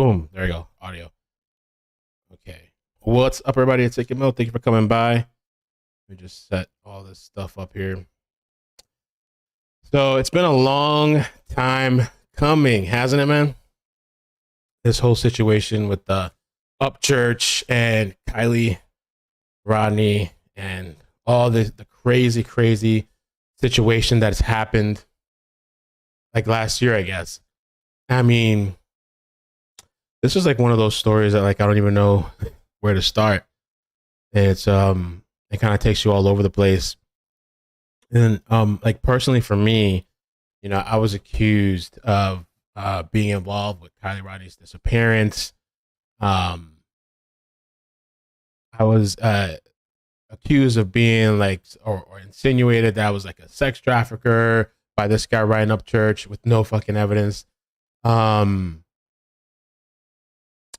Boom. There you go. Audio. Okay. What's up, everybody? It's iCkEdMeL. Thank you for coming by. Let me just set all this stuff up here. So it's been a long time coming, hasn't it, man? This whole situation with the Upchurch and Kiely Rodni and all the crazy situation that's happened like last year, I guess. I mean, this is like one of those stories that like I don't even know where to start. It's it kind of takes you all over the place. And like personally for me, you know, I was accused of being involved with Kiely Rodni's disappearance. I was accused of being like or insinuated that I was like a sex trafficker by this guy Ryan Upchurch with no fucking evidence.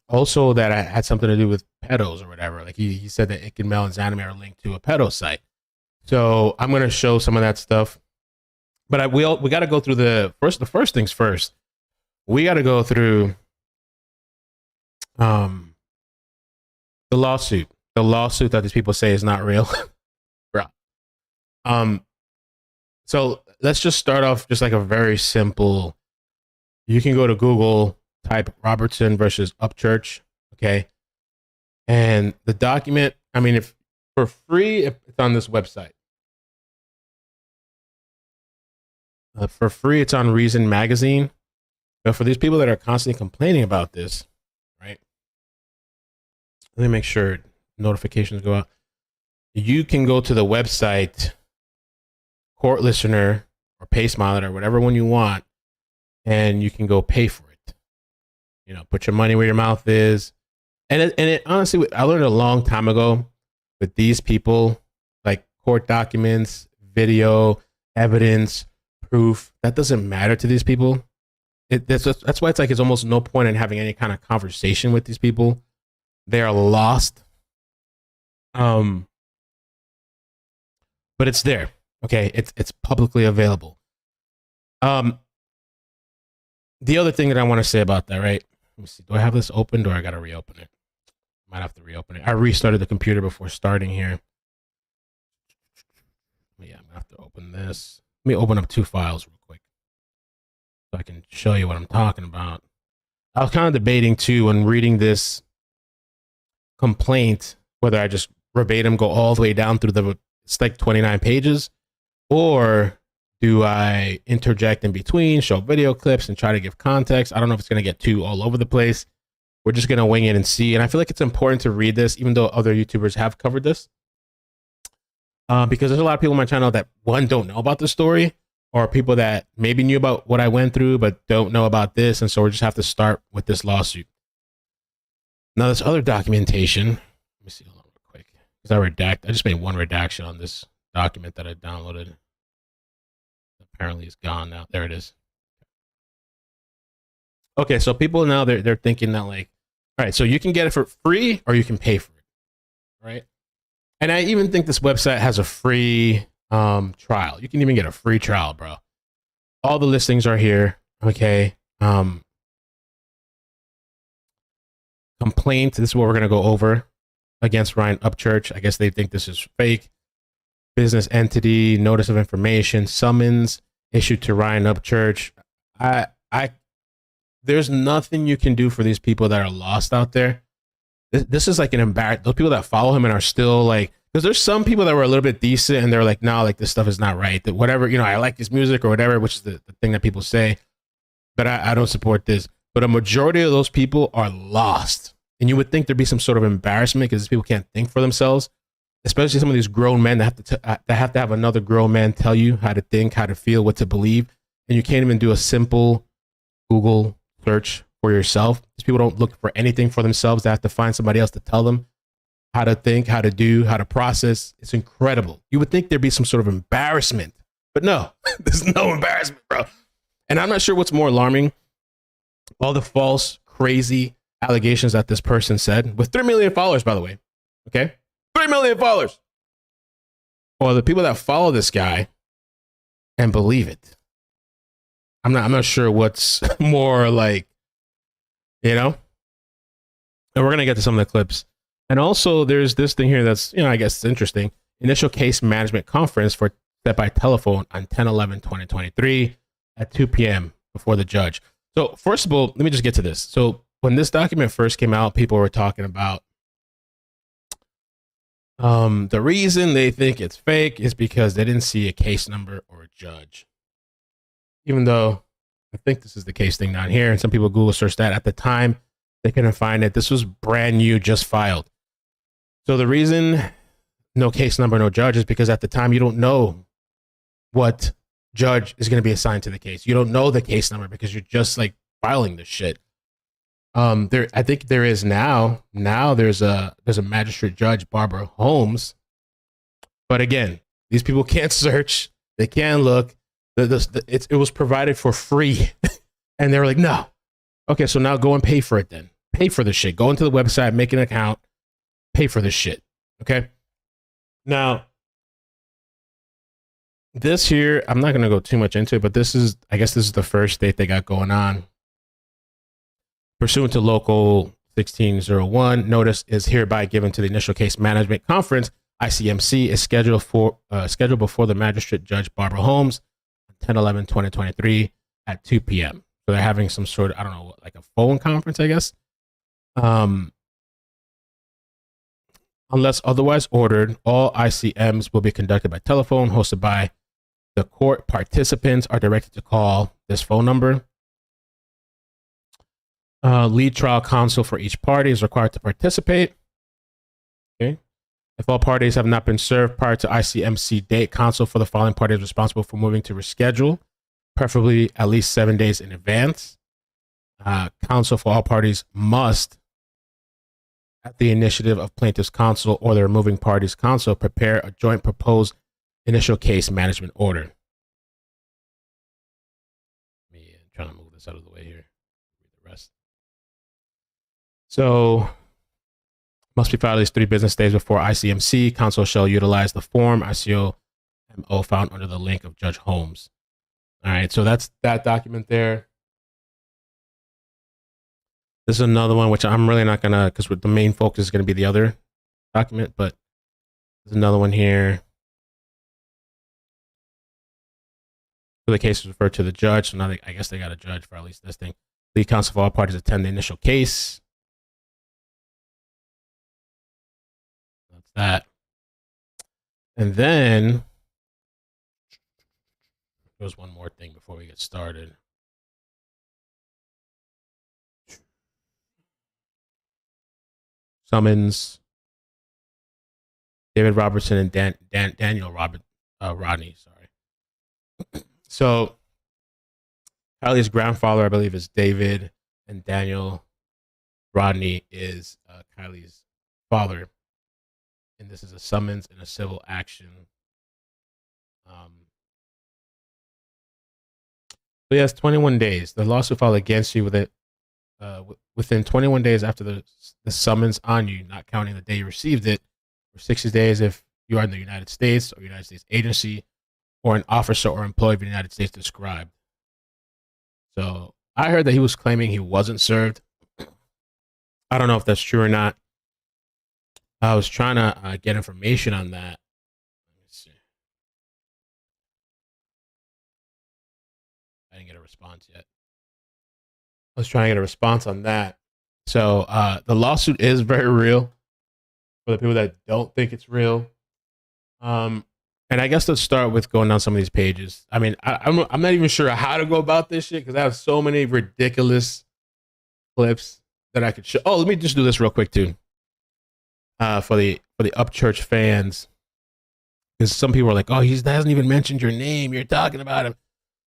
Also that I had something to do with pedos or whatever. Like he said that iCkEdMeL and Xanime are linked to a pedo site. So I'm going to show some of that stuff. But we got to go through the first things first. We got to go through the lawsuit that these people say is not real. Bro. So let's just start off just like a very simple. You can go to Google, type Robertson versus Upchurch, okay? And the document, I mean, if for free, if it's on this website. For free, it's on Reason Magazine. But for these people that are constantly complaining about this, right? Let me make sure notifications go out. You can go to the website, Court Listener or Pace Monitor, whatever one you want, and you can go pay for it. You know, put your money where your mouth is. And it honestly, I learned a long time ago with these people, like court documents, video, evidence, proof, that doesn't matter to these people. That's why it's like it's almost no point in having any kind of conversation with these people. They are lost. But it's there. Okay, it's publicly available. The other thing that I want to say about that, right? Let me see. Do I have this opened or I got to reopen it? Might have to reopen it. I restarted the computer before starting here. Yeah, I'm going to have to open this. Let me open up two files real quick so I can show you what I'm talking about. I was kind of debating too when reading this complaint, whether I just verbatim go all the way down through it's like 29 pages, or do I interject in between, show video clips, and try to give context? I don't know if it's going to get too all over the place. We're just going to wing it and see. And I feel like it's important to read this, even though other YouTubers have covered this. Because there's a lot of people on my channel that, one, don't know about the story, or people that maybe knew about what I went through, but don't know about this. And so we just have to start with this lawsuit. Now, this other documentation, let me see, hold on real quick. Because I just made one redaction on this document that I downloaded. Apparently it's gone now. There it is. Okay, so people now they're thinking that like, all right, so you can get it for free or you can pay for it, right? And I even think this website has a free trial. You can even get a free trial, bro. All the listings are here. Okay. Complaint. This is what we're gonna go over against Ryan Upchurch. I guess they think this is fake. Business entity, notice of information, summons issued to Ryan Upchurch. There's nothing you can do for these people that are lost out there. This is like an embarrassment. Those people that follow him and are still like, because there's some people that were a little bit decent and they're like, no, like this stuff is not right. That whatever, you know, I like his music or whatever, which is the thing that people say, but I don't support this. But a majority of those people are lost. And you would think there'd be some sort of embarrassment because these people can't think for themselves. Especially some of these grown men that have to have another grown man tell you how to think, how to feel, what to believe, and you can't even do a simple Google search for yourself. These people don't look for anything for themselves. They have to find somebody else to tell them how to think, how to do, how to process. It's incredible. You would think there'd be some sort of embarrassment, but no, there's no embarrassment, bro. And I'm not sure what's more alarming: all the false, crazy allegations that this person said with 3 million followers, by the way. Okay. 3 million followers. Or the people that follow this guy and believe it. I'm not sure what's more like, you know, And we're going to get to some of the clips. And also, there's this thing here that's, I guess it's interesting. Initial case management conference for set by telephone on 10/11/2023 at 2 p.m. before the judge. So, first of all, let me just get to this. So, when this document first came out, people were talking about the reason they think it's fake is because they didn't see a case number or a judge. Even though I think this is the case thing down here, and some people Google search that at the time, they couldn't find it. This was brand new, just filed. So the reason no case number, no judge is because at the time you don't know what judge is going to be assigned to the case. You don't know the case number because you're just like filing this shit. I think there is now. Now there's a magistrate judge, Barbara Holmes. But again, these people can't search. They can't look. It was provided for free, and they were like, no. Okay, so now go and pay for it then. Pay for the shit. Go into the website, make an account, pay for this shit. Okay? Now, this here, I'm not going to go too much into it, but I guess this is the first date they got going on. Pursuant to Local 1601, notice is hereby given to the Initial Case Management Conference. ICMC is scheduled before the Magistrate Judge Barbara Holmes on 10/11/2023 at 2 p.m. So they're having some sort of, I don't know, like a phone conference, I guess. Unless otherwise ordered, all ICMs will be conducted by telephone, hosted by the court. Participants are directed to call this phone number. Lead trial counsel for each party is required to participate. Okay. If all parties have not been served prior to ICMC date, counsel for the following party is responsible for moving to reschedule, preferably at least 7 days in advance. Counsel for all parties must, at the initiative of plaintiff's counsel or the removing party's counsel, prepare a joint proposed initial case management order. Let me try to move this out of the way here. Read the rest. So, must be filed at least 3 business days before ICMC. Counsel shall utilize the form iCkEdMeL found under the link of Judge Holmes. All right, so that's that document there. This is another one, which I'm really not going to, because the main focus is going to be the other document, but there's another one here. So the case is referred to the judge, so now I guess they got a judge for at least this thing. Lead counsel for all parties attend the initial case. That's that. And then there's one more thing before we get started. Summons David Robertson and Daniel Rodni. Sorry. So Kiely's grandfather, I believe, is David, and Daniel Rodni is Kiely's father. And this is a summons in a civil action. So he has 21 days. The lawsuit filed against you within 21 days after the summons on you, not counting the day you received it, or 60 days if you are in the United States or United States agency or an officer or employee of the United States described. So I heard that he was claiming he wasn't served. I don't know if that's true or not. I was trying to get information on that. Let me see. I didn't get a response yet. I was trying to get a response on that. So the lawsuit is very real for the people that don't think it's real. And I guess let's start with going down some of these pages. I mean, I'm not even sure how to go about this shit because I have so many ridiculous clips that I could show. Oh, let me just do this real quick too. For the Upchurch fans, because some people are like, "Oh, he hasn't even mentioned your name. You're talking about him."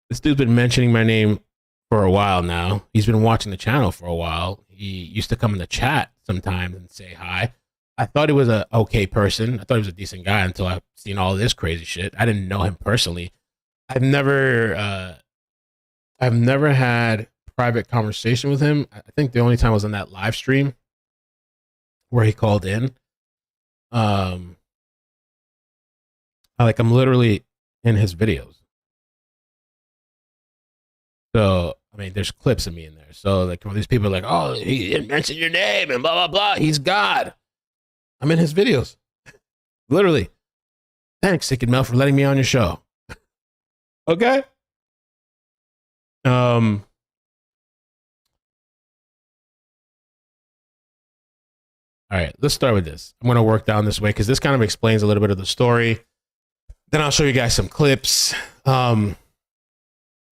This dude's been mentioning my name for a while now. He's been watching the channel for a while. He used to come in the chat sometimes and say hi. I thought he was a okay person. I thought he was a decent guy until I've seen all this crazy shit. I didn't know him personally. I've never had private conversation with him. I think the only time was on that live stream where he called in. I'm literally in his videos. So I mean, there's clips of me in there. So like when these people are like, oh, he didn't mention your name and blah, blah, blah. He's God. I'm in his videos. Literally. Thanks, iCkEdMeL, for letting me on your show. Okay. All right, let's start with this. I'm going to work down this way because this kind of explains a little bit of the story. Then I'll show you guys some clips. And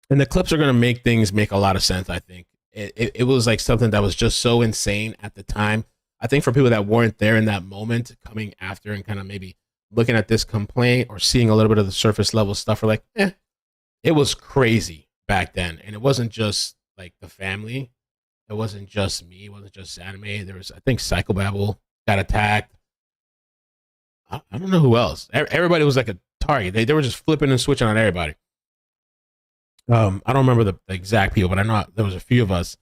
the clips are going to make things make a lot of sense, I think. It was like something that was just so insane at the time. I think for people that weren't there in that moment, coming after and kind of maybe looking at this complaint or seeing a little bit of the surface level stuff, are like, it was crazy back then. And it wasn't just like the family. It wasn't just me. It wasn't just anime. There was, I think, Psychobabble got attacked. I don't know who else. Everybody was like a target. They were just flipping and switching on everybody. I don't remember the exact people, but I know there was a few of us.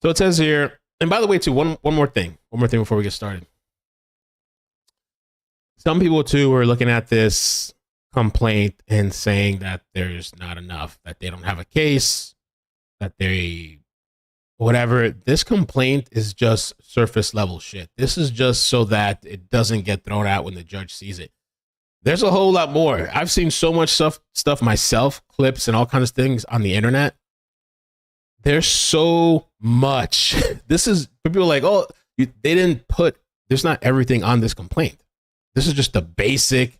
So it says here, and by the way, too, one more thing before we get started. Some people too were looking at this complaint and saying that there's not enough, that they don't have a case, that they whatever. This complaint is just surface level shit. This is just so that it doesn't get thrown out when the judge sees it. There's a whole lot more. I've seen so much stuff myself, clips and all kinds of things on the internet. There's so much. This is people like, oh, they didn't put, there's not everything on this complaint. This is just the basic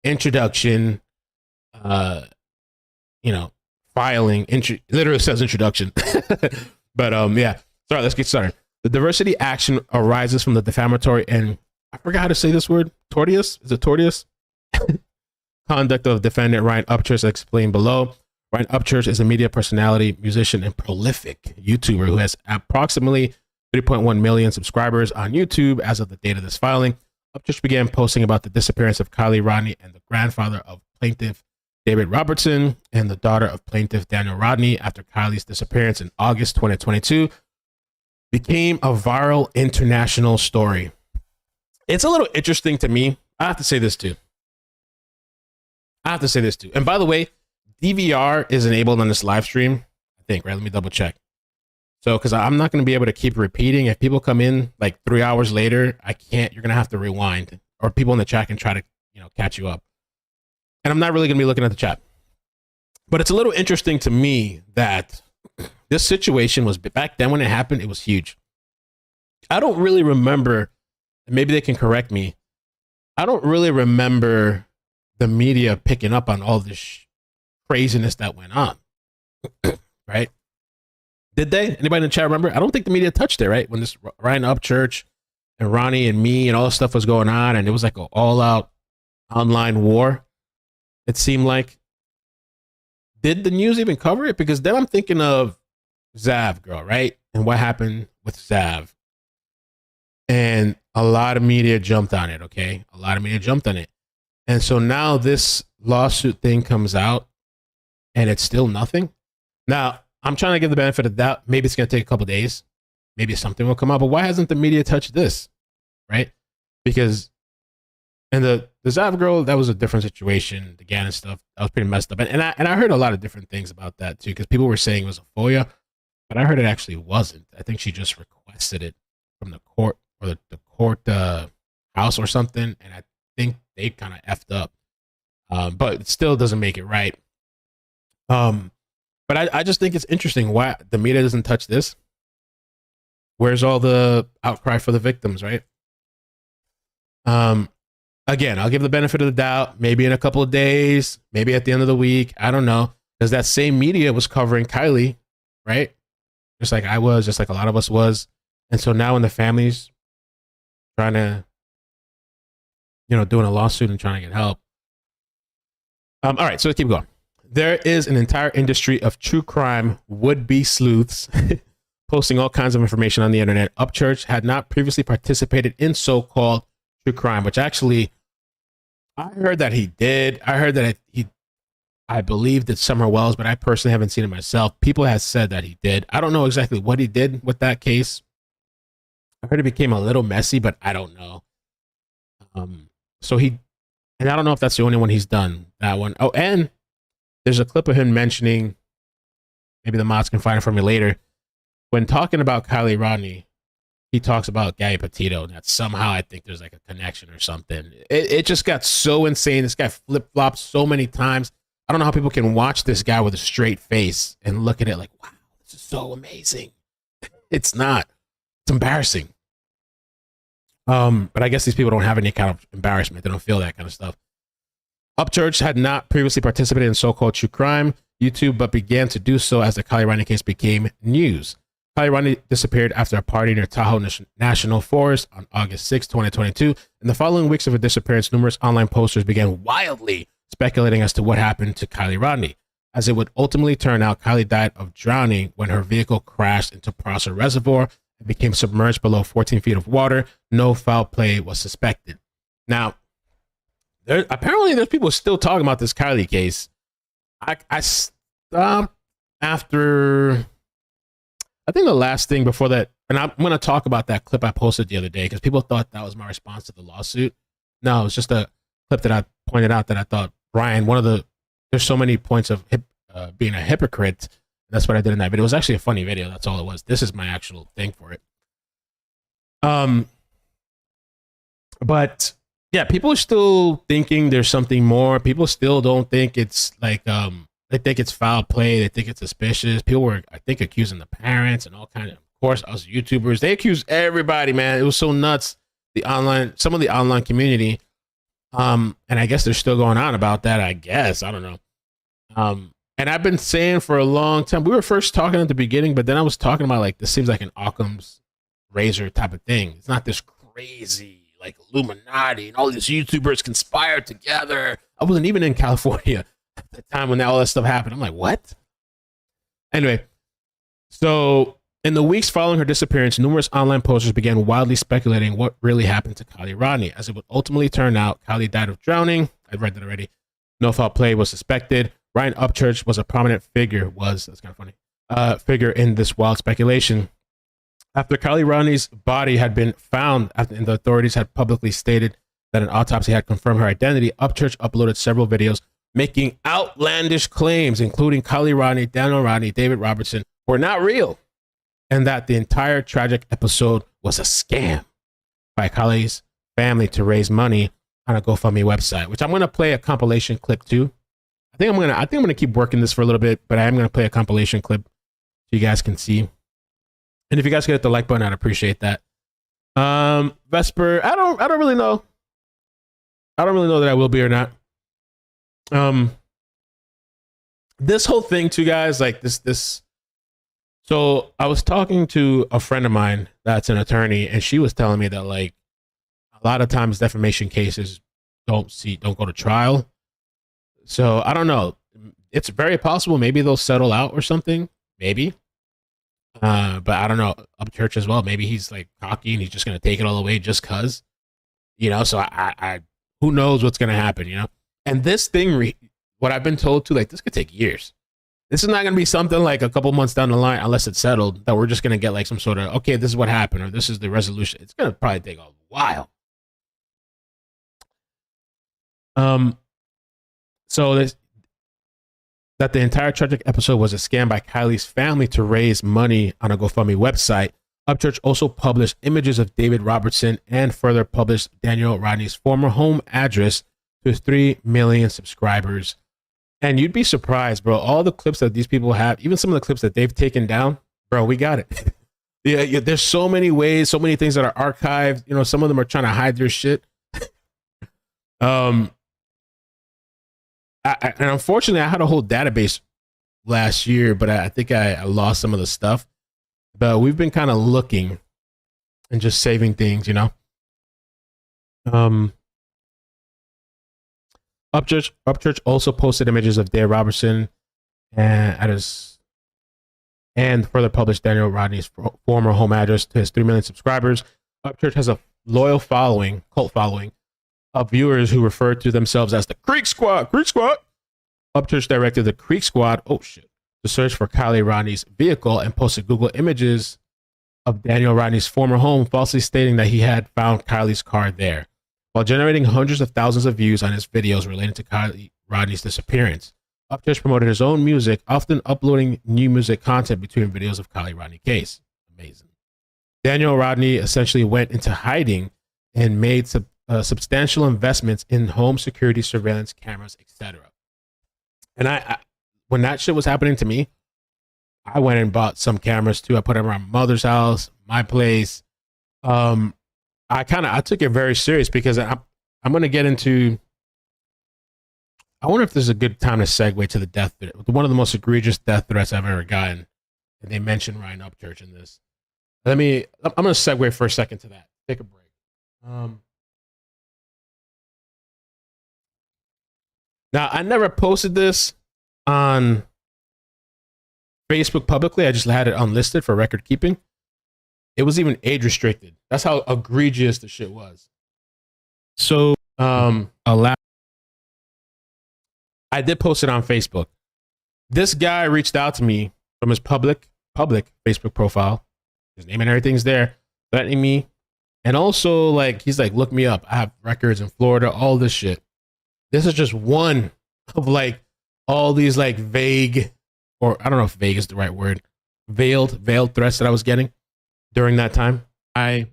introduction, filing, literally says introduction. But yeah, sorry, let's get started. The diversity action arises from the defamatory and I forgot how to say this word. Tortious? Is it tortious? Conduct of defendant Ryan Upchurch explained below. Ryan Upchurch is a media personality, musician, and prolific YouTuber who has approximately 3.1 million subscribers on YouTube as of the date of this filing. Upchurch began posting about the disappearance of Kiely Rodni and the grandfather of plaintiff David Robertson and the daughter of plaintiff Daniel Rodni after Kiely's disappearance in August 2022 became a viral international story. It's a little interesting to me. I have to say this too. And by the way, DVR is enabled on this live stream, I think, right? Let me double check. So, because I'm not going to be able to keep repeating. If people come in like 3 hours later, I can't. You're going to have to rewind, or people in the chat can try to, catch you up. And I'm not really going to be looking at the chat. But it's a little interesting to me that this situation was back then when it happened. It was huge. I don't really remember. Maybe they can correct me. I don't really remember the media picking up on all this craziness that went on. Right? Did they? Anybody in the chat remember? I don't think the media touched it, right? When this Ryan Upchurch and Ronnie and me and all this stuff was going on, and it was like an all-out online war, it seemed like. Did the news even cover it? Because then I'm thinking of Zav girl, right? And what happened with Zav. And a lot of media jumped on it, okay? A lot of media jumped on it. And so now this lawsuit thing comes out and it's still nothing. Now, I'm trying to give the benefit of the doubt. Maybe it's going to take a couple of days. Maybe something will come out. But why hasn't the media touched this? Right? Because, and the Zav girl, that was a different situation. The Gannon stuff, that was pretty messed up. And I heard a lot of different things about that too, because people were saying it was a FOIA, but I heard it actually wasn't. I think she just requested it from the court or the court house or something. And I think they kind of effed up. But it still doesn't make it right. But I just think it's interesting why the media doesn't touch this. Where's all the outcry for the victims, right? Again, I'll give the benefit of the doubt. Maybe in a couple of days, maybe at the end of the week. I don't know. Because that same media was covering Kiely, right? Just like I was, just like a lot of us was. And so now when the family's trying to, doing a lawsuit and trying to get help. All right, so let's keep going. There is an entire industry of true crime would-be sleuths posting all kinds of information on the internet. Upchurch had not previously participated in so-called true crime, which actually, I heard that he did. I heard that I believe that Summer Wells, but I personally haven't seen it myself. People have said that he did. I don't know exactly what he did with that case. I heard it became a little messy, but I don't know. And I don't know if that's the only one he's done, that one. Oh, and there's a clip of him mentioning maybe the mods can find it for me later. When talking about Kiely Rodni, he talks about Gabby Petito, and that somehow I think there's like a connection or something. It just got so insane. This guy flip-flopped so many times. I don't know how people can watch this guy with a straight face and look at it like, wow, this is so amazing. It's not. It's embarrassing. But I guess these people don't have any kind of embarrassment. They don't feel that kind of stuff. Upchurch had not previously participated in so-called true crime YouTube, but began to do so as the Kiely Rodni case became news. Kiely Rodni disappeared after a party near Tahoe National Forest on August 6, 2022. In the following weeks of her disappearance, numerous online posters began wildly speculating as to what happened to Kiely Rodni. As it would ultimately turn out, Kiely died of drowning when her vehicle crashed into Prosser Reservoir and became submerged below 14 feet of water. No foul play was suspected. Now, apparently there's people still talking about this Kiely case. I stopped after, I think the last thing before that, and I'm going to talk about that clip I posted the other day because people thought that was my response to the lawsuit. No, it was just a clip that I pointed out that I thought, Brian, there's so many points of being a hypocrite. That's what I did in that video. It was actually a funny video. That's all it was. This is my actual thing for it. But yeah, people are still thinking there's something more. People still don't think it's like, they think it's foul play. They think it's suspicious. People were, I think, accusing the parents and all kinds of course, us YouTubers. They accused everybody, man. It was so nuts. Some of the online community. And I guess they're still going on about that. I guess, I don't know. And I've been saying for a long time, we were first talking at the beginning, but then I was talking about like, this seems like an Occam's razor type of thing. It's not this crazy, like Illuminati and all these YouTubers conspired together. I wasn't even in California at the time when all that stuff happened. I'm like, what? Anyway, so in the weeks following her disappearance, numerous online posters began wildly speculating what really happened to Kiely Rodni. As it would ultimately turn out, Kiely died of drowning. I read that already. No foul play was suspected. Ryan Upchurch was a prominent figure, that's kind of funny, figure in this wild speculation. After Kiely Rodni's body had been found and the authorities had publicly stated that an autopsy had confirmed her identity, Upchurch uploaded several videos making outlandish claims, including Kiely Rodni, Daniel Rodni, David Robertson, were not real, and that the entire tragic episode was a scam by Kiely's family to raise money on a GoFundMe website, which I'm going to play a compilation clip too. I think I'm going to keep working this for a little bit, but I am going to play a compilation clip so you guys can see. And if you guys could hit the like button, I'd appreciate that. Vesper, I don't really know. I don't really know that I will be or not. This whole thing too, guys, like this. So I was talking to a friend of mine that's an attorney, and she was telling me that like a lot of times defamation cases don't go to trial. So I don't know. It's very possible maybe they'll settle out or something. Maybe. But I don't know. Upchurch as well. Maybe he's like cocky and he's just gonna take it all away just cause. So I who knows what's gonna happen, And this thing, what I've been told to, like, this could take years. This is not gonna be something like a couple months down the line, unless it's settled, that we're just gonna get like some sort of, okay, this is what happened, or this is the resolution. It's gonna probably take a while. So that the entire tragic episode was a scam by Kiely's family to raise money on a GoFundMe website. Upchurch also published images of David Robertson and further published Daniel Rodni's former home address to his 3 million subscribers. And you'd be surprised, bro. All the clips that these people have, even some of the clips that they've taken down, bro, we got it. Yeah, there's so many ways, so many things that are archived. Some of them are trying to hide their shit. And unfortunately, I had a whole database last year, but I think I lost some of the stuff. But we've been kind of looking and just saving things, Upchurch also posted images of Dave Robertson and further published Daniel Rodni's former home address to his 3 million subscribers. Upchurch has a loyal cult following, of viewers who refer to themselves as the Creek Squad. Upchurch directed the Creek Squad, to search for Kiely Rodni's vehicle and posted Google images of Daniel Rodni's former home, falsely stating that he had found Kiely's car there, while generating hundreds of thousands of views on his videos related to Kiely Rodni's disappearance. Upchurch promoted his own music, often uploading new music content between videos of Kiely Rodni case. Amazing. Daniel Rodni essentially went into hiding and made substantial investments in home security surveillance cameras, etc. And I, when that shit was happening to me, I went and bought some cameras too. I put them around my mother's house, my place. I took it very serious because I'm going to get into. I wonder if this is a good time to segue to the death threat. One of the most egregious death threats I've ever gotten. And they mentioned Ryan Upchurch in this. I'm going to segue for a second to that. Take a break. Now, I never posted this on Facebook publicly. I just had it unlisted for record keeping. It was even age restricted. That's how egregious the shit was. So, I did post it on Facebook. This guy reached out to me from his public Facebook profile. His name and everything's there, threatening me. And also, like, he's like, look me up. I have records in Florida, all this shit. This is just one of like all these like vague, or I don't know if vague is the right word, veiled threats that I was getting during that time. I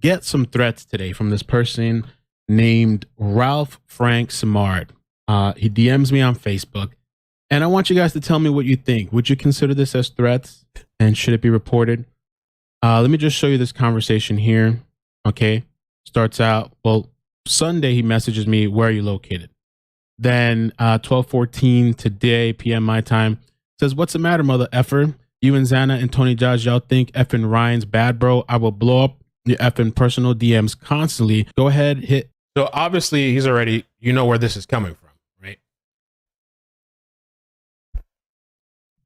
get some threats today from this person named Ralph Frank Simard. He DMs me on Facebook, and I want you guys to tell me what you think. Would you consider this as threats, and should it be reported? Let me just show you this conversation here. Okay. Starts out, well, Sunday he messages me, where are you located? Then 12:14 today, PM my time, says, what's the matter, mother effer? You and Xana and Tony Josh, y'all think effing Ryan's bad, bro? I will blow up your effing personal DMs constantly. Go ahead, hit. So obviously he's already, you know where this is coming from, right?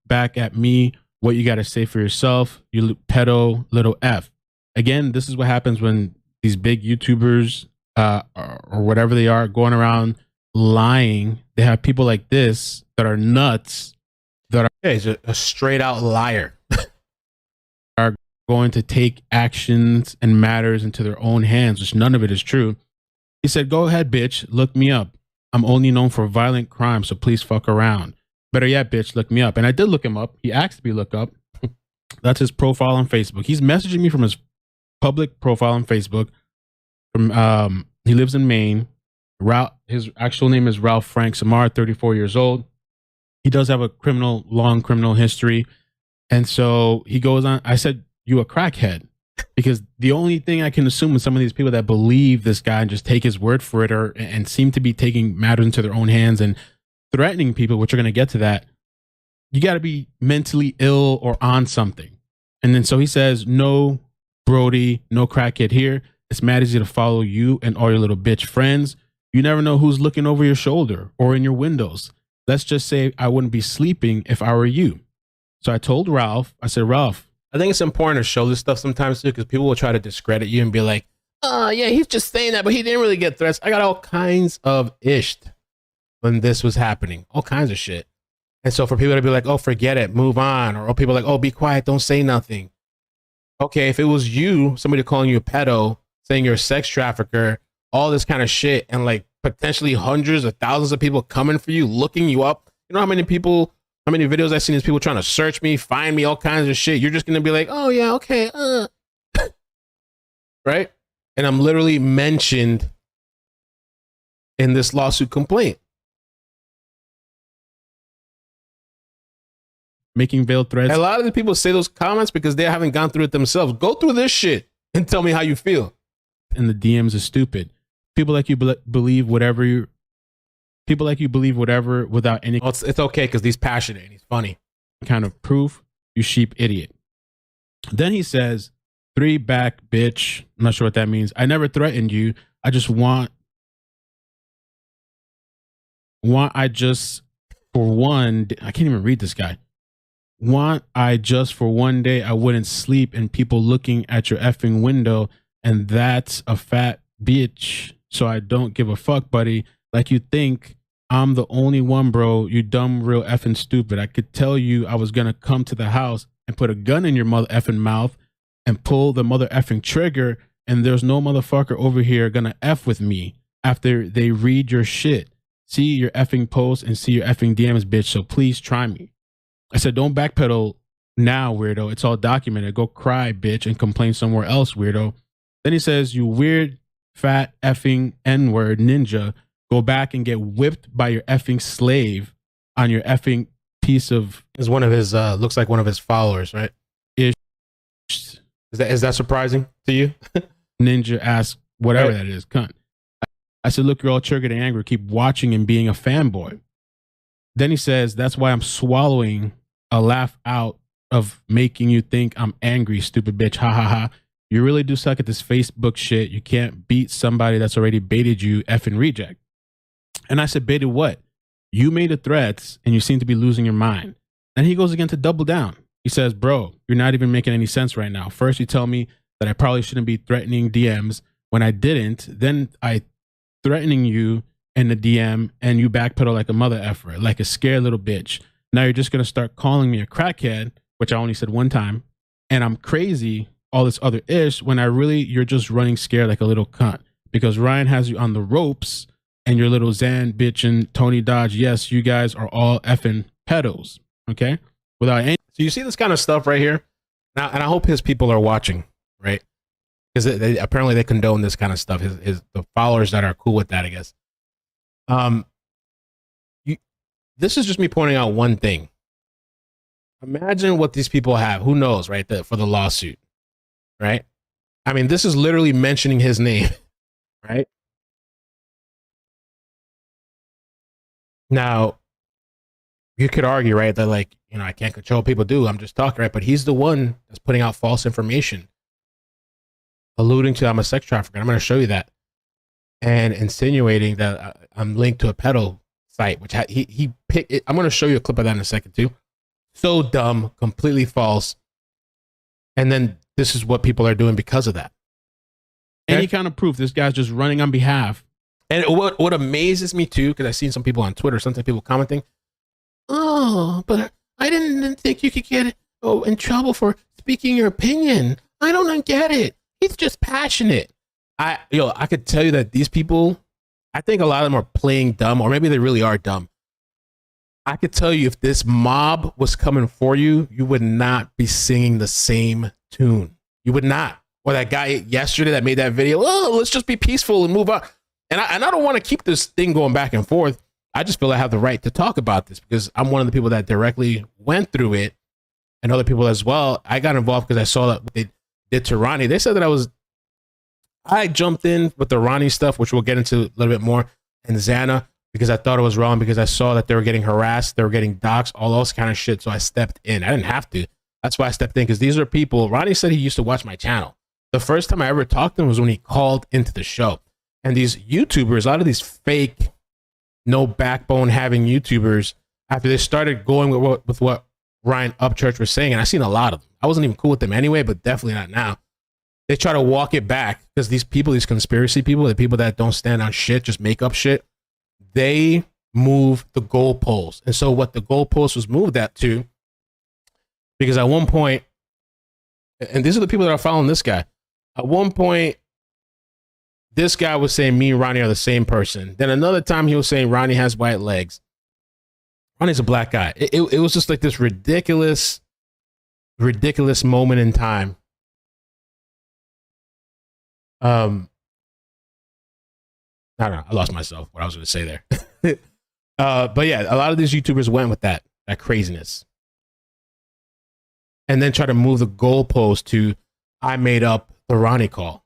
Back at me, what you got to say for yourself, you pedo little F. Again, this is what happens when these big YouTubers or whatever they are going around lying. They have people like this that are nuts, that are a straight out liar, are going to take actions and matters into their own hands, which none of it is true. He said, go ahead, bitch, look me up. I'm only known for violent crime, so please fuck around. Better yet, bitch, look me up. And I did look him up. He asked to be looked up. That's his profile on Facebook. He's messaging me from his public profile on Facebook. From he lives in Maine. His actual name is Ralph Frank Simard, 34 years old. He does have a long criminal history. And so he goes on. I said, you a crackhead? Because the only thing I can assume with some of these people that believe this guy and just take his word for it, and seem to be taking matters into their own hands and threatening people, which are going to get to that, you got to be mentally ill or on something. And then so he says, no, Brody, no crackhead here. It's mad easy to follow you and all your little bitch friends. You never know who's looking over your shoulder or in your windows. Let's just say I wouldn't be sleeping if I were you. So I told Ralph, I said, Ralph, I think it's important to show this stuff sometimes too, because people will try to discredit you and be like, oh yeah, he's just saying that, but he didn't really get threats. I got all kinds of ished when this was happening, all kinds of shit. And so for people to be like, oh, forget it, move on. Or people like, oh, be quiet, don't say nothing. Okay, if it was you, somebody calling you a pedo, saying you're a sex trafficker, all this kind of shit, and like potentially hundreds of thousands of people coming for you, looking you up. You know how many videos I've seen is people trying to search me, find me, all kinds of shit. You're just going to be like, oh yeah, okay. Right? And I'm literally mentioned in this lawsuit complaint. Making veiled threats. And a lot of the people say those comments because they haven't gone through it themselves. Go through this shit and tell me how you feel. And the DMs are stupid. People like you believe whatever without any. Well, it's okay because he's passionate and he's funny. Kind of proof, you sheep idiot. Then he says, 3 back, bitch. I'm not sure what that means. I never threatened you. I just for one, I can't even read this guy. For one day I wouldn't sleep and people looking at your effing window, and that's a fat bitch. So I don't give a fuck, buddy. Like you think I'm the only one, bro. You dumb, real effing stupid. I could tell you I was gonna come to the house and put a gun in your mother effing mouth and pull the mother effing trigger, and there's no motherfucker over here gonna F with me after they read your shit. see your effing posts and see your effing DMs, bitch. So please try me. I said, don't backpedal now, weirdo. It's all documented. Go cry, bitch, and complain somewhere else, weirdo. Then he says, you weird, fat, effing N-word ninja. Go back and get whipped by your effing slave on your effing piece of... Is one of his, looks like one of his followers, right? Ish. Is that surprising to you? Ninja ass, whatever Right. that is, cunt. I said, look, you're all triggered and angry. Keep watching and being a fanboy. Then he says, that's why I'm swallowing a laugh out of making you think I'm angry, stupid bitch. Ha ha ha. You really do suck at this Facebook shit. You can't beat somebody that's already baited you, effing reject. And I said, baited what? You made the threats and you seem to be losing your mind. And he goes again to double down. He says, bro, you're not even making any sense right now. First, you tell me that I probably shouldn't be threatening DMs when I didn't. Then I threatening you in the DM and you backpedal like a mother effer, like a scared little bitch. Now you're just going to start calling me a crackhead, which I only said one time, and I'm crazy, all this other ish, when you're just running scared like a little cunt because Ryan has you on the ropes and your little Zan bitch and Tony Dodge. Yes, you guys are all effing pedos. Okay. Without any. So you see this kind of stuff right here now, and I hope his people are watching, right? Because they apparently they condone this kind of stuff. The followers that are cool with that, I guess. This is just me pointing out one thing. Imagine what these people have. Who knows, right? For the lawsuit, right? I mean, this is literally mentioning his name, right? Now, you could argue, right, that like, I can't control what people do. I'm just talking, right? But he's the one that's putting out false information, alluding to I'm a sex trafficker. I'm going to show you that, and insinuating that I'm linked to a pedo site, which he picked. I'm going to show you a clip of that in a second too. So dumb, completely false. And then this is what people are doing because of that. Any kind of proof, this guy's just running on behalf. And what amazes me too, because I've seen some people on Twitter, sometimes people commenting, oh, but I didn't think you could get in trouble for speaking your opinion. I don't get it. He's just passionate. I could tell you that these people, I think a lot of them are playing dumb, or maybe they really are dumb. I could tell you if this mob was coming for you, you would not be singing the same tune. You would not. Or that guy yesterday that made that video, oh, let's just be peaceful and move on. And I don't want to keep this thing going back and forth. I just feel I have the right to talk about this because I'm one of the people that directly went through it, and other people as well. I got involved because I saw that they did to Ronnie. They said that I jumped in with the Ronnie stuff, which we'll get into a little bit more, and Xana, because I thought it was wrong, because I saw that they were getting harassed, they were getting doxxed, all those kind of shit. So I stepped in. I didn't have to. That's why I stepped in, because these are people. Ronnie said he used to watch my channel. The first time I ever talked to him was when he called into the show. And these YouTubers, a lot of these fake, no backbone having YouTubers, after they started going with what Ryan Upchurch was saying, and I've seen a lot of them. I wasn't even cool with them anyway, but definitely not now. They try to walk it back because these people, these conspiracy people, the people that don't stand on shit, just make up shit, they move the goalposts. And so what the goalpost was moved at to, because at one point, and these are the people that are following this guy, at one point, this guy was saying me and Ronnie are the same person. Then another time he was saying Ronnie has white legs. Ronnie's a black guy. It was just like this ridiculous moment in time. I don't know. I lost myself. What I was going to say there. But yeah, a lot of these YouTubers went with that craziness, and then try to move the goalpost to I made up the Ronnie call.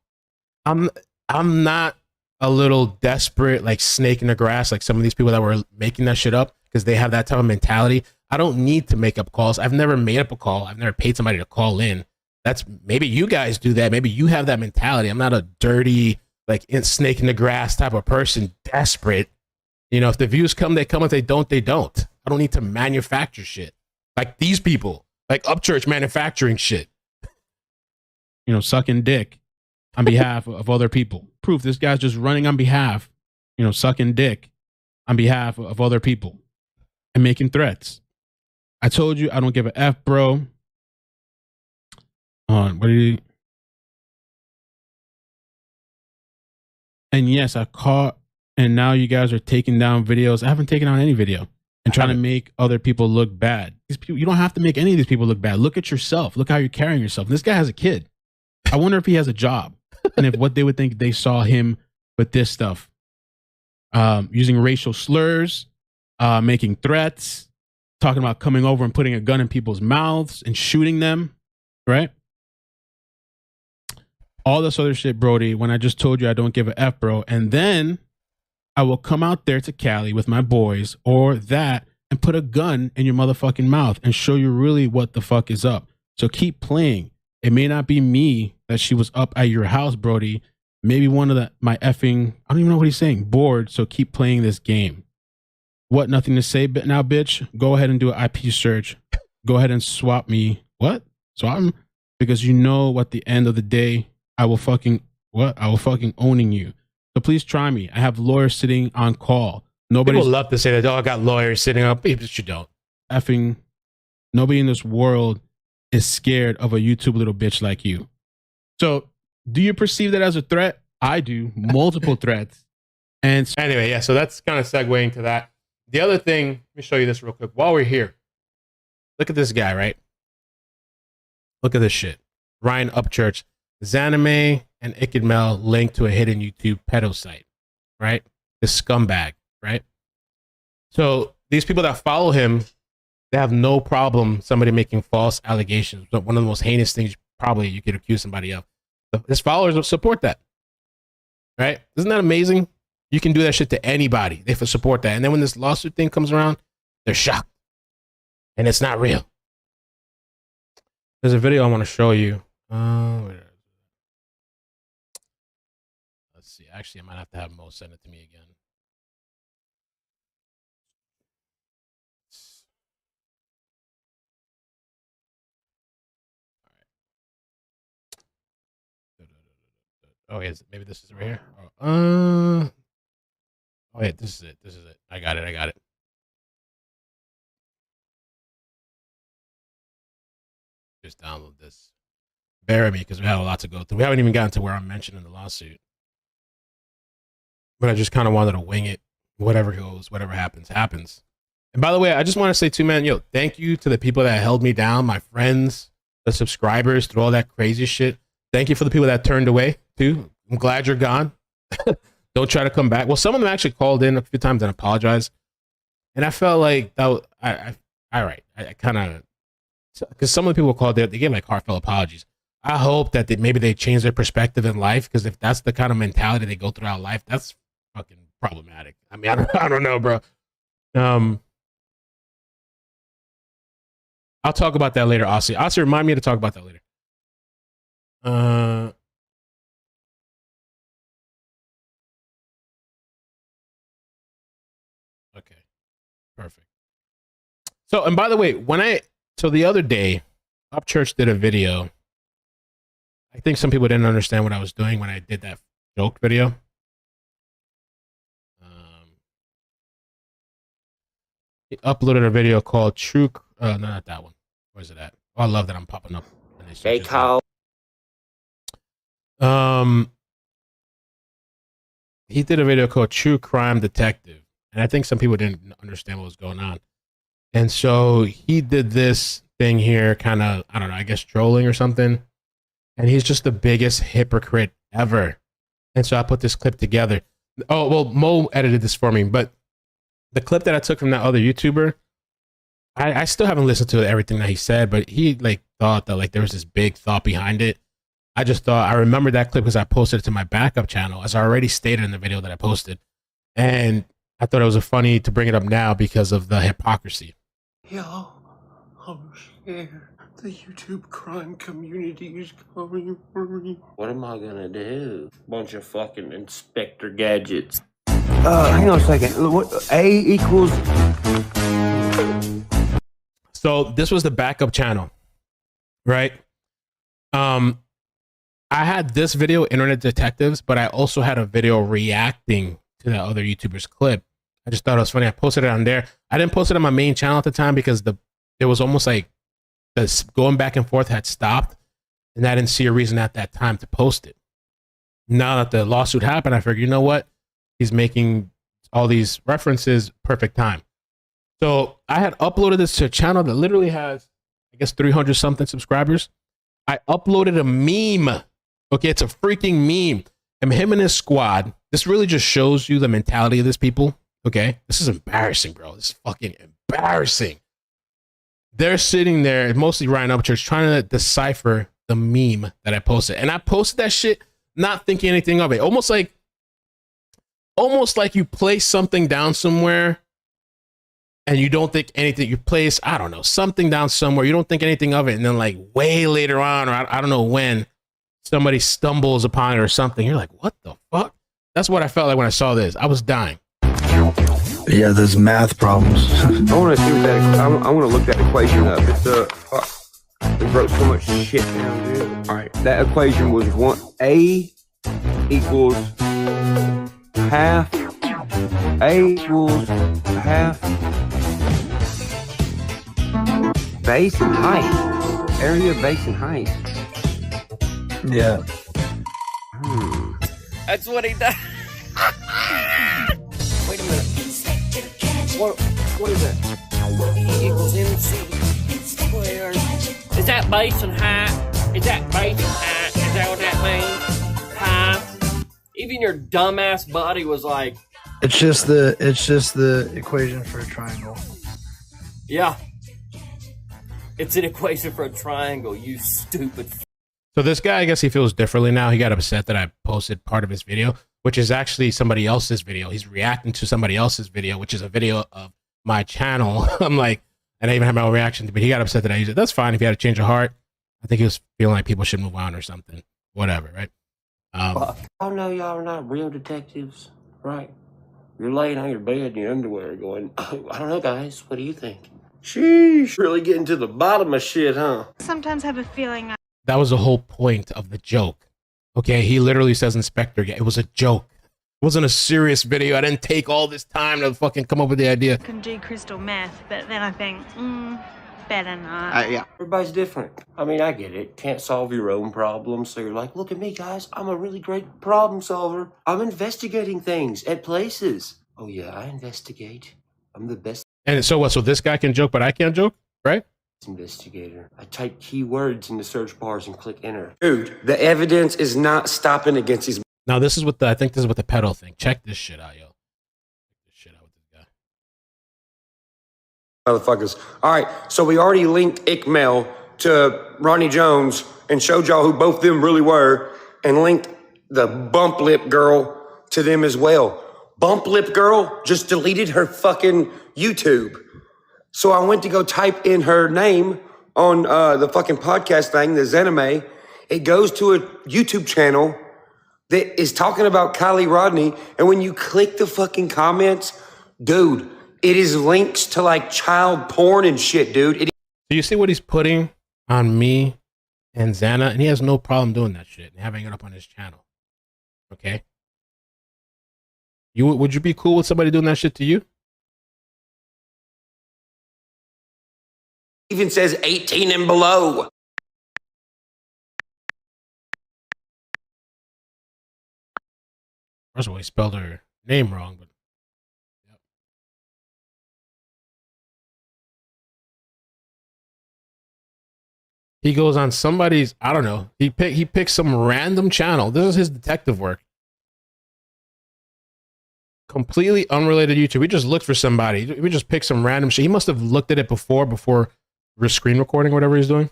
I'm not a little desperate, like snake in the grass, like some of these people that were making that shit up because they have that type of mentality. I don't need to make up calls. I've never made up a call. I've never paid somebody to call in. That's maybe you guys do that. Maybe you have that mentality. I'm not a dirty, like snake in the grass type of person, desperate. If the views come, they come. If they don't, they don't. I don't need to manufacture shit like these people, like Upchurch manufacturing shit. Sucking dick on behalf of other people. Proof, this guy's just running on behalf, sucking dick on behalf of other people and making threats. I told you I don't give a F, bro. What did he? And yes, I caught And now you guys are taking down videos. I haven't taken down any video and trying to make other people look bad. These people, you don't have to make any of these people look bad. Look at yourself. Look how you're carrying yourself. This guy has a kid. I wonder if he has a job and if what they would think they saw him with this stuff, using racial slurs, making threats, talking about coming over and putting a gun in people's mouths and shooting them, right? All this other shit, Brody, when I just told you I don't give a F, bro. And then I will come out there to Cali with my boys or that and put a gun in your motherfucking mouth and show you really what the fuck is up. So keep playing. It may not be me that she was up at your house, Brody. Maybe one of my effing, I don't even know what he's saying, bored. So keep playing this game. What? Nothing to say now, bitch? Go ahead and do an IP search. Go ahead and swap me. What? Swap him? Because you know at the end of the day, I will fucking owning you. So please try me. I have lawyers sitting on call. People love to say that. Oh, I got lawyers sitting up. But you don't. Effing nobody in this world is scared of a YouTube little bitch like you. So do you perceive that as a threat? I do. Multiple threats. And anyway, yeah, so that's kind of segueing to that. The other thing, let me show you this real quick. While we're here, look at this guy, right? Look at this shit. Ryan Upchurch. Zanime and iCkEdMeL linked to a hidden YouTube pedo site, right? This scumbag, right? So these people that follow him, they have no problem somebody making false allegations. But one of the most heinous things probably you could accuse somebody of. His followers will support that, right? Isn't that amazing? You can do that shit to anybody. They support that. And then when this lawsuit thing comes around, they're shocked. And it's not real. There's a video I want to show you. Let's see. Actually, I might have to have Mo send it to me again. All right. Oh, yeah, maybe this is right here. Oh, wait, this is it. This is it. I got it. Just download this. Bear with me because we have a lot to go through. We haven't even gotten to where I'm mentioning the lawsuit. But I just kind of wanted to wing it. Whatever goes, whatever happens, happens. And by the way, I just want to say too, man, thank you to the people that held me down, my friends, the subscribers, through all that crazy shit. Thank you for the people that turned away too. I'm glad you're gone. Don't try to come back. Well, some of them actually called in a few times and apologized. And I felt like that was, I kind of, because some of the people called there, they gave like heartfelt apologies. I hope that maybe they change their perspective in life, because if that's the kind of mentality they go throughout life, that's fucking problematic. I mean, I don't know, bro. I'll talk about that later, Aussie. Aussie, remind me to talk about that later. Okay, perfect. So, and by the way, so the other day, Upchurch did a video. I think some people didn't understand what I was doing when I did that joke video. He uploaded a video called True. No, not that one. Where's it at? Oh, I love that I'm popping up. Hey, Kyle. He did a video called True Crime Detective, and I think some people didn't understand what was going on. And so he did this thing here, kind of, I don't know, I guess trolling or something. And he's just the biggest hypocrite ever. And so I put this clip together. Oh, well, Mo edited this for me, but the clip that I took from that other YouTuber, I still haven't listened to everything that he said, but he like thought that like there was this big thought behind it. I just thought, I remember that clip because I posted it to my backup channel, as I already stated in the video that I posted. And I thought it was funny to bring it up now because of the hypocrisy. Yo, I'm scared. The YouTube crime community is coming for me. What am I gonna do? Bunch of fucking Inspector Gadgets. Hang on a second. What, A equals... So this was the backup channel, right? I had this video, Internet Detectives, but I also had a video reacting to that other YouTuber's clip. I just thought it was funny. I posted it on there. I didn't post it on my main channel at the time because it was almost like this going back and forth had stopped, and I didn't see a reason at that time to post it. Now that the lawsuit happened, I figured, you know what? he's making all these references perfect time. So I had uploaded this to a channel that literally has, I guess, 300 something subscribers. I uploaded a meme. Okay, it's a freaking meme. And him and his squad, this really just shows you the mentality of this people. Okay, this is embarrassing, bro. This is fucking embarrassing. They're sitting there, mostly Ryan Upchurch, trying to decipher the meme that I posted. And I posted that shit not thinking anything of it. Almost like you place something down somewhere and you don't think anything. You place, I don't know, something down somewhere. You don't think anything of it. And then like way later on, or I don't know when, somebody stumbles upon it or something. You're like, what the fuck? That's what I felt like when I saw this. I was dying. Yeah, there's math problems. I want to see what that. I want to look that equation up. It's we wrote so much shit down, dude. All right, that equation was A equals half. A equals half base and height. Area, base, and height. Yeah. That's what he does. Wait a minute. What is that? E equals MC squared. Is that base and height? Is that base and height? Is that what that means? Even your dumbass buddy was like, It's just the equation for a triangle. yeah. It's an equation for a triangle, you stupid. So this guy, I guess he feels differently now. He got upset that I posted part of his video, which is actually somebody else's video. He's reacting to somebody else's video, which is a video of my channel. I'm like, and I even had my own reaction, but he got upset that I used it. That's fine if he had a change of heart. I think he was feeling like people should move on or something. Whatever, right? Oh no, y'all are not real detectives, right? You're laying on your bed in your underwear going, oh, I don't know, guys. What do you think? Sheesh, really getting to the bottom of shit, huh? Sometimes have a feeling That was the whole point of the joke. Okay, he literally says Inspector. It was a joke. It wasn't a serious video. I didn't take all this time to fucking come up with the idea. I can do crystal meth, but then I think, better not. Yeah. Everybody's different. I mean, I get it. Can't solve your own problems, so you're like, look at me, guys. I'm a really great problem solver. I'm investigating things at places. Oh yeah, I investigate. I'm the best And so what? So this guy can joke, but I can't joke, right? investigator. I type keywords into search bars and click enter. Dude, the evidence is not stopping against these Now this is what I think this is what the pedo thing. Check this shit out, yo. Check this shit out with this guy. motherfuckers. All right, so we already linked iCkEdMeL to Ronnie Jones and showed y'all who both them really were, and linked the bump lip girl to them as well. Bump lip girl just deleted her fucking YouTube. So I went to go type in her name on the fucking podcast thing, the Zenime. It goes to a YouTube channel that is talking about Kiely Rodni, and when you click the fucking comments, dude, it is links to like child porn and shit, dude. Do you see what he's putting on me and Xana? And he has no problem doing that shit and having it up on his channel. Okay? Would you be cool with somebody doing that shit to you? Even says 18 and below. First of all, he spelled her name wrong, but yep. He goes on somebody's, I don't know. He picks some random channel. This is his detective work. Completely unrelated YouTube. We just looked for somebody. We just picked some random shit. He must have looked at it before screen recording, whatever he's doing.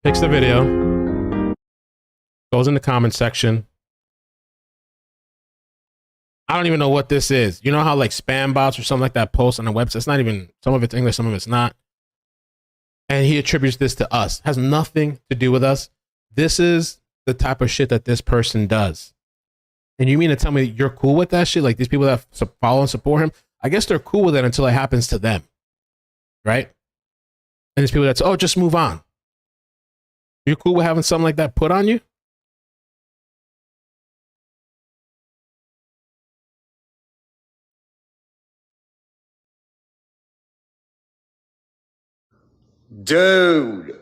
Picks the video. Goes in the comment section. I don't even know what this is. You know how like spam bots or something like that post on a website? It's not even, some of it's English, some of it's not. And he attributes this to us. Has nothing to do with us. This is the type of shit that this person does. And you mean to tell me you're cool with that shit? Like these people that follow and support him? I guess they're cool with it until it happens to them. Right? And there's people that say, oh, just move on. You're cool with having something like that put on you? Dude.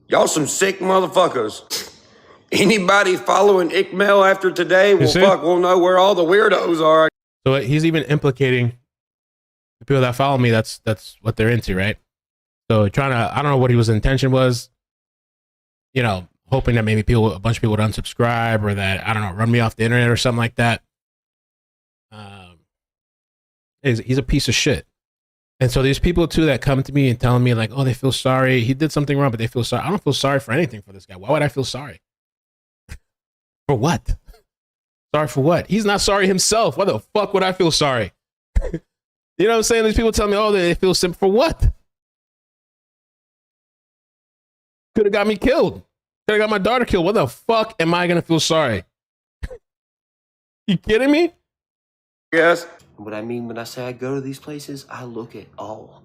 Y'all some sick motherfuckers. Anybody following iCkEdMeL after today will know where all the weirdos are. So he's even implicating the people that follow me. That's what they're into, right? So trying to, I don't know what his intention was, you know, hoping that maybe a bunch of people would unsubscribe or that, I don't know, run me off the internet or something like that. He's a piece of shit. And so these people too that come to me and telling me like, oh, they feel sorry. He did something wrong, but they feel sorry. I don't feel sorry for anything for this guy. Why would I feel sorry? For what? Sorry for what? He's not sorry himself. Why the fuck would I feel sorry? You know what I'm saying? These people tell me, oh, they feel simple. For what? Could have got me killed. Could have got my daughter killed. What the fuck am I going to feel sorry? You kidding me? Yes. What I mean when I say I go to these places, I look at all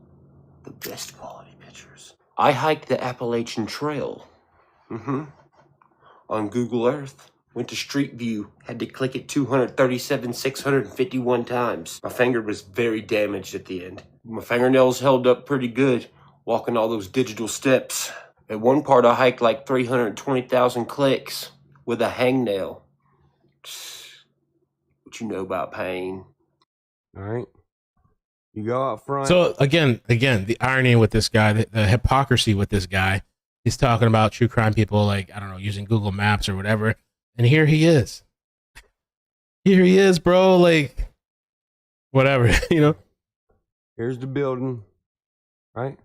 the best quality pictures. I hiked the Appalachian Trail. On Google Earth. Went to Street View. Had to click it 651 times. My finger was very damaged at the end. My fingernails held up pretty good, walking all those digital steps. At one part, I hiked like 320,000 clicks with a hangnail. What you know about pain? All right. You go out front. So again, the irony with this guy, the hypocrisy with this guy. He's talking about true crime people, like, I don't know, using Google Maps or whatever. And here he is. Here he is, bro. Like, whatever, you know? Here's the building, right?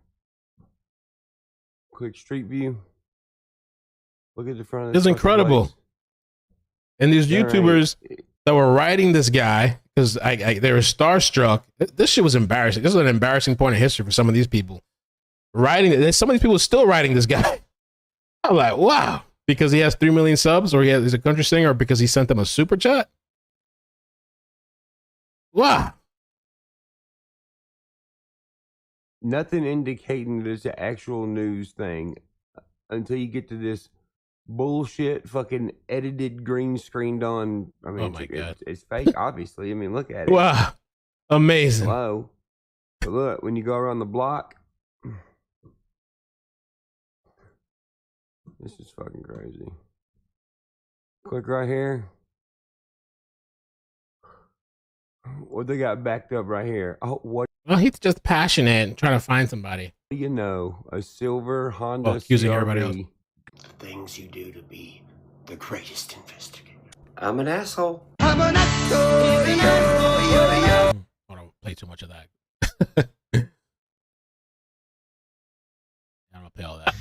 Quick Street View. Look at the front of this. It's incredible. Place. And these YouTubers that were writing this guy, because they were starstruck. This shit was embarrassing. This is an embarrassing point in history for some of these people. Some of these people are still writing this guy. I'm like, wow. Because he has 3 million subs, or he's a country singer, or because he sent them a super chat? Wow. Nothing indicating that it's an actual news thing until you get to this bullshit fucking edited green screened on. I mean, oh my God. It's fake, obviously. I mean, look at it. Wow. Amazing. Hello. But look, when you go around the block, this is fucking crazy. Click right here. What they got backed up right here? Oh, what? Well, he's just passionate and trying to find somebody. Do you know? A silver Honda accusing CR-V. everybody else. The things you do to be the greatest investigator. I'm an asshole. I don't play too much of that. I don't play all that.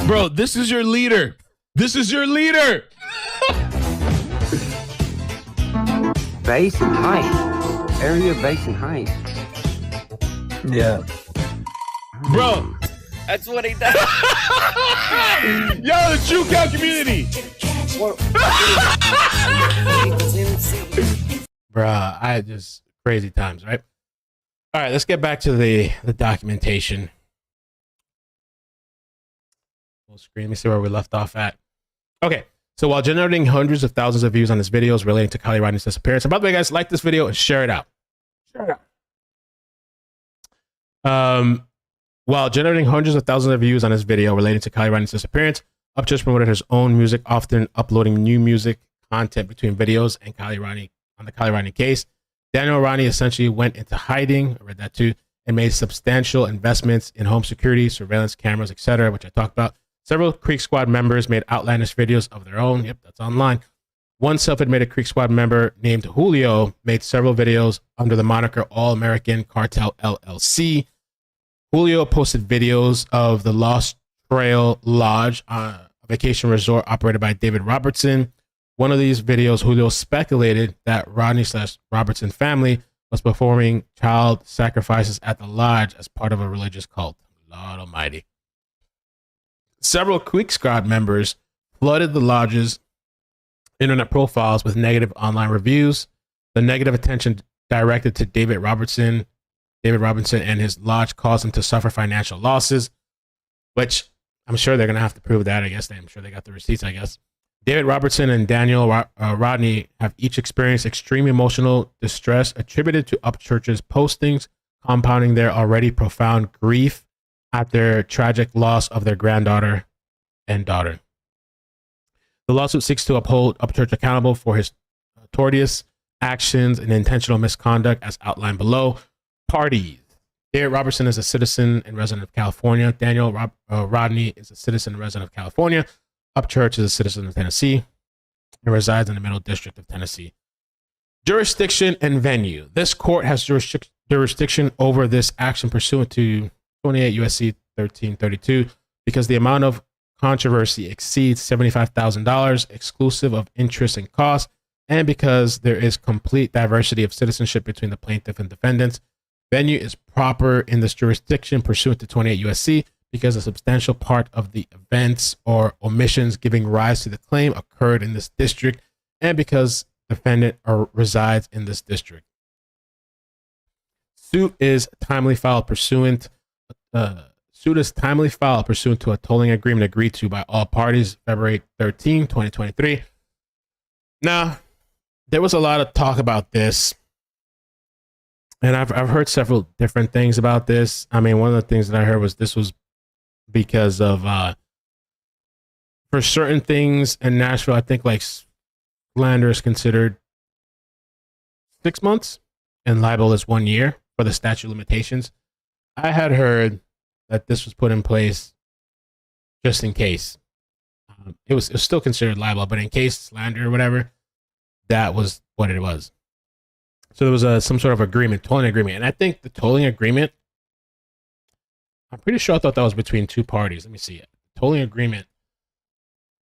Bro, this is your leader. This is your leader. Base and height. Area base and height. Yeah. Bro. That's what he does. Yo, the true cow community. Bruh, I just crazy times, right? All right, let's get back to the documentation. Full screen. Let me see where we left off at. Okay, so while generating hundreds of thousands of views on his videos relating to Kiely Rodni's disappearance, and by the way, guys, like this video and share it out. Share it out. While generating hundreds of thousands of views on his video relating to Kiely Rodni's disappearance, Upchurch promoted his own music, often uploading new music content between videos and Kiely Rodni on the Kiely Rodni case. Daniel Rodni essentially went into hiding, I read that too, and made substantial investments in home security, surveillance cameras, etc., which I talked about. Several Creek Squad members made outlandish videos of their own. Yep, that's online. One self-admitted Creek Squad member named Julio made several videos under the moniker All American Cartel LLC. Julio posted videos of the Lost Trail Lodge, a vacation resort operated by David Robertson. One of these videos, Julio speculated that Rodni/Robertson family was performing child sacrifices at the lodge as part of a religious cult. Lord Almighty. Several Creek Squad members flooded the lodge's internet profiles with negative online reviews. The negative attention directed to David Robinson and his lodge caused him to suffer financial losses, which I'm sure they're going to have to prove that. I'm sure they got the receipts, I guess. David Robertson and Daniel Rodni have each experienced extreme emotional distress attributed to Upchurch's postings, compounding their already profound grief. at their tragic loss of their granddaughter and daughter. The lawsuit seeks to uphold Upchurch accountable for his tortious actions and intentional misconduct as outlined below. Parties. David Robertson is a citizen and resident of California. Daniel Rodni is a citizen and resident of California. Upchurch is a citizen of Tennessee and resides in the Middle District of Tennessee. Jurisdiction and venue. This court has jurisdiction over this action pursuant to 28 USC 1332 because the amount of controversy exceeds $75,000 exclusive of interest and costs, and because there is complete diversity of citizenship between the plaintiff and defendants. Venue is proper in this jurisdiction pursuant to 28 USC because a substantial part of the events or omissions giving rise to the claim occurred in this district, and because defendant resides in this district. Suit is timely filed pursuant to a tolling agreement agreed to by all parties February 13, 2023. Now, there was a lot of talk about this, and I've heard several different things about this. I mean, one of the things that I heard was this was because of for certain things in Nashville, I think like slander is considered 6 months and libel is 1 year for the statute of limitations. I had heard that this was put in place just in case. It was still considered libel, but in case slander or whatever, that was what it was. So there was some sort of agreement, tolling agreement. And I think the tolling agreement, I'm pretty sure I thought that was between two parties. Let me see it. Tolling agreement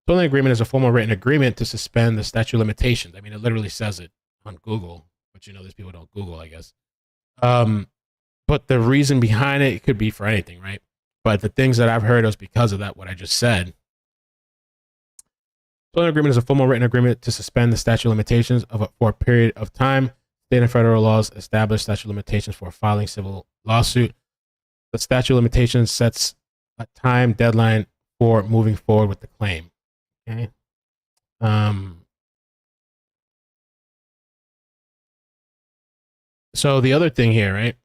is a formal written agreement to suspend the statute of limitations. I mean, it literally says it on Google, but you know, these people don't Google, I guess. But the reason behind it could be for anything, right? But the things that I've heard was because of that, what I just said. Tolling agreement is a formal written agreement to suspend the statute of limitations for a period of time. State and federal laws establish statute of limitations for filing civil lawsuit. The statute of limitations sets a time deadline for moving forward with the claim. Okay. So the other thing here, right?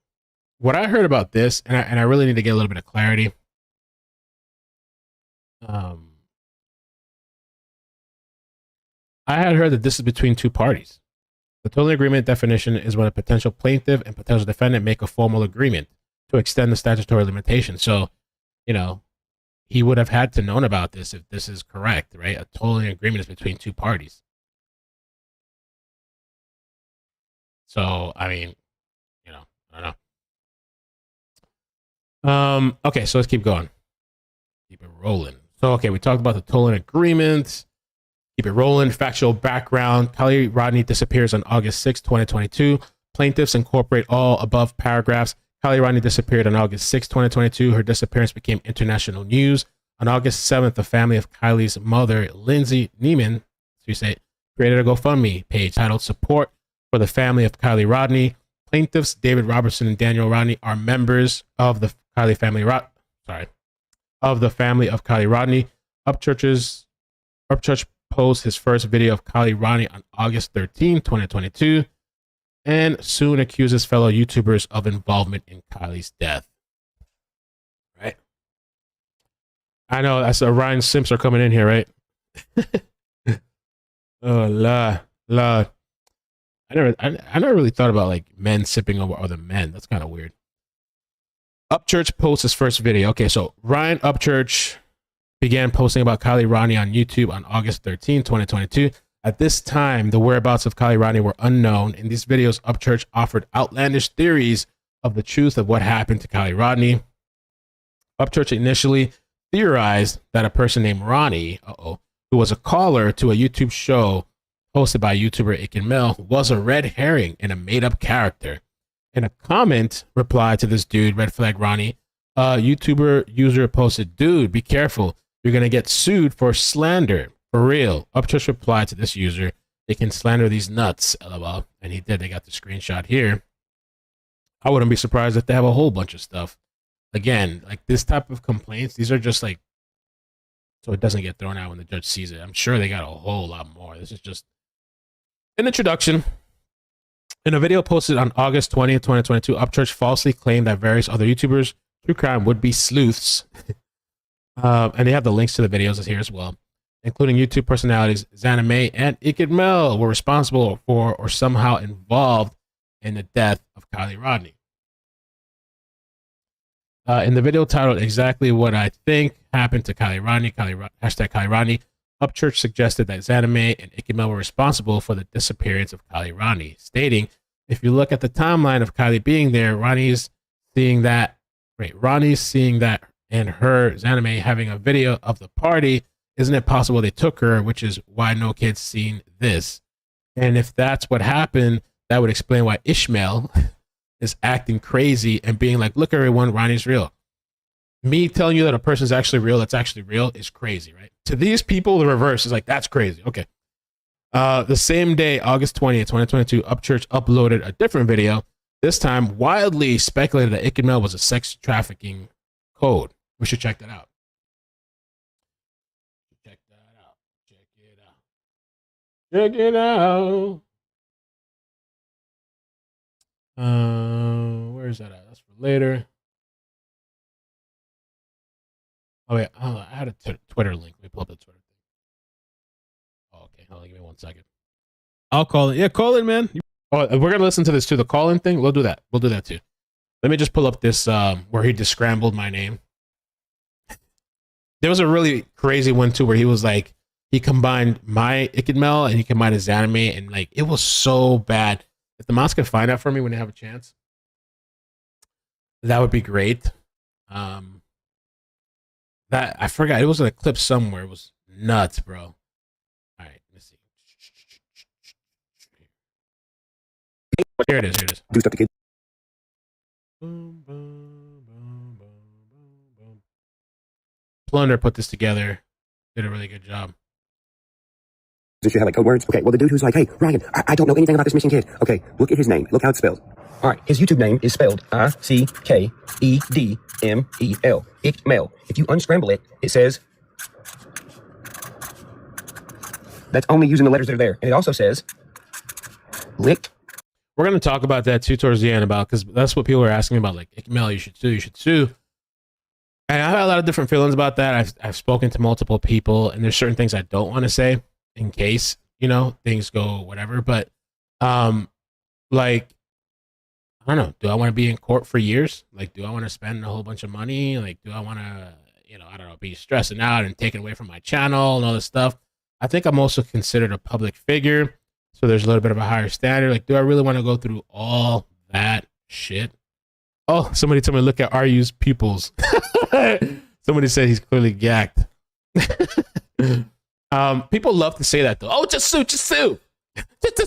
What I heard about this, and I really need to get a little bit of clarity. I had heard that this is between two parties. The tolling agreement definition is when a potential plaintiff and potential defendant make a formal agreement to extend the statutory limitation. So, you know, he would have had to known about this if this is correct, right? A tolling agreement is between two parties. So, I mean, you know, I don't know. Okay, so let's keep going. Keep it rolling. So, okay, we talked about the tolling agreement. Keep it rolling. Factual background. Kiely Rodni disappears on August 6, 2022. Plaintiffs incorporate all above paragraphs. Kiely Rodni disappeared on August 6, 2022. Her disappearance became international news. On August 7th, the family of Kiely's mother, Lindsay Neiman, so you say, created a GoFundMe page titled Support for the Family of Kiely Rodni. Plaintiffs David Robertson and Daniel Rodni are members of the Kiely family of the family of Kiely Rodni. Upchurch posts his first video of Kiely Rodni on August 13, 2022, and soon accuses fellow YouTubers of involvement in Kiely's death. Right? I know that's Ryan Simps are coming in here, right? Oh, Lord. I never really thought about like men sipping over other men. That's kind of weird. Upchurch posts his first video. Okay, so Ryan Upchurch began posting about Kiely Rodni on YouTube on August 13, 2022. At this time, the whereabouts of Kiely Rodni were unknown. In these videos, Upchurch offered outlandish theories of the truth of what happened to Kiely Rodni. Upchurch initially theorized that a person named Ronnie, who was a caller to a YouTube show hosted by YouTuber iCkEdMeL, was a red herring and a made-up character. In a comment reply to this dude, Red Flag Ronnie, a YouTuber user posted, "Dude, be careful. You're going to get sued for slander. For real." Upchurch replied to this user, "They can slander these nuts, LOL." And he did. They got the screenshot here. I wouldn't be surprised if they have a whole bunch of stuff. Again, like this type of complaints, these are just like, so it doesn't get thrown out when the judge sees it. I'm sure they got a whole lot more. This is just an introduction. In a video posted on August 20th, 2022, Upchurch falsely claimed that various other YouTubers true crime would-be sleuths. And they have the links to the videos here as well, including YouTube personalities Zanime and iCkEdMeL were responsible for or somehow involved in the death of Kiely Rodni. In the video titled Exactly What I Think Happened to Kiely Rodni, hashtag Kiely Rodni, Upchurch suggested that Zanime and iCkEdMeL were responsible for the disappearance of Kiely Rodni, stating, if you look at the timeline of Kiely being there, Ronnie's seeing that and her, Zanime, having a video of the party, isn't it possible they took her, which is why no kid's seen this? And if that's what happened, that would explain why Ishmael is acting crazy and being like, look, everyone, Ronnie's real. Me telling you that a person's actually real, that's actually real, is crazy, right? To these people, the reverse is like, that's crazy. Okay. The same day, August 20th, 2022, Upchurch uploaded a different video, this time wildly speculated that iCkEdMeL was a sex trafficking code. We should check that out. Check that out. Check it out. Check it out. Where is that at? That's for later. Oh yeah, I had a Twitter link. Let me pull up the Twitter thing. Oh, okay, hold on, give me 1 second. I'll call it. Yeah, call it, man. Oh, we're gonna listen to this too. The call-in thing. We'll do that. We'll do that too. Let me just pull up this where he descrambled my name. There was a really crazy one too, where he was like, he combined my iCkEdMeL and he combined his anime, and like it was so bad. If the moms can find out for me when they have a chance, that would be great. That I forgot, it was in a clip somewhere. It was nuts, bro. All right, let's see. Here it is. Here it is. Do stuff to kids. Boom, boom, boom, boom, boom, boom. Plunder put this together. Did a really good job. Does she have like code words? Okay, well the dude who's like, hey, Ryan, I don't know anything about this missing kid. Okay, look at his name. Look how it's spelled. All right, his YouTube name is spelled iCkEdMeL. iCkEdMeL. If you unscramble it, it says, that's only using the letters that are there. And it also says, licked. We're going to talk about that too towards the end, about, because that's what people are asking about, like, iCkEdMeL, you should sue. And I have a lot of different feelings about that. I've spoken to multiple people, and there's certain things I don't want to say in case, you know, things go whatever. But, like, I don't know. Do I want to be in court for years? Like, do I want to spend a whole bunch of money? Like, do I want to, you know, I don't know, be stressing out and taken away from my channel and all this stuff? I think I'm also considered a public figure, so there's a little bit of a higher standard. Like, do I really want to go through all that shit? Oh, somebody told me to look at RU's pupils. Somebody said he's clearly gacked. People love to say that though. Oh, just sue. Just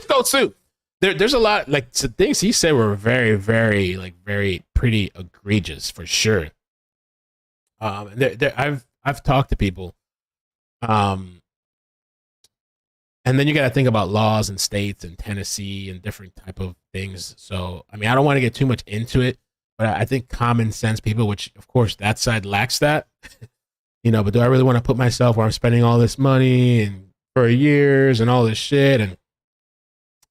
go sue. There's a lot, like, the things he said were very, very, like, very pretty egregious for sure. I've talked to people, and then you got to think about laws and states and Tennessee and different type of things. So, I mean, I don't want to get too much into it, but I think common sense people, which of course that side lacks that, you know, but do I really want to put myself where I'm spending all this money and for years and all this shit? And,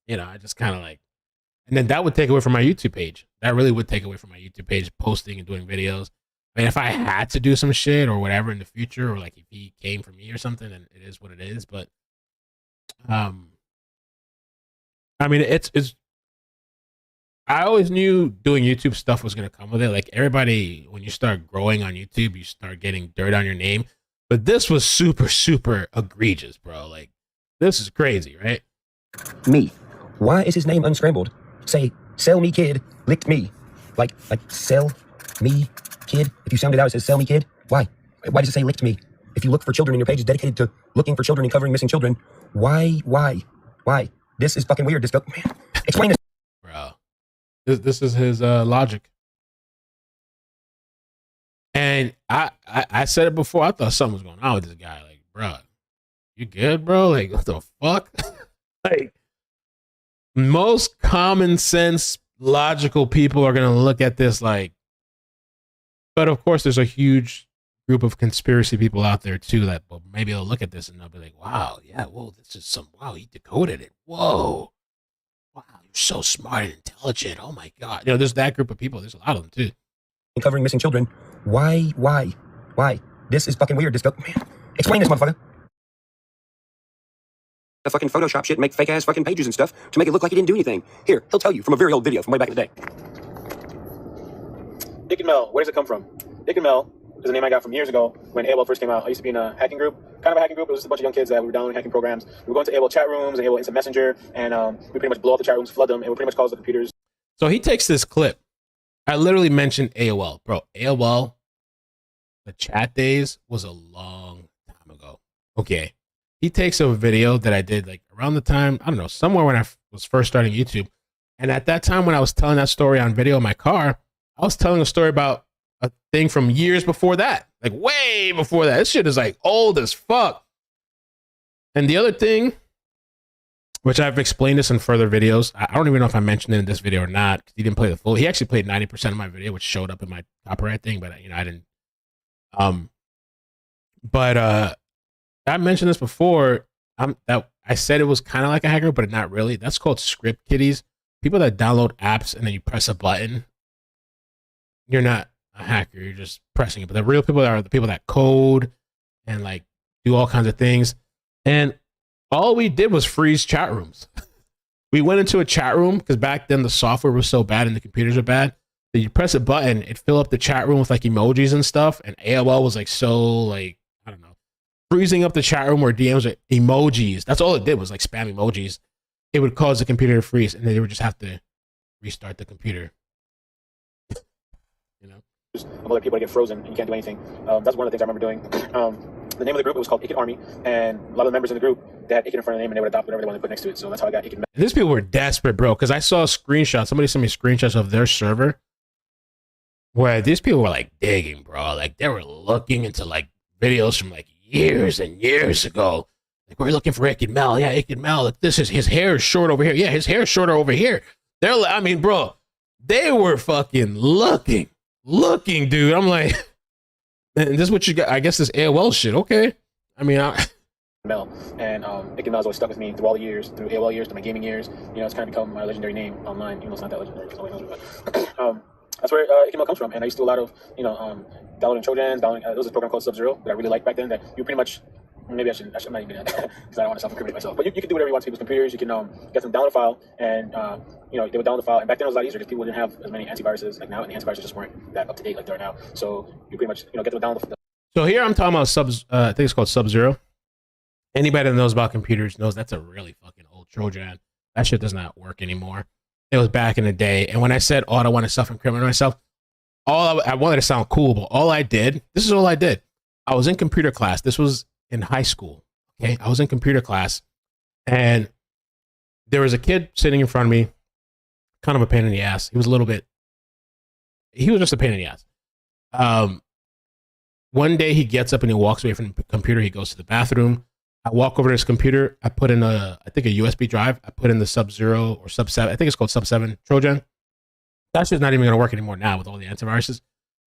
you know, I just kind of like, and then that would take away from my YouTube page. That really would take away from my YouTube page, posting and doing videos. I mean, if I had to do some shit or whatever in the future, or like if he came for me or something, then it is what it is. But, I mean, it's, I always knew doing YouTube stuff was going to come with it. Like, everybody, when you start growing on YouTube, you start getting dirt on your name. But this was super, super egregious, bro. Like, this is crazy, right? Me. Why is his name unscrambled? Say, sell me kid, licked me. Like, sell me kid. If you sound it out, it says sell me kid. Why? Why does it say licked me? If you look for children and your page is dedicated to looking for children and covering missing children, why? This is fucking weird. Man, explain this. Bro, this is his logic. And I said it before. I thought something was going on with this guy. Like, bro, you good, bro? Like, what the fuck? Like, most common sense, logical people are going to look at this like, but of course, there's a huge group of conspiracy people out there too that, well, maybe they'll look at this and they'll be like, wow, yeah, whoa, this is wow, he decoded it. Whoa. Wow, you're so smart and intelligent. Oh my God. You know, there's that group of people. There's a lot of them too. covering missing children. Why? This is fucking weird. Man, explain this, motherfucker. A fucking Photoshop shit and make fake ass fucking pages and stuff to make it look like he didn't do anything. Here, he'll tell you from a very old video from way back in the day. iCkEdMeL, where does it come from? iCkEdMeL is a name I got from years ago when AOL first came out. I used to be in a hacking group, kind of a hacking group. It was just a bunch of young kids that we were downloading hacking programs. We were going to AOL chat rooms and AOL Instant Messenger, and we pretty much blow up the chat rooms, flood them, and we pretty much cause the computers. So he takes this clip. I literally mentioned AOL. Bro, AOL, the chat days was a long time ago. Okay. He takes a video that I did like around the time, I don't know, somewhere when I was first starting YouTube. And at that time when I was telling that story on video in my car, I was telling a story about a thing from years before that. Like way before that. This shit is like old as fuck. And the other thing, which I've explained this in further videos. I don't even know if I mentioned it in this video or not, because he didn't play the full. He actually played 90% of my video, which showed up in my copyright thing, but I didn't. I mentioned this before. I said it was kind of like a hacker, but not really. That's called script kiddies. People that download apps and then you press a button. You're not a hacker. You're just pressing it. But the real people are the people that code and like do all kinds of things. And all we did was freeze chat rooms. We went into a chat room because back then the software was so bad and the computers were bad that you press a button, it fill up the chat room with like emojis and stuff. And AOL was like so like, I don't know, freezing up the chat room where DMs are emojis. That's all it did was like spam emojis. It would cause the computer to freeze and then they would just have to restart the computer. You know? Of other people to get frozen and you can't do anything. That's one of the things I remember doing. The name of the group was called iCkEd Army, and a lot of the members in the group, they had iCkEd in front of the name and they would adopt whatever they wanted to put next to it. So that's how I got iCkEdMeL. These people were desperate, bro, because I saw screenshots. Somebody sent me screenshots of their server where these people were like digging, bro. Like they were looking into like videos from like years and years ago. Like we're looking for iCkEdMeL. Yeah, iCkEdMeL. Like, this is his hair is short over here. Yeah, his hair is shorter over here. They're like, I mean, bro, they were fucking looking, dude. I'm like, and this is what you got. I guess this AOL shit. Okay. I mean, Mel and iCkEdMeL has always stuck with me through all the years, through AOL years, through my gaming years. You know, it's kind of become my legendary name online, even though it's not that legendary because nobody knows it. But that's where iCkEdMeL comes from. And I used to do a lot of, downloading Trojans, there was a program called Sub-Zero that I really liked back then that you pretty much, maybe I should not even do that because I don't want to self-incriminate myself. But you can do whatever you want to people's computers. You can get them download a file and, they would download the file. And back then it was a lot easier because people didn't have as many antiviruses like now, and the antiviruses just weren't that up to date like they are now. So you pretty much, get them download. So here I'm talking about I think it's called Sub-Zero. Anybody that knows about computers knows that's a really fucking old Trojan. That shit does not work anymore. It was back in the day. And when I said, I don't want to self-incriminate myself, I wanted to sound cool, but this is all I did. I was in computer class. This was in high school. Okay. I was in computer class and there was a kid sitting in front of me, kind of a pain in the ass. He was just a pain in the ass. One day he gets up and he walks away from the computer. He goes to the bathroom. I walk over to his computer. I put in a USB drive. I put in the Sub-Zero or Sub-7. I think it's called Sub-7 Trojan. That shit's not even going to work anymore now with all the antiviruses.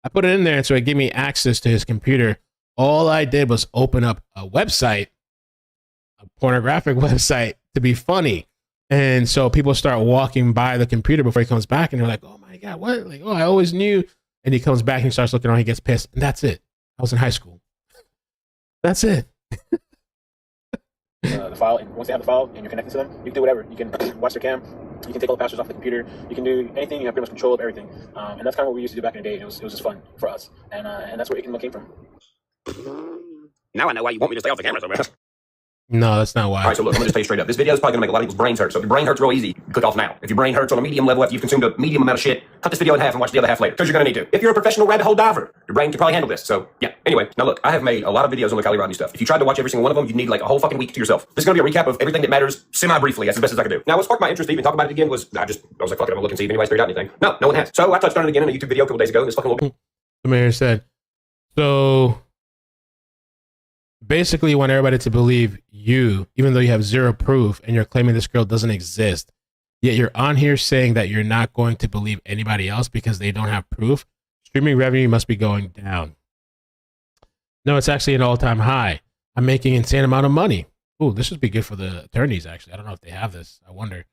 I put it in there, and so it gave me access to his computer. All I did was open up a website, a pornographic website, to be funny. And so people start walking by the computer before he comes back, and they're like, oh my God, what? Like, I always knew. And he comes back and he starts looking around, he gets pissed, and that's it. I was in high school. That's it. The file, and once they have the file and you're connected to them, you can do whatever. You can watch their cam, you can take all the passwords off the computer, you can do anything, you have pretty much control of everything. And that's kind of what we used to do back in the day. It was just fun for us. And that's where iCkEdMeL came from. Now I know why you want me to stay off the camera so bad. No, that's not why. All right, so look, I'm going to just tell you straight up. This video is probably going to make a lot of people's brains hurt. So if your brain hurts real easy, click off now. If your brain hurts on a medium level after you've consumed a medium amount of shit, cut this video in half and watch the other half later, because you're going to need to. If you're a professional rabbit hole diver, your brain can probably handle this. So yeah, anyway, now look, I have made a lot of videos on the Kiely Rodni stuff. If you tried to watch every single one of them, you'd need like a whole fucking week to yourself. This is going to be a recap of everything that matters semi-briefly, as best as I can do. Now, what sparked my interest to even talk about it again was, I was like, fuck it, I'm going to look and see if anybody's figured out anything. No one has. So I touched on it again in a YouTube video a couple days ago, and this fucking little... The mayor said, so... basically you want everybody to believe you, even though you have zero proof and you're claiming this girl doesn't exist, yet you're on here saying that you're not going to believe anybody else because they don't have proof. Streaming revenue must be going down. No, it's actually an all-time high. I'm making an insane amount of money. Ooh, this would be good for the attorneys, actually. I don't know if they have this. I wonder.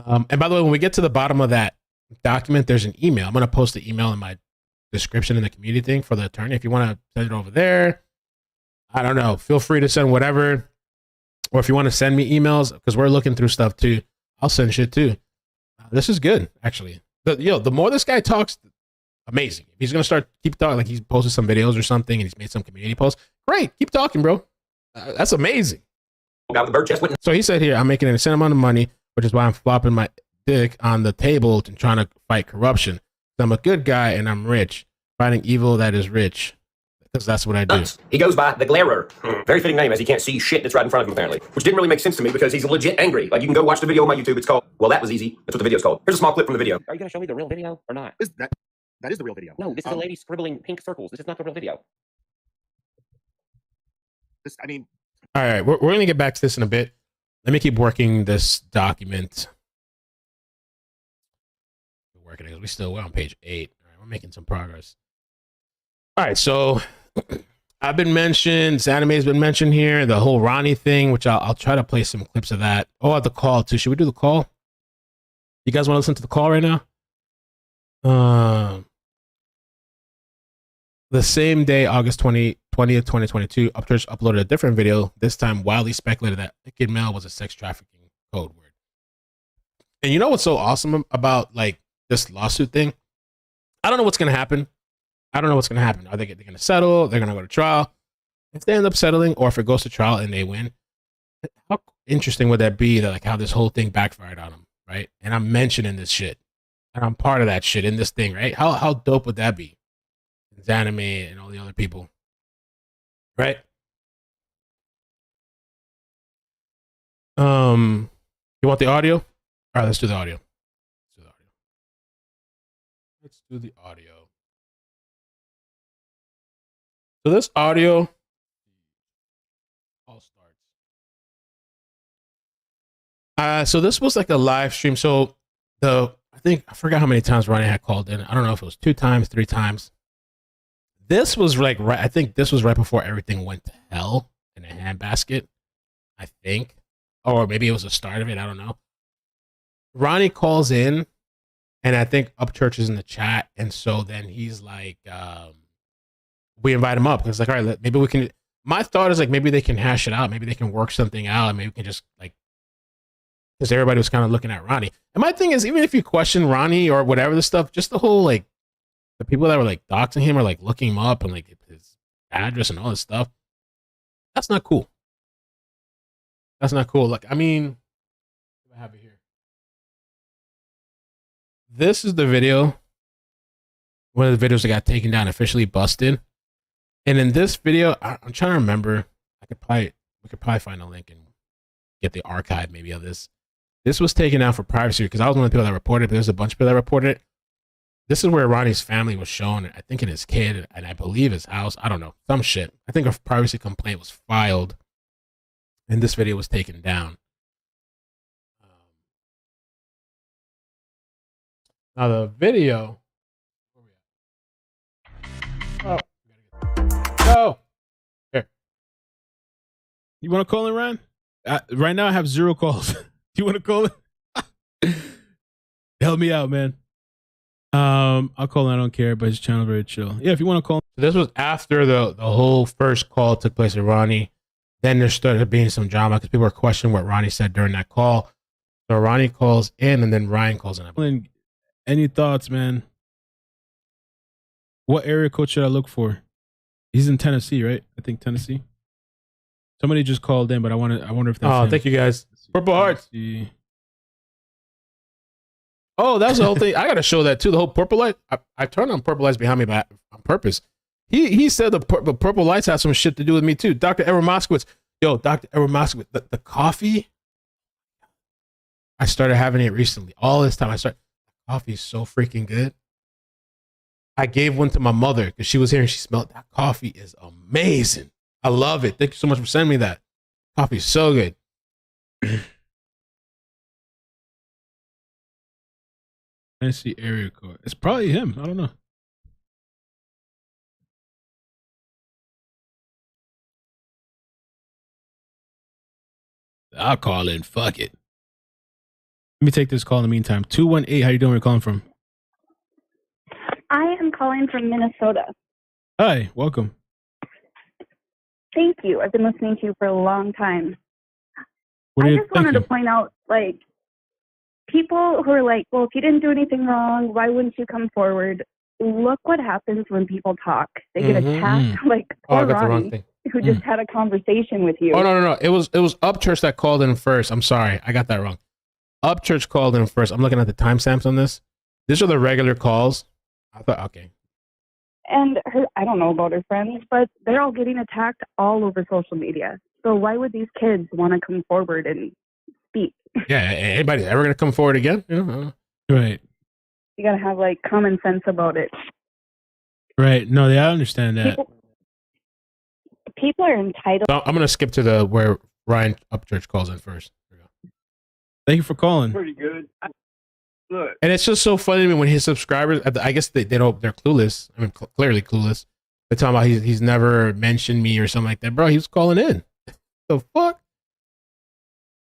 And by the way, when we get to the bottom of that document, there's an email. I'm going to post the email in my description in the community thing for the attorney. If you want to send it over there, I don't know. Feel free to send whatever. Or if you want to send me emails, because we're looking through stuff too, I'll send shit too. This is good, actually. The more this guy talks, amazing. If he's going to keep talking, like he's posted some videos or something and he's made some community posts, great. Keep talking, bro. That's amazing. So he said here, I'm making an insane amount of money, which is why I'm flopping my dick on the table and trying to fight corruption. I'm a good guy and I'm rich, fighting evil that is rich. Because that's what I do. He goes by the Glarer. Very fitting name, as he can't see shit that's right in front of him, apparently. Which didn't really make sense to me because he's legit angry. Like, you can go watch the video on my YouTube. It's called, well, that was easy. That's what the video's called. Here's a small clip from the video. Are you going to show me the real video or not? That is the real video. No, this is a lady scribbling pink circles. This is not the real video. All right, we're going to get back to this in a bit. Let me keep working this document. We're working it. We're on page 8. All right, we're making some progress. All right, so I've been mentioned, Anime's been mentioned here, the whole Ronnie thing, which I'll try to play some clips of that. Oh, the call too. Should we do the call? You guys want to listen to the call right now? The same day, August 20th, 2022, Upchurch uploaded a different video, this time widely speculated that iCkEdMeL was a sex trafficking code word. And you know what's so awesome about like this lawsuit thing? I don't know what's going to happen. Are they going to settle? They're going to go to trial. If they end up settling, or if it goes to trial and they win, how interesting would that be? That like how this whole thing backfired on them, right? And I'm mentioning this shit, and I'm part of that shit in this thing, right? How dope would that be? Anime and all the other people, right? You want the audio? All right, let's do the audio. So this audio all starts. So this was like a live stream. So I forgot how many times Ronnie had called in. I don't know if it was 2 times, 3 times. This was like I think this was right before everything went to hell in a handbasket, I think. Or maybe it was the start of it. I don't know. Ronnie calls in, and I think Upchurch is in the chat. And so then he's like, we invite him up because like, all right, maybe we can. My thought is like maybe they can hash it out. Maybe they can work something out. And maybe we can just like, because everybody was kind of looking at Ronnie. And my thing is, even if you question Ronnie or whatever the stuff, just the whole like, the people that were like doxing him or like looking him up and like his address and all this stuff, that's not cool. Like, I mean, I have it here. This is the video. One of the videos that got taken down, officially busted. And in this video, I'm trying to remember. We could probably find a link and get the archive maybe of this. This was taken down for privacy because I was one of the people that reported it, but there's a bunch of people that reported it. This is where Ronnie's family was shown, I think, in his kid, and I believe his house. I don't know. Some shit. I think a privacy complaint was filed, and this video was taken down. Now, the video... Oh! Here. You want to call in, Ryan? Right now, I have 0 calls. You want to call in? Help me out, man. I'll call in. I don't care, but his channel very chill. Yeah, if you want to call. This was after the whole first call took place with Ronnie. Then there started being some drama because people were questioning what Ronnie said during that call. So Ronnie calls in, and then Ryan calls in. Any thoughts, man? What area code should I look for? He's in Tennessee, right? I think Tennessee. Somebody just called in, but I wonder if that's him. Thank you guys. Purple Hearts. Oh, that's the whole thing. I got to show that too. The whole purple light. I turned on purple lights behind me on purpose. He said the purple lights have some shit to do with me too. Dr. Edward Moskowitz. Yo, Dr. Edward Moskowitz. The coffee. I started having it recently. All this time coffee is so freaking good. I gave one to my mother because she was here and she smelled that coffee is amazing. I love it. Thank you so much for sending me that. Coffee is so good. Tennessee area code. It's probably him. I don't know. I'll call in. Fuck it. Let me take this call in the meantime. 218. How you doing? Where you calling from? I I'm calling from Minnesota. Hi, welcome. Thank you. I've been listening to you for a long time. What I just wanted to point out, like, people who are like, well, if you didn't do anything wrong, why wouldn't you come forward? Look what happens when people talk. They get attacked. Like, poor Ronnie, who just had a conversation with you. Oh, no. It was Upchurch that called in first. I'm sorry. I got that wrong. Upchurch called in first. I'm looking at the timestamps on this. These are the regular calls. I thought, okay. And I don't know about her friends, but they're all getting attacked all over social media. So why would these kids want to come forward and speak? Yeah, anybody ever going to come forward again? You know? Right. You got to have, like, common sense about it. Right. No, I understand that. People are entitled. So I'm going to skip to where Ryan Upchurch calls in first. Thank you for calling. Pretty good. Look. And it's just so funny to me when his subscribers, I guess they're clueless. I mean, clearly clueless. They're talking about he's never mentioned me or something like that. Bro, he was calling in. The fuck?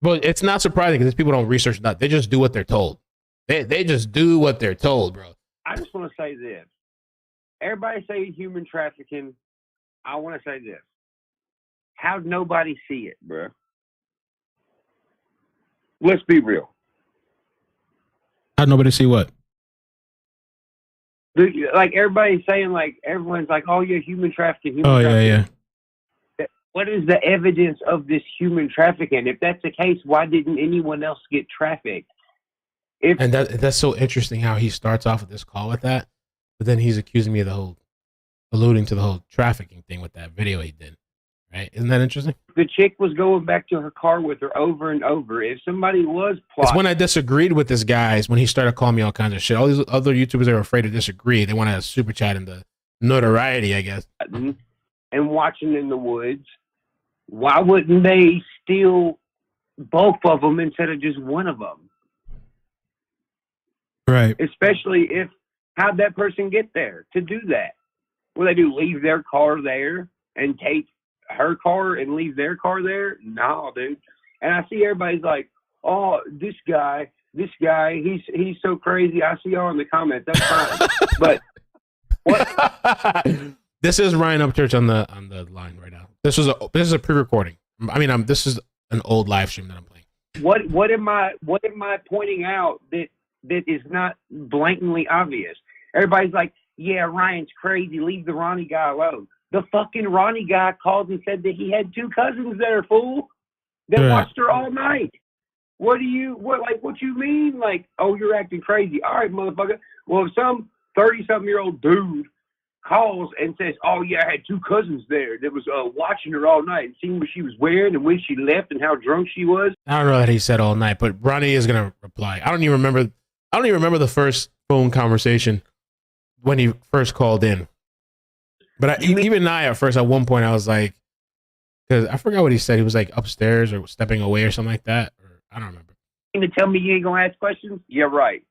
But it's not surprising because people don't research that. They just do what they're told. They just do what they're told, bro. I just want to say this. Everybody say human trafficking. I want to say this. How'd nobody see it, bro? Let's be real. How'd nobody see what? Like everybody's saying, like everyone's like, "Oh yeah, human trafficking." Yeah. What is the evidence of this human trafficking? If that's the case, why didn't anyone else get trafficked? And that's so interesting how he starts off with this call with that, but then he's accusing me of alluding to the whole trafficking thing with that video he did. Right? Isn't that interesting? The chick was going back to her car with her over and over. If somebody was plotting. It's when I disagreed with this guy, when he started calling me all kinds of shit. All these other YouTubers are afraid to disagree. They want to super chat into notoriety, I guess. And watching in the woods. Why wouldn't they steal both of them instead of just one of them? Right. Especially if, how'd that person get there to do that? What do they do? Leave their car there and take her car and leave their car there? No, dude. And I see everybody's like, oh, this guy, he's so crazy. I see y'all in the comments. That's fine. But what? This is Ryan Upchurch on the line right now. This is a pre-recording. I mean, this is an old live stream that I'm playing. What am I pointing out that is not blatantly obvious? Everybody's like, yeah, Ryan's crazy. Leave the Ronnie guy alone. The fucking Ronnie guy called and said that he had 2 cousins there, fool, that watched her all night. What you mean? Like, oh, you're acting crazy. All right, motherfucker. Well, if some 30-something-year-old dude calls and says, oh, yeah, I had 2 cousins there that was watching her all night and seeing what she was wearing and when she left and how drunk she was. I don't know that he said all night, but Ronnie is going to reply. I don't even remember the first phone conversation when he first called in. But even I, at first, at one point, I was like, because I forgot what he said. He was like upstairs or stepping away or something like that. Or I don't remember. You mean to tell me you ain't going to ask questions? Yeah, right.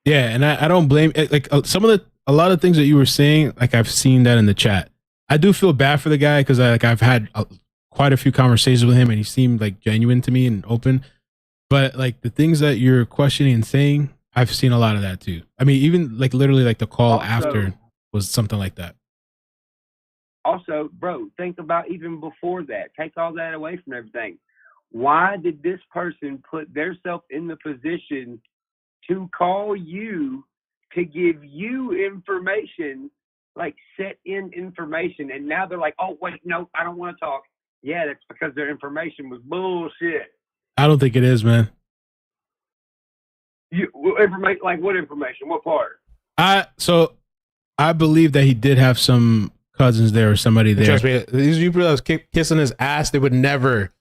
Yeah, and I don't blame, like, a lot of things that you were saying, like, I've seen that in the chat. I do feel bad for the guy because I've had quite a few conversations with him and he seemed like genuine to me and open. But like the things that you're questioning and saying, I've seen a lot of that too. I mean, even like literally like the call after was something like that. Also, bro, think about even before that. Take all that away from everything. Why did this person put themselves in the position to call you to give you information, like set in information, and now they're like, oh, wait, no, I don't want to talk. Yeah, that's because their information was bullshit. I don't think it is, man. Like what information? What part? I believe that he did have some cousins there or somebody there. Trust me, these people that was kissing his ass, they would never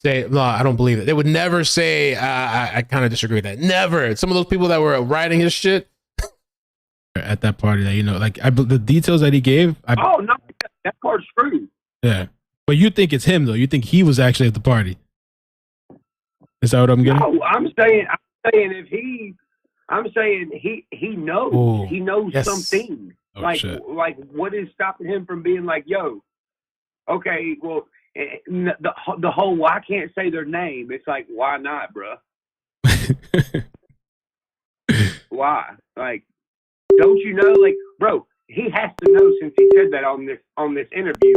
say, no, I don't believe it. They would never say, I kind of disagree with that. Never. Some of those people that were writing his shit at that party, that, you know, like the details that he gave. Oh no, that part's true. Yeah, but you think it's him though? You think he was actually at the party? Is that what I'm getting? No, I'm saying if he, I'm saying he knows. Ooh, he knows something. Oh, like what is stopping him from being like, yo, okay, well, the whole I can't say their name. It's like, why not, bro? Why? Like, don't you know, like, bro, he has to know since he said that on this interview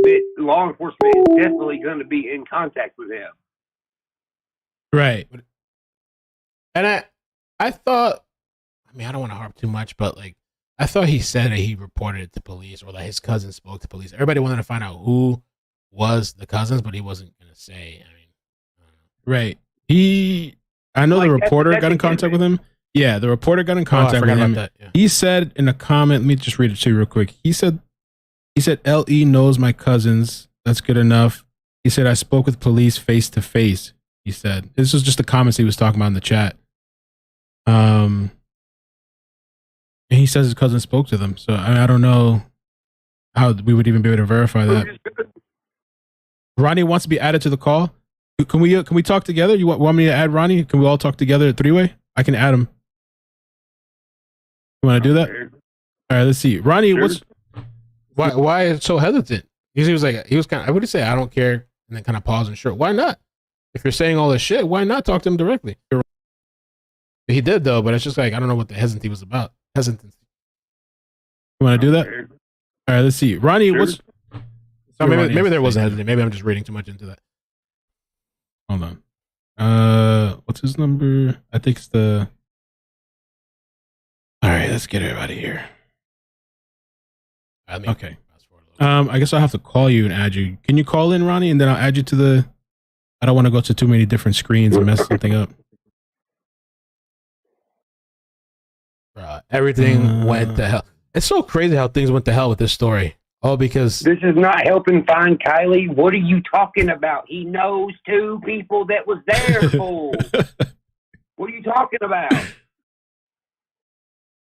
that law enforcement is definitely going to be in contact with him. Right. And I thought, I mean, I don't want to harp too much, but like, I thought he said that he reported it to police or that his cousin spoke to police. Everybody wanted to find out who was the cousins, but he wasn't going to say. I mean, right. I know the reporter got in contact with him. Yeah, the reporter got in contact with him. Yeah. He said in a comment, let me just read it to you real quick. He said, LE knows my cousins. That's good enough. He said, I spoke with police face to face. He said, this was just the comments he was talking about in the chat. And he says his cousin spoke to them. So I don't know how we would even be able to verify that. Ronnie wants to be added to the call. Can we talk together? You want me to add Ronnie? Can we all talk together at three-way? I can add him. You want to do that? All right, let's see. Ronnie, why is so hesitant? Because he was kind of, I would say, I don't care, and then kind of pause and sure. Why not? If you're saying all this shit, why not talk to him directly? He did though, but it's just like, I don't know what the hesitancy was about. Hesitancy. You want to do that? All right, let's see. Ronnie, maybe there was a hesitancy. Maybe I'm just reading too much into that. Hold on. What's his number? I think it's the. All right, let's get everybody here. Okay. I guess I'll have to call you and add you. Can you call in, Ronnie, and then I'll add you to the. I don't want to go to too many different screens and mess something up. Everything went to hell. It's so crazy how things went to hell with this story. Oh, because this is not helping find Kiely. What are you talking about? He knows two people that was there, fool. What are you talking about?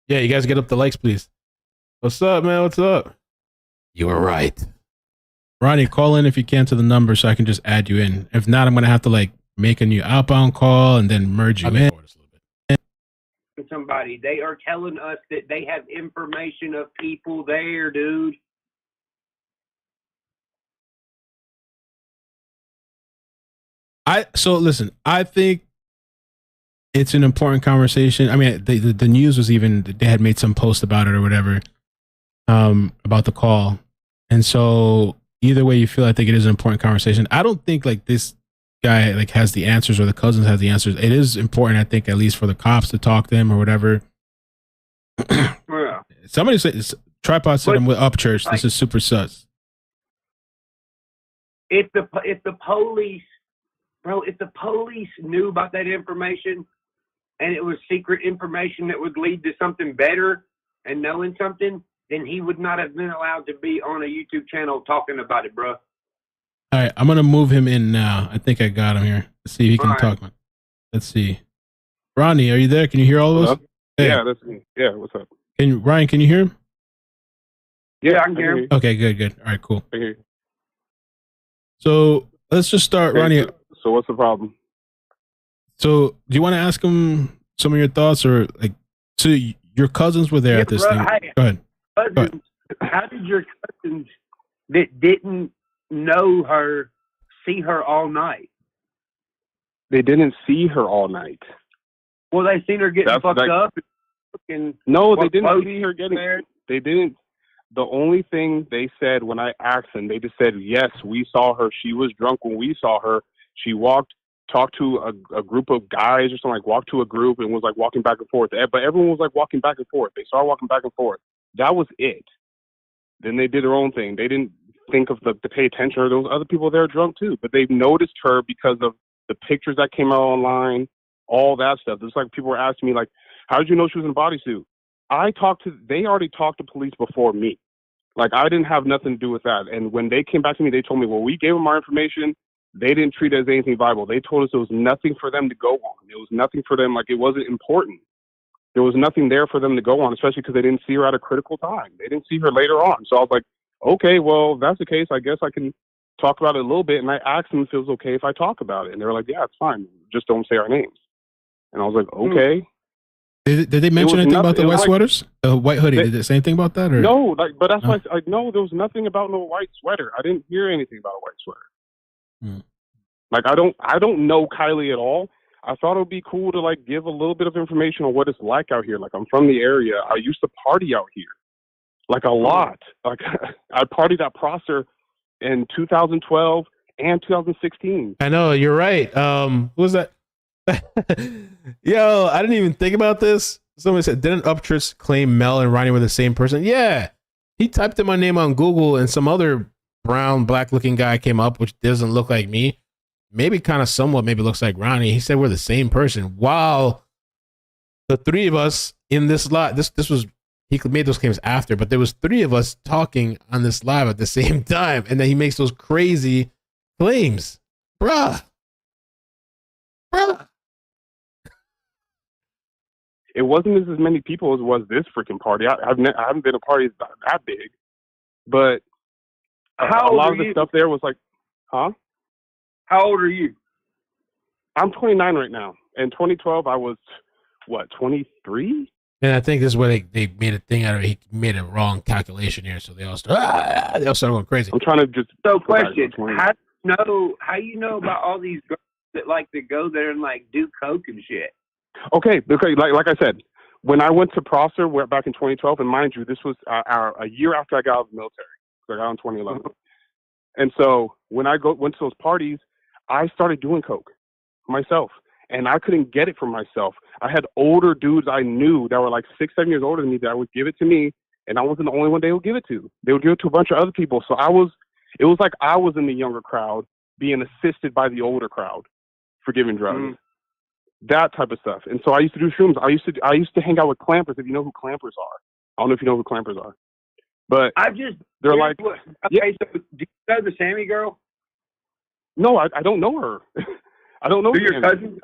Yeah, you guys get up the likes, please. What's up, man? What's up? You were right. Ronnie, call in if you can to the number so I can just add you in. If not, I'm going to have to like make a new outbound call and then merge you in. Somebody, they are telling us that they have information of people there, dude. So listen, I think it's an important conversation. I mean, the news was even, they had made some post about it or whatever, about the call. And so either way you feel, I think it is an important conversation. I don't think like this guy like has the answers or the cousins have the answers. It is important, I think, at least for the cops to talk to him or whatever. Yeah. Somebody said, Tripod said I'm with Upchurch. This is super sus. If the police, bro, if the police knew about that information and it was secret information that would lead to something better and knowing something, then he would not have been allowed to be on a YouTube channel talking about it, bro. All right, I'm going to move him in now. I think I got him here. Let's see if he can talk. Let's see. Ronnie, are you there? Can you hear all of us? Hey. Yeah, that's me. Yeah, what's up? Ryan, can you hear him? Yeah, I can hear him. Okay, good. All right, cool. I hear you. So let's just start, Ronnie. So what's the problem? So do you want to ask him some of your thoughts, or like, so your cousins were there at this thing? Go ahead. Cousins, how did your cousins that didn't know her see her all night? They didn't see her all night. Well, they seen her getting fucked up. No, they didn't see her getting. They didn't. The only thing they said when I asked them, they just said, yes, we saw her. She was drunk when we saw her. She talked to a group of guys or something, like walked to a group and was like walking back and forth. But everyone was like walking back and forth. They saw her walking back and forth. That was it. Then they did their own thing. They didn't think of to pay attention. Or there was other people there drunk too. But they noticed her because of the pictures that came out online, all that stuff. It's like people were asking me, like, how did you know she was in a bodysuit? They already talked to police before me. Like, I didn't have nothing to do with that. And when they came back to me, they told me, well, we gave them our information. They didn't treat it as anything viable. They told us there was nothing for them to go on. It was nothing for them. Like, it wasn't important. There was nothing there for them to go on, especially because they didn't see her at a critical time. They didn't see her later on. So I was like, okay, well, if that's the case, I guess I can talk about it a little bit. And I asked them if it was okay if I talk about it. And they were like, yeah, it's fine. Just don't say our names. And I was like, okay. Did they mention anything about the white sweaters? The white hoodie? Did they say anything about that? Or? No, but that's why no, there was nothing about no white sweater. I didn't hear anything about a white sweater. Like, I don't know Kiely at all. I thought it would be cool to like give a little bit of information on what it's like out here. Like, I'm from the area. I used to party out here, like a lot. Like I partied at Prosser in 2012 and 2016. I know, you're right. Who was that? Yo, I didn't even think about this. Somebody said, didn't Upchurch claim Mel and Ronnie were the same person? Yeah. He typed in my name on Google and some other brown, black looking guy came up, which doesn't look like me. Maybe kind of somewhat, maybe looks like Ronnie. He said we're the same person. Wow. The three of us in this live, this was, he made those claims after, but there was three of us talking on this live at the same time. And then he makes those crazy claims. Bruh. It wasn't as many people as was this freaking party. I haven't been a party that big, but a lot of the stuff there was like, huh? How old are you? I'm 29 right now. In 2012, I was, what, 23? And I think this is where they made a thing out of it. He made a wrong calculation here, so they all started going crazy. I'm trying to just... So, question, how you know about all these girls that like to go there and like do coke and shit? Okay, because like I said, when I went to Prosser back in 2012, and mind you, this was a year after I got out of the military. So I got out in 2011. And so when I went to those parties, I started doing coke myself, and I couldn't get it for myself. I had older dudes I knew that were like 6-7 years older than me that would give it to me, and I wasn't the only one they would give it to. They would give it to a bunch of other people. So it was like I was in the younger crowd being assisted by the older crowd for giving drugs. That type of stuff. And so I used to do shrooms. I used to hang out with clampers, if you know who clampers are. I don't know if you know who clampers are. But they're like, okay, yeah. So do you know the Sammy girl? No, I don't know her. I don't know Do your cousins?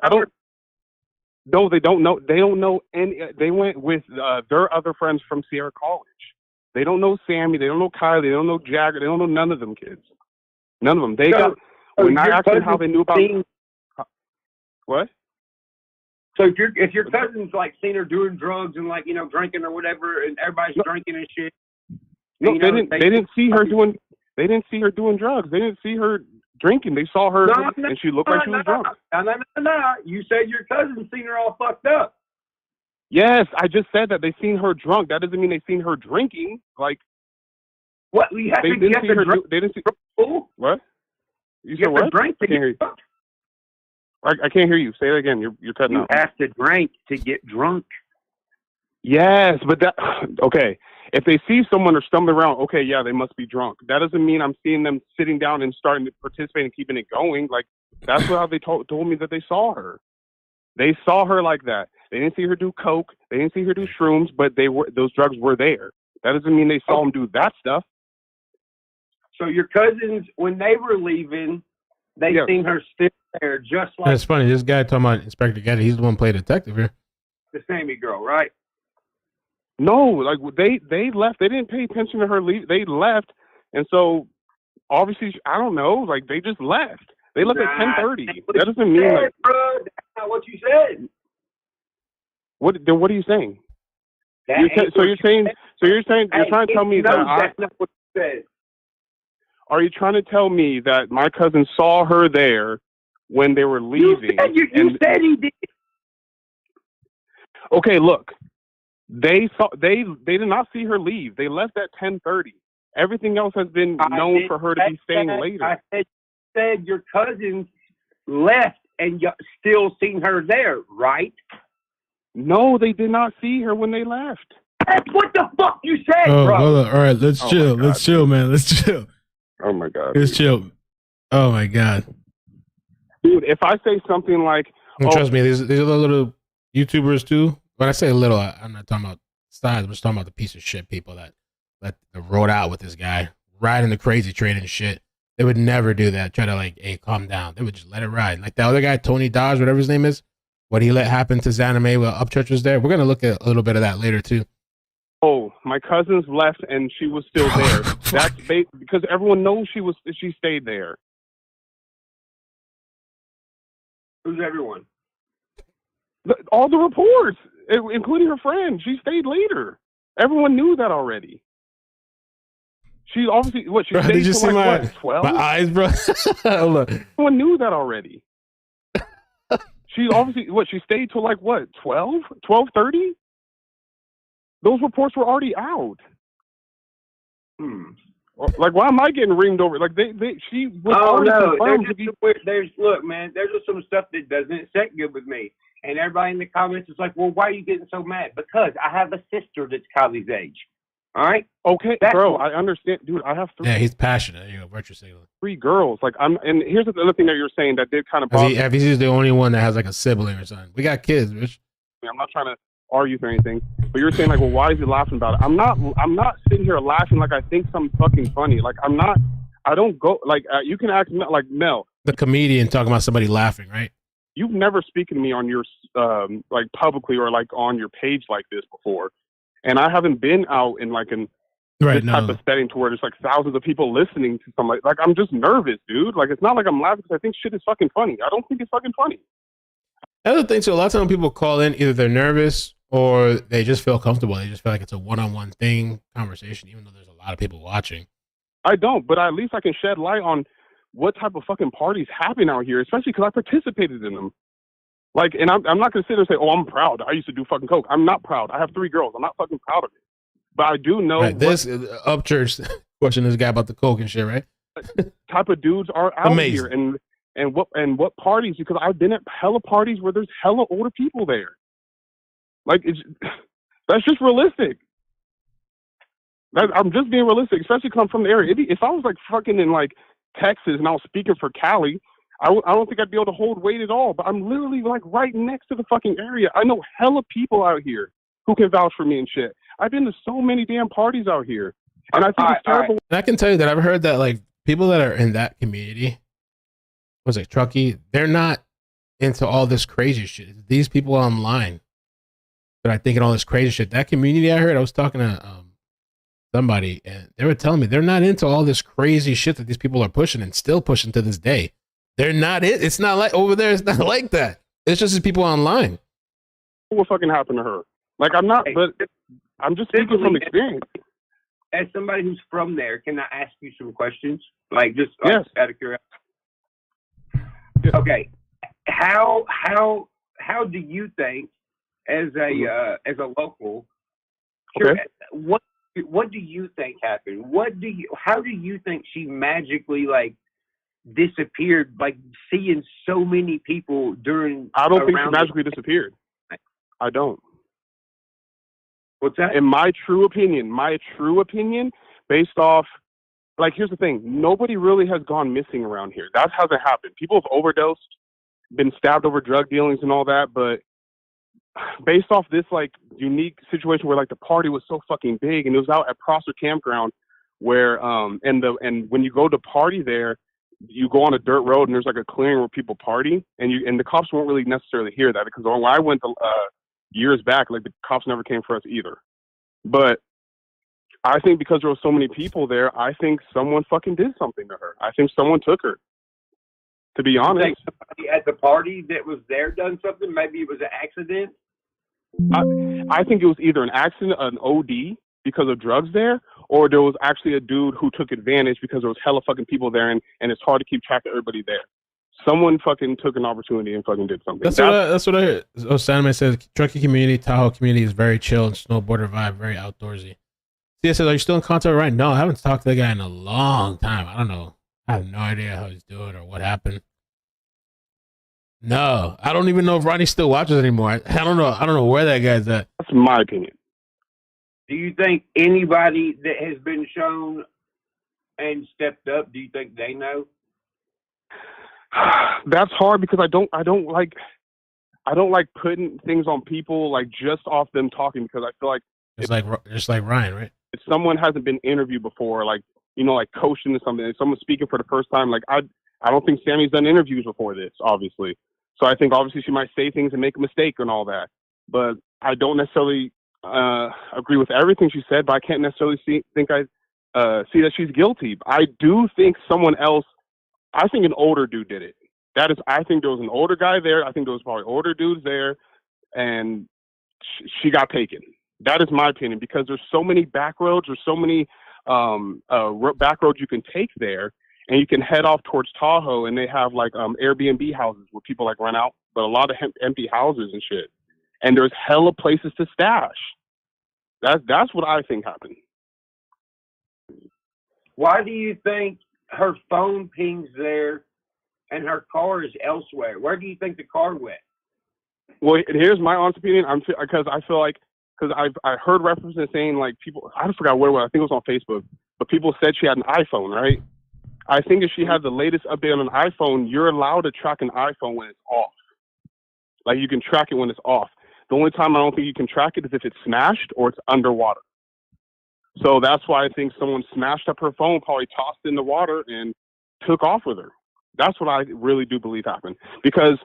No, they don't know. They don't know any. They went with their other friends from Sierra College. They don't know Sammy. They don't know Kylie. They don't know Jagger. They don't know none of them kids. None of them. When I asked them how they knew about what? So if your cousin's like seen her doing drugs and like, you know, drinking or whatever, and everybody's drinking and shit. No, they didn't see her doing. They didn't see her doing drugs. They didn't see her drinking. They saw her and she looked like she was drunk. No. You said your cousin seen her all fucked up. Yes, I just said that they seen her drunk. That doesn't mean they seen her drinking. Like what? They didn't see her. They didn't see. What? You said what? Drink I can't hear you. I can't hear you. Say it again. You're cutting out. You have to drink to get drunk. Yes, but that okay. If they see someone or stumbling around, okay, yeah, they must be drunk. That doesn't mean I'm seeing them sitting down and starting to participate and keeping it going. Like that's how they told me that they saw her. They saw her like that. They didn't see her do coke. They didn't see her do shrooms, but those drugs were there. That doesn't mean they saw them do that stuff. So your cousins, when they were leaving, they seen her still there, just like. That's funny. This guy talking about Inspector Gadget. He's the one playing detective here. The Sammy girl, right? No, like they left. They didn't pay attention to her leave. They left, and so obviously, I don't know. Like they just left. They left at 10:30. That doesn't mean like. Bro, that's not what you said. What are you saying? You're trying to tell me that that's not what you said. Are you trying to tell me that my cousin saw her there when they were leaving? You said he did. Okay, look. They did not see her leave. They left at 10:30. Everything else has been known for her to be staying later. I said your cousins left and you still seen her there, right? No, they did not see her when they left. That's what the fuck you said, bro. Hold on. All right, let's chill. Let's chill, man. Let's chill. Oh my god. Let's chill. Oh my god. Dude, if I say something like, trust me, these are the little YouTubers too. When I say a little, I'm not talking about size. I'm just talking about the piece of shit people that rode out with this guy, riding the crazy train and shit. They would never do that. Try to like, hey, calm down. They would just let it ride. Like the other guy, Tony Dodge, whatever his name is, what he let happen to Zanime while Upchurch was there. We're gonna look at a little bit of that later too. Oh, my cousins left and she was still there. That's because everyone knows she stayed there. Who's everyone? All the reports, including her friend. She stayed later. Everyone knew that already. She obviously she bro, stayed did you see like, 12? My eyes, bro? Everyone knew that already. She obviously, she stayed till like, 12:30? Those reports were already out. Like, why am I getting ringed over? Like, she was already confirmed to be... Look, man, there's just some stuff that doesn't sit good with me. And everybody in the comments is like, well, why are you getting so mad? Because I have a sister that's Kylie's age. All right? Okay, bro, I understand. Dude, I have 3. Yeah, he's passionate. You know, virtue signaling. 3 girls. Like, and here's the other thing that you're saying that did kind of bother me. He's the only one that has like a sibling or something. We got kids, Rich. I'm not trying to argue or anything, but you're saying like, well, why is he laughing about it? I'm not sitting here laughing like I think something fucking funny. Like, I don't go, like, you can ask, like, Mel. The comedian talking about somebody laughing, right? You've never spoken to me on your, like, publicly or, like, on your page like this before. And I haven't been out in, like, this type of setting to where there's, like, thousands of people listening to somebody. Like, I'm just nervous, dude. Like, it's not like I'm laughing because I think shit is fucking funny. I don't think it's fucking funny. Other thing, so a lot of times people call in, either they're nervous or they just feel comfortable. They just feel like it's a one-on-one thing, conversation, even though there's a lot of people watching. I don't, but at least I can shed light on what type of fucking parties happen out here, especially because I participated in them. Like, and I'm not going to sit there and say, oh, I'm proud. I used to do fucking coke. I'm not proud. I have 3 girls. I'm not fucking proud of it. But I do know. Right, this Upchurch question this guy about the coke and shit, right? Type of dudes are out here. And what parties, because I've been at hella parties where there's hella older people there. Like, that's just realistic. I'm just being realistic, especially because I'm from the area. If I was like fucking in like Texas and I was speaking for Cali, I don't think I'd be able to hold weight at all. But I'm literally like right next to the fucking area. I know hella people out here who can vouch for me and shit. I've been to so many damn parties out here, and I think it's terrible. And I can tell you that I've heard that like people that are in that community, was it Truckee? They're not into all this crazy shit. These people online that are thinking all this crazy shit. That community I heard, I was talking to somebody, and they were telling me they're not into all this crazy shit that these people are pushing and still pushing to this day. They're not it. It's not like over there. It's not like that. It's just the people online. What fucking happened to her? Like, I'm not, but I'm just speaking from experience. As somebody who's from there, can I ask you some questions? Like, just yes. Out of curiosity. Yeah. Okay. How do you think, as a local, okay. What do you think happened? How do you think she magically like disappeared? Like seeing so many people during. I don't think she magically disappeared. I don't. What's that? In my true opinion, based off, like, here's the thing: nobody really has gone missing around here. That hasn't happened. People have overdosed, been stabbed over drug dealings and all that, but. Based off this like unique situation where like the party was so fucking big and it was out at Prosser Campground where and when you go to party there, you go on a dirt road and there's like a clearing where people party and the cops won't really necessarily hear that because when I went to, years back, like the cops never came for us either. But I think because there were so many people there, I think someone fucking did something to her. I think someone took her. To be honest, you think somebody at the party that was there done something? Maybe it was an accident. I think it was either an accident, an OD because of drugs there, or there was actually a dude who took advantage because there was hella fucking people there, and it's hard to keep track of everybody there. Someone fucking took an opportunity and fucking did something. That's what I heard. Sandman says Truckee community, Tahoe community is very chill and snowboarder vibe, very outdoorsy. Tia says, are you still in contact right? No, I haven't talked to the guy in a long time. I don't know. I have no idea how he's doing or what happened. No, I don't even know if Ronnie still watches anymore. I don't know. I don't know where that guy's at. That's my opinion. Do you think anybody that has been shown and stepped up, do you think they know? That's hard because I don't like putting things on people like just off them talking because I feel like just like Ryan, right? If someone hasn't been interviewed before, like like coaching or something, if someone's speaking for the first time, like I don't think Sammy's done interviews before this, obviously. So I think obviously she might say things and make a mistake and all that. But I don't necessarily agree with everything she said, but I can't necessarily see that she's guilty. I do think someone else, I think an older dude did it. I think there was an older guy there. I think there was probably older dudes there, and she got taken. That is my opinion because there's so many back roads, there's so many back roads you can take there. And you can head off towards Tahoe, and they have like Airbnb houses where people like rent out but a lot of empty houses and shit. And there's hella places to stash. That's what I think happened. Why do you think her phone pings there and her car is elsewhere? Where do you think the car went? Well, here's my honest opinion. Because I feel like, because I heard references saying, like, people, I forgot what it was. I think it was on Facebook, but people said she had an iPhone, right? I think if she had the latest update on an iPhone, you're allowed to track an iPhone when it's off. Like, you can track it when it's off. The only time I don't think you can track it is if it's smashed or it's underwater. So that's why I think someone smashed up her phone, probably tossed it in the water, and took off with her. That's what I really do believe happened. Because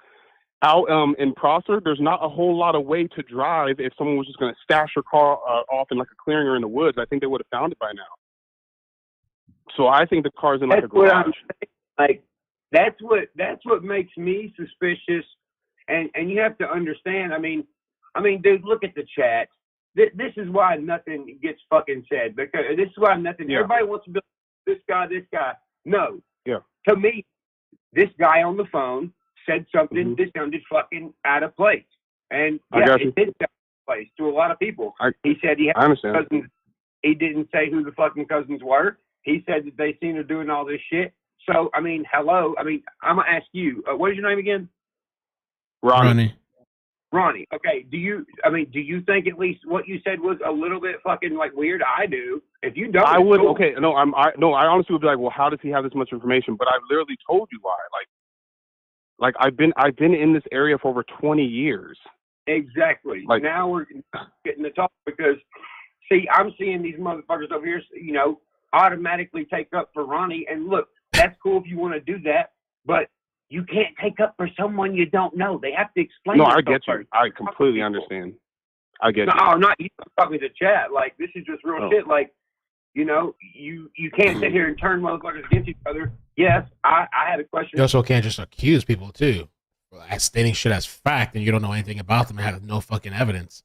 out in Prosser, there's not a whole lot of way to drive. If someone was just going to stash her car off in like a clearing or in the woods, I think they would have found it by now. So I think the car's in like a garage. Like that's what makes me suspicious. And you have to understand. I mean, dude, look at the chat. This is why nothing gets fucking said. Because this is why nothing. Yeah. Everybody wants to be this guy. No. Yeah. To me, this guy on the phone said something that sounded fucking out of place. And yeah, it did sound out of place to a lot of people. He said he had cousins. He didn't say who the fucking cousins were. He said that they seen her doing all this shit. So, I mean, hello. I mean, I'm going to ask you, what is your name again? Ronnie. Okay. Do you think at least what you said was a little bit fucking like weird? I do. If you don't, I would. Cool. Okay. No, I honestly would be like, well, how does he have this much information? But I literally told you why. Like I've been in this area for over 20 years. Exactly. Like, now we're getting to talk because, see, I'm seeing these motherfuckers over here, you know, automatically take up for Ronnie. And look, that's cool if you want to do that, but you can't take up for someone you don't know. They have to explain. No, I get you. I completely understand. I get you. No, not you. I'm talking to chat. Like, this is just real shit. Like, you know, you can't sit here and turn motherfuckers against each other. Yes, I had a question. You also can't just accuse people, too. Stating shit as fact and you don't know anything about them and have no fucking evidence.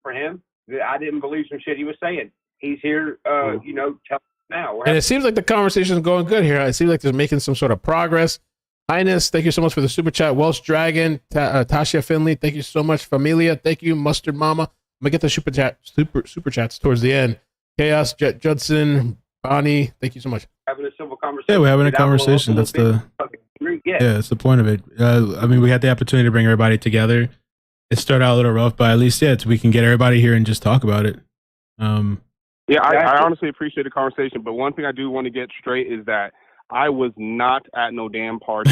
For him, I didn't believe some shit he was saying. He's here, you know, tell now. And it seems like the conversation is going good here. It seems like they're making some sort of progress. Highness, thank you so much for the super chat. Welsh Dragon, Tasha Finley, thank you so much. Familia, thank you. Mustard Mama. I'm gonna get the super chats towards the end. Chaos, Judson, Bonnie, thank you so much. Having a civil conversation. Yeah, we're having a conversation. That's that's the point of it. I mean, we had the opportunity to bring everybody together. It started out a little rough, but at least we can get everybody here and just talk about it. Yeah, I honestly appreciate the conversation, but one thing I do want to get straight is that I was not at no damn party.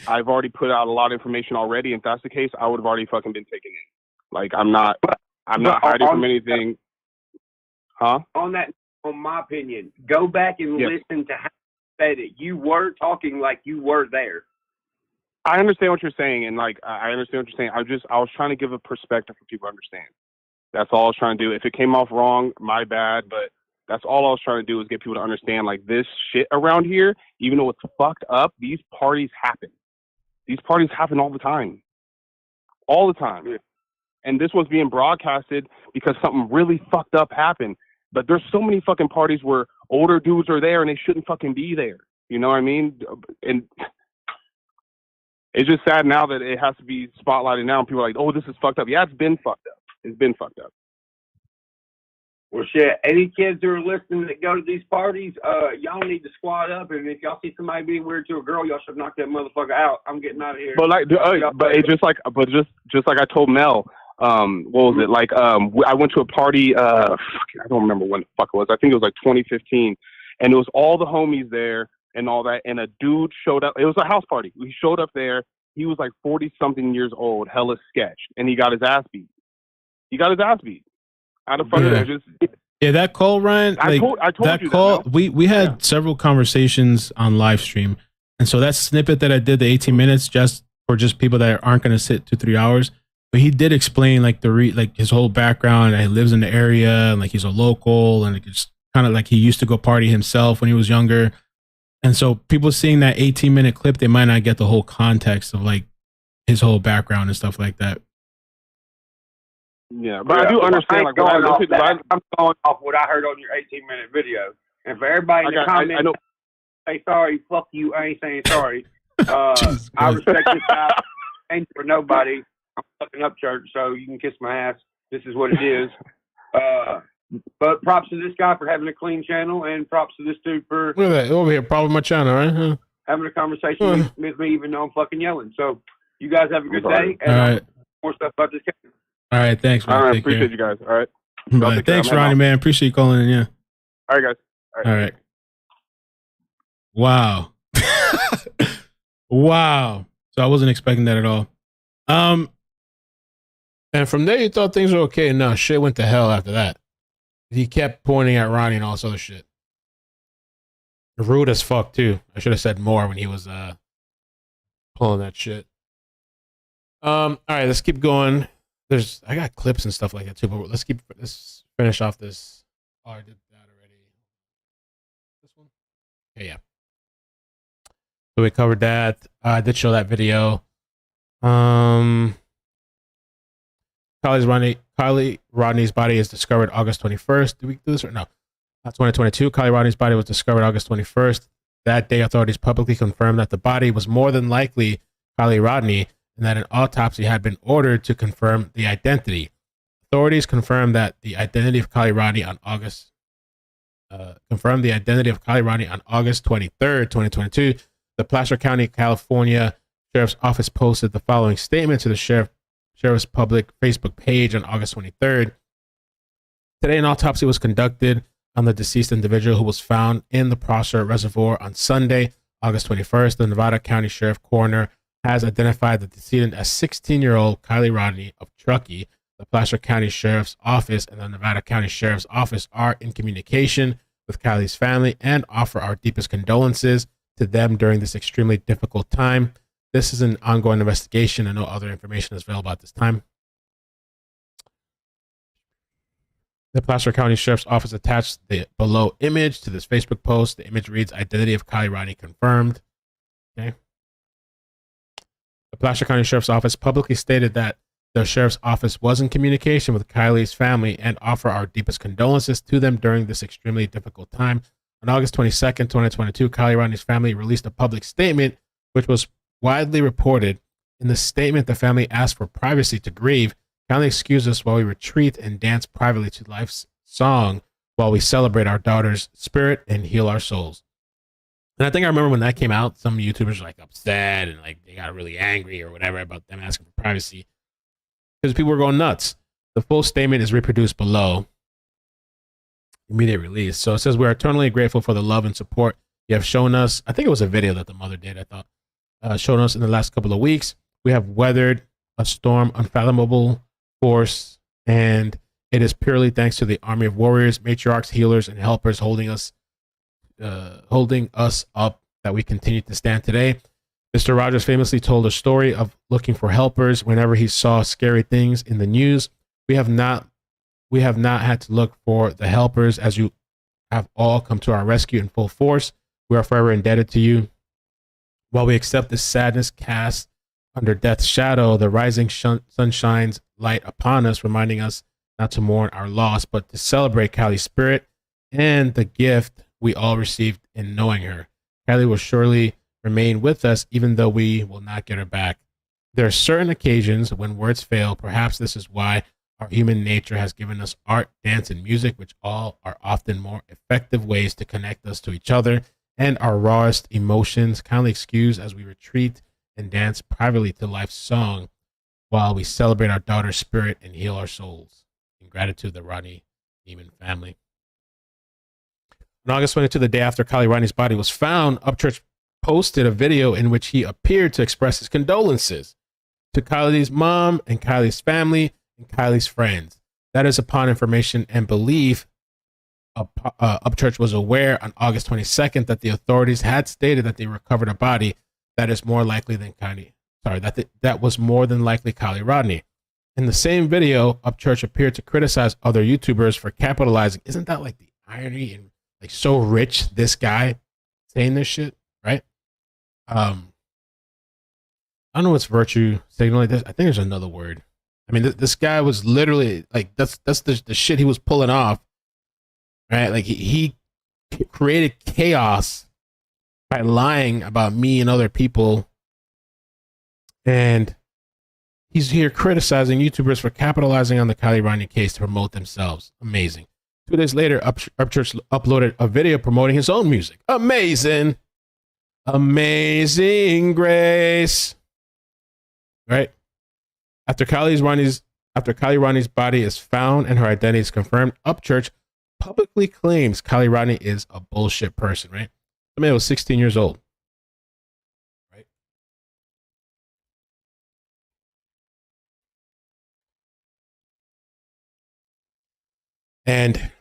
I've already put out a lot of information already. If that's the case, I would have already fucking been taken in. Like, I'm not hiding from anything. Huh? On my opinion, go back and listen to how you said it. You were talking like you were there. I understand what you're saying, and like I understand what you're saying. I was trying to give a perspective for people to understand. That's all I was trying to do. If it came off wrong, my bad, but that's all I was trying to do is get people to understand, like, this shit around here, even though it's fucked up, these parties happen. These parties happen all the time. All the time. Yeah. And this was being broadcasted because something really fucked up happened. But there's so many fucking parties where older dudes are there and they shouldn't fucking be there. You know what I mean? And it's just sad now that it has to be spotlighted now and people are like, oh, this is fucked up. Yeah, it's been fucked up. It's been fucked up. Well, shit, any kids who are listening that go to these parties, y'all need to squad up, and if y'all see somebody being weird to a girl, y'all should knock that motherfucker out. I'm getting out of here. But like, it's just like I told Mel, what was it? Like, I went to a party, I don't remember when the fuck it was. I think it was like 2015, and it was all the homies there and all that, and a dude showed up. It was a house party. He showed up there. He was like 40-something years old, hella sketched, and he got his ass beat. Out of front of it, that call, Ryan. I told that you call. That, we had several conversations on live stream, and so that snippet that I did, the 18 minutes, just for people that aren't going to sit 2-3 hours. But he did explain like his whole background. And he lives in the area, and like he's a local, and it's kind of like he used to go party himself when he was younger. And so people seeing that 18-minute clip, they might not get the whole context of like his whole background and stuff like that. Yeah, but I do understand. Like, I'm going off what I heard on your 18-minute video, and for everybody in the comments, say sorry, fuck you. I ain't saying sorry. I respect this guy, ain't for nobody. I'm fucking Upchurch, so you can kiss my ass. This is what it is. But props to this guy for having a clean channel, and props to this dude for look at that over here, probably my channel, right? Huh? having a conversation with me, even though I'm fucking yelling. So you guys have a good day, and all right. more stuff about this case. All right, thanks, man. All right, Take appreciate care. you guys. All right. Bye. Thanks, Ronnie, man. Appreciate you calling in. Yeah. All right, guys. All right. Wow. Wow. So I wasn't expecting that at all. And from there, you thought things were okay. No, shit went to hell after that. He kept pointing at Ronnie and all this other shit. Rude as fuck, too. I should have said more when he was pulling that shit. All right, let's keep going. I got clips and stuff like that, too, but let's finish off this. Oh, I did that already. This one? Okay, yeah. So we covered that. I did show that video. Kiely Rodni's body is discovered August 21st. Did we do this? No. That's 2022. Kiely Rodni's body was discovered August 21st. That day, authorities publicly confirmed that the body was more than likely Kiely Rodni and that an autopsy had been ordered to confirm the identity. Authorities confirmed that the identity of Kiely Rodni on August 23rd, 2022. The Placer County, California Sheriff's Office posted the following statement to the Sheriff's public Facebook page on August 23rd. Today, an autopsy was conducted on the deceased individual who was found in the Prosser Reservoir on Sunday, August 21st. The Nevada County Sheriff Coroner has identified the decedent as 16-year-old Kiely Rodni of Truckee. The Placer County Sheriff's Office and the Nevada County Sheriff's Office are in communication with Kiely's family and offer our deepest condolences to them during this extremely difficult time. This is an ongoing investigation and no other information is available at this time. The Placer County Sheriff's Office attached the below image to this Facebook post. The image reads, "Identity of Kiely Rodni confirmed." Okay. The Placer County Sheriff's Office publicly stated that the Sheriff's Office was in communication with Kiely's family and offer our deepest condolences to them during this extremely difficult time. On August 22nd, 2022, Kiely Rodni's family released a public statement, which was widely reported. In the statement, the family asked for privacy to grieve. Kindly excuse us while we retreat and dance privately to life's song while we celebrate our daughter's spirit and heal our souls. And I think I remember when that came out, some YouTubers were like upset and like they got really angry or whatever about them asking for privacy because people were going nuts. The full statement is reproduced below. Immediate release. So it says, "We are eternally grateful for the love and support you have shown us." I think it was a video that the mother did, I thought. Shown us in the last couple of weeks. We have weathered a storm unfathomable force, and it is purely thanks to the army of warriors, matriarchs, healers, and helpers holding us up that we continue to stand today. Mr. Rogers famously told a story of looking for helpers whenever he saw scary things in the news. We have not had to look for the helpers, as you have all come to our rescue in full force. We are forever indebted to you. While we accept this sadness cast under death's shadow, the rising sun shines light upon us, reminding us not to mourn our loss, but to celebrate Kiely's spirit and the gift we all received in knowing her. Kiely will surely remain with us, even though we will not get her back. There are certain occasions when words fail. Perhaps this is why our human nature has given us art, dance, and music, which all are often more effective ways to connect us to each other and our rawest emotions. Kindly excuse as we retreat and dance privately to life's song while we celebrate our daughter's spirit and heal our souls. In gratitude, the Rodni Neiman family. On August 22, the day after Kiely Rodni's body was found, Upchurch posted a video in which he appeared to express his condolences to Kiely's mom and Kiely's family and Kiely's friends. That is upon information and belief. Upchurch was aware on August 22nd that the authorities had stated that they recovered a body that is more likely than that was more than likely Kiely Rodni. In the same video, Upchurch appeared to criticize other YouTubers for capitalizing. Isn't that like the irony and like so rich, this guy saying this shit, right? I don't know what's virtue signaling. I think there's another word. I mean, this guy was literally like, that's the shit he was pulling off, right? Like he created chaos by lying about me and other people. And he's here criticizing YouTubers for capitalizing on the Kiely Rodni case to promote themselves. Amazing. 2 days later, Upchurch uploaded a video promoting his own music. Amazing. Amazing grace. Right? After Kiely Rodni's body is found and her identity is confirmed, Upchurch publicly claims Kiely Rodni is a bullshit person, right? The man was 16 years old. Right? And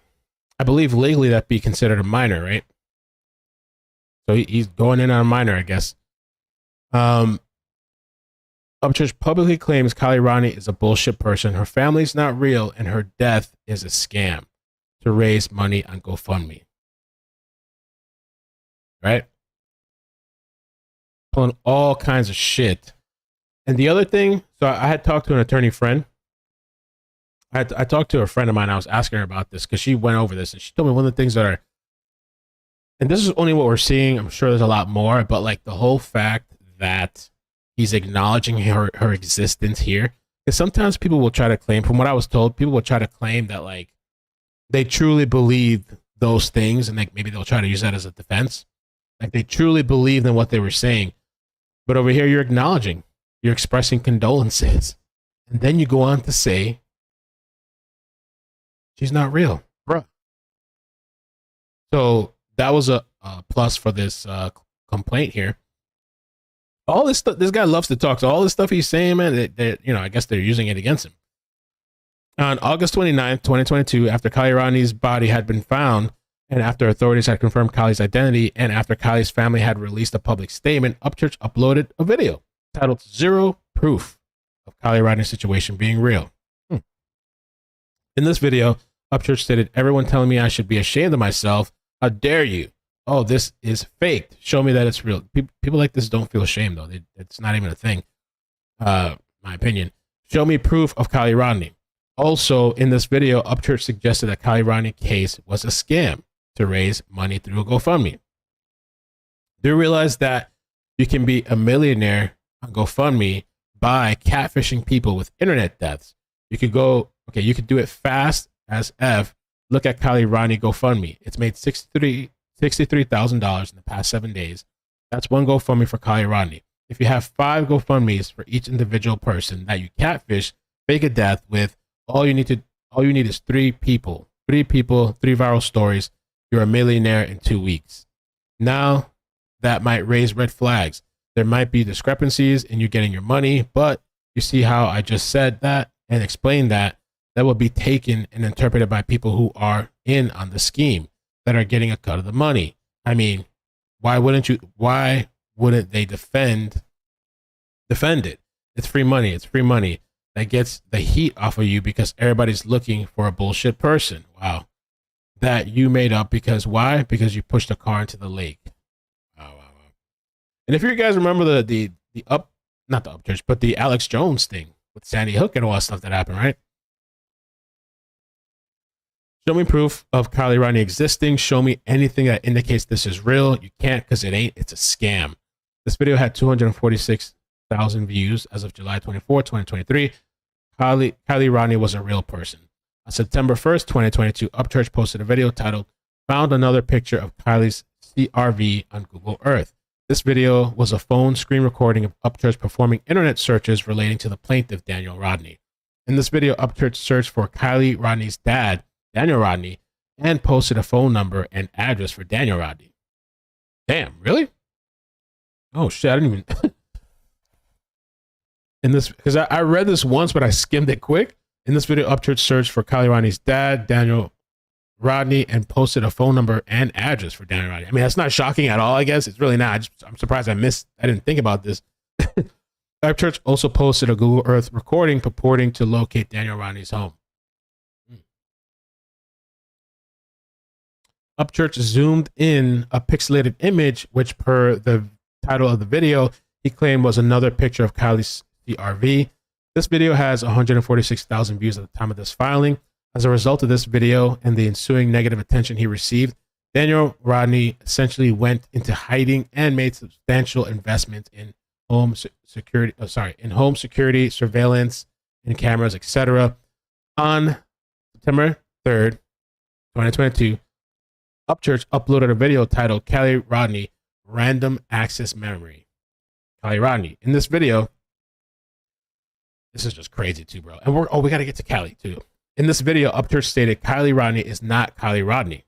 I believe legally that'd be considered a minor, right? So he's going in on a minor, I guess. Upchurch publicly claims Kiely Rodni is a bullshit person. Her family's not real, and her death is a scam to raise money on GoFundMe. Right? Pulling all kinds of shit. And the other thing, so I had talked to an attorney friend. I talked to a friend of mine. I was asking her about this because she went over this, and she told me one of the things that are, and this is only what we're seeing. I'm sure there's a lot more, but like the whole fact that he's acknowledging her existence here. Because sometimes people will try to claim, from what I was told, people will try to claim that like they truly believe those things, and like maybe they'll try to use that as a defense. Like they truly believed in what they were saying. But over here, you're acknowledging, you're expressing condolences. And then you go on to say, she's not real, bruh. So that was a plus for this complaint here. All this stuff, this guy loves to talk. So all this stuff he's saying, man, I guess they're using it against him. On August 29th, 2022, after Kiely Rodni's body had been found, and after authorities had confirmed Kiely's identity, and after Kiely's family had released a public statement, Upchurch uploaded a video titled Zero Proof of Kiely Rodni's situation being real. In this video, Upchurch stated, "Everyone telling me I should be ashamed of myself. How dare you? Oh, this is faked. Show me that it's real." People like this don't feel ashamed, though. It's not even a thing. My opinion. Show me proof of Kiely Rodni. Also, in this video, Upchurch suggested that Kiely Rodni case was a scam to raise money through a GoFundMe. Do you realize that you can be a millionaire on GoFundMe by catfishing people with internet deaths? You could go, okay, you could do it fast as F. Look at Kiely Rodni GoFundMe. It's made $63,000 in the past 7 days. That's one GoFundMe for Kiely Rodni. If you have 5 GoFundMes for each individual person that you catfish, fake a death with, all you need is 3 people, 3 viral stories. You're a millionaire in 2 weeks. Now that might raise red flags. There might be discrepancies in you getting your money, but you see how I just said that and explained that will be taken and interpreted by people who are in on the scheme, that are getting a cut of the money. I mean, why wouldn't they defend it? It's free money. It's free money that gets the heat off of you because everybody's looking for a bullshit person. Wow. That you made up because why? Because you pushed a car into the lake. Wow. And if you guys remember not the Upchurch, but the Alex Jones thing with Sandy Hook and all that stuff that happened, right? Show me proof of Kiely Rodni existing. Show me anything that indicates this is real. You can't because it ain't. It's a scam. This video had 246,000 views as of July 24, 2023. Kiely Rodni was a real person. On September 1st, 2022, Upchurch posted a video titled "Found Another Picture of Kiely's CRV on Google Earth." This video was a phone screen recording of Upchurch performing internet searches relating to the plaintiff, Daniel Rodni. In this video, Upchurch searched for Kiely Rodni's dad, Daniel Rodni, and posted a phone number and address for Daniel Rodni. Damn, really? Oh shit, I didn't even in this, because I read this once, but I skimmed it quick. In this video, Upchurch searched for Kiely Rodni's dad, Daniel Rodni, and posted a phone number and address for Daniel Rodni. I mean, that's not shocking at all, I guess. It's really not. I'm surprised I didn't think about this. Upchurch also posted a Google Earth recording purporting to locate Daniel Rodni's home. Upchurch zoomed in a pixelated image, which per the title of the video, he claimed was another picture of Kiely's CRV. This video has 146,000 views at the time of this filing. As a result of this video and the ensuing negative attention he received, Daniel Rodni essentially went into hiding and made substantial investments in home security. In home security, surveillance, in cameras, etc. On September 3rd, 2022, Upchurch uploaded a video titled "Kiely Rodni Random Access Memory." Kiely Rodni. In this video, this is just crazy too, bro. And we got to get to Cali too. In this video, Upchurch stated Kiely Rodni is not Kiely Rodni.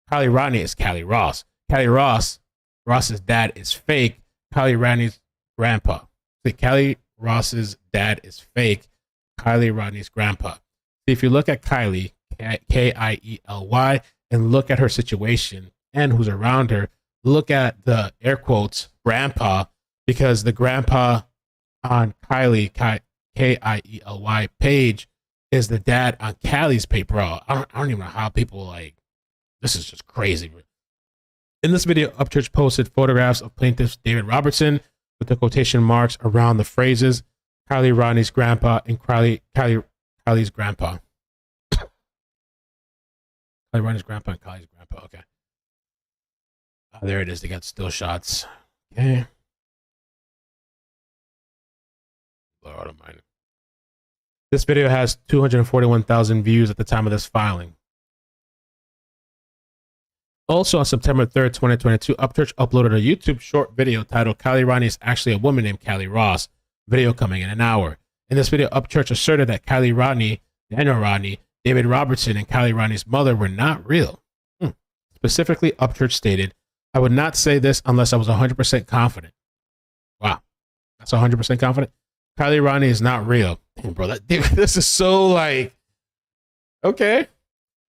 Kiely Rodni is Cali Ross. Cali Ross's dad is fake. Kiely Rodni's grandpa. Cali Ross's dad is fake. Kiely Rodni's grandpa. If you look at Kiely, Kiely, and look at her situation and who's around her, look at the air quotes grandpa, because the grandpa on Kiely, Kiely page is the dad on Cali's page, bro. I don't even know how people like. This is just crazy. In this video, Upchurch posted photographs of plaintiff David Robertson with the quotation marks around the phrases Kiely Rodni's grandpa and Kiely's grandpa. Kiely Rodni's grandpa and Kiely's grandpa. Okay. There it is. They got still shots. Okay. This video has 241,000 views at the time of this filing. Also on September 3rd, 2022, Upchurch uploaded a YouTube short video titled Kiely Rodni is actually a woman named Cali Ross. Video coming in an hour. In this video, Upchurch asserted that Kiely Rodni, Daniel Rodni, David Robertson, and Kiely Rodni's mother were not real. Specifically, Upchurch stated, "I would not say this unless I was 100% confident." Wow. That's 100% confident? Kiely Rodni is not real. Damn, bro, this is so like, okay.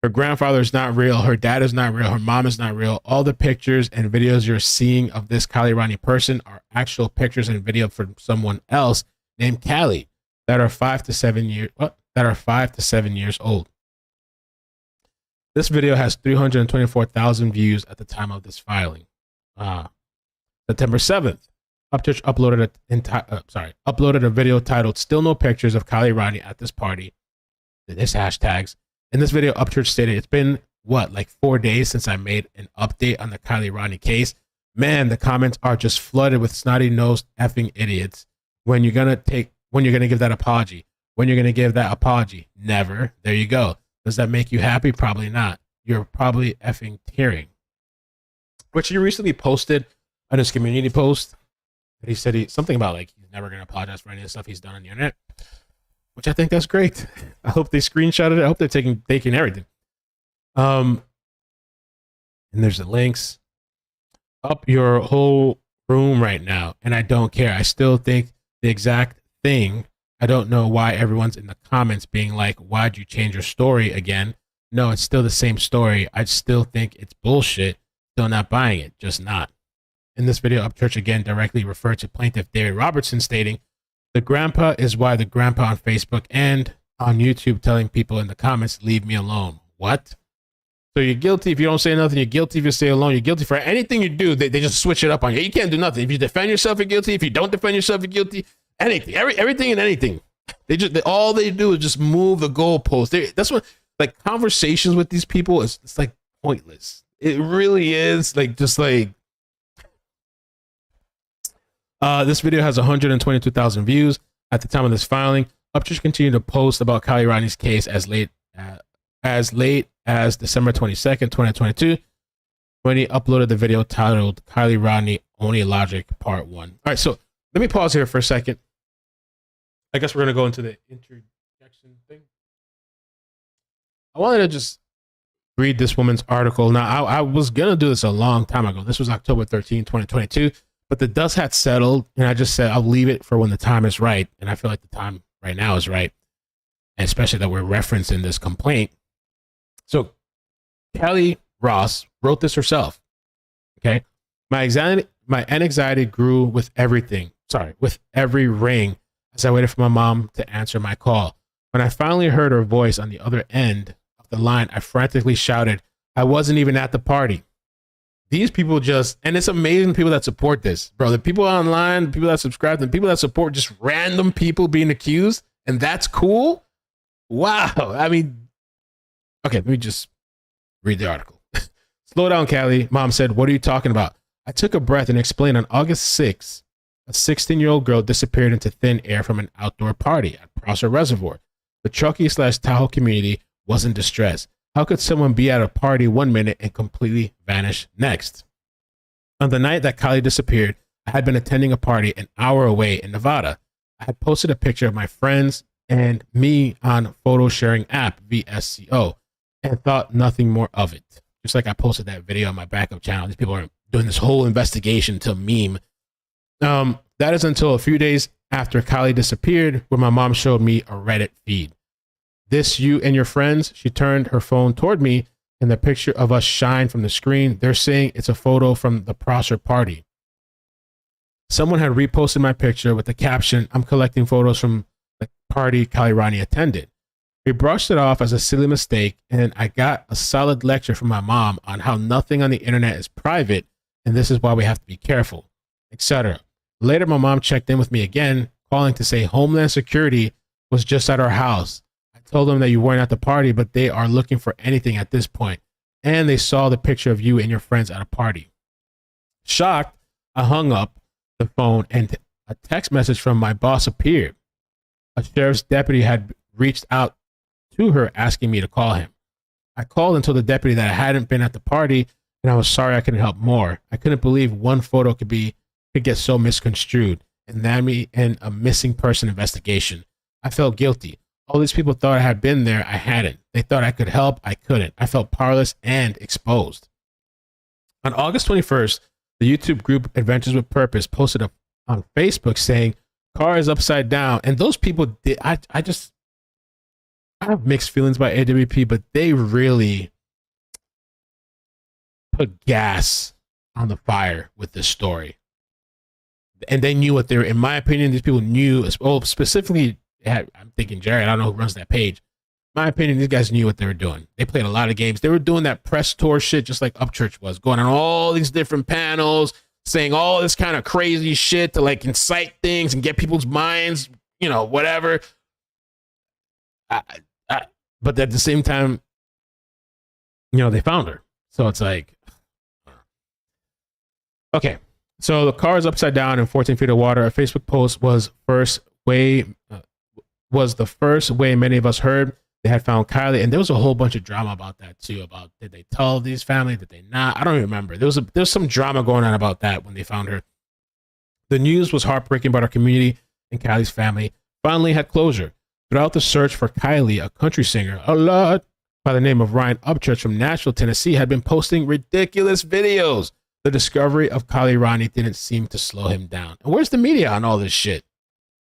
Her grandfather is not real. Her dad is not real. Her mom is not real. All the pictures and videos you're seeing of this Kiely Rodni person are actual pictures and video from someone else named Cali that are 5 to 7 years old. This video has 324,000 views at the time of this filing. September 7th, Upchurch uploaded a video titled "Still No Pictures of Kiely Rodni at This Party." This hashtags. In this video, Upchurch stated, "It's been, like 4 days since I made an update on the Kiely Rodni case. Man, the comments are just flooded with snotty-nosed effing idiots. When you're gonna give that apology? When you're gonna give that apology? Never. There you go. Does that make you happy? Probably not. You're probably effing tearing." Which he recently posted on his community post. He said something about like he's never gonna apologize for any of the stuff he's done on the internet. Which I think that's great. I hope they screenshotted it. I hope they're taking everything. And there's the links. Up your whole room right now. And I don't care. I still think the exact thing. I don't know why everyone's in the comments being like, "Why'd you change your story again?" No, it's still the same story. I still think it's bullshit. Still not buying it. Just not. In this video, Upchurch again directly referred to plaintiff David Robertson, stating, "The grandpa is why the grandpa on Facebook and on YouTube telling people in the comments, 'Leave me alone.'" What? So you're guilty if you don't say nothing. You're guilty if you stay alone. You're guilty for anything you do. They just switch it up on you. You can't do nothing. If you defend yourself, you're guilty. If you don't defend yourself, you're guilty. Anything, everything and anything. All they do is just move the goalpost. That's what, like, conversations with these people it's like pointless. It really is. Like, just like, this video has 122,000 views at the time of this filing. Upchurch continued to post about Kiely Rodni's case as late as December 22nd, 2022, when he uploaded the video titled Kiely Rodni Only Logic Part 1. All right, so let me pause here for a second. I guess we're going to go into the interjection thing. I wanted to just read this woman's article. Now, I was going to do this a long time ago. This was October 13, 2022. But the dust had settled, and I just said I'll leave it for when the time is right. And I feel like the time right now is right, and especially that we're referencing this complaint. So Cali Ross wrote this herself. Okay, my anxiety grew with with every ring as I waited for my mom to answer my call. When I finally heard her voice on the other end of the line, I frantically shouted, "I wasn't even at the party." These people and it's amazing people that support this, bro. The people online, the people that subscribe, the people that support just random people being accused, and that's cool. Wow. I mean, okay, let me just read the article. "Slow down, Cali," mom said. "What are you talking about?" I took a breath and explained on August 6th, A 16-year-old girl disappeared into thin air from an outdoor party at Prosser Reservoir. The Truckee/Tahoe community was in distress. How could someone be at a party 1 minute and completely vanish next? On the night that Kiely disappeared, I had been attending a party an hour away in Nevada. I had posted a picture of my friends and me on photo sharing app VSCO and thought nothing more of it. Just like I posted that video on my backup channel. These people are doing this whole investigation to meme. That is until a few days after Kiely disappeared, where my mom showed me a Reddit feed. This you and your friends, she turned her phone toward me and the picture of us shine from the screen. They're saying it's a photo from the Prosser party. Someone had reposted my picture with the caption, "I'm collecting photos from the party Kiely Rodni attended." We brushed it off as a silly mistake, and I got a solid lecture from my mom on how nothing on the internet is private, and this is why we have to be careful, etc. Later, my mom checked in with me again, calling to say Homeland Security was just at our house. I told them that you weren't at the party, but they are looking for anything at this point, and they saw the picture of you and your friends at a party. Shocked, I hung up the phone, and a text message from my boss appeared. A sheriff's deputy had reached out to her asking me to call him. I called and told the deputy that I hadn't been at the party, and I was sorry I couldn't help more. I couldn't believe one photo could get so misconstrued, and that me in a missing person investigation. I felt guilty. All these people thought I had been there. I hadn't. They thought I could help. I couldn't. I felt powerless and exposed. On August 21st, the YouTube group Adventures with Purpose posted on Facebook saying, "Car is upside down." And those people did, I have mixed feelings about AWP, but they really put gas on the fire with this story. And they knew what they were, in my opinion, these people knew, specifically, I'm thinking Jared, I don't know who runs that page. In my opinion, these guys knew what they were doing. They played a lot of games. They were doing that press tour shit just like Upchurch was, going on all these different panels, saying all this kind of crazy shit to like incite things and get people's minds, whatever. But at the same time, they found her. So it's like, okay. So the car is upside down in 14 feet of water. A Facebook post was the first way many of us heard they had found Kiely, and there was a whole bunch of drama about that too. About did they tell these family? Did they not? I don't even remember. There's some drama going on about that when they found her. The news was heartbreaking, but our community and Kiely's family finally had closure. Throughout the search for Kiely, a country singer, a lot by the name of Ryan Upchurch from Nashville, Tennessee, had been posting ridiculous videos. The discovery of Kiely Rodni didn't seem to slow him down. And where's the media on all this shit?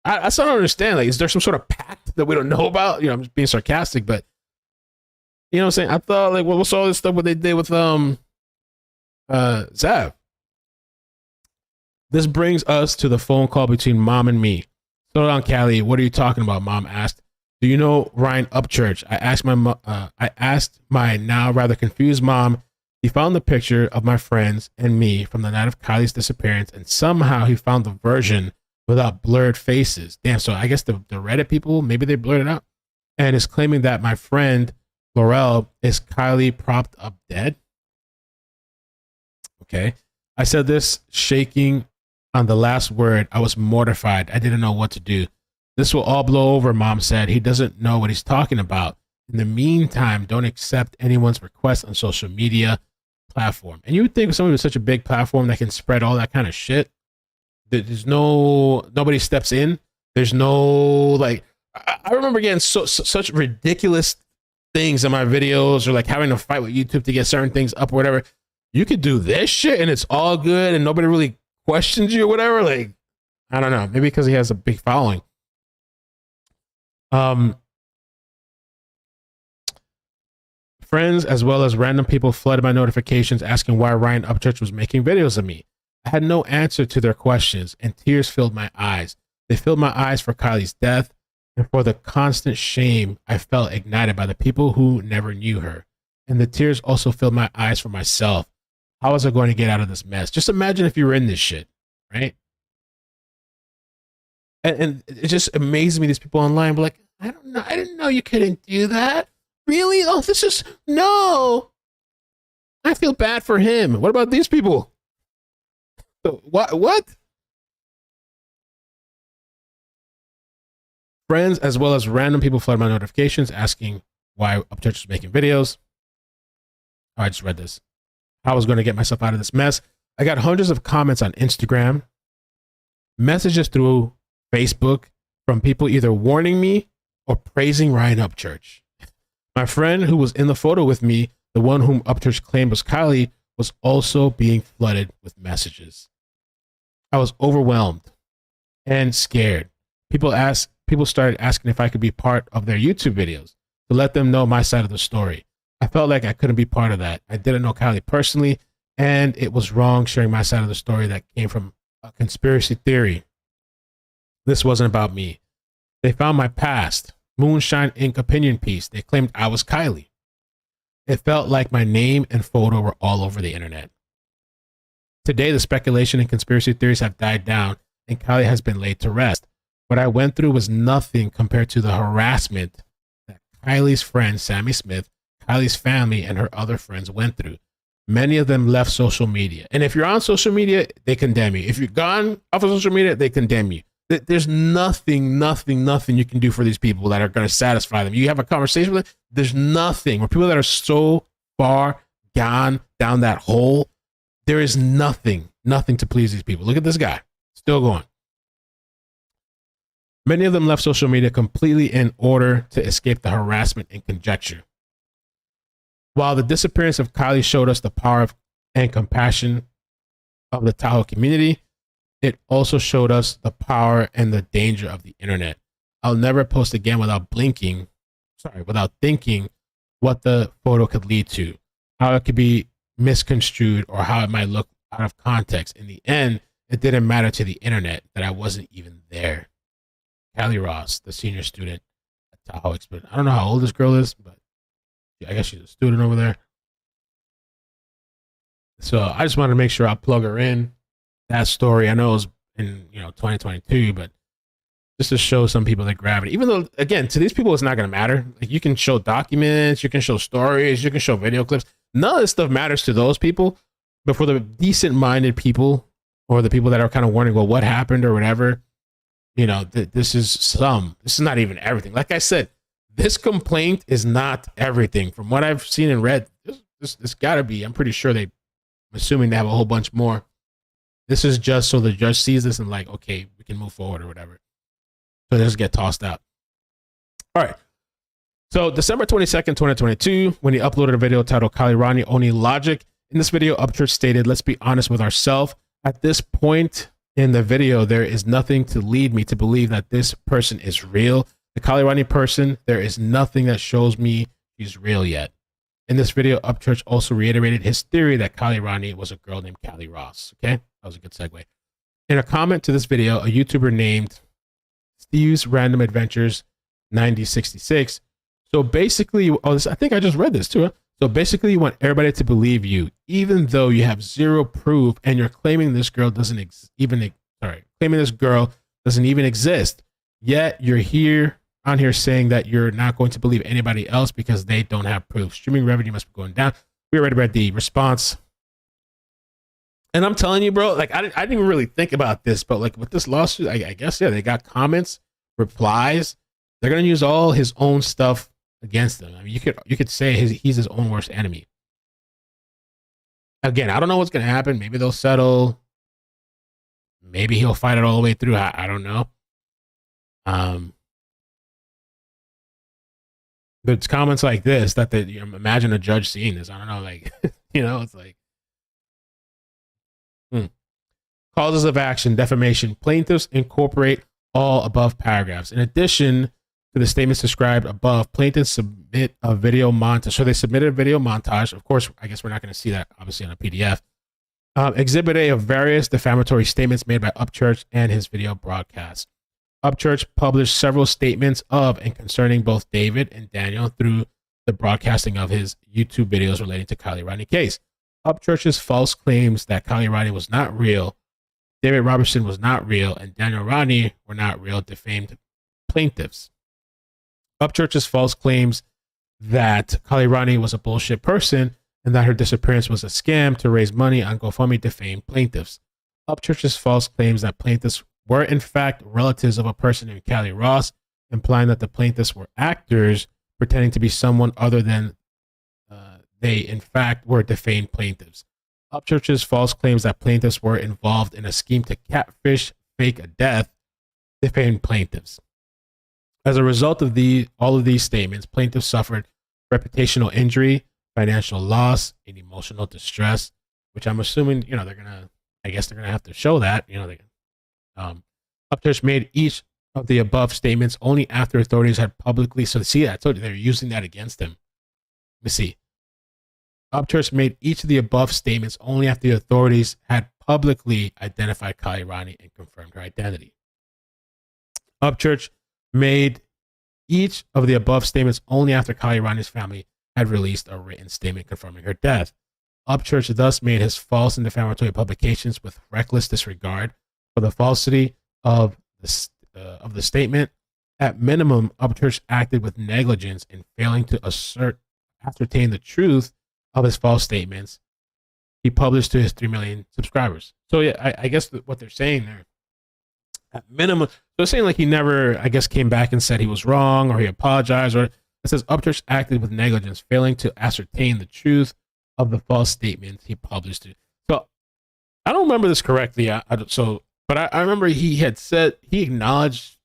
I still don't understand. Like, is there some sort of pact that we don't know about? I'm just being sarcastic, but you know what I'm saying? I thought, like, what's all this stuff what they did with Zav? This brings us to the phone call between Mom and me. Slow down, Kiely. What are you talking about? Mom asked. Do you know Ryan Upchurch? I asked my now rather confused mom. He found the picture of my friends and me from the night of Kiely's disappearance, and somehow he found the version without blurred faces. Damn, so I guess the Reddit people, maybe they blurred it out, and is claiming that my friend Laurel is Kiely propped up dead. Okay. I said this shaking on the last word. I was mortified. I didn't know what to do. This will all blow over, Mom said. He doesn't know what he's talking about. In the meantime, don't accept anyone's request on social media platform. And you would think somebody with such a big platform that can spread all that kind of shit, there's nobody steps in. There's no, like, I remember getting such ridiculous things in my videos, or like having to fight with YouTube to get certain things up or whatever. You could do this shit and it's all good and nobody really questions you or whatever. Like, I don't know, maybe because he has a big following. Friends as well as random people flooded my notifications asking why Ryan Upchurch was making videos of me. I had no answer to their questions, and tears filled my eyes. They filled my eyes for Kiely's death and for the constant shame I felt ignited by the people who never knew her. And the tears also filled my eyes for myself. How was I going to get out of this mess? Just imagine if you were in this shit, right? And it just amazes me, these people online were like, I don't know, I didn't know you couldn't do that. Really? Oh, this is, no. I feel bad for him. What about these people? What? Friends as well as random people flooded my notifications asking why Upchurch was making videos. Oh, I just read this. How I was going to get myself out of this mess. I got hundreds of comments on Instagram, messages through Facebook from people either warning me or praising Ryan Upchurch. My friend who was in the photo with me, the one whom Upchurch claimed was Kiely, was also being flooded with messages. I was overwhelmed and scared. People started asking if I could be part of their YouTube videos to let them know my side of the story. I felt like I couldn't be part of that. I didn't know Kiely personally, and it was wrong sharing my side of the story that came from a conspiracy theory. This wasn't about me. They found my past, Moonshine Inc. opinion piece. They claimed I was Kiely. It felt like my name and photo were all over the internet. Today, the speculation and conspiracy theories have died down, and Kiely has been laid to rest. What I went through was nothing compared to the harassment that Kiely's friend, Sammy Smith, Kiely's family, and her other friends went through. Many of them left social media. And if you're on social media, they condemn you. If you're gone off of social media, they condemn you. There's nothing you can do for these people that are going to satisfy them. You have a conversation with them, there's nothing. Where people that are so far gone down that hole, there is nothing to please these people. Look at this guy, still going. Many of them left social media completely in order to escape the harassment and conjecture. While the disappearance of Kiely showed us the power and compassion of the Tahoe community, it also showed us the power and the danger of the internet. I'll never post again without thinking what the photo could lead to, how it could be misconstrued, or how it might look out of context. In the end, it didn't matter to the internet that I wasn't even there. Cali Ross, the senior student at Tahoe Expert. I don't know how old this girl is, but I guess she's a student over there. So I just wanted to make sure I plug her in. That story, I know it was in 2022, but just to show some people that gravity. Even though, again, to these people, it's not going to matter. Like, you can show documents, you can show stories, you can show video clips. None of this stuff matters to those people, but for the decent-minded people or the people that are kind of wondering, well, what happened or whatever, this is not even everything. Like I said, this complaint is not everything. From what I've seen and read, this got to be, I'm pretty sure I'm assuming they have a whole bunch more. This is just so the judge sees this and like, okay, we can move forward or whatever. So they just get tossed out. All right. So December 22nd, 2022, when he uploaded a video titled Kiely Rodni, Only Logic. In this video, Upchurch stated, let's be honest with ourselves. At this point in the video, there is nothing to lead me to believe that this person is real. The Kiely Rodni person, there is nothing that shows me she's real yet. In this video, Upchurch also reiterated his theory that Kiely Rodni was a girl named Cali Ross. Okay, that was a good segue. In a comment to this video, a YouTuber named Steve's Random Adventures 9066. So basically, I think I just read this too. Huh? So basically, you want everybody to believe you, even though you have zero proof, and you're claiming this girl claiming this girl doesn't even exist. Yet you're on here saying that you're not going to believe anybody else because they don't have proof. Streaming revenue must be going down. We already read the response. And I'm telling you, bro, like I didn't even really think about this, but like with this lawsuit, I guess, yeah, they got comments, replies. They're going to use all his own stuff against them. I mean, you could say he's his own worst enemy. Again, I don't know what's going to happen. Maybe they'll settle. Maybe he'll fight it all the way through. I don't know. But it's comments like this that imagine a judge seeing this. I don't know, like, it's like causes of action, defamation. Plaintiffs incorporate all above paragraphs. In addition to the statements described above, plaintiffs submit a video montage. So they submitted a video montage. Of course, I guess we're not going to see that obviously on a PDF. Exhibit A of various defamatory statements made by Upchurch and his video broadcast. Upchurch published several statements of and concerning both David and Daniel through the broadcasting of his YouTube videos relating to Kiely Rodni case. Upchurch's false claims that Kiely Rodni was not real, David Robertson was not real, and Daniel Rodni were not real defamed plaintiffs. Upchurch's false claims that Kiely Rodni was a bullshit person and that her disappearance was a scam to raise money on GoFundMe defamed plaintiffs. Upchurch's false claims that plaintiffs were in fact relatives of a person named Cali Ross implying that the plaintiffs were actors pretending to be someone other than they, in fact, were defamed plaintiffs. Upchurch's false claims that plaintiffs were involved in a scheme to catfish, fake a death, defamed plaintiffs. As a result of all of these statements, plaintiffs suffered reputational injury, financial loss, and emotional distress, which I'm assuming, they're going to have to show that, Upchurch made each of the above statements only after authorities had publicly, so see, I told you they're using that against him. Let me see. Upchurch made each of the above statements only after the authorities had publicly identified Kiely Rodni and confirmed her identity. Upchurch made each of the above statements only after Kiely Rodni's family had released a written statement confirming her death. Upchurch thus made his false and defamatory publications with reckless disregard for the falsity of the statement. At minimum, Upchurch acted with negligence in failing to ascertain the truth of his false statements he published to his 3 million subscribers. So yeah, I guess what they're saying there, at minimum, they're saying like he never, I guess, came back and said he was wrong or he apologized, or it says Upchurch acted with negligence, failing to ascertain the truth of the false statements he published. So I don't remember this correctly. But I remember he had said, he acknowledged,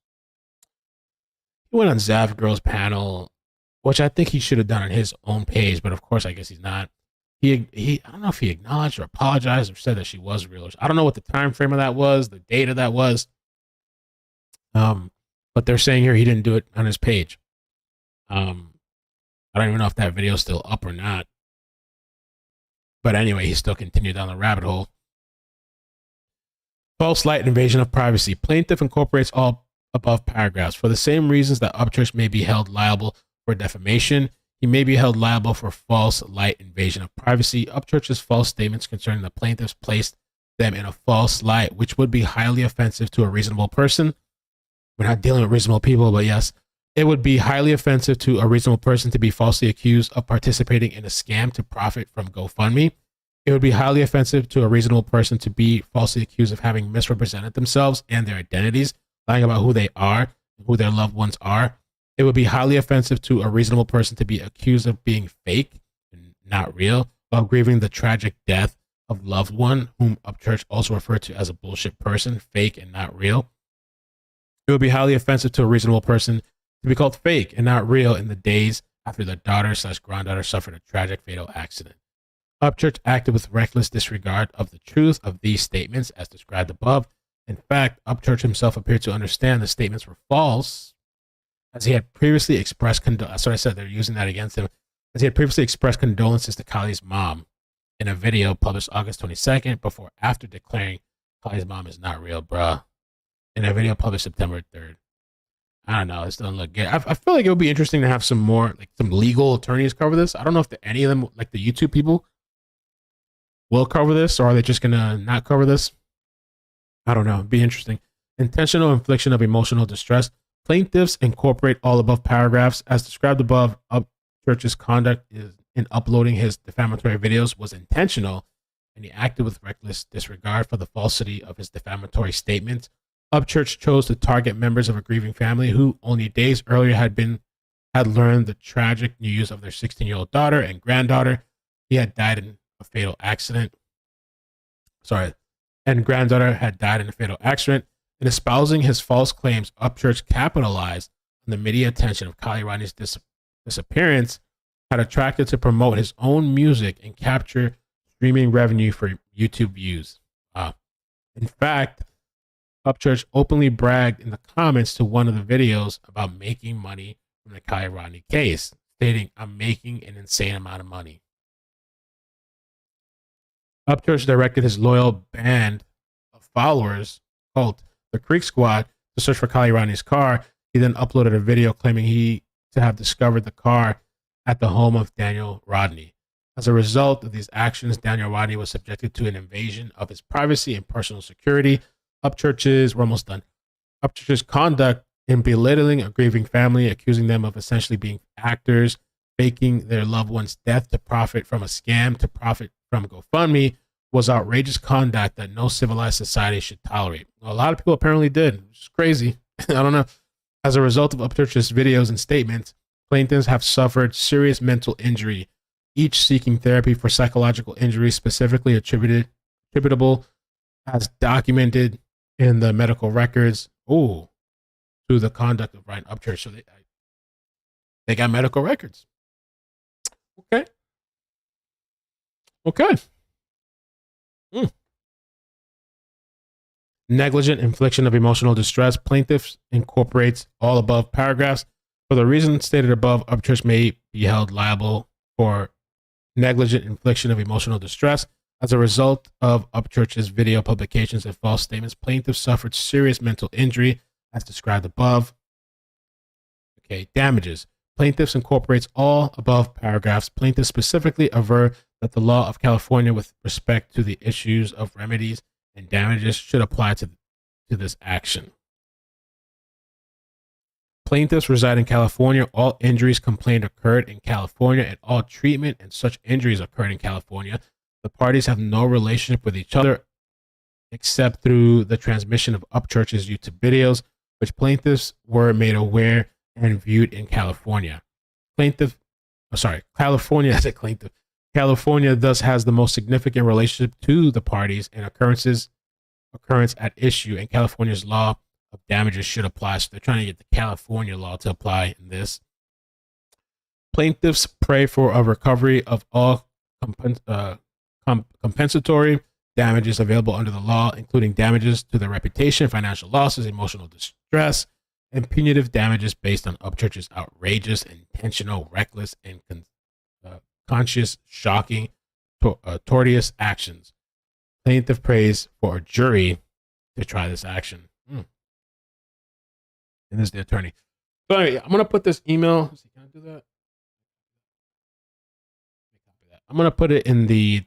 he went on Zav Girl's panel, which I think he should have done on his own page, but of course I guess he's not. He I don't know if he acknowledged or apologized or said that she was real. I don't know what the time frame of that was, the date of that was. But they're saying here he didn't do it on his page. I don't even know if that video is still up or not. But anyway, he still continued down the rabbit hole. False light and invasion of privacy. Plaintiff incorporates all above paragraphs. For the same reasons that Upchurch may be held liable for defamation, he may be held liable for false light invasion of privacy. Upchurch's false statements concerning the plaintiffs placed them in a false light, which would be highly offensive to a reasonable person. We're not dealing with reasonable people, but yes, it would be highly offensive to a reasonable person to be falsely accused of participating in a scam to profit from GoFundMe. It would be highly offensive to a reasonable person to be falsely accused of having misrepresented themselves and their identities, lying about who they are, who their loved ones are. It would be highly offensive to a reasonable person to be accused of being fake and not real, while grieving the tragic death of loved one, whom Upchurch also referred to as a bullshit person, fake and not real. It would be highly offensive to a reasonable person to be called fake and not real in the days after their daughter/granddaughter suffered a tragic fatal accident. Upchurch acted with reckless disregard of the truth of these statements as described above. In fact, Upchurch himself appeared to understand the statements were false, as he had previously expressed that's what I said, they're using that against him, as he had previously expressed condolences to Kiely's mom in a video published August 22nd, after declaring Kiely's mom is not real, bruh. In a video published September 3rd. I don't know. This doesn't look good. I feel like it would be interesting to have some legal attorneys cover this. I don't know if any of them, like the YouTube people, will cover this, or are they just going to not cover this? I don't know. It'd be interesting. Intentional infliction of emotional distress. Plaintiffs incorporate all above paragraphs. As described above, Upchurch's conduct in uploading his defamatory videos was intentional, and he acted with reckless disregard for the falsity of his defamatory statements. Upchurch chose to target members of a grieving family who only days earlier had learned the tragic news of their 16-year-old daughter and granddaughter. He had died in a fatal accident. And granddaughter had died in a fatal accident. In espousing his false claims, Upchurch capitalized on the media attention of Kiely Rodni's disappearance, had attracted to promote his own music and capture streaming revenue for YouTube views. In fact, Upchurch openly bragged in the comments to one of the videos about making money from the Kiely Rodni case, stating, "I'm making an insane amount of money." Upchurch directed his loyal band of followers, called the Creek Squad, to search for Kiely Rodni's car. He then uploaded a video claiming to have discovered the car at the home of Daniel Rodni. As a result of these actions, Daniel Rodni was subjected to an invasion of his privacy and personal security. Upchurch's conduct in belittling a grieving family, accusing them of essentially being actors, faking their loved one's death to profit from a scam, to profit from GoFundMe, was outrageous conduct that no civilized society should tolerate. A lot of people apparently did. It's crazy. I don't know. As a result of Upchurch's videos and statements, plaintiffs have suffered serious mental injury, each seeking therapy for psychological injury specifically attributable as documented in the medical records to the conduct of Ryan Upchurch. So they got medical records. Okay. Negligent infliction of emotional distress. Plaintiffs incorporates all above paragraphs. For the reasons stated above, Upchurch may be held liable for negligent infliction of emotional distress. As a result of Upchurch's video publications and false statements, plaintiffs suffered serious mental injury as described above. Okay, damages. Plaintiffs incorporates all above paragraphs. Plaintiffs specifically aver that the law of California with respect to the issues of remedies and damages should apply to this action. Plaintiffs reside in California. All injuries complained occurred in California, and all treatment and such injuries occurred in California. The parties have no relationship with each other except through the transmission of Upchurch's YouTube videos, which plaintiffs were made aware and viewed in California. California thus has the most significant relationship to the parties and occurrence at issue, and California's law of damages should apply. So they're trying to get the California law to apply in this. Plaintiffs pray for a recovery of all compensatory damages available under the law, including damages to their reputation, financial losses, emotional distress, and punitive damages based on Upchurch's outrageous, intentional, reckless, and conscious, shocking, tortious actions. Plaintiff prays for a jury to try this action. And this is the attorney. So anyway, I'm going to put this email. Can I do that? I'm going to put it in the...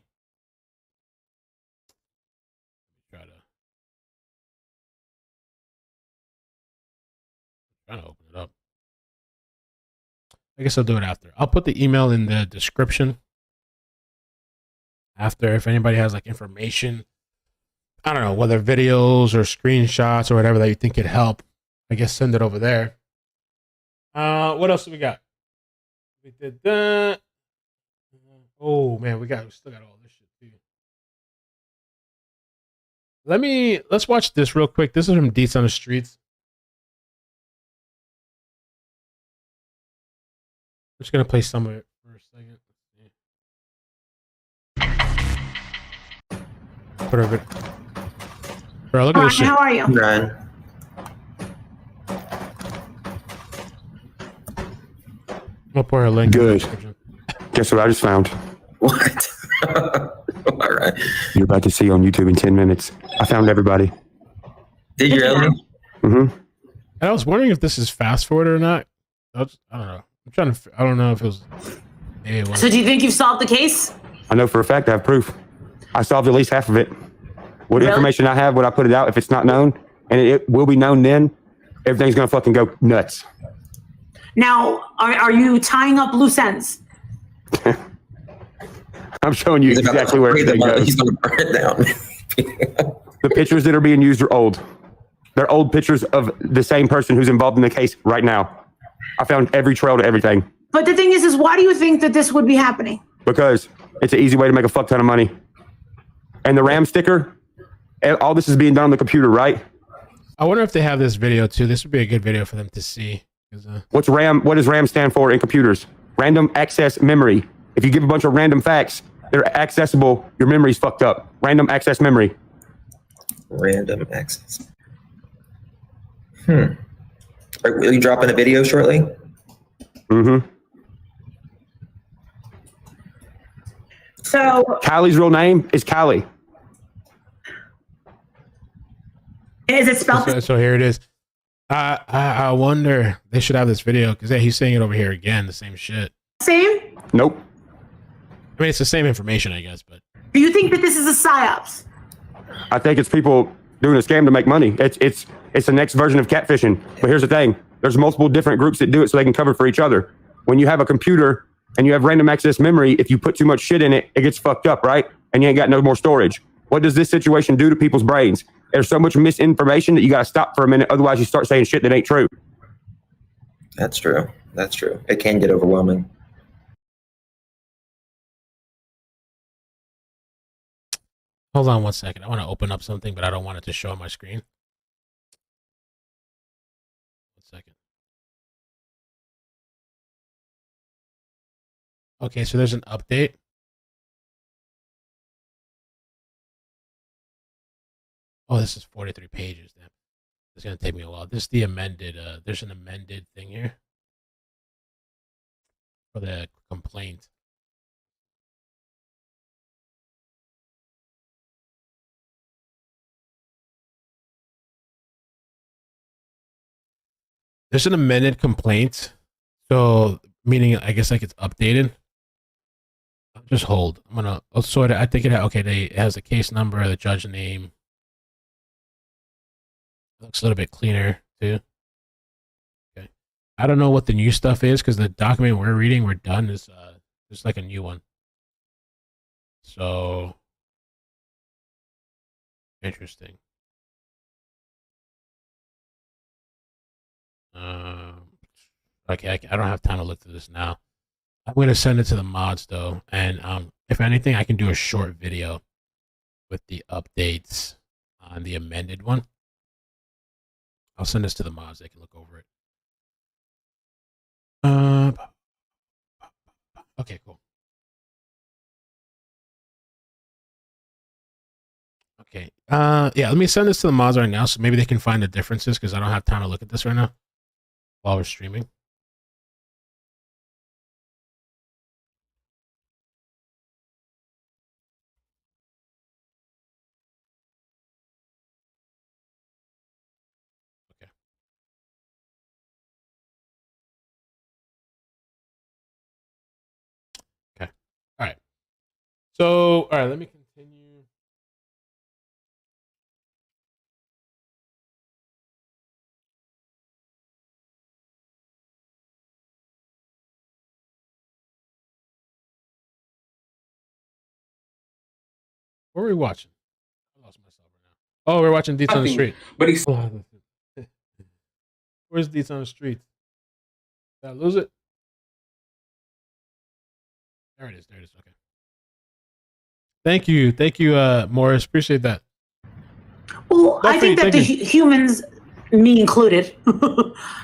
Trying to open it up. I guess I'll do it after. I'll put the email in the description after. If anybody has like information, I don't know, whether videos or screenshots or whatever that you think could help, I guess send it over there. What else do we got? We did that. Oh man, we still got all this shit too. Let's watch this real quick. This is from Deets on the Streets. I'm just going to play some of it for a second. Put over it. Bro, look at this shit. How are you? Ryan. I'll put a link. Good. Guess what I just found? What? All right. You're about to see on YouTube in 10 minutes. I found everybody. Did you really? Mm-hmm. I was wondering if this is fast forward or not. I don't know. I don't know if it was. So do you think you've solved the case? I know for a fact I have proof. I solved at least half of it. What information I have, when I put it out, if it's not known, and it will be known then, everything's going to fucking go nuts. Now, are you tying up loose ends? I'm showing you exactly where everything goes. He's going to burn it down. The pictures that are being used are old. They're old pictures of the same person who's involved in the case right now. I found every trail to everything. But the thing is why do you think that this would be happening? Because it's an easy way to make a fuck ton of money. And the RAM sticker, all this is being done on the computer, right? I wonder if they have this video too. This would be a good video for them to see. What's RAM? What does RAM stand for in computers? Random access memory. If you give a bunch of random facts, they're accessible. Your memory's fucked up. Random access memory. Random access. Will you drop in a video shortly? Mm-hmm. So Kylie's real name is Kiely. Is it spelled? So here it is. I wonder, they should have this video because he's saying it over here again, the same shit. Same? Nope. I mean, it's the same information, I guess, but. Do you think that this is a psyops? I think it's people doing a scam to make money. It's the next version of catfishing. But here's the thing. There's multiple different groups that do it so they can cover for each other. When you have a computer and you have random access memory, if you put too much shit in it, it gets fucked up, right? And you ain't got no more storage. What does this situation do to people's brains? There's so much misinformation that you got to stop for a minute. Otherwise, you start saying shit that ain't true. That's true. That's true. It can get overwhelming. Hold on 1 second. I want to open up something, but I don't want it to show on my screen. 1 second. Okay, so there's an update. Oh, this is 43 pages. Damn. It's going to take me a while. This is the amended, there's an amended thing here for the complaint. There's an amended complaint. So, meaning, I guess like it's updated. Just hold. I'll sort it. I think it has a case number, the judge name. It looks a little bit cleaner too. Okay. I don't know what the new stuff is because the document we're done is just like a new one. So interesting. Okay, I don't have time to look through this now. I'm gonna send it to the mods though, and if anything, I can do a short video with the updates on the amended one. I'll send this to the mods; they can look over it. Okay, cool. Okay. Yeah, let me send this to the mods right now, so maybe they can find the differences because I don't have time to look at this right now while we're streaming. Okay. All right. So, all right, let me continue. What are we watching? I lost myself right now. Oh, we're watching Deets on the Street. But he's Where's Deets on the Street? Did I lose it? There it is. There it is. Okay. Thank you, Morris. Appreciate that. Well, I think that the humans, me included,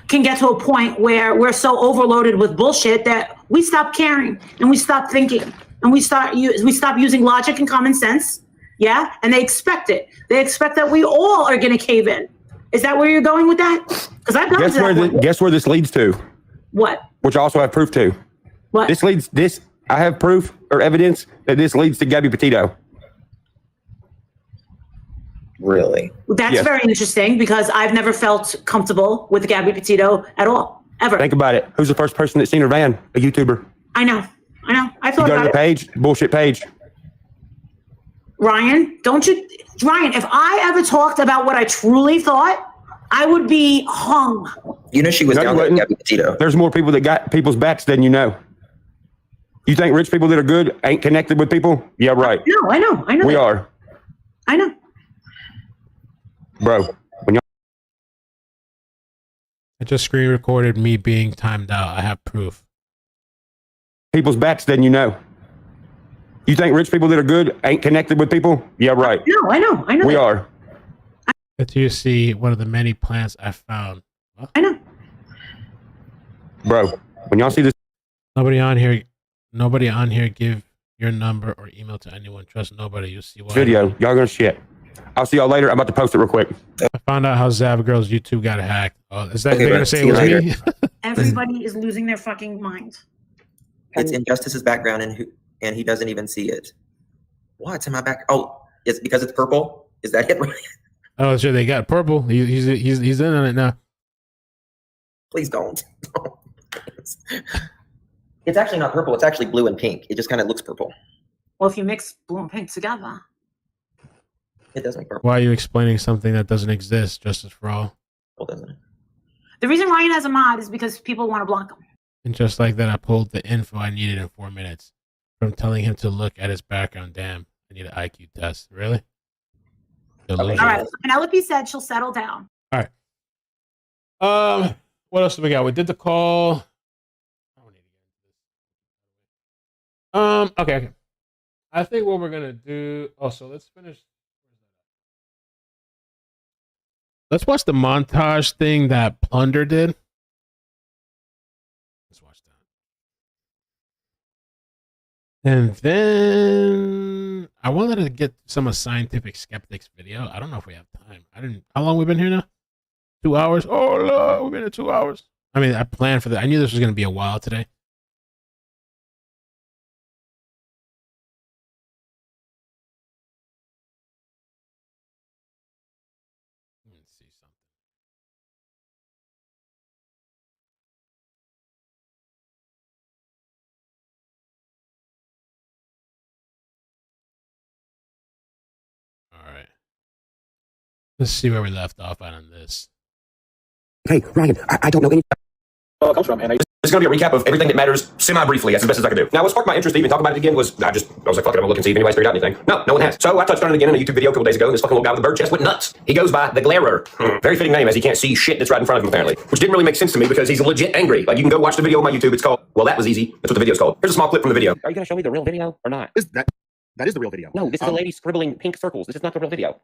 can get to a point where we're so overloaded with bullshit that we stop caring and we stop thinking and we stop using logic and common sense. Yeah, and they expect it. They expect that we all are going to cave in. Is that where you're going with that? Because I've gotten to that point. Guess where this leads to? What? Which I also have proof to. What? I have proof or evidence that this leads to Gabby Petito. Really? That's very interesting because I've never felt comfortable with Gabby Petito at all, ever. Think about it. Who's the first person that seen her van? A YouTuber. I know. I thought You go about to the it. page, bullshit page. Ryan, if I ever talked about what I truly thought, I would be hung. You know she was down there with Gabby Petito. There's more people that got people's backs than you know. You think rich people that are good ain't connected with people? Yeah, right. No, I know. We that. are. I know. Bro, when y'all I just screen recorded me being timed out. I have proof. people's backs than you know. You think rich people that are good ain't connected with people? Yeah, right. No, I know. We that. are. Let you see one of the many plants I found. Huh? I know. Bro, when y'all see this. Nobody on here give your number or email to anyone. Trust nobody. You'll see why. Video. Y'all gonna shit. I'll see y'all later. I'm about to post it real quick. I found out how Zav Girl's YouTube got hacked. Oh, is that Okay, they're gonna say it was later. me? Everybody is losing their fucking mind. It's in Justice's background and he doesn't even see it. What's in my back? Oh, it's because it's purple. Is that it? Oh, sure. They got purple. He's in on it now. Please don't. It's actually not purple. It's actually blue and pink. It just kind of looks purple. Well, if you mix blue and pink together. It does make purple. Why are you explaining something that doesn't exist? Justice for all. Well, doesn't it? The reason Ryan has a mod is because people want to block him. And just like that, I pulled the info I needed in 4 minutes from telling him to look at his background. Damn, I need an IQ test. Really? All right. So Penelope said she'll settle down. All right. What else do we got? We did the call. Okay. I think what we're gonna do. Oh, so let's finish. Let's watch the montage thing that Plunder did. Let's watch that. And then I wanted to get some of Scientific Skeptic's video. I don't know if we have time. How long we been here now? 2 hours? Oh, Lord, we've been here 2 hours. I mean, I planned for that. I knew this was going to be a while today. Let's see something. All right. Let's see where we left off on this. Hey, Ryan, I don't know any. Well, it comes from, and This is going to be a recap of everything that matters semi-briefly, as best as I can do. Now, what sparked my interest to even talk about it again was, I was like, fuck it, I'm gonna look and see if anybody's figured out anything. No one has. So I touched on it again in a YouTube video a couple days ago, and this fucking little guy with the bird chest went nuts. He goes by the Glarer. Very fitting name, as he can't see shit that's right in front of him, apparently. Which didn't really make sense to me, because he's legit angry. Like, you can go watch the video on my YouTube. It's called, well, that was easy. That's what the video's called. Here's a small clip from the video. Are you going to show me the real video or not? That is the real video. No, this is a lady scribbling pink circles. This is not the real video.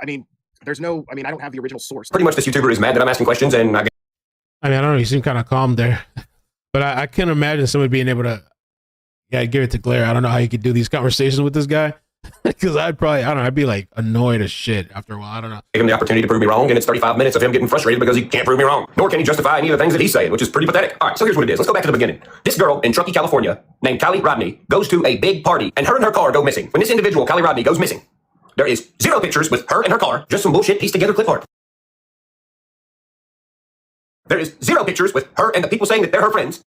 I don't have the original source. Pretty much this YouTuber is mad that I'm asking questions, and I don't know. You seem kind of calm there. But I can't imagine somebody being able to, give it to Glare. I don't know how you could do these conversations with this guy. Because I'd be like annoyed as shit after a while. I don't know. Give him the opportunity to prove me wrong, and it's 35 minutes of him getting frustrated because he can't prove me wrong. Nor can he justify any of the things that he's saying, which is pretty pathetic. All right, so here's what it is. Let's go back to the beginning. This girl in Truckee, California, named Kiely Rodni, goes to a big party, and her and her car go missing. When this individual, Kiely Rodni, goes missing, there is 0 pictures with her and her car, just some bullshit pieced together clip art. There is 0 pictures with her and the people saying that they're her friends.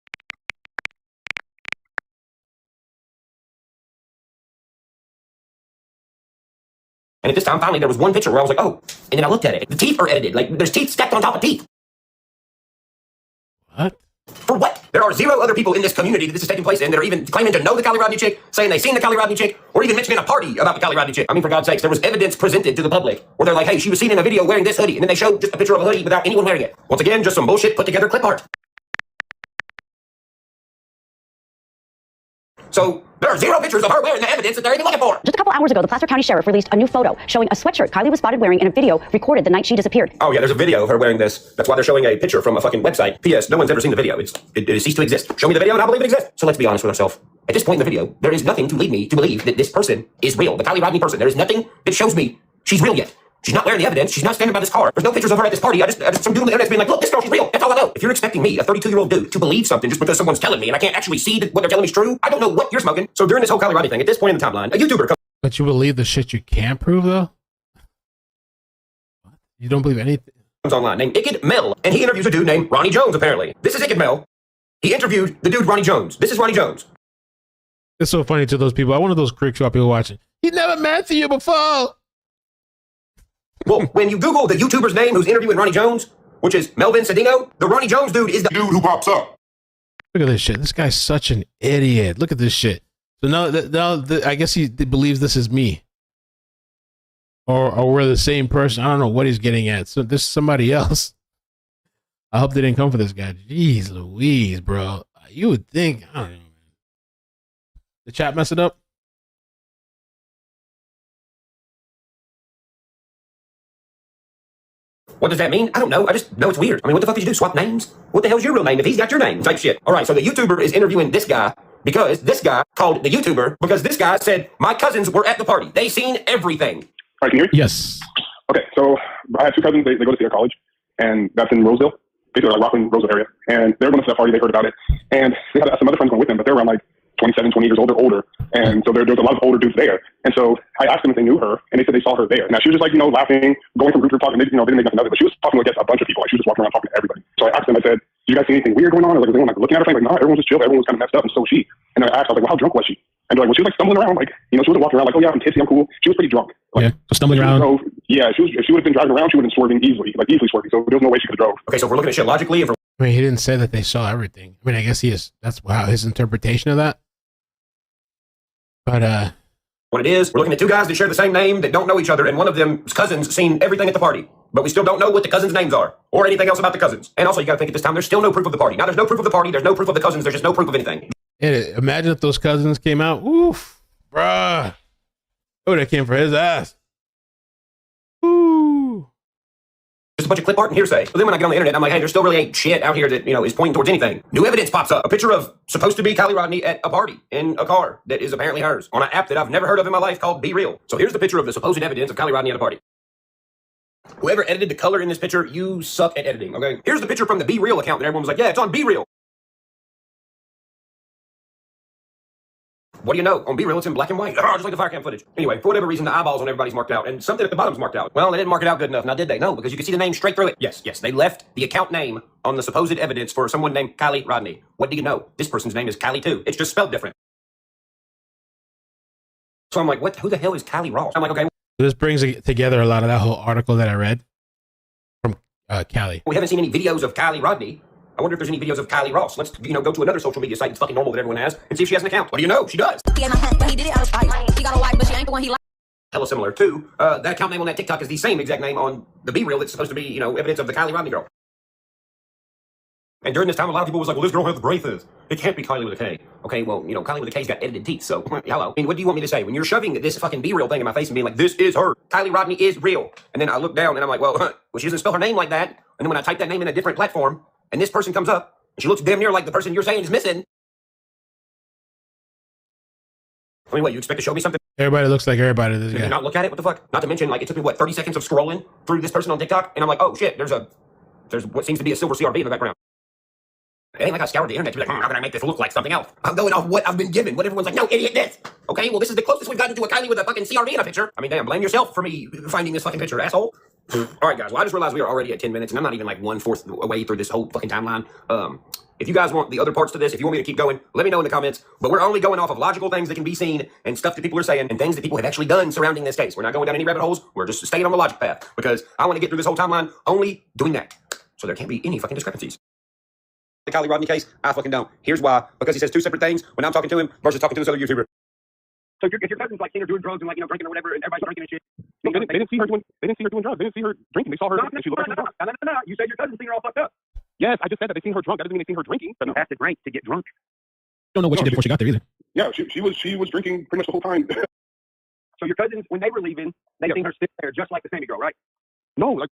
And at this time, finally, there was one picture where I was like, oh. And then I looked at it. The teeth are edited. Like, there's teeth stacked on top of teeth. What? For what? There are 0 other people in this community that this is taking place in that are even claiming to know the Kiely Rodni chick, saying they've seen the Kiely Rodni chick, or even mentioning a party about the Kiely Rodni chick. I mean, for God's sakes, there was evidence presented to the public where they're like, hey, she was seen in a video wearing this hoodie, and then they showed just a picture of a hoodie without anyone wearing it. Once again, just some bullshit put together clip art. So there are 0 pictures of her wearing the evidence that they're even looking for. Just a couple hours ago, the Placer County Sheriff released a new photo showing a sweatshirt Kiely was spotted wearing in a video recorded the night she disappeared. Oh yeah, there's a video of her wearing this. That's why they're showing a picture from a fucking website. P.S. No one's ever seen the video. It has ceased to exist. Show me the video and I believe it exists. So let's be honest with ourselves. At this point in the video, there is nothing to lead me to believe that this person is real. The Kiely Rodni person. There is nothing that shows me she's real yet. She's not wearing the evidence. She's not standing by this car. There's no pictures of her at this party. I just some dude on the internet's being like, look, this girl, she's real. That's all I know. If you're expecting me, a 32-year-old dude, to believe something just because someone's telling me and I can't actually see that what they're telling me is true, I don't know what you're smoking. So during this whole Kiely Rodni thing, at this point in the timeline, a YouTuber comes. But you believe the shit you can't prove, though? You don't believe anything? Comes online named iCkEdMeL, and he interviews a dude named Ronnie Jones, apparently. This is iCkEdMeL. He interviewed the dude Ronnie Jones. This is Ronnie Jones. It's so funny to those people. I one of those crick shop people watching. He never met you before. Well, when you Google the YouTuber's name who's interviewing Ronnie Jones, which is Melvin Cedino, the Ronnie Jones dude is the dude who pops up. Look at this shit. This guy's such an idiot. Look at this shit. So now I guess he believes this is me. Or we're the same person. I don't know what he's getting at. So this is somebody else. I hope they didn't come for this guy. Jeez Louise, bro. You would think, I don't know, man. The chat mess it up? What does that mean? I don't know. I just know it's weird. I mean, what the fuck did you do? Swap names? What the hell's your real name if he's got your name? Type shit. All right, so the YouTuber is interviewing this guy because this guy called the YouTuber because this guy said, my cousins were at the party. They seen everything. All right, can you hear me? Yes. Okay, so I have 2 cousins. They go to Sierra College, and that's in Roseville, basically like Rockland, Roseville area. And they're going to that party. They heard about it. And they had some other friends going with them, but they're around like 27, 28 years old. They're older. And so there's a lot of older dudes there. And so I asked them if they knew her, and they said they saw her there. Now, she was just like, laughing, going from group to group talking. They, didn't make nothing of it, but she was talking against a bunch of people. Like, she was just walking around talking to everybody. So I asked them, I said, do you guys see anything weird going on? Or like, was anyone like looking at her? Like, no, everyone was just chill. Everyone was kind of messed up, and so was she. And I asked, I was like, well, how drunk was she? And they're like, well, she was like stumbling around. Like, she wasn't walking around like, oh yeah, I'm tipsy, I'm cool. She was pretty drunk. Like, so stumbling around. If she would have been driving around, she would have been swerving easily, like easily swerving. So there was no way she could have drove. Okay, so if we're looking at shit logically, I mean, he didn't say that they saw everything. I mean, I guess that's his interpretation of that. But what it is, we're looking at 2 guys that share the same name that don't know each other, and one of them's cousins seen everything at the party. But we still don't know what the cousins' names are or anything else about the cousins. And also, you got to think at this time, there's still no proof of the party. Now, there's no proof of the party. There's no proof of the cousins. There's just no proof of anything. Imagine if those cousins came out. Oof, bruh. Oh, they came for his ass. Ooh. Just a bunch of clip art and hearsay. So then when I get on the internet, I'm like, hey, there still really ain't shit out here that, is pointing towards anything. New evidence pops up. A picture of supposed to be Kiely Rodni at a party in a car that is apparently hers on an app that I've never heard of in my life called Be Real. So here's the picture of the supposed evidence of Kiely Rodni at a party. Whoever edited the color in this picture, you suck at editing, okay? Here's the picture from the Be Real account that everyone was like, yeah, it's on Be Real. What do you know? On Be Real, it's in black and white. Just like the fire cam footage. Anyway, for whatever reason, the eyeballs on everybody's marked out, and something at the bottom's marked out. Well, they didn't mark it out good enough. Now, did they? No, because you can see the name straight through it. Yes, they left the account name on the supposed evidence for someone named Kiely Rodni. What do you know? This person's name is Kiely too. It's just spelled different. So I'm like, what? Who the hell is Cali Ross? I'm like, okay. This brings together a lot of that whole article that I read from Cali. We haven't seen any videos of Kiely Rodni. I wonder if there's any videos of Cali Ross. Let's, go to another social media site that's fucking normal that everyone has and see if she has an account. What do you know? She does. Hella similar to that account name on that TikTok is the same exact name on the Be Real that's supposed to be, evidence of the Kiely Rodni girl. And during this time, a lot of people was like, well, this girl has the braces. It can't be Kiely with a K. Okay, well, Kiely with a K's got edited teeth, so hello. I mean, what do you want me to say? When you're shoving this fucking Be Real thing in my face and being like, this is her. Kiely Rodni is real. And then I look down and I'm like, well, she doesn't spell her name like that. And then when I type that name in a different platform, and this person comes up, and she looks damn near like the person you're saying is missing. I mean, what, you expect to show me something? Everybody looks like everybody. Did you not look at it? What the fuck? Not to mention, it took me, 30 seconds of scrolling through this person on TikTok, and I'm like, oh shit, there's what seems to be a silver CRB in the background. It ain't like I scoured the internet to be like, how can I make this look like something else? I'm going off what I've been given. What everyone's like, no, idiot, this. Okay, well, this is the closest we've gotten to a Kiely with a fucking CRB in a picture. I mean, damn, blame yourself for me finding this fucking picture, asshole. All right, guys, well, I just realized we are already at 10 minutes, and I'm not even 1/4 away through this whole fucking timeline. If you guys want the other parts to this, if you want me to keep going, let me know in the comments. But we're only going off of logical things that can be seen and stuff that people are saying and things that people have actually done surrounding this case. We're not going down any rabbit holes. We're just staying on the logic path because I want to get through this whole timeline only doing that. So there can't be any fucking discrepancies. The Kiely Rodni case, I fucking don't. Here's why. Because he says two separate things when I'm talking to him versus talking to this other YouTuber. So if your cousin's seeing her doing drugs and drinking or whatever, and everybody's drinking and shit. No, they didn't see her doing drugs. They didn't see her drinking. They saw her and she looked like she was drunk. No. You said your cousin's seen her all fucked up. Yes, I just said that they seen her drunk. That doesn't mean they seen her drinking. But you have to drink to get drunk. Don't know what she did before she got there either. Yeah, she was drinking pretty much the whole time. So your cousins, when they were leaving, they seen her sit there just like the Sammy girl, right? No,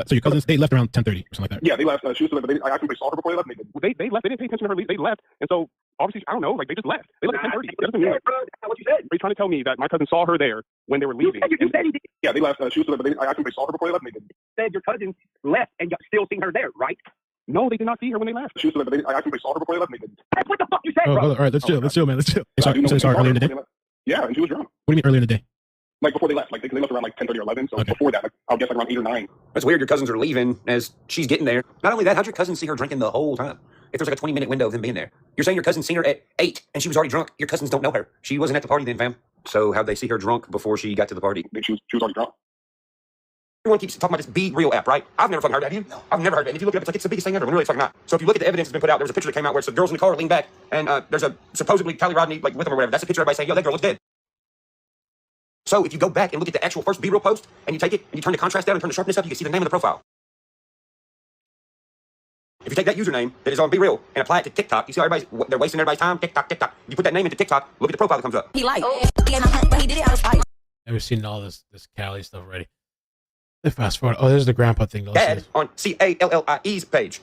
so your cousins, they left around 10:30 or something like that. Yeah, they left. She was. I actually saw her before they left. They left. They didn't pay attention to her leave. They left, and so obviously I don't know. They just left. They left at 10:30. That doesn't mean what you said. Are you trying to tell me that my cousin saw her there when they were leaving? You said he did. Yeah, they left. She was. I actually saw her before they left. You said your cousins left and you still seen her there, right? No, they did not see her when they left. She was. I actually saw her before they left. That's what the fuck you said, bro. All right, let's chill, man. Let's chill. Sorry, earlier in the day? Yeah, and she was drunk. What do you mean earlier in the day? Before they left. They left around 10:30 or 11. So before that, I'll guess around 8 or 9. That's weird. Your cousins are leaving as she's getting there. Not only that, how'd your cousins see her drinking the whole time? If there's a 20-minute window of them being there. You're saying your cousins seen her at 8 and she was already drunk. Your cousins don't know her. She wasn't at the party then, fam. So how'd they see her drunk before she got to the party? She was already drunk. Everyone keeps talking about this Be Real app, right? I've never fucking heard of it. Have you? No. I've never heard of it. And if you look it up, it's it's the biggest thing ever. When really it's fucking not. So if you look at the evidence that's been put out, there was a picture that came out where it's the girls in the car lean back and there's a supposedly Kiely Rodni with them or whatever. That's the picture everybody's saying, yo, that girl looks dead. So if you go back and look at the actual first Be Real post and you take it and you turn the contrast down and turn the sharpness up, you can see the name of the profile. If you take that username that is on Be Real and apply it to TikTok, you see how they're wasting everybody's time? TikTok. You put that name into TikTok, look at the profile that comes up. He did it out of spite. I've seen all this Cali stuff already. Let's fast forward. Oh, there's the grandpa thing. Dad on CALLIE's page.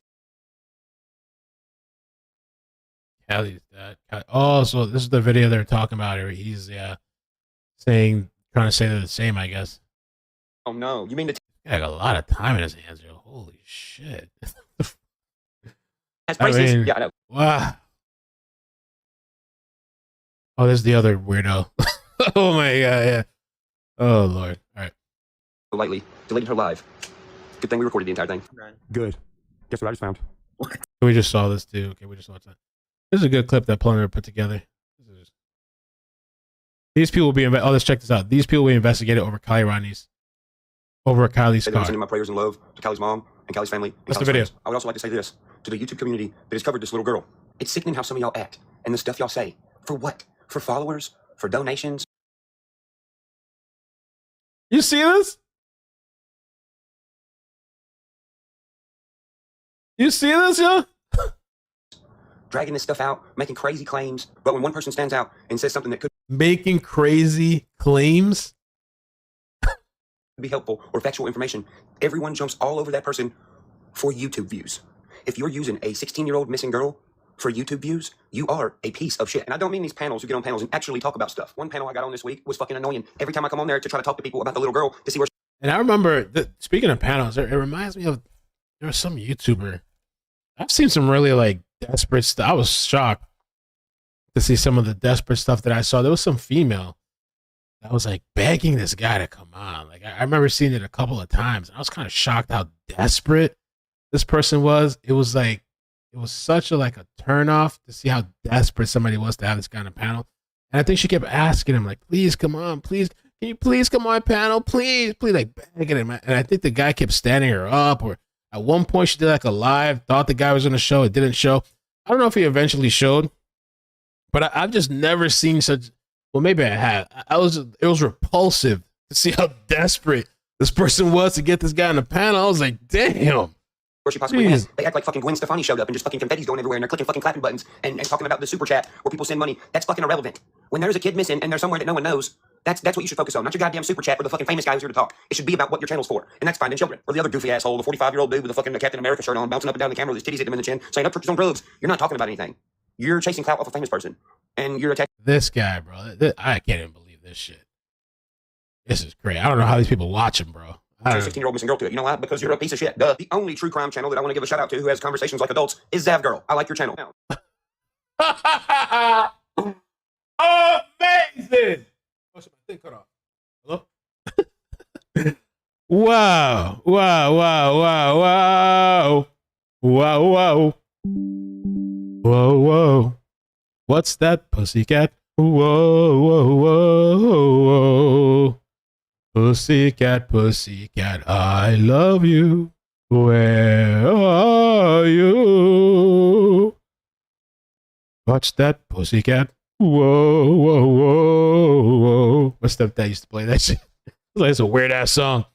Cali's dad. Oh, so this is the video they're talking about here. He's trying to say they're the same, I guess. Oh no, you mean the he got a lot of time in his hands, yo. Holy shit. Yeah, I know. Wow. Oh, there's the other weirdo. Oh my god, yeah. Oh Lord. All right. Lightly deleted her live. Good thing we recorded the entire thing. Good. Guess what I just found? We just saw this too. Okay, we just watched that. This is a good clip that Plumber put together. These people will be let's check this out. These people will be investigated over Kiely's car. Sending my prayers and love to Kiely's mom and Kiely's family. That's the video. I would also like to say this to the YouTube community that has covered this little girl. It's sickening how some of y'all act and the stuff y'all say. For what? For followers? For donations? You see this? You see this, yo? Dragging this stuff out, making crazy claims, but when one person stands out and says something that could making crazy claims be helpful or factual information, everyone jumps all over that person for YouTube views. If you're using a 16-year-old missing girl for YouTube views, you are a piece of shit. And I don't mean these panels who get on panels and actually talk about stuff. One panel I got on this week was fucking annoying. Every time I come on there to try to talk to people about the little girl to see where. And I remember, speaking of panels, it reminds me of, there was some YouTuber. I've seen some really like desperate stuff. I was shocked to see some of the desperate stuff that I saw. There was some female that was like begging this guy to come on. Like I remember seeing it a couple of times. I was kind of shocked how desperate this person was. It was like, it was such a like a turnoff to see how desperate somebody was to have this guy on a panel. And I think she kept asking him like, please come on, please. Can you please come on my panel? Please, please, like begging him. And I think the guy kept standing her up, or at one point she did like a live, thought the guy was going to show. It didn't show. I don't know if he eventually showed, but I've just never seen such, well, maybe I have. It was repulsive to see how desperate this person was to get this guy on the panel. I was like, damn. Where she possibly has. They act like fucking Gwen Stefani showed up and just fucking confetti's going everywhere and they're clicking fucking clapping buttons and talking about the super chat where people send money. That's fucking irrelevant. When there's a kid missing and there's somewhere that no one knows, that's what you should focus on. Not your goddamn super chat with the fucking famous guy who's here to talk. It should be about what your channel's for. And that's finding children. Or the other goofy asshole, the 45-year-old dude with the fucking Captain America shirt on, bouncing up and down the camera with his titties hitting him in the chin, saying Upchurch is on drugs. You're not talking about anything. You're chasing clout off a famous person. And you're attacking this guy, bro. I can't even believe this shit. This is great. I don't know how these people watch him, bro. a 16-year-old missing girl to it. You know why? Because you're a piece of shit. Duh. The only true crime channel that I want to give a shout out to who has conversations like adults is Zav Girl. I like your channel. Amazing. Oh, shit, my thing cut off. Hello? Wow. Wow, wow, wow, wow. Wow, wow. Whoa, whoa. What's that, pussycat? Whoa, whoa, whoa, whoa. Pussycat, pussycat, I love you. Where are you? Watch that, pussycat. Whoa, whoa, whoa, whoa. My stepdad used to play that shit. It's a weird ass song.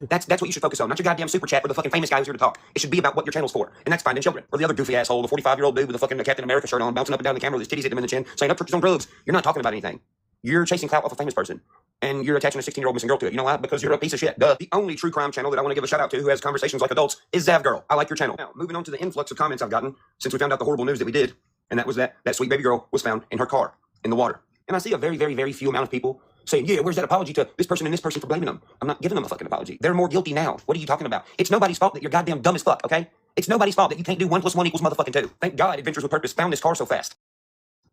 That's what you should focus on. Not your goddamn super chat with the fucking famous guy who's here to talk. It should be about what your channel's for. And that's finding children. Or the other goofy asshole, the 45-year-old dude with the fucking Captain America shirt on, bouncing up and down the camera with his titties hitting him in the chin, saying Upchurch is on drugs. You're not talking about anything. You're chasing clout off a famous person. And you're attaching a 16-year-old missing girl to it. You know why? Because you're a piece of shit. Duh. The only true crime channel that I want to give a shout out to who has conversations like adults is Zav Girl. I like your channel. Now, moving on to the influx of comments I've gotten since we found out the horrible news that we did. And that was that sweet baby girl was found in her car in the water. And I see a very, very, very few amount of people saying, yeah, where's that apology to this person and this person for blaming them? I'm not giving them a fucking apology. They're more guilty now. What are you talking about? It's nobody's fault that you're goddamn dumb as fuck, okay? It's nobody's fault that you can't do 1 + 1 = motherfucking 2. Thank God Adventures with Purpose found this car so fast.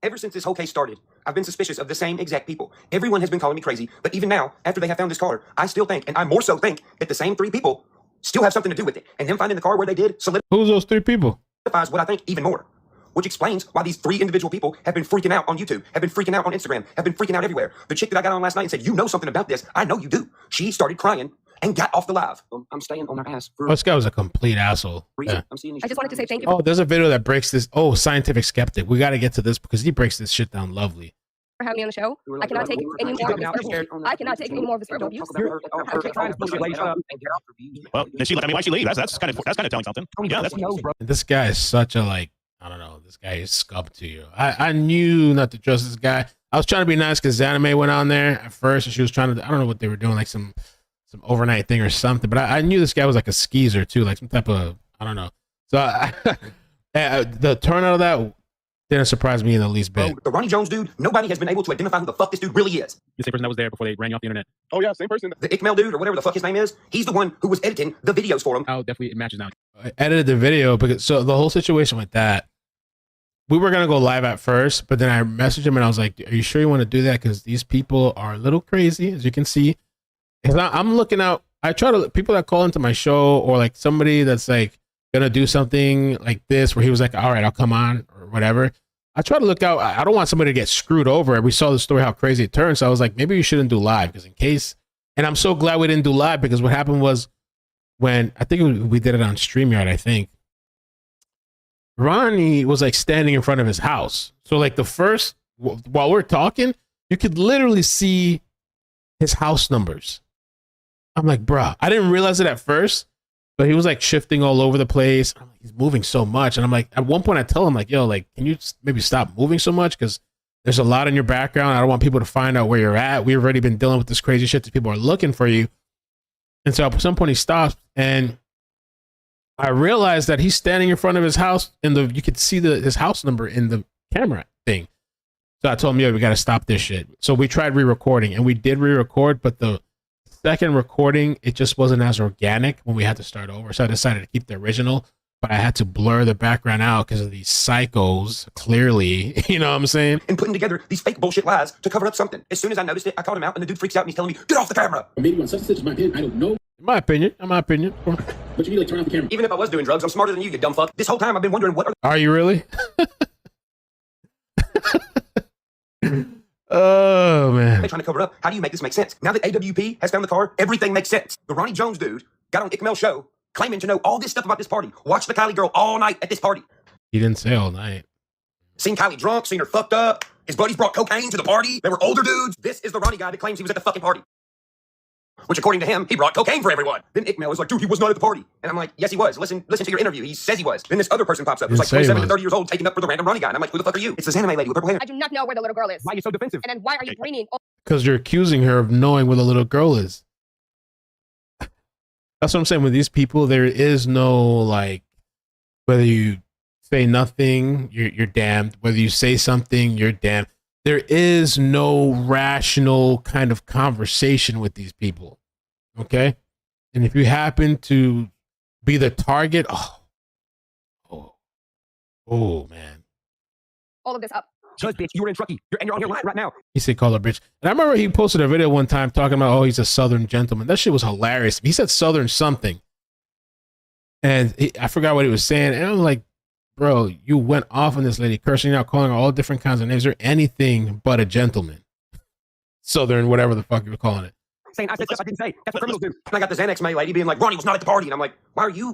Ever since this whole case started, I've been suspicious of the same exact people. Everyone has been calling me crazy, but even now, after they have found this car, I still think, and I more so think, that the same 3 people still have something to do with it. And them finding the car where they did Who's those 3 people? Solidifies what I think even more. Which explains why these 3 individual people have been freaking out on YouTube, have been freaking out on Instagram, have been freaking out everywhere. The chick that I got on last night and said, you know something about this. I know you do. She started crying and got off the live. I'm staying on her ass. Oh, this guy was a complete asshole. Yeah. I just wanted to say thank you. Oh, there's a video that breaks this. Oh, Scientific Skeptic. We got to get to this because he breaks this shit down lovely. For having me on the show. I cannot take any more of this verbal. I cannot take any more of this verbal abuse. Well, then she. I mean, why she leave? That's kind of telling something. Yeah, that's. And this guy is such a like. I don't know. This guy is scum to you. I knew not to trust this guy. I was trying to be nice because Zanime went on there at first, and she was trying to. I don't know what they were doing, like some overnight thing or something. But I knew this guy was like a skeezer too, like some type of I don't know. So the turnout of that didn't surprise me in the least bit. The Ronnie Jones dude, nobody has been able to identify who the fuck this dude really is. The same person that was there before they ran you off the internet. Oh yeah, same person. The iCkEdMeL dude or whatever the fuck his name is, he's the one who was editing the videos for him. Oh, definitely it matches now. I edited the video because so the whole situation with that, we were gonna go live at first, but then I messaged him and I was like, "Are you sure you want to do that? Because these people are a little crazy, as you can see." Because I'm looking out. I try to people that call into my show or like somebody that's like gonna do something like this where he was like, "All right, I'll come on" or whatever. I try to look out. I don't want somebody to get screwed over. We saw the story how crazy it turned, so I was like, maybe you shouldn't do live because in case. And I'm so glad we didn't do live because what happened was when I think we did it on StreamYard, I think. Ronnie was like standing in front of his house. So like the first, while we're talking, you could literally see his house numbers. I'm like, bruh, I didn't realize it at first. But he was like shifting all over the place. I'm like, he's moving so much. And I'm like, at one point I tell him like, yo, like, can you maybe stop moving so much? Because there's a lot in your background. I don't want people to find out where you're at. We've already been dealing with this crazy shit that people are looking for you. And so at some point he stops, and I realized that he's standing in front of his house, and you could see his house number in the camera thing. So I told him, yo, we got to stop this shit. So we tried re-recording, and we did re-record, but the second recording, it just wasn't as organic when we had to start over. So I decided to keep the original, but I had to blur the background out because of these psychos, clearly. You know what I'm saying? And putting together these fake bullshit lies to cover up something. As soon as I noticed it, I called him out, and the dude freaks out, and he's telling me, get off the camera. Maybe on such and such is my opinion, I don't know. In my opinion. But you need to like turn off the camera. Even if I was doing drugs, I'm smarter than you dumb fuck. This whole time I've been wondering what are you really? Oh, man. They're trying to cover up. How do you make this make sense? Now that AWP has found the car, everything makes sense. The Ronnie Jones dude got on iCkEdMeL show claiming to know all this stuff about this party. Watched the Kylie girl all night at this party. He didn't say all night. Seen Kylie drunk, seen her fucked up. His buddies brought cocaine to the party. They were older dudes. This is the Ronnie guy that claims he was at the fucking party. Which, according to him, he brought cocaine for everyone. Then iCkEdMeL was like, dude, he was not at the party. And I'm like, yes, he was. Listen to your interview. He says he was. Then this other person pops up who's like 27 to 30 years old, taking up for the random Ronnie guy. And I'm like, who the fuck are you? It's this anime lady with purple hair. I do not know where the little girl is. Why are you so defensive? And then why are you bringing... Because you're accusing her of knowing where the little girl is. That's what I'm saying. With these people, there is no, like, whether you say nothing, you're damned. Whether you say something, you're damned. There is no rational kind of conversation with these people. Okay? And if you happen to be the target, oh, man. All of this up. Judge, bitch, you were in Truckee. You're on your line right now. He said, call her bitch. And I remember he posted a video one time talking about, oh, he's a Southern gentleman. That shit was hilarious. He said Southern something. And I forgot what he was saying. And I'm like, bro, you went off on this lady, cursing out, calling her all different kinds of names. Or anything but a gentleman. Southern, whatever the fuck you were calling it. Saying I said stuff I didn't say. That's what criminals do. And I got this Xanax lady being like, Ronnie was not at the party. And I'm like, why are you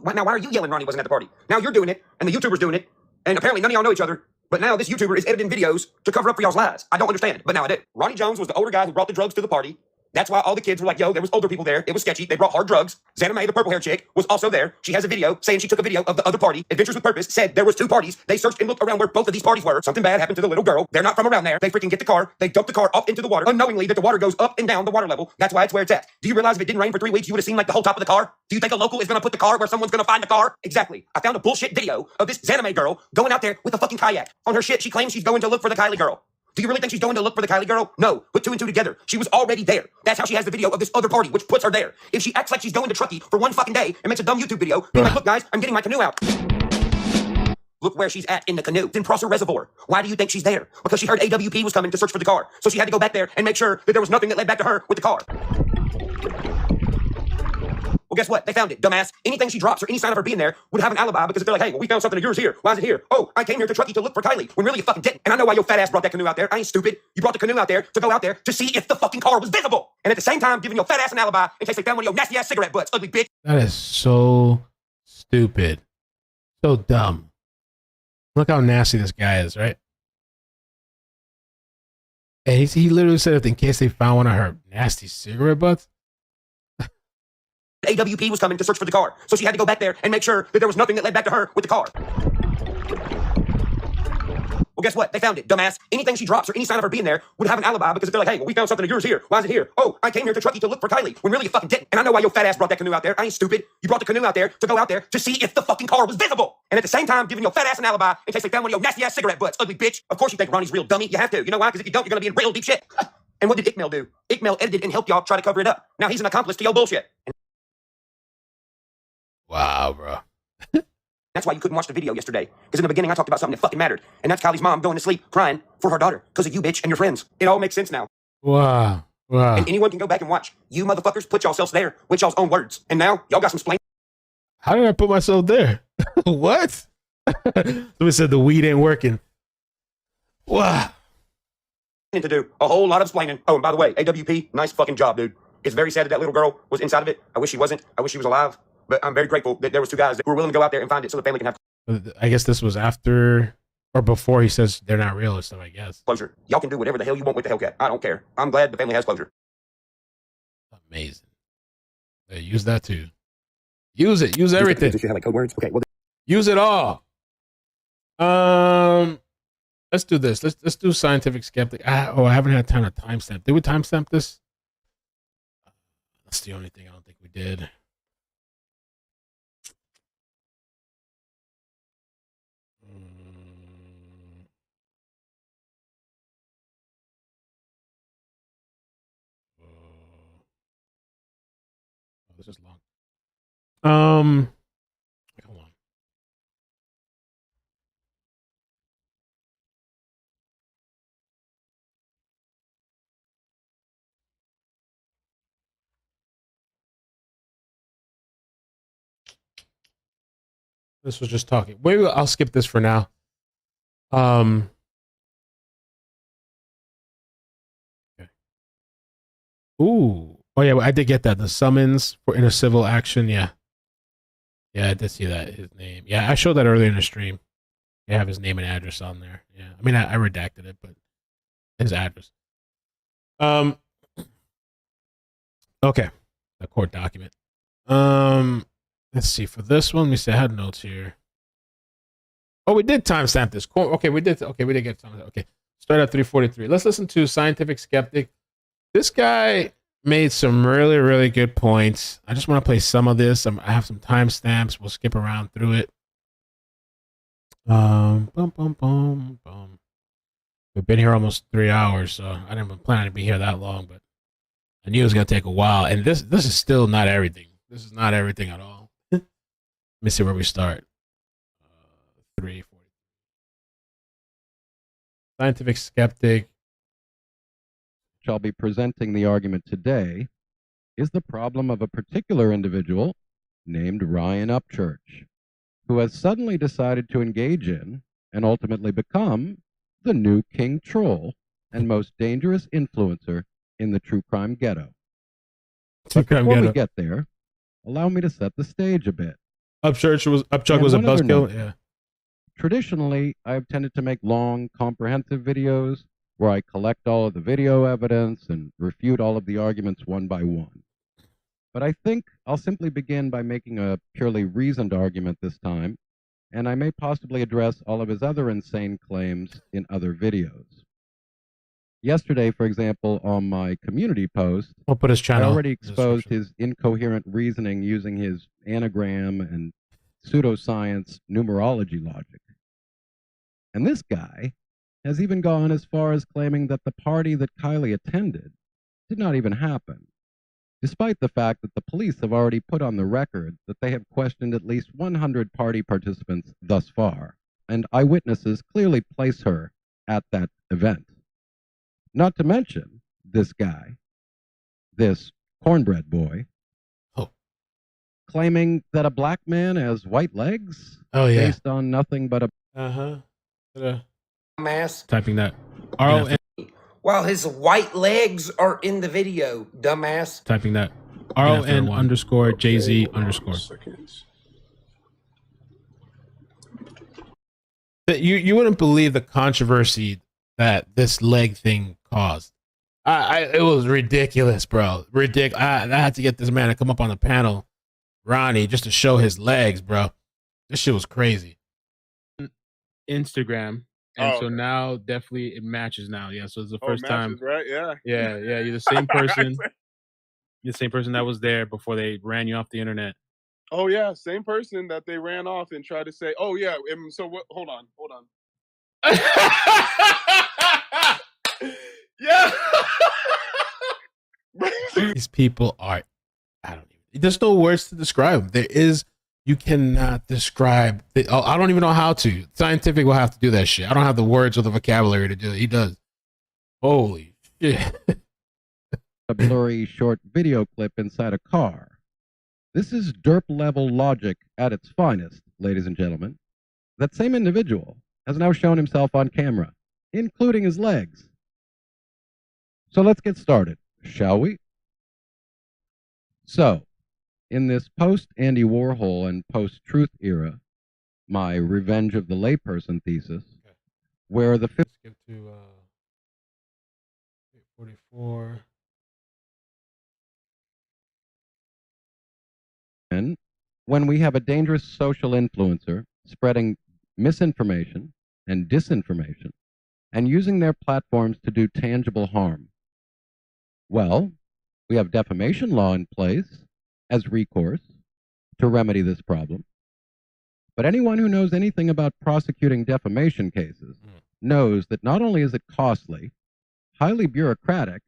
yelling Ronnie wasn't at the party? Now you're doing it, and the YouTuber's doing it. And apparently none of y'all know each other. But now this YouTuber is editing videos to cover up for y'all's lies. I don't understand, but now I do. Ronnie Jones was the older guy who brought the drugs to the party. That's why all the kids were like, yo, there was older people there. It was sketchy. They brought hard drugs. Xana May, the purple hair chick, was also there. She has a video saying she took a video of the other party. Adventures with Purpose said there was 2 parties. They searched and looked around where both of these parties were. Something bad happened to the little girl. They're not from around there. They freaking get the car. They dump the car off into the water, unknowingly that the water goes up and down the water level. That's why it's where it's at. Do you realize if it didn't rain for 3 weeks, you would have seen like the whole top of the car? Do you think a local is going to put the car where someone's going to find the car? Exactly. I found a bullshit video of this Xana May girl going out there with a fucking kayak. On her shit, she claims she's going to look for the Kylie girl. Do you really think she's going to look for the Kylie girl? No. Put 2 and 2 together. She was already there. That's how she has the video of this other party, which puts her there. If she acts like she's going to Truckee for one fucking day and makes a dumb YouTube video, being like, look, guys, I'm getting my canoe out. Look where she's at in the canoe. It's in Prosser Reservoir. Why do you think she's there? Because she heard AWP was coming to search for the car. So she had to go back there and make sure that there was nothing that led back to her with the car. Well, guess what? They found it, dumbass. Anything she drops or any sign of her being there would have an alibi because if they're like, hey, well, we found something of yours here. Why is it here? Oh, I came here to Truckee to look for Kylie, when really you fucking didn't. And I know why your fat ass brought that canoe out there. I ain't stupid. You brought the canoe out there to go out there to see if the fucking car was visible. And at the same time, giving your fat ass an alibi in case they found one of your nasty ass cigarette butts, ugly bitch. That is so stupid. So dumb. Look how nasty this guy is, right? And he literally said if in case they found one of her nasty cigarette butts. AWP was coming to search for the car. So she had to go back there and make sure that there was nothing that led back to her with the car. Well, guess what? They found it, dumbass. Anything she drops or any sign of her being there would have an alibi because if they're like, hey, well, we found something of yours here. Why is it here? Oh, I came here to Truckee to look for Kylie, when really you fucking didn't. And I know why your fat ass brought that canoe out there. I ain't stupid. You brought the canoe out there to go out there to see if the fucking car was visible. And at the same time, giving your fat ass an alibi in case they found one of your nasty ass cigarette butts, ugly bitch. Of course you think Ronnie's real dummy. You have to. You know why? Because if you don't, you're going to be in real deep shit. And what did iCkEdMeL do? iCkEdMeL edited and helped y'all try to cover it up. Now he's an accomplice to your bullshit. Wow, bro. That's why you couldn't watch the video yesterday. Because in the beginning, I talked about something that fucking mattered. And that's Kylie's mom going to sleep crying for her daughter because of you, bitch, and your friends. It all makes sense now. Wow. Wow. And anyone can go back and watch. You motherfuckers put yourselves there with y'all's own words. And now, y'all got some splain. How did I put myself there? What? Somebody said the weed ain't working. Wow. To do a whole lot of explaining. Oh, and by the way, AWP, nice fucking job, dude. It's very sad that little girl was inside of it. I wish she wasn't. I wish she was alive. But I'm very grateful that there was 2 guys that were willing to go out there and find it so the family can have. I guess this was after or before he says they're not real or stuff, I guess. Closure. Y'all can do whatever the hell you want with the Hellcat. I don't care. I'm glad the family has closure. Amazing. They use that too. Use it. Use everything. Does it have like code words? Okay. Well, use it all. Let's do this. Let's do scientific skeptic. I haven't had time to timestamp. Did we timestamp this? That's the only thing I don't think we did. This is long. Hold on. This was just talking. Maybe I'll skip this for now. Okay. Ooh. Oh yeah, I did get that. The summons for in a civil action. Yeah. Yeah, I did see that. His name. Yeah, I showed that earlier in the stream. They have his name and address on there. Yeah. I mean, I redacted it, but his address. Okay. The court document. Let's see. For this one, let me see. I had notes here. Oh, we did timestamp this. Okay, we did. Okay, we did get time. Okay, start at 3:43. Let's listen to Scientific Skeptic. This guy made some really, really good points. I just want to play some of this. I have some timestamps. We'll skip around through it. Boom, boom, boom, boom. We've been here almost 3 hours, so I didn't even plan to be here that long, but I knew it was gonna take a while. And this is still not everything. This is not everything at all. Let me see where we start. 3:40. Scientific Skeptic. Shall be presenting the argument today is the problem of a particular individual named Ryan Upchurch, who has suddenly decided to engage in and ultimately become the new king troll and most dangerous influencer in the true crime ghetto. But before we get there, allow me to set the stage a bit. Upchurch was a buzzkill. Yeah. Traditionally, I've tended to make long, comprehensive videos where I collect all of the video evidence and refute all of the arguments one by one. But I think I'll simply begin by making a purely reasoned argument this time, and I may possibly address all of his other insane claims in other videos. Yesterday, for example, on my community post, I'll put his channel. I already exposed his incoherent reasoning using his anagram and pseudoscience numerology logic. And this guy has even gone as far as claiming that the party that Kiely attended did not even happen, despite the fact that the police have already put on the record that they have questioned at least 100 party participants thus far, and eyewitnesses clearly place her at that event. Not to mention this guy, this cornbread boy, claiming that a black man has white legs based on nothing but a Dumbass. Typing that. While his white legs are in the video, dumbass. Typing that. RON underscore JZ underscore. You wouldn't believe the controversy that this leg thing caused. It was ridiculous, bro. Ridiculous. I had to get this man to come up on the panel, Ronnie, just to show his legs, bro. This shit was crazy. Instagram. And so now definitely it matches now. Yeah. So it's the first time. Right? Yeah. Yeah. Yeah. You're the same person. You're the same person that was there before they ran you off the internet. Oh yeah, same person that they ran off and tried to say, "Oh yeah." So what? Hold on. Yeah. These people are. I don't even. There's no words to describe them. You cannot describe. I don't even know how to. Scientific will have to do that shit. I don't have the words or the vocabulary to do it. He does. Holy shit. A blurry short video clip inside a car. This is derp level logic at its finest, ladies and gentlemen. That same individual has now shown himself on camera, including his legs. So let's get started, shall we? So, in this post-Andy Warhol and post-truth era, my Revenge of the Layperson thesis, where the fifth... Skip to 44. when we have a dangerous social influencer spreading misinformation and disinformation and using their platforms to do tangible harm? Well, we have defamation law in place as recourse to remedy this problem. But anyone who knows anything about prosecuting defamation cases knows that not only is it costly, highly bureaucratic,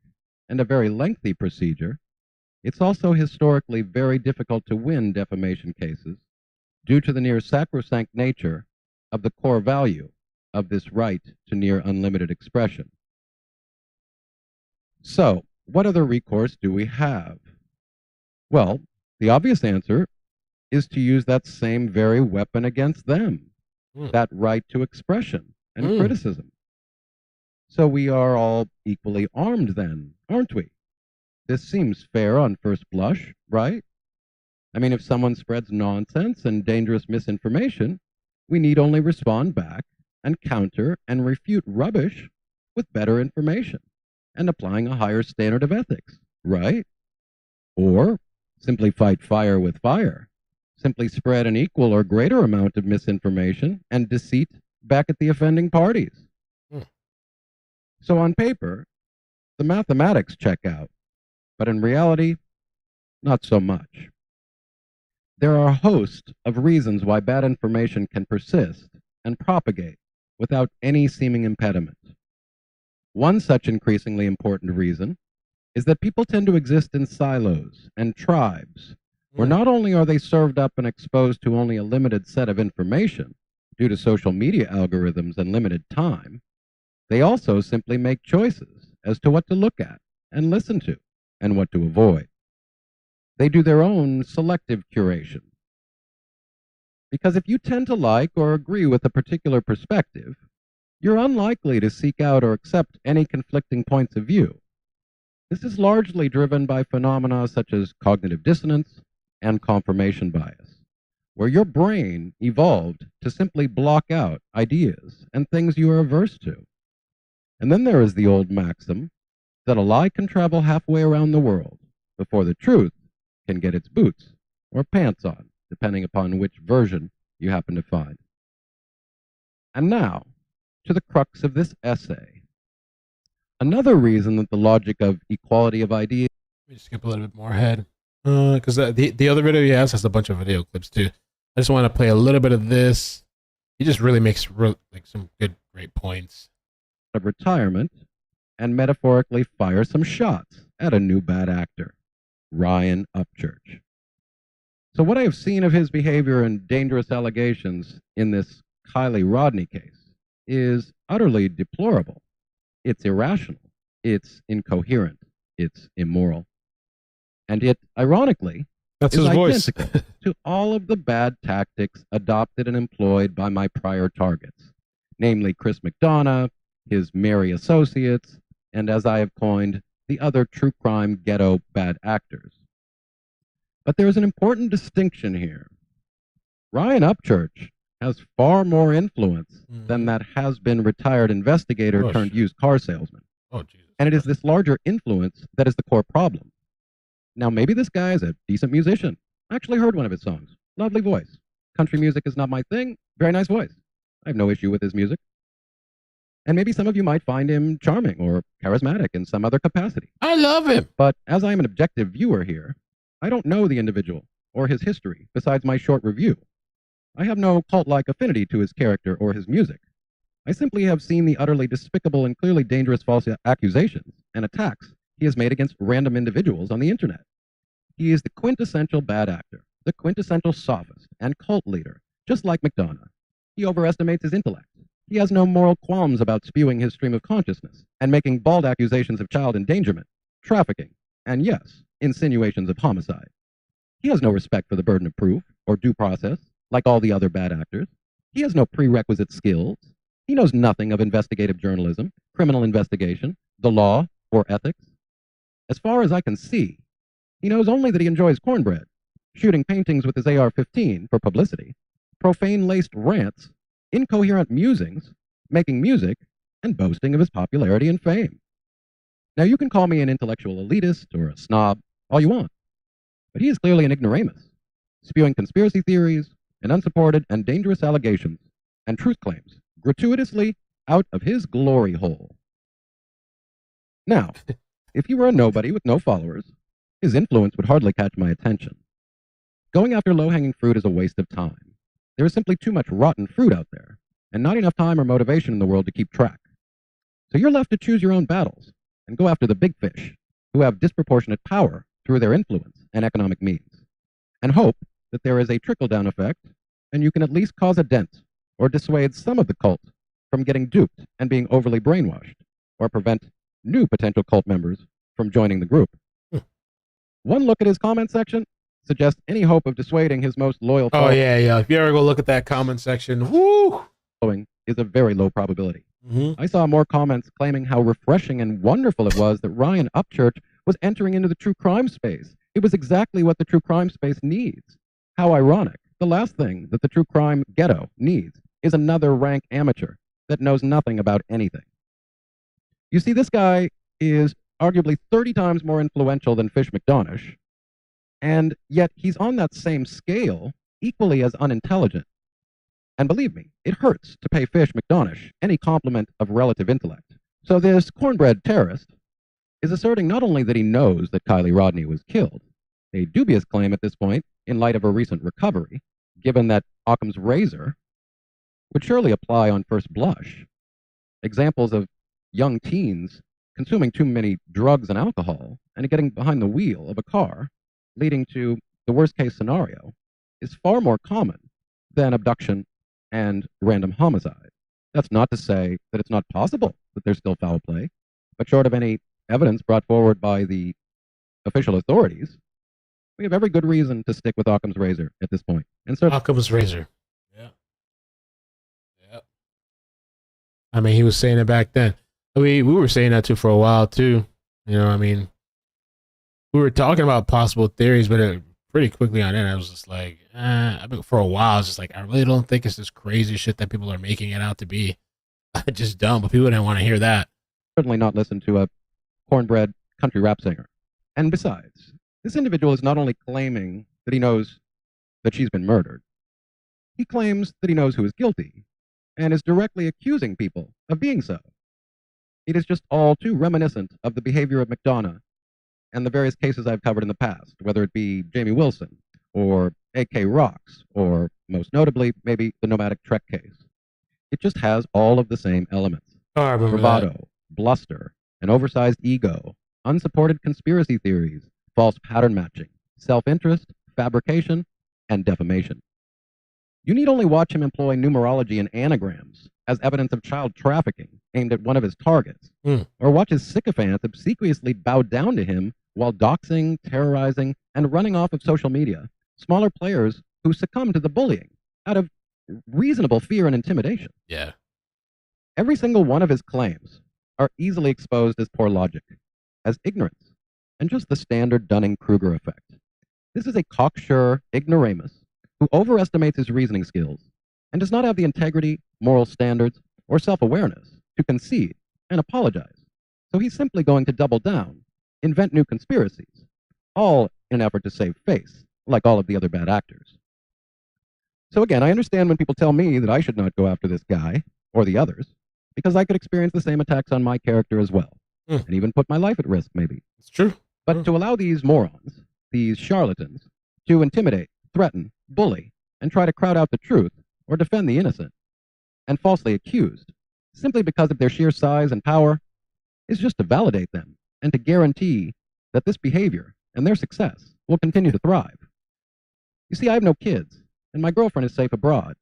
and a very lengthy procedure, it's also historically very difficult to win defamation cases due to the near sacrosanct nature of the core value of this right to near unlimited expression. So, what other recourse do we have? Well, the obvious answer is to use that same very weapon against them, that right to expression and criticism. So we are all equally armed then, aren't we? This seems fair on first blush, right? I mean, if someone spreads nonsense and dangerous misinformation, we need only respond back and counter and refute rubbish with better information and applying a higher standard of ethics, right? Or simply fight fire with fire. Simply spread an equal or greater amount of misinformation and deceit back at the offending parties. So on paper, the mathematics check out, but in reality, not so much. There are a host of reasons why bad information can persist and propagate without any seeming impediment. One such increasingly important reason is that people tend to exist in silos and tribes, where not only are they served up and exposed to only a limited set of information due to social media algorithms and limited time, they also simply make choices as to what to look at and listen to and what to avoid. They do their own selective curation. Because if you tend to like or agree with a particular perspective, you're unlikely to seek out or accept any conflicting points of view. This is largely driven by phenomena such as cognitive dissonance and confirmation bias, where your brain evolved to simply block out ideas and things you are averse to. And then there is the old maxim that a lie can travel halfway around the world before the truth can get its boots or pants on, depending upon which version you happen to find. And now, to the crux of this essay. Another reason that the logic of equality of ideas... Let me skip a little bit more ahead, because the other video he has a bunch of video clips too. I just want to play a little bit of this. He just really makes some great points. Of retirement and metaphorically fire some shots at a new bad actor, Ryan Upchurch. So what I have seen of his behavior and dangerous allegations in this Kiely Rodni case is utterly deplorable. It's irrational. It's incoherent. It's immoral. And it, ironically, That's is his voice. identical to all of the bad tactics adopted and employed by my prior targets, namely Chris McDonough, his merry associates, and as I have coined, the other true crime ghetto bad actors. But there is an important distinction here. Ryan Upchurch has far more influence than that has-been retired investigator turned used car salesman. And it is this larger influence that is the core problem. Now, maybe this guy is a decent musician. I actually heard one of his songs. Lovely voice. Country music is not my thing. Very nice voice. I have no issue with his music. And maybe some of you might find him charming or charismatic in some other capacity. I love him. But as I am an objective viewer here, I don't know the individual or his history besides my short review. I have no cult-like affinity to his character or his music. I simply have seen the utterly despicable and clearly dangerous false accusations and attacks he has made against random individuals on the internet. He is the quintessential bad actor, the quintessential sophist and cult leader, just like McDonough. He overestimates his intellect. He has no moral qualms about spewing his stream of consciousness and making bald accusations of child endangerment, trafficking, and yes, insinuations of homicide. He has no respect for the burden of proof or due process, like all the other bad actors. He has no prerequisite skills. He knows nothing of investigative journalism, criminal investigation, the law, or ethics. As far as I can see, he knows only that he enjoys cornbread, shooting paintings with his AR-15 for publicity, profane-laced rants, incoherent musings, making music, and boasting of his popularity and fame. Now, you can call me an intellectual elitist or a snob, all you want, but he is clearly an ignoramus, spewing conspiracy theories and unsupported and dangerous allegations and truth claims gratuitously out of his glory hole. Now, if he were a nobody with no followers, his influence would hardly catch my attention. Going after low-hanging fruit is a waste of time. There is simply too much rotten fruit out there, and not enough time or motivation in the world to keep track. So you're left to choose your own battles and go after the big fish, who have disproportionate power through their influence and economic means, and hope that there is a trickle-down effect, and you can at least cause a dent or dissuade some of the cult from getting duped and being overly brainwashed, or prevent new potential cult members from joining the group. One look at his comment section suggests any hope of dissuading his most loyal Oh, yeah. If you ever go look at that comment section, whoo! Is a very low probability. I saw more comments claiming how refreshing and wonderful it was that Ryan Upchurch was entering into the true crime space. It was exactly what the true crime space needs. How ironic. The last thing that the true crime ghetto needs is another rank amateur that knows nothing about anything. You see, this guy is arguably 30 times more influential than Fish McDonough, and yet he's on that same scale equally as unintelligent. And believe me, it hurts to pay Fish McDonough any compliment of relative intellect. So this cornbread terrorist is asserting not only that he knows that Kiely Rodni was killed, a dubious claim at this point in light of a recent recovery, given that Occam's razor would surely apply on first blush. Examples of young teens consuming too many drugs and alcohol and getting behind the wheel of a car, leading to the worst case scenario, is far more common than abduction and random homicide. That's not to say that it's not possible that there's still foul play, but short of any evidence brought forward by the official authorities, we have every good reason to stick with Occam's razor at this point. And so Occam's razor. Yeah. I mean, he was saying it back then. We were saying that too for a while too. You know, I mean, we were talking about possible theories, but pretty quickly on it, I was just like, I mean, for a while, I was just like, I really don't think it's this crazy shit that people are making it out to be. Just dumb, but people didn't want to hear that. Certainly not listen to a cornbread country rap singer. And besides, this individual is not only claiming that he knows that she's been murdered, he claims that he knows who is guilty and is directly accusing people of being so. It is just all too reminiscent of the behavior of McDonough and the various cases I've covered in the past, whether it be Jamie Wilson or A.K. Rocks, or most notably, maybe the Nomadic Trek case. It just has all of the same elements. Bravado, bluster, an oversized ego, unsupported conspiracy theories, false pattern matching, self-interest, fabrication, and defamation. You need only watch him employ numerology and anagrams as evidence of child trafficking aimed at one of his targets, or watch his sycophants obsequiously bow down to him while doxing, terrorizing, and running off of social media smaller players who succumb to the bullying out of reasonable fear and intimidation. Yeah. Every single one of his claims are easily exposed as poor logic, as ignorance, and just the standard Dunning-Kruger effect. This is a cocksure ignoramus who overestimates his reasoning skills and does not have the integrity, moral standards, or self-awareness to concede and apologize. So he's simply going to double down, invent new conspiracies, all in an effort to save face, like all of the other bad actors. So again, I understand when people tell me that I should not go after this guy or the others, because I could experience the same attacks on my character as well, and even put my life at risk, maybe. It's true. But to allow these morons, these charlatans, to intimidate, threaten, bully, and try to crowd out the truth or defend the innocent, and falsely accused, simply because of their sheer size and power, is just to validate them and to guarantee that this behavior and their success will continue to thrive. You see, I have no kids, and my girlfriend is safe abroad,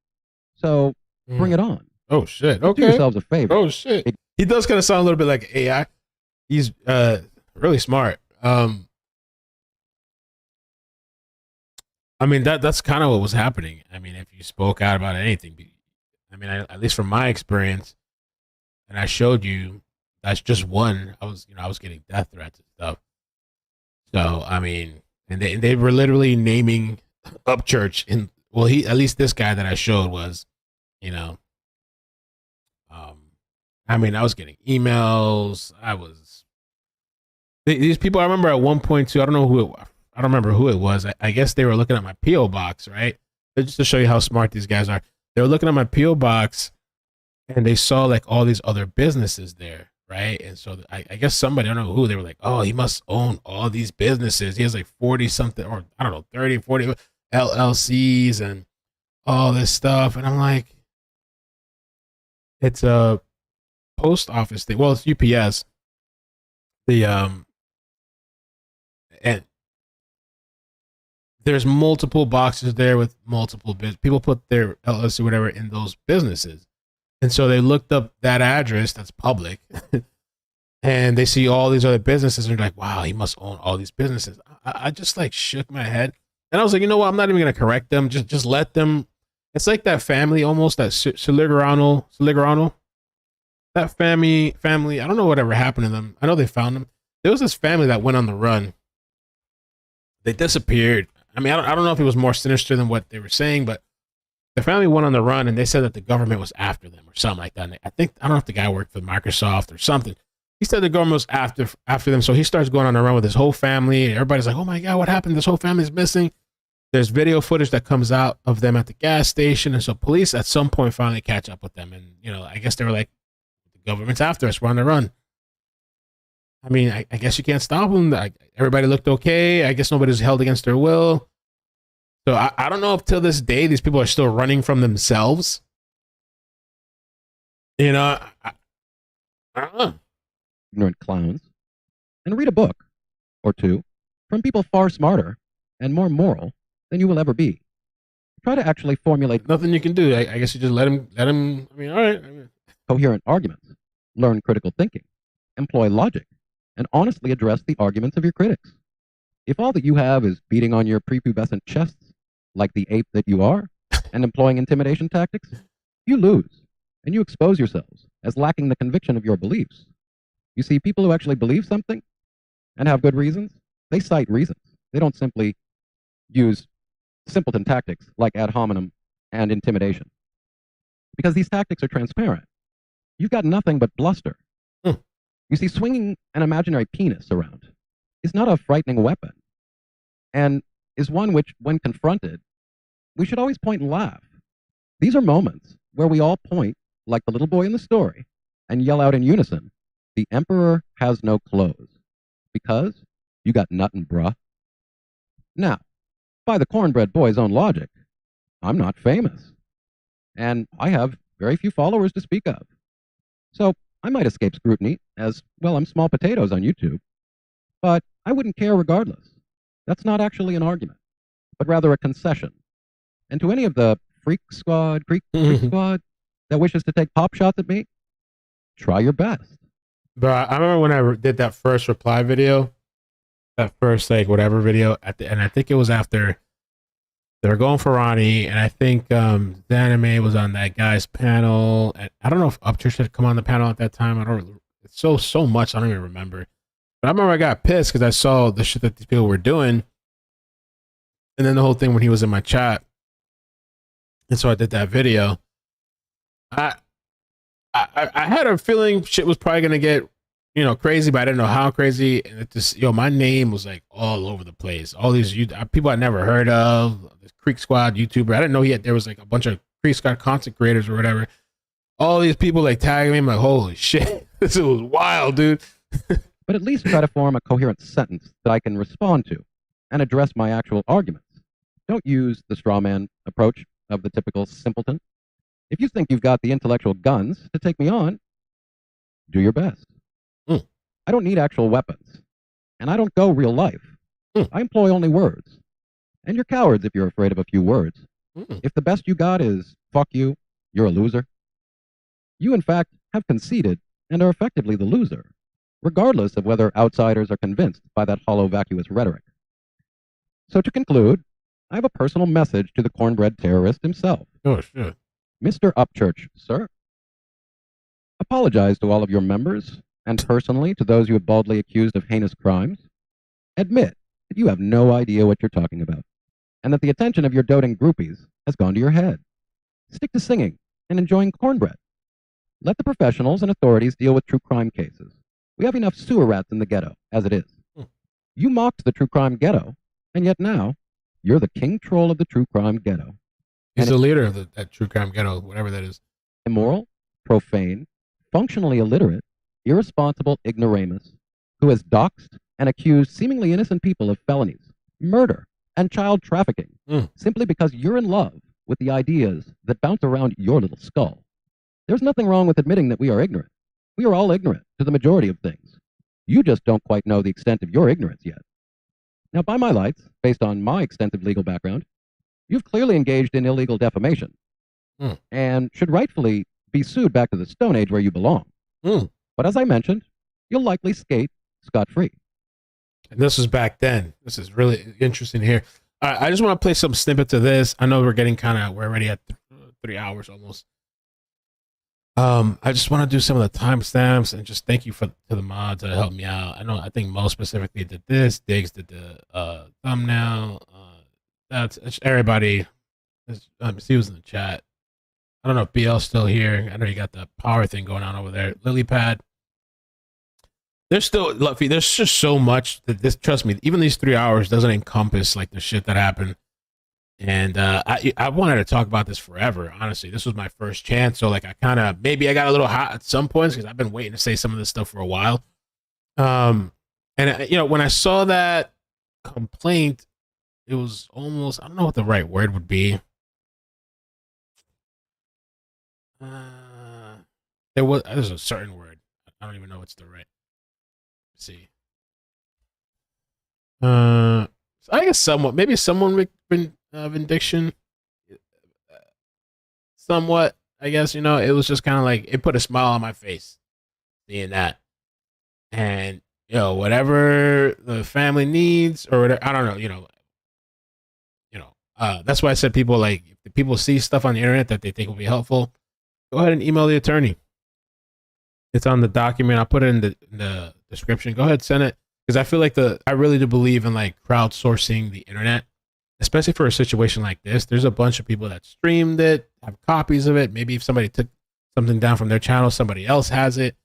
so bring it on. Oh, shit. Do Okay. yourselves a favor. Oh, shit. He does kind of sound a little bit like AI. He's really smart. I mean, that's kind of what was happening. I mean, if you spoke out about anything, I mean, at least from my experience, and I showed you, that's just one. I was getting death threats and stuff. So, I mean, and they were literally naming Upchurch in, well, at least this guy that I showed was, you know, I mean, I was getting emails. These people, I remember at one point too, I don't know who I don't remember who it was. I guess they were looking at my PO box, right? Just to show you how smart these guys are. They were looking at my PO box, and they saw like all these other businesses there, right? And so I guess somebody, I don't know who, they were like, oh, he must own all these businesses. He has like 40 something, or I don't know, 30, 40 LLCs and all this stuff. And I'm like, it's a post office thing. Well, it's UPS. And there's multiple boxes there with multiple people put their LLC, whatever, in those businesses. And so they looked up that address that's public and they see all these other businesses and they're like, wow, he must own all these businesses. I just like shook my head and I was like, you know what? I'm not even going to correct them. Just let them. It's like that family almost, that Siligrano. That family, I don't know whatever happened to them. I know they found them. There was this family that went on the run. They disappeared. I mean, I don't know if it was more sinister than what they were saying, but the family went on the run and they said that the government was after them or something like that. And I don't know if the guy worked for Microsoft or something. He said the government was after them. So he starts going on the run with his whole family. And everybody's like, oh my God, what happened? This whole family's missing. There's video footage that comes out of them at the gas station. And so police at some point finally catch up with them. And, you know, I guess they were like, the government's after us. We're on the run. I mean, I guess you can't stop them. Everybody looked okay. I guess nobody's held against their will. So I don't know if till this day these people are still running from themselves. You know, I don't know. Ignorant clowns. And read a book or two from people far smarter and more moral than you will ever be. Try to actually formulate... Nothing you can do. I guess you just let him, I mean, all right. Coherent arguments. Learn critical thinking. Employ logic. And honestly address the arguments of your critics. If all that you have is beating on your prepubescent chests like the ape that you are, and employing intimidation tactics, you lose, and you expose yourselves as lacking the conviction of your beliefs. You see, people who actually believe something and have good reasons, they cite reasons. They don't simply use simpleton tactics like ad hominem and intimidation. Because these tactics are transparent. You've got nothing but bluster. You see, swinging an imaginary penis around is not a frightening weapon, and is one which, when confronted, we should always point and laugh. These are moments where we all point, like the little boy in the story, and yell out in unison, "The emperor has no clothes," because you got nuttin', bruh. Now, by the cornbread boy's own logic, I'm not famous, and I have very few followers to speak of. So I might escape scrutiny, as, well, I'm small potatoes on YouTube, but I wouldn't care regardless. That's not actually an argument, but rather a concession. And to any of the freak squad that wishes to take pop shots at me, try your best. But I remember when I did that first reply video, that first like whatever video at the end, I think it was after they were going for Ronnie, and I think Anime was on that guy's panel. And I don't know if Upchurch had come on the panel at that time. I don't. It's so much I don't even remember. But I remember I got pissed because I saw the shit that these people were doing, and then the whole thing when he was in my chat, and so I did that video. I had a feeling shit was probably gonna get, you know, crazy, but I didn't know how crazy. And it just, my name was like all over the place. All these people I never heard of, this Creek Squad YouTuber. I didn't know there was like a bunch of Creek Squad content creators or whatever. All these people like tagging me. I'm like, holy shit, this was wild, dude. But at least try to form a coherent sentence that I can respond to and address my actual arguments. Don't use the straw man approach of the typical simpleton. If you think you've got the intellectual guns to take me on, do your best. I don't need actual weapons, and I don't go real life. I employ only words. And you're cowards if you're afraid of a few words. If the best you got is fuck you, you're a loser. You, in fact, have conceded and are effectively the loser, regardless of whether outsiders are convinced by that hollow, vacuous rhetoric. So to conclude, I have a personal message to the cornbread terrorist himself. Oh, shit. Mr. Upchurch, sir. Apologize to all of your members, and personally to those you have baldly accused of heinous crimes. Admit that you have no idea what you're talking about, and that the attention of your doting groupies has gone to your head. Stick to singing and enjoying cornbread. Let the professionals and authorities deal with true crime cases. We have enough sewer rats in the ghetto, as it is. You mocked the true crime ghetto, And yet now, you're the king troll of the true crime ghetto. He's the leader of that true crime ghetto, whatever that is. Immoral, profane, functionally illiterate, irresponsible ignoramus, who has doxed and accused seemingly innocent people of felonies, murder, and child trafficking, simply because you're in love with the ideas that bounce around your little skull. There's nothing wrong with admitting that we are ignorant. We are all ignorant to the majority of things. You just don't quite know the extent of your ignorance yet. Now, by my lights, based on my extensive legal background, you've clearly engaged in illegal defamation and should rightfully be sued back to the Stone Age where you belong. But as I mentioned, you'll likely skate scot-free. And this was back then. This is really interesting to hear. I just want to play some snippets of this. I know we're already at 3 hours almost. I just want to do some of the timestamps and just thank you to the mods that helped me out. I think Mo specifically did this. Diggs did the thumbnail. That's everybody. He was in the chat. I don't know if BL's still here. I know you got the power thing going on over there. Lilypad. There's just so much that this, trust me, even these 3 hours doesn't encompass like the shit that happened. And I wanted to talk about this forever, honestly. This was my first chance. So like maybe I got a little hot at some points because I've been waiting to say some of this stuff for a while. And when I saw that complaint, it was almost, I don't know what the right word would be. There's a certain word. I don't even know what's the right. Let's see. I guess maybe someone vindication. Somewhat, I guess, it was just kind of like, it put a smile on my face seeing that. And, whatever the family needs or whatever, I don't know, that's why I said people if people see stuff on the internet that they think will be helpful, go ahead and email the attorney. It's on the document. I'll put it in the description. Go ahead, send it. Because I feel like I really do believe in like crowdsourcing the internet, especially for a situation like this. There's a bunch of people that streamed it, have copies of it. Maybe if somebody took something down from their channel, somebody else has it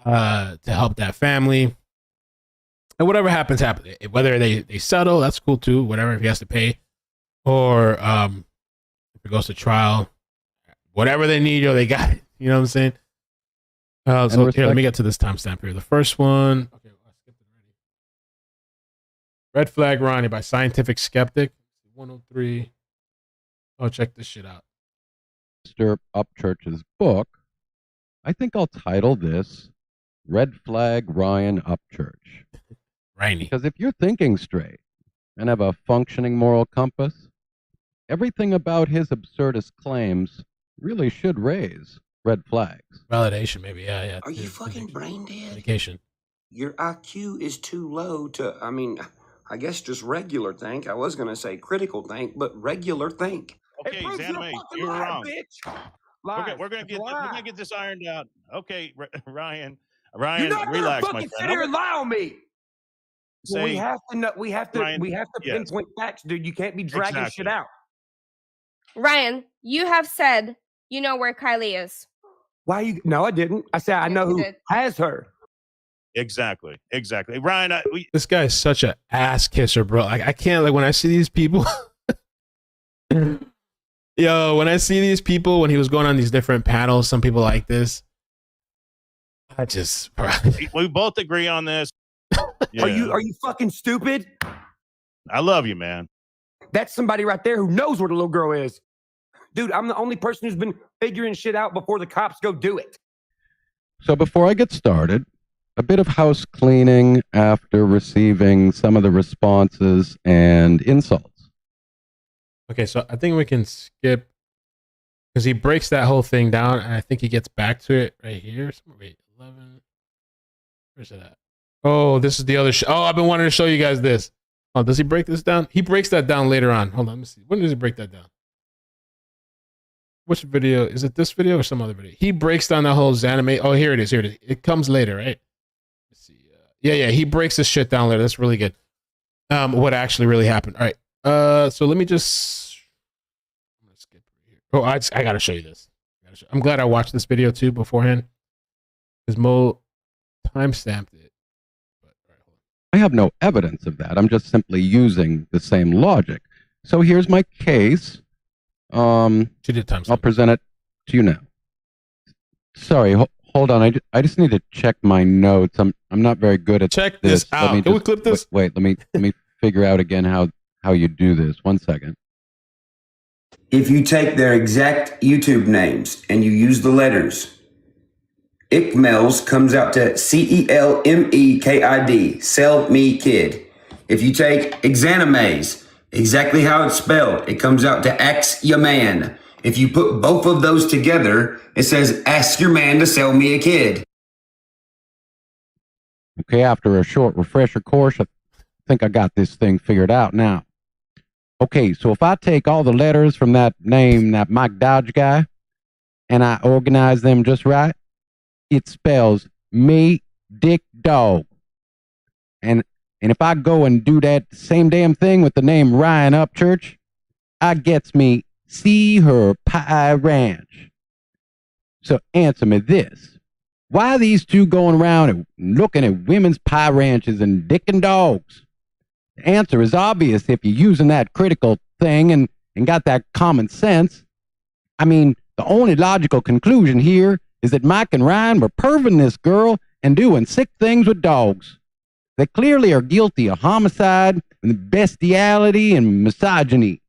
to help that family. And whatever happens. Whether they settle, that's cool too. Whatever, if he has to pay. Or if it goes to trial, whatever they need, they got it. You know what I'm saying? So here, let me get to this timestamp here. The first one. Okay, I skipped it already. Red Flag Ronnie by Scientific Skeptic. 103. Oh, check this shit out. Mr. Upchurch's book. I think I'll title this Red Flag Ryan Upchurch. Rainy. Because if you're thinking straight and have a functioning moral compass, everything about his absurdist claims really should raise red flags. Validation, maybe. Yeah. Are you fucking brain dead? Medication. Your IQ is too low to, I guess just regular think. I was going to say critical think, but regular think. Okay, Zanime, you were wrong. We're going to get this ironed out. Okay, Ryan, you're not relax, my fucking friend. sit here and lie on me. Say, we have to know. We have to Ryan, pinpoint facts, dude. You can't be dragging shit out. Ryan, you have said you know where Kiely is. Why you? No, I didn't. I said I know who has her. Exactly. Ryan, this guy is such an ass kisser, bro. Like I can't. When I see these people, when I see these people when he was going on these different panels, some people like this. I just. We both agree on this. Yeah. Are you fucking stupid? I love you, man. That's somebody right there who knows where the little girl is. Dude, I'm the only person who's been figuring shit out before the cops go do it. So before I get started, a bit of house cleaning after receiving some of the responses and insults. Okay, so I think we can skip because he breaks that whole thing down, and I think he gets back to it right here. Wait, 11. Where's it at? Oh, this is the other. I've been wanting to show you guys this. Oh, does he break this down? He breaks that down later on. Hold on, let me see. When does he break that down? Which video? Is it this video or some other video? He breaks down that whole Zanime. Oh, here it is. It comes later, right? Let's see. Yeah. He breaks this shit down later. That's really good. What actually really happened. All right. So let me just. I'm gonna skip here. Oh, I gotta show you this. I'm glad I watched this video too beforehand because Mo timestamped it. But all right, hold on. I have no evidence of that. I'm just simply using the same logic. So here's my case. I'll present it to you now. Sorry, hold on. I just need to check my notes. I'm not very good at check this out. Can we clip this? Wait, let me figure out again how you do this. 1 second. If you take their exact YouTube names and you use the letters, iCkEdMeL's comes out to CELMEKID, sell me kid. If you take Exanime's, exactly how it's spelled, it comes out to ax ya man. If you put both of those together, it says ask your man to sell me a kid. Okay, after a short refresher course, I think I got this thing figured out now. Okay, so if I take all the letters from that name, that Mike Dodge guy, and I organize them just right, it spells me, dick, dog. And if I go and do that same damn thing with the name Ryan Upchurch, I gets me see her pie ranch. So answer me this. Why are these two going around and looking at women's pie ranches and dick and dogs? The answer is obvious if you're using that critical thing and got that common sense. I mean, the only logical conclusion here is that Mike and Ryan were perving this girl and doing sick things with dogs. They clearly are guilty of homicide and bestiality and misogyny.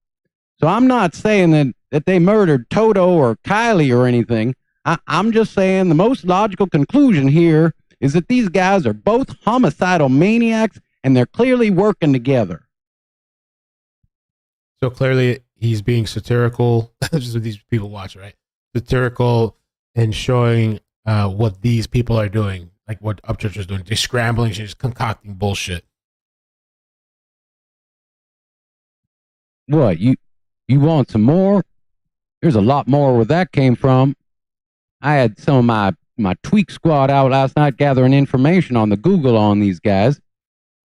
So I'm not saying that they murdered Toto or Kiely or anything. I'm just saying the most logical conclusion here is that these guys are both homicidal maniacs and they're clearly working together. So clearly he's being satirical. This is what these people watch, right? Satirical and showing what these people are doing, like what Upchurch is doing. They're scrambling, she's concocting bullshit. What, you want some more? There's a lot more where that came from. I had some of my tweak squad out last night gathering information on the Google on these guys.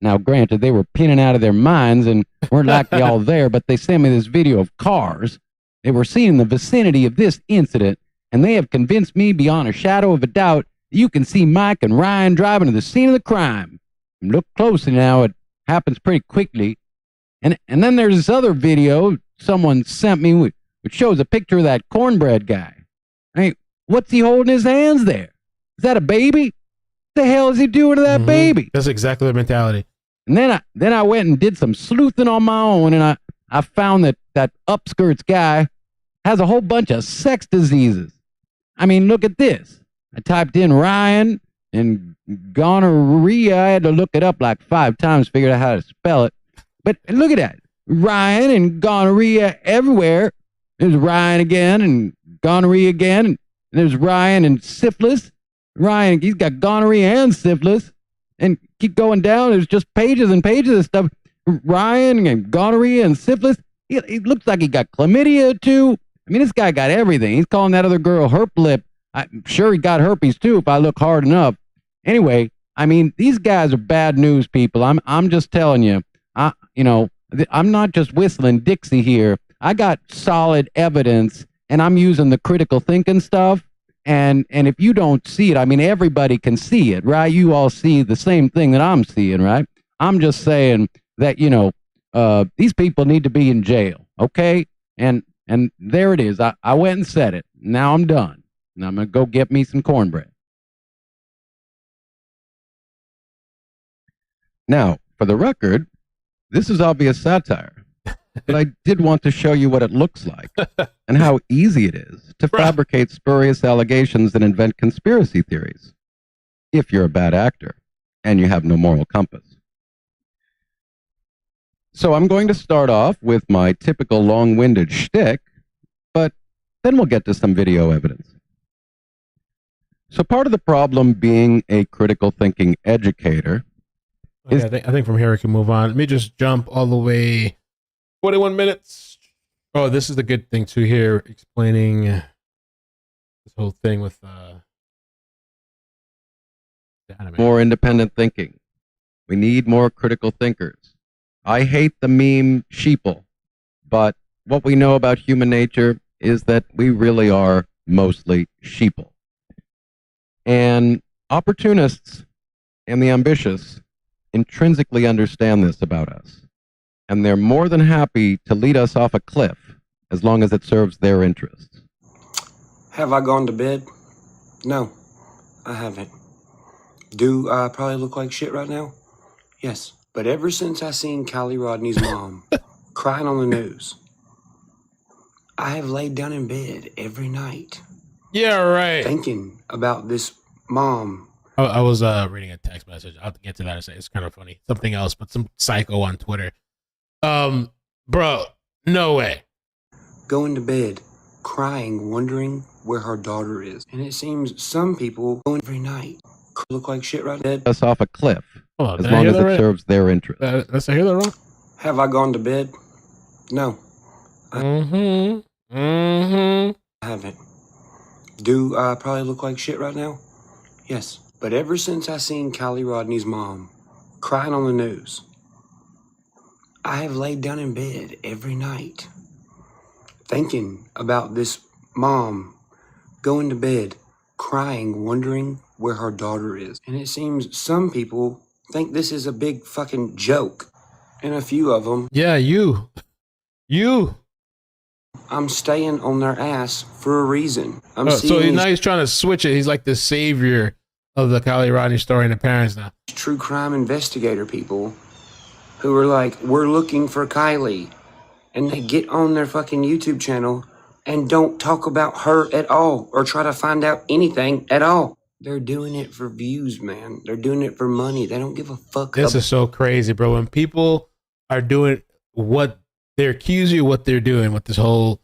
Now, granted, they were pinning out of their minds and weren't likely all there, but they sent me this video of cars. They were seen in the vicinity of this incident, and they have convinced me beyond a shadow of a doubt that you can see Mike and Ryan driving to the scene of the crime. And look closely now, it happens pretty quickly. And then there's this other video someone sent me, which shows a picture of that cornbread guy. Hey, what's he holding in his hands there? Is that a baby? What the hell is he doing to that baby? That's exactly the mentality. And then I went and did some sleuthing on my own, and I found that upskirts guy has a whole bunch of sex diseases. I mean, look at this. I typed in Ryan and gonorrhea. I had to look it up like 5 times, figured out how to spell it. But look at that. Ryan and gonorrhea everywhere. There's Ryan again and gonorrhea again. And there's Ryan and syphilis. Ryan, he's got gonorrhea and syphilis. And keep going down. There's just pages and pages of stuff. Ryan and gonorrhea and syphilis. He looks like he got chlamydia too. I mean, this guy got everything. He's calling that other girl herp lip. I'm sure he got herpes too if I look hard enough. Anyway, I mean, these guys are bad news people. I'm just telling you. I'm not just whistling Dixie here. I got solid evidence, and I'm using the critical thinking stuff. And if you don't see it, I mean, everybody can see it, right? You all see the same thing that I'm seeing, right? I'm just saying that, these people need to be in jail, okay? And there it is. I went and said it. Now I'm done. And I'm going to go get me some cornbread. Now, for the record, this is obvious satire. But I did want to show you what it looks like and how easy it is to fabricate spurious allegations and invent conspiracy theories if you're a bad actor and you have no moral compass. So I'm going to start off with my typical long-winded shtick, but then we'll get to some video evidence. So part of the problem being a critical thinking educator is... I think from here we can move on. Let me just jump all the way 21 minutes. Oh, this is the good thing too here, explaining this whole thing with more independent thinking. We need more critical thinkers. I hate the meme sheeple, but what we know about human nature is that we really are mostly sheeple. And opportunists and the ambitious intrinsically understand this about us, and they're more than happy to lead us off a cliff as long as it serves their interests. Have I gone to bed? No, I haven't. Do I probably look like shit right now? Yes. But ever since I seen Kiely Rodni's mom crying on the news, I have laid down in bed every night. Yeah, right. Thinking about this mom. I was reading a text message. I'll get to that in a second. It's kind of funny. Something else, but some psycho on Twitter. Bro, no way. Going to bed, crying, wondering where her daughter is. And it seems some people go every night look like shit right now. Us off a cliff on, as long as it serves their interest. Did I hear that wrong? Have I gone to bed? No. I haven't. Do I probably look like shit right now? Yes. But ever since I seen Kiely Rodni's mom crying on the news, I have laid down in bed every night thinking about this mom going to bed, crying, wondering where her daughter is. And it seems some people think this is a big fucking joke. And a few of them. Yeah, you. I'm staying on their ass for a reason. So now he's trying to switch it. He's like the savior of the Kiely Rodni story and the parents now. True crime investigator people who are like, we're looking for Kiely. And they get on their fucking YouTube channel and don't talk about her at all or try to find out anything at all. They're doing it for views, man. They're doing it for money. They don't give a fuck. This is so crazy, bro. When people are doing what they're accusing you of, what they're doing with this whole,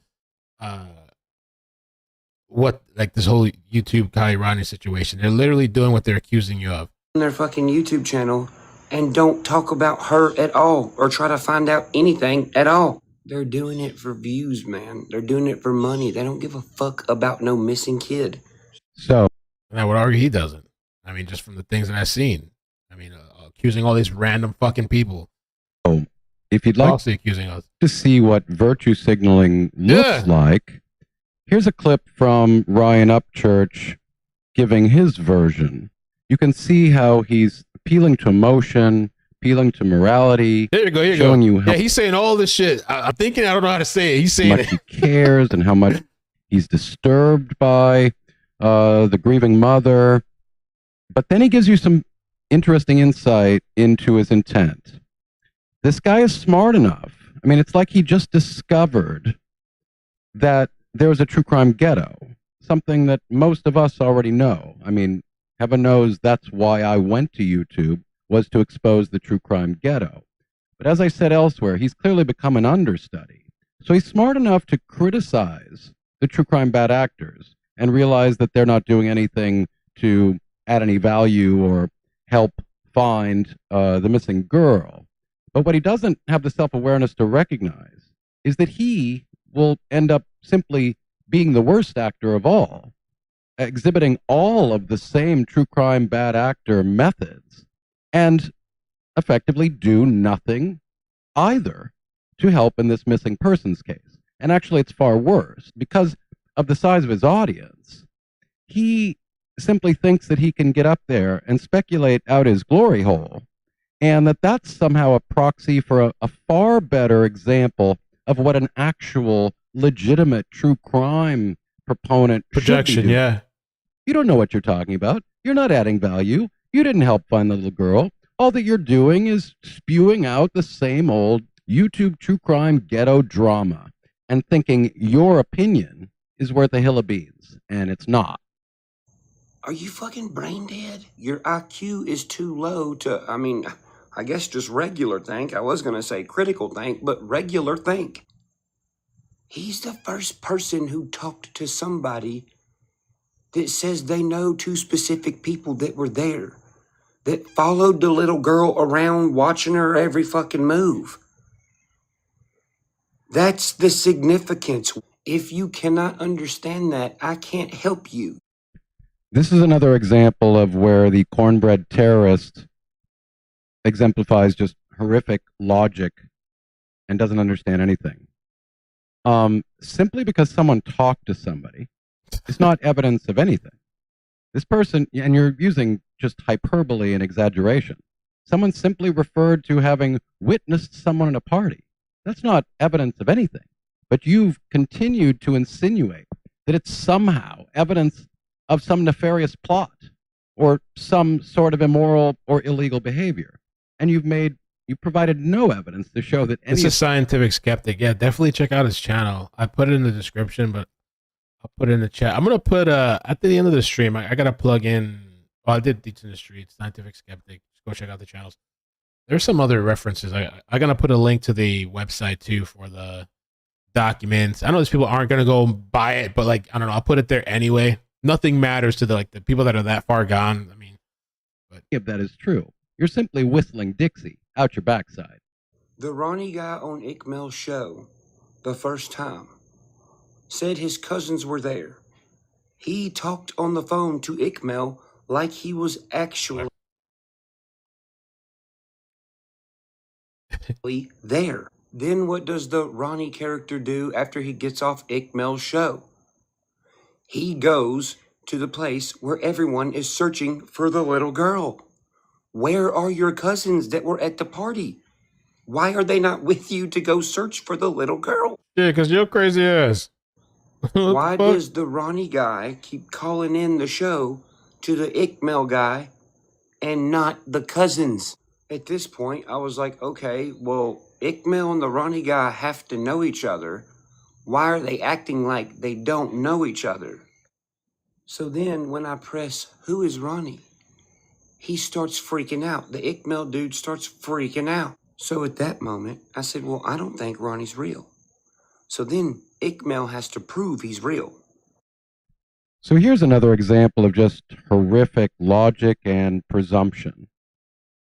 this whole YouTube Kiely Rodni situation, they're literally doing what they're accusing you of. On their fucking YouTube channel and don't talk about her at all or try to find out anything at all. They're doing it for views, man. They're doing it for money. They don't give a fuck about no missing kid. So, and I would argue he doesn't. I mean, just from the things that I've seen. I mean, accusing all these random fucking people. Oh, if you'd like falsely accusing us to see what virtue signaling looks like, here's a clip from Ryan Upchurch giving his version. You can see how he's appealing to emotion, appealing to morality. There you go. Here you showing go. You how he's saying all this shit. I'm thinking I don't know how to say it. He's saying much he cares and how much he's disturbed by the grieving mother. But then he gives you some interesting insight into his intent. This guy is smart enough. I mean, it's like he just discovered that there was a true crime ghetto, something that most of us already know. I mean, heaven knows that's why I went to YouTube, was to expose the true crime ghetto. But as I said elsewhere, he's clearly become an understudy. So he's smart enough to criticize the true crime bad actors and realize that they're not doing anything to add any value or help find the missing girl. But what he doesn't have the self-awareness to recognize is that he will end up simply being the worst actor of all, exhibiting all of the same true crime bad actor methods, and effectively do nothing either to help in this missing persons case. And actually, it's far worse. Because of the size of his audience, he simply thinks that he can get up there and speculate out his glory hole, and that that's somehow a proxy for a far better example of what an actual legitimate true crime proponent projection, should be doing. yeah. You don't know what you're talking about. You're not adding value. You didn't help find the little girl. All that you're doing is spewing out the same old YouTube true crime ghetto drama and thinking your opinion is worth a hill of beans, and it's not. Are you fucking brain dead? Your IQ is too low to, I guess just regular think. I was going to say critical think, but regular think. He's the first person who talked to somebody that says they know two specific people that were there, that followed the little girl around watching her every fucking move. That's the significance. If you cannot understand that, I can't help you. This is another example of where the cornbread terrorist exemplifies just horrific logic and doesn't understand anything. Simply because someone talked to somebody is not evidence of anything. This person, and you're using just hyperbole and exaggeration. Someone simply referred to having witnessed someone at a party. That's not evidence of anything. But you've continued to insinuate that it's somehow evidence of some nefarious plot or some sort of immoral or illegal behavior. And you provided no evidence to show that any. It's a scientific skeptic. Yeah, definitely check out his channel. I put it in the description, but I'll put it in the chat. I'm gonna put at the end of the stream. I gotta plug in. Well, I did Deets in the Streets, Scientific Skeptic. Just go check out the channels. There's some other references. I'm gonna put a link to the website too for the documents. I know these people aren't gonna go buy it, but like I don't know. I'll put it there anyway. Nothing matters to the people that are that far gone. I mean, but if that is true, you're simply whistling Dixie out your backside. The Ronnie guy on iCkEdMeL's show, the first time, said his cousins were there. He talked on the phone to iCkEdMeL like he was actually there. Then what does the Ronnie character do after he gets off iCkEdMeL's show? He goes to the place where everyone is searching for the little girl. Where are your cousins that were at the party? Why are they not with you to go search for the little girl? Yeah, because you're crazy ass. Why does the Ronnie guy keep calling in the show to the iCkEdMeL guy and not the cousins? At this point, I was like, okay, well, iCkEdMeL and the Ronnie guy have to know each other. Why are they acting like they don't know each other? So then when I press, who is Ronnie? He starts freaking out. The iCkEdMeL dude starts freaking out. So at that moment, I said, well, I don't think Ronnie's real. So then iCkEdMeL has to prove he's real. So here's another example of just horrific logic and presumption.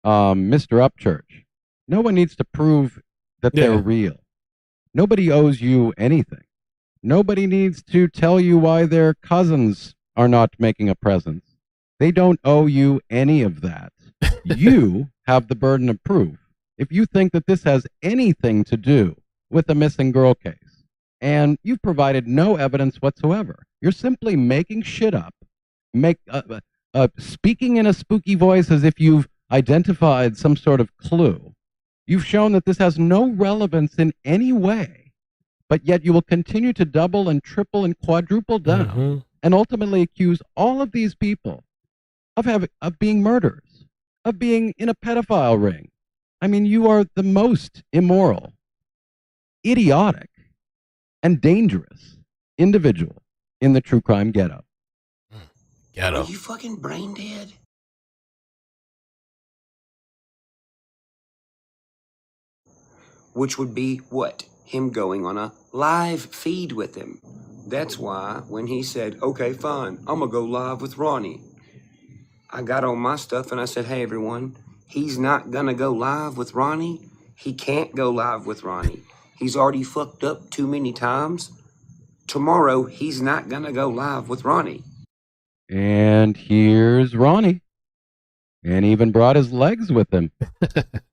Mr. Upchurch, no one needs to prove that they're real. Nobody owes you anything. Nobody needs to tell you why their cousins are not making a presence. They don't owe you any of that. You have the burden of proof. If you think that this has anything to do with the missing girl case, and you've provided no evidence whatsoever, you're simply making shit up, speaking in a spooky voice as if you've identified some sort of clue. You've shown that this has no relevance in any way, but yet you will continue to double and triple and quadruple down and ultimately accuse all of these people of being murderers, of being in a pedophile ring. I mean, you are the most immoral, idiotic, and dangerous individual in the true crime ghetto. Are you fucking brain dead? Which would be what? Him going on a live feed with him. That's why when he said, okay, fine, I'm gonna go live with Ronnie, I got on my stuff and I said, hey everyone, he's not gonna go live with Ronnie. He can't go live with Ronnie. He's already fucked up too many times. Tomorrow, he's not gonna go live with Ronnie. And here's Ronnie. And even brought his legs with him.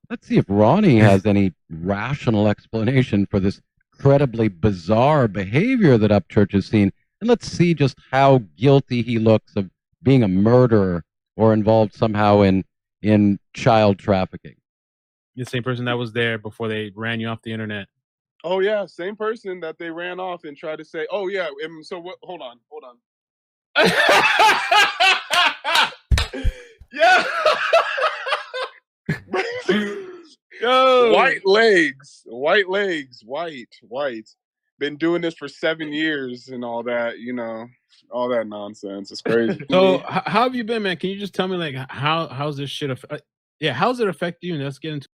Let's see if Ronnie has any rational explanation for this incredibly bizarre behavior that Upchurch has seen. And let's see just how guilty he looks of being a murderer or involved somehow in child trafficking. The same person that was there before they ran you off the internet. Oh yeah, same person that they ran off and tried to say, oh yeah, so what? Hold on. Yeah. Yo. White legs, white. Been doing this for 7 years and all that, all that nonsense. It's crazy. So how have you been, man? Can you just tell me like how's this shit how's it affect you? And let's get into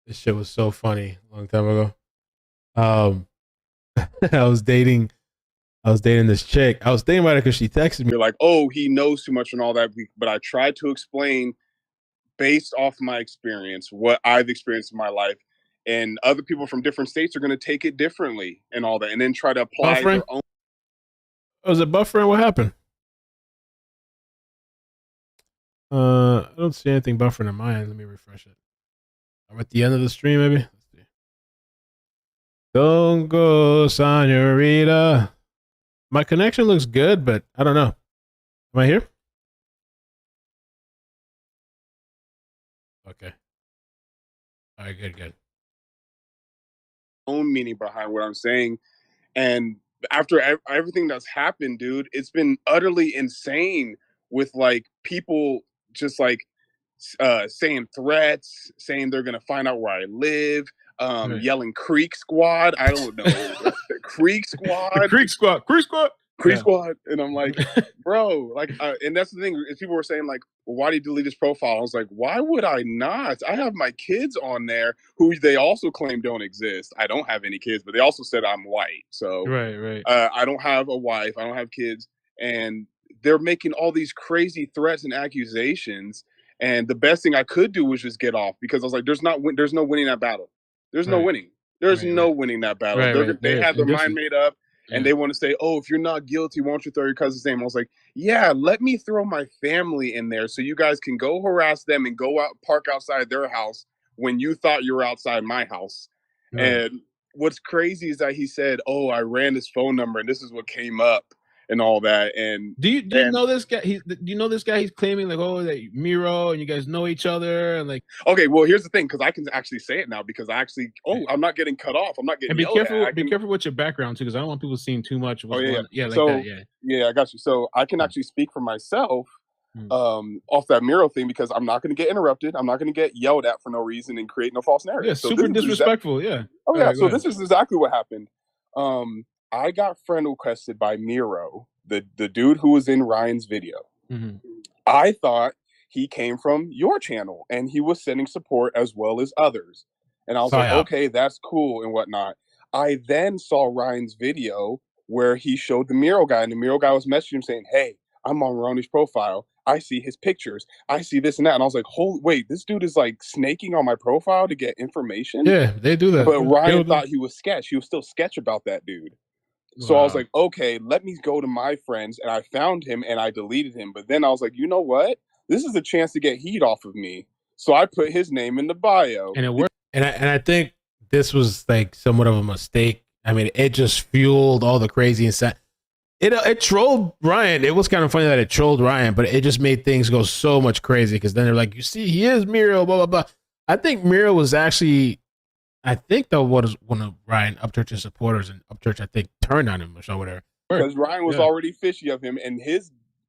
this shit. Was so funny a long time ago. I was dating this chick. I was thinking about it because she texted me. You're like, oh, he knows too much and all that, but I tried to explain based off my experience, what I've experienced in my life, and other people from different states are going to take it differently and all that, and then try to apply their own. Was it buffering? What happened? I don't see anything buffering on my end. Let me refresh it. I'm at the end of the stream, maybe. Let's see. Don't go, señorita. My connection looks good, but I don't know. Am I here? Okay. All right, good. Own meaning behind what I'm saying. And after everything that's happened, dude, it's been utterly insane with like people just like saying threats, saying they're gonna find out where I live, yelling Creek Squad. I don't know. The Creek Squad. Creek Squad. Creek Squad. And I'm like, bro, like, and that's the thing is people were saying like, well, why did you delete his profile? I was like, why would I not? I have my kids on there who they also claim don't exist. I don't have any kids, but they also said I'm white. So right. I don't have a wife. I don't have kids. And they're making all these crazy threats and accusations. And the best thing I could do was just get off because I was like, there's no winning that battle. There's no winning. There's no winning that battle. They had their mind made up. And they want to say, oh, if you're not guilty, why don't you throw your cousin's name? I was like, yeah, let me throw my family in there so you guys can go harass them and go out, park outside their house when you thought you were outside my house. Right. And what's crazy is that he said, oh, I ran his phone number and this is what came up and all that. And do you know this guy? Do you know this guy? He's claiming like, oh, that Miro and you guys know each other and like. Okay, well, here's the thing, because I can actually say it now because I'm not getting cut off. I'm not getting. And be careful. Be careful with your background too, because I don't want people seeing too much. Of what's going on. Yeah, like that. Yeah, I got you. So I can actually speak for myself off that Miro thing because I'm not going to get interrupted. I'm not going to get yelled at for no reason and create no false narrative. Yeah, so super disrespectful. Yeah. Oh yeah. So this is exactly what happened. I got friend requested by Miro, the dude who was in Ryan's video. Mm-hmm. I thought he came from your channel and he was sending support as well as others. And I was like, okay, that's cool and whatnot. I then saw Ryan's video where he showed the Miro guy and the Miro guy was messaging him saying, hey, I'm on Ronnie's profile. I see his pictures. I see this and that. And I was like, holy, wait, this dude is like snaking on my profile to get information? Yeah, they do that. But Ryan thought he was sketch. He was still sketch about that dude. So I was like, okay, let me go to my friends. And I found him and I deleted him. But then I was like, you know what? This is a chance to get heat off of me. So I put his name in the bio. And it worked. And I think this was like somewhat of a mistake. I mean, it just fueled all the crazy inside. It trolled Ryan. It was kind of funny that it trolled Ryan, but it just made things go so much crazy because then they're like, you see, he is Miro, blah, blah, blah. I think Miro was actually... I think that was one of Ryan Upchurch's supporters, and Upchurch, I think, turned on him or so, whatever. Because Ryan was already fishy of him, and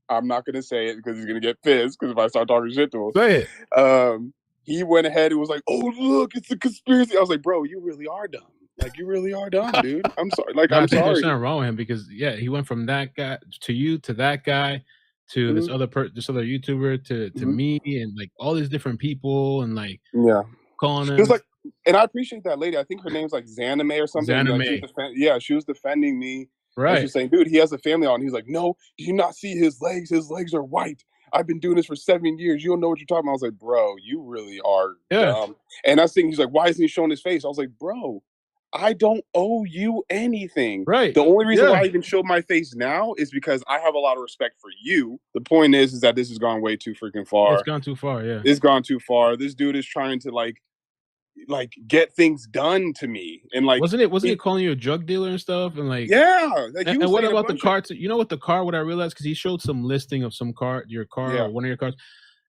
I'm not going to say it because he's going to get pissed because if I start talking shit to him. Say it. He went ahead and was like, oh, look, it's a conspiracy. I was like, bro, you really are dumb. Like, you really are dumb, dude. I'm sorry. Like, I'm sorry. There's nothing wrong with him because, yeah, he went from that guy to you to that guy to this other YouTuber to me and, like, all these different people and, like, calling him. Like, and I appreciate that lady. I think her name's like Zanime or something. Zanime. Like, she was defending me. Right. She's saying, dude, he has a family on. He's like, no, do you not see his legs? His legs are white. I've been doing this for 7 years. You don't know what you're talking about. I was like, bro, you really are dumb. And I was thinking, he's like, why isn't he showing his face? I was like, bro, I don't owe you anything. Right. The only reason why I even show my face now is because I have a lot of respect for you. The point is that this has gone way too freaking far. It's gone too far, yeah. It's gone too far. This dude is trying to like get things done to me and like wasn't he calling you a drug dealer and stuff and like like and what about the car you know what the car what I realized because he showed some listing of some car or one of your cars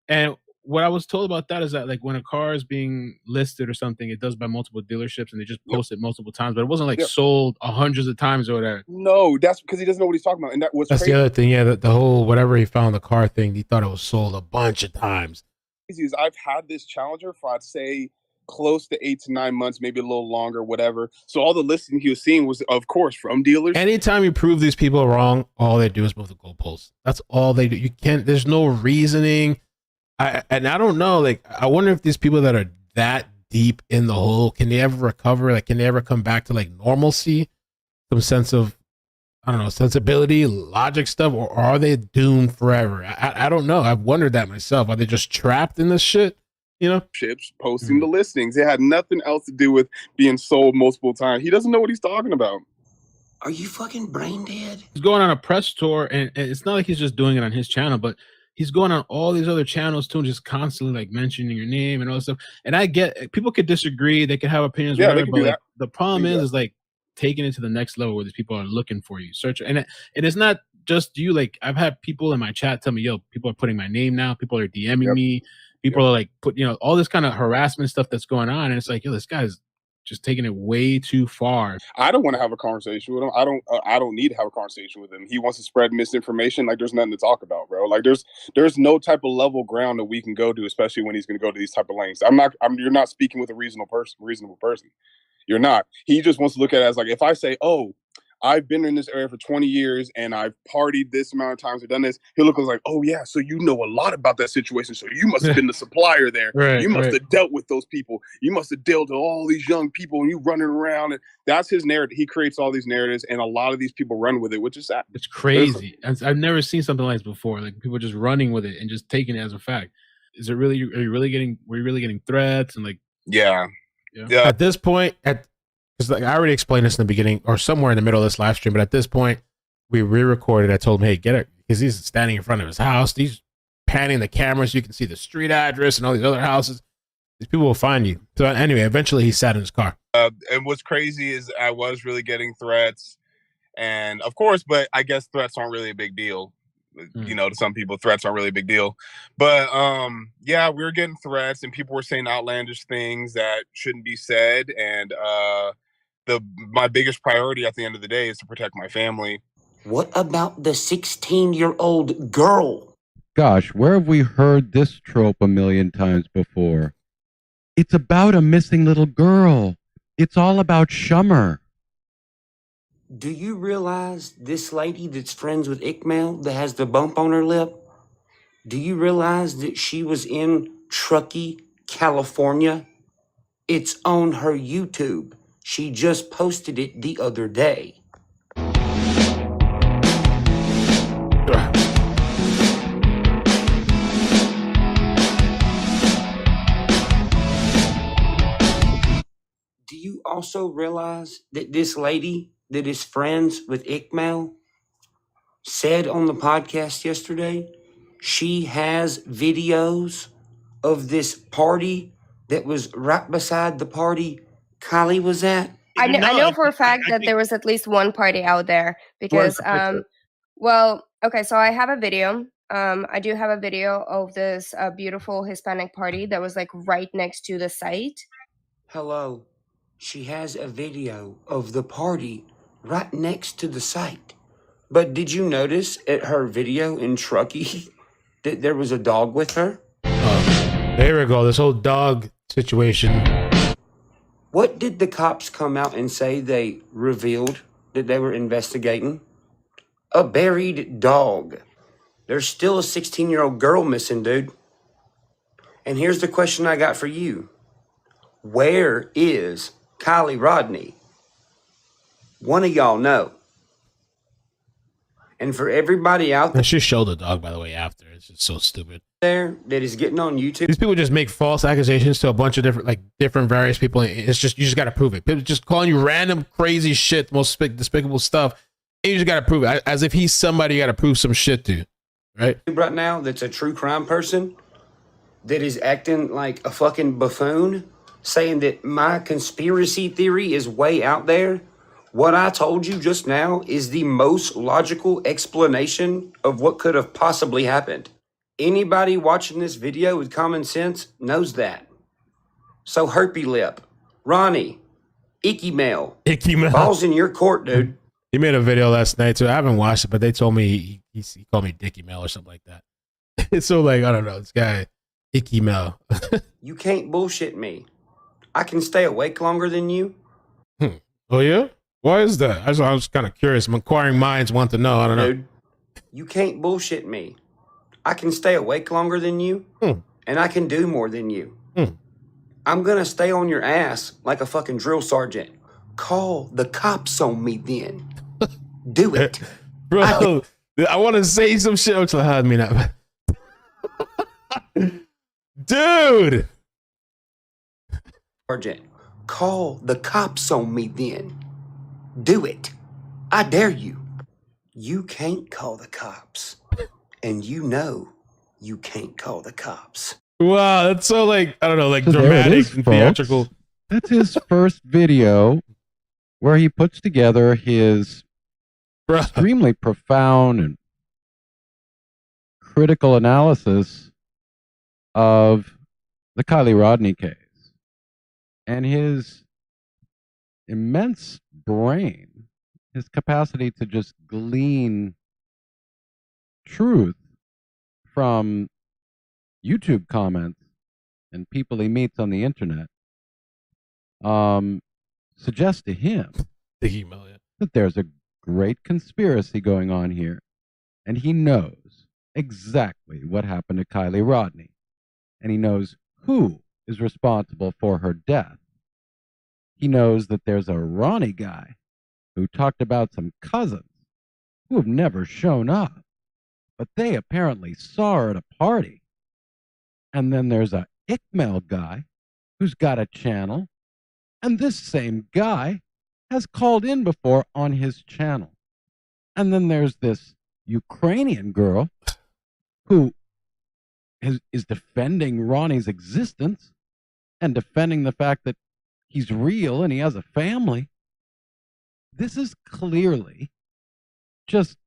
and what I was told about that is that like when a car is being listed or something it does by multiple dealerships and they just post it multiple times but it wasn't like sold hundreds of times or whatever. No, that's because he doesn't know what he's talking about and that's crazy. The other thing the whole whatever he found the car thing he thought it was sold a bunch of times. I've had this Challenger for I'd say close to 8 to 9 months, maybe a little longer, whatever. So all the listing he was seeing was, of course, from dealers. Anytime you prove these people wrong, all they do is move the goalposts. That's all they do. You can't. There's no reasoning. I don't know. Like, I wonder if these people that are that deep in the hole can they ever recover? Like, can they ever come back to like normalcy, some sense of, I don't know, sensibility, logic stuff, or are they doomed forever? I don't know. I've wondered that myself. Are they just trapped in this shit? You know, ships posting the listings. It had nothing else to do with being sold multiple times. He doesn't know what he's talking about. Are you fucking brain dead? He's going on a press tour, and it's not like he's just doing it on his channel, but he's going on all these other channels too, and just constantly like mentioning your name and all that stuff. And I get people could disagree, they could have opinions, whatever, but like, the problem is like taking it to the next level where these people are looking for you, search, and it is not just you. Like I've had people in my chat tell me, "Yo, people are putting my name now. People are DMing me." People are like all this kind of harassment stuff that's going on, and it's like, yo, this guy's just taking it way too far. I don't want to have a conversation with him. I don't need to have a conversation with him. He wants to spread misinformation. Like, there's nothing to talk about, bro. Like, there's no type of level ground that we can go to, especially when he's going to go to these type of lengths. You're not speaking with a reasonable person. You're not. He just wants to look at it as like, if I say, oh, I've been in this area for 20 years and I've partied this amount of times or done this, he'll look like, oh yeah, so you know a lot about that situation. So you must have been the supplier there. Right, you must have dealt with those people. You must have dealt with all these young people and you running around. And that's his narrative. He creates all these narratives and a lot of these people run with it, which is sad. It's crazy. I've never seen something like this before. Like people just running with it and just taking it as a fact. Were you really getting threats and like, yeah. At this point, because like I already explained this in the beginning or somewhere in the middle of this live stream, but at this point, we re-recorded. I told him, hey, get it, because he's standing in front of his house. He's panning the camera so you can see the street address and all these other houses. These people will find you. So anyway, eventually he sat in his car. And what's crazy is I was really getting threats. And of course, but I guess threats aren't really a big deal. You know, to some people, threats aren't really a big deal. But yeah, we were getting threats and people were saying outlandish things that shouldn't be said. And my biggest priority at the end of the day is to protect my family. What about the 16-year-old girl? Gosh, where have we heard this trope a million times before? It's about a missing little girl. It's all about Shummer. Do you realize this lady that's friends with iCkEdMeL that has the bump on her lip? Do you realize that she was in Truckee, California? It's on her YouTube. She just posted it the other day. Do you also realize that this lady that is friends with iCkEdMeL said on the podcast yesterday she has videos of this party that was right beside the party Kiely was at? I know for a fact that there was at least one party out there because, well, okay, so I have a video. I do have a video of this beautiful Hispanic party that was like right next to the site. Hello. She has a video of the party right next to the site. But did you notice at her video in Truckee that there was a dog with her? There we go. This whole dog situation. What did the cops come out and say they revealed that they were investigating? A buried dog. There's still a 16-year-old girl missing, dude. And here's the question I got for you. Where is Kiely Rodni? One of y'all know. And for everybody out there, she showed the dog, by the way, after. It's just so stupid. There that is getting on YouTube. These people just make false accusations to a bunch of different various people. It's just, you just got to prove it. People just calling you random crazy shit, most despicable stuff. And you just got to prove it. As if he's somebody you got to prove some shit to, right? Right now, that's a true crime person that is acting like a fucking buffoon, saying that my conspiracy theory is way out there. What I told you just now is the most logical explanation of what could have possibly happened. Anybody watching this video with common sense knows that. So herpy lip, Ronnie, iCkEdMeL, balls in your court, dude. He made a video last night too. I haven't watched it, but they told me he called me iCkEdMeL or something like that. It's so like, I don't know, this guy iCkEdMeL. You can't bullshit me. I can stay awake longer than you. Oh yeah? Why is that? I was kind of curious. Inquiring minds want to know. I don't know. Dude, you can't bullshit me. I can stay awake longer than you, and I can do more than you. I'm going to stay on your ass like a fucking drill sergeant. Call the cops on me then. Do it. Bro, I want to say some shit. Which I mean, dude. Sergeant, call the cops on me then. Do it. I dare you. You can't call the cops. And you know you can't call the cops. Wow, that's so like, I don't know, like So dramatic and theatrical. That's his first video where he puts together his extremely profound and critical analysis of the Kiely Rodni case and his immense brain, his capacity to just glean truth from YouTube comments and people he meets on the internet, suggests to him that there's a great conspiracy going on here, and he knows exactly what happened to Kiely Rodni, and he knows who is responsible for her death. He knows that there's a Ronnie guy who talked about some cousins who have never shown up, but they apparently saw her at a party. And then there's a iCkEdMeL guy who's got a channel, and this same guy has called in before on his channel. And then there's this Ukrainian girl who is defending Ronnie's existence and defending the fact that he's real and he has a family. This is clearly just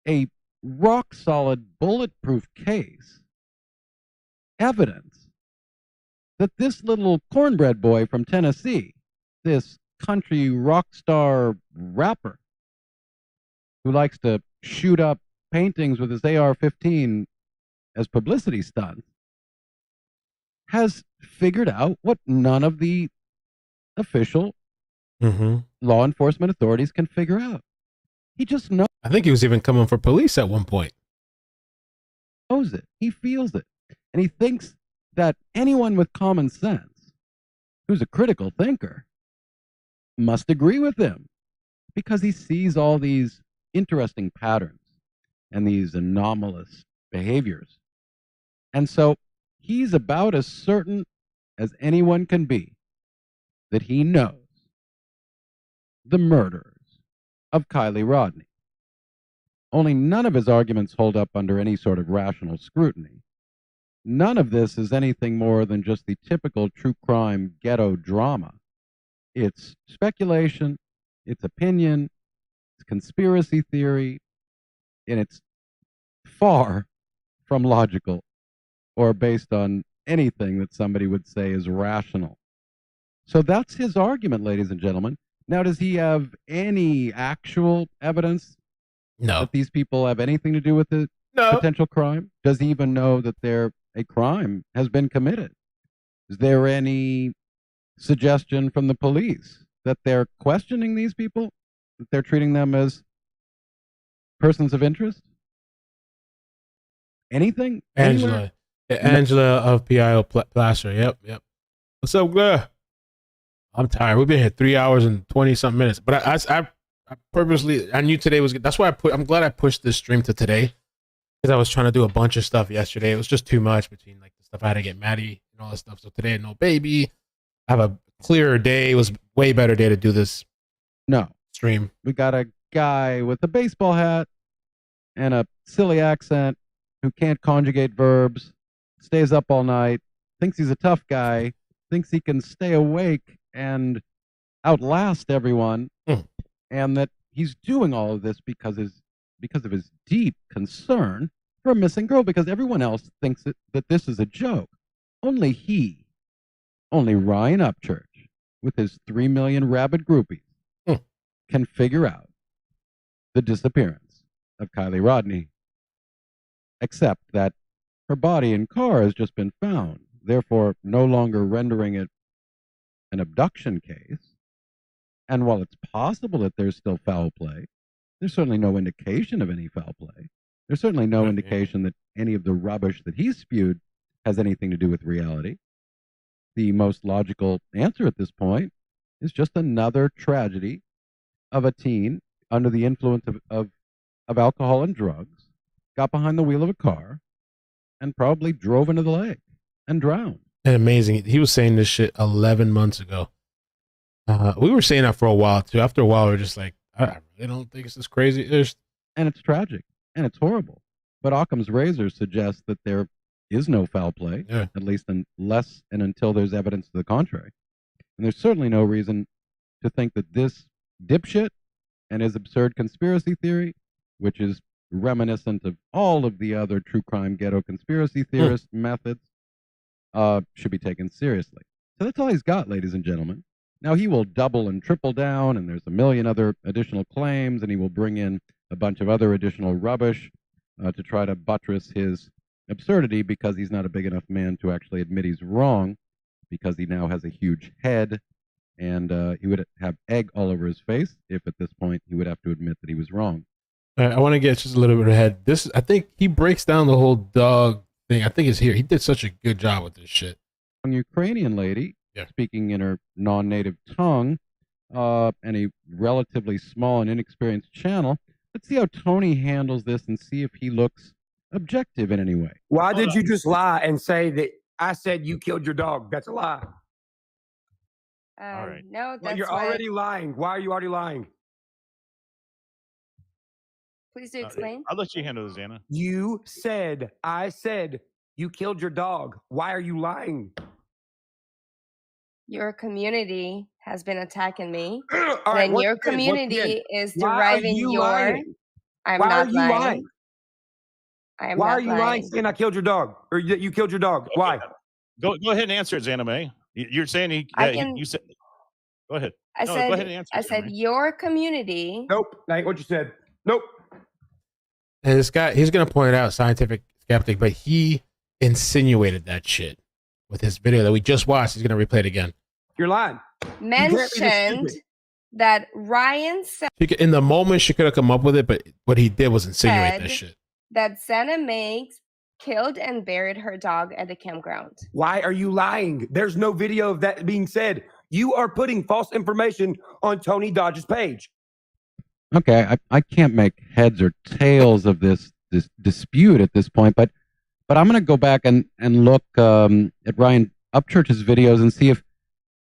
a rock solid, bulletproof case. Evidence that this little cornbread boy from Tennessee, this country rock star rapper who likes to shoot up paintings with his AR-15 as publicity stunts, has figured out what none of the official law enforcement authorities can figure out. He just knows. I think he was even coming for police at one point. Knows it. He feels it. And he thinks that anyone with common sense, who's a critical thinker, must agree with him because he sees all these interesting patterns and these anomalous behaviors. And so he's about as certain as anyone can be that he knows the murderers of Kiely Rodni. Only none of his arguments hold up under any sort of rational scrutiny. None of this is anything more than just the typical true crime ghetto drama. It's speculation, it's opinion, it's conspiracy theory, and it's far from logical or based on anything that somebody would say is rational. So that's his argument, ladies and gentlemen. Now, does he have any actual evidence that these people have anything to do with the potential crime? Does he even know that a crime has been committed? Is there any suggestion from the police that they're questioning these people, that they're treating them as persons of interest? Anything? Angela. Angela of PIO Placer. Yep. What's up, girl? I'm tired. We've been here 3 hours and 20-something minutes. But I purposely, I knew today was good. That's why I'm glad I pushed this stream to today. Because I was trying to do a bunch of stuff yesterday. It was just too much between like the stuff I had to get Maddie and all this stuff. So today, no baby. I have a clearer day. It was a way better day to do this stream. We got a guy with a baseball hat and a silly accent who can't conjugate verbs, stays up all night, thinks he's a tough guy, thinks he can stay awake and outlast everyone, and that he's doing all of this because of his deep concern for a missing girl, because everyone else thinks that this is a joke. Only Ryan Upchurch, with his 3 million rabid groupies, can figure out the disappearance of Kiely Rodni, except that her body and car has just been found, therefore no longer rendering it an abduction case. And while it's possible that there's still foul play, there's certainly no indication of any foul play. There's certainly no indication that any of the rubbish that he's spewed has anything to do with reality. The most logical answer at this point is just another tragedy of a teen under the influence of alcohol and drugs, got behind the wheel of a car, and probably drove into the lake and drowned. And amazing. He was saying this shit 11 months ago. We were saying that for a while too. After a while, we were just like, I really don't think it's this crazy. And it's tragic and it's horrible. But Occam's razor suggests that there is no foul play, at least unless and until there's evidence to the contrary. And there's certainly no reason to think that this dipshit and his absurd conspiracy theory, which is reminiscent of all of the other true crime ghetto conspiracy theorist methods, should be taken seriously. So that's all he's got, ladies and gentlemen. Now he will double and triple down, and there's a million other additional claims, and he will bring in a bunch of other additional rubbish to try to buttress his absurdity, because he's not a big enough man to actually admit he's wrong, because he now has a huge head, and he would have egg all over his face if at this point he would have to admit that he was wrong. I want to get just a little bit ahead. I think he breaks down the whole dog thing. I think it's here. He did such a good job with this shit. A Ukrainian lady, speaking in her non-native tongue, and a relatively small and inexperienced channel. Let's see how Tony handles this and see if he looks objective in any way. Why did you just lie and say that I said you killed your dog? That's a lie. All right. No, Well, that's you're already lying. Why are you already lying? Please do explain. I'll let you handle this, Anna. I said you killed your dog. Why are you lying? Your community has been attacking me. All right, and your community is Why are deriving you your. lying? I'm Why not are you lying. I am Why not are you lying saying I killed your dog? Or that you killed your dog? Why? Go ahead and answer it, Zaname. You're saying you said. Go ahead. I No, said. go ahead and answer. I said your community. Nope. That ain't what you said. Nope. And this guy, he's going to point it out, scientific skeptic, but he insinuated that shit with his video that we just watched. He's going to replay it again. You're lying. Mentioned that Ryan said In the moment, she could have come up with it, but what he did was insinuate that shit. that Santa May killed and buried her dog at the campground. Why are you lying? There's no video of that being said. You are putting false information on Tony Dodge's page. Okay, I can't make heads or tails of this dispute at this point, but I'm going to go back and look at Ryan Upchurch's videos and see if,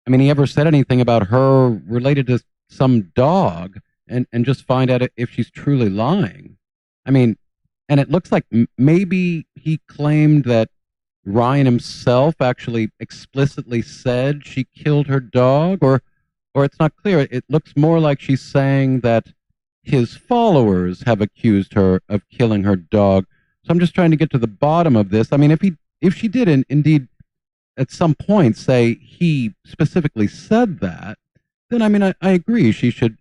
he ever said anything about her related to some dog, and just find out if she's truly lying. And it looks like maybe he claimed that Ryan himself actually explicitly said she killed her dog, or it's not clear. It looks more like she's saying that his followers have accused her of killing her dog. So I'm just trying to get to the bottom of this. If she did indeed at some point say he specifically said that, then I agree she should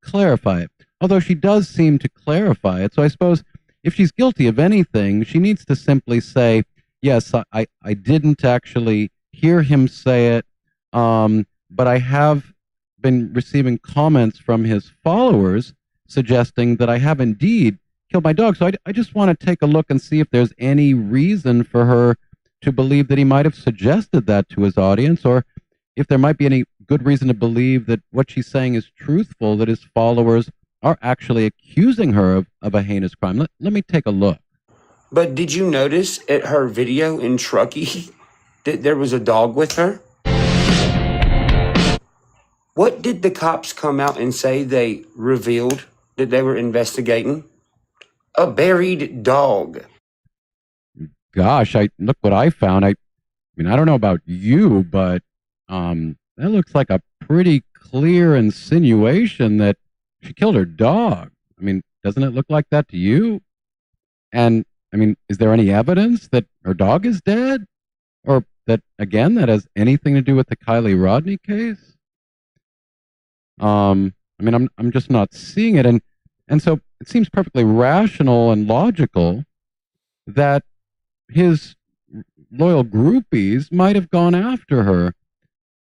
clarify it. Although she does seem to clarify it, so I suppose if she's guilty of anything, she needs to simply say, yes, I didn't actually hear him say it, but I have been receiving comments from his followers suggesting that I have indeed killed my dog. So I just want to take a look and see if there's any reason for her to believe that he might have suggested that to his audience, or if there might be any good reason to believe that what she's saying is truthful, that his followers are actually accusing her of a heinous crime. Let me take a look. But did you notice at her video in Truckee that there was a dog with her? What did the cops come out and say they revealed that they were investigating? A buried dog. Gosh, look what I found. I don't know about you, but that looks like a pretty clear insinuation that she killed her dog. Doesn't it look like that to you? And is there any evidence that her dog is dead, or that that has anything to do with the Kiely Rodni case? I'm just not seeing it, and so it seems perfectly rational and logical that his loyal groupies might have gone after her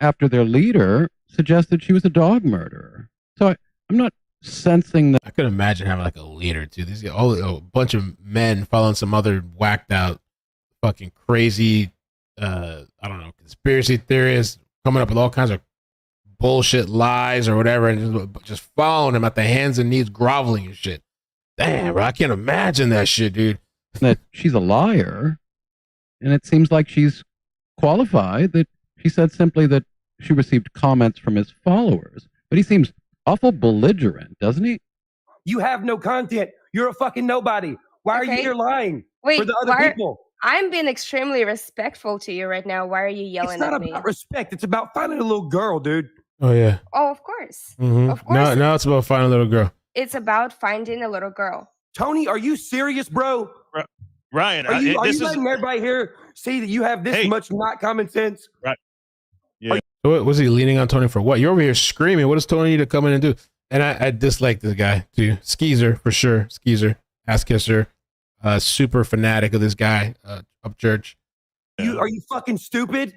after their leader suggested she was a dog murderer. So I'm not sensing that. I could imagine having like a leader too. These a bunch of men following some other whacked out, fucking crazy, conspiracy theorists coming up with all kinds of bullshit lies or whatever, and just following him at the hands and knees, groveling and shit. Damn, bro, I can't imagine that shit, dude. That she's a liar, and it seems like she's qualified. That she said simply that she received comments from his followers, but he seems awful belligerent, doesn't he? You have no content. You're a fucking nobody. Why are you here lying for the other people? I'm being extremely respectful to you right now. Why are you yelling at me? It's not about respect. It's about finding a little girl, dude. Oh, yeah. Oh, of course. Mm-hmm. Of course. Now it's about finding a little girl. It's about finding a little girl. Tony, are you serious, bro? Ryan, are you letting everybody here see that you have this much not common sense? Right. Yeah. What was he leaning on Tony for? What? You're over here screaming. What does Tony need to come in and do? And I dislike this guy too. Skeezer for sure. Skeezer, ass kisser, super fanatic of this guy. Upchurch. Are you fucking stupid?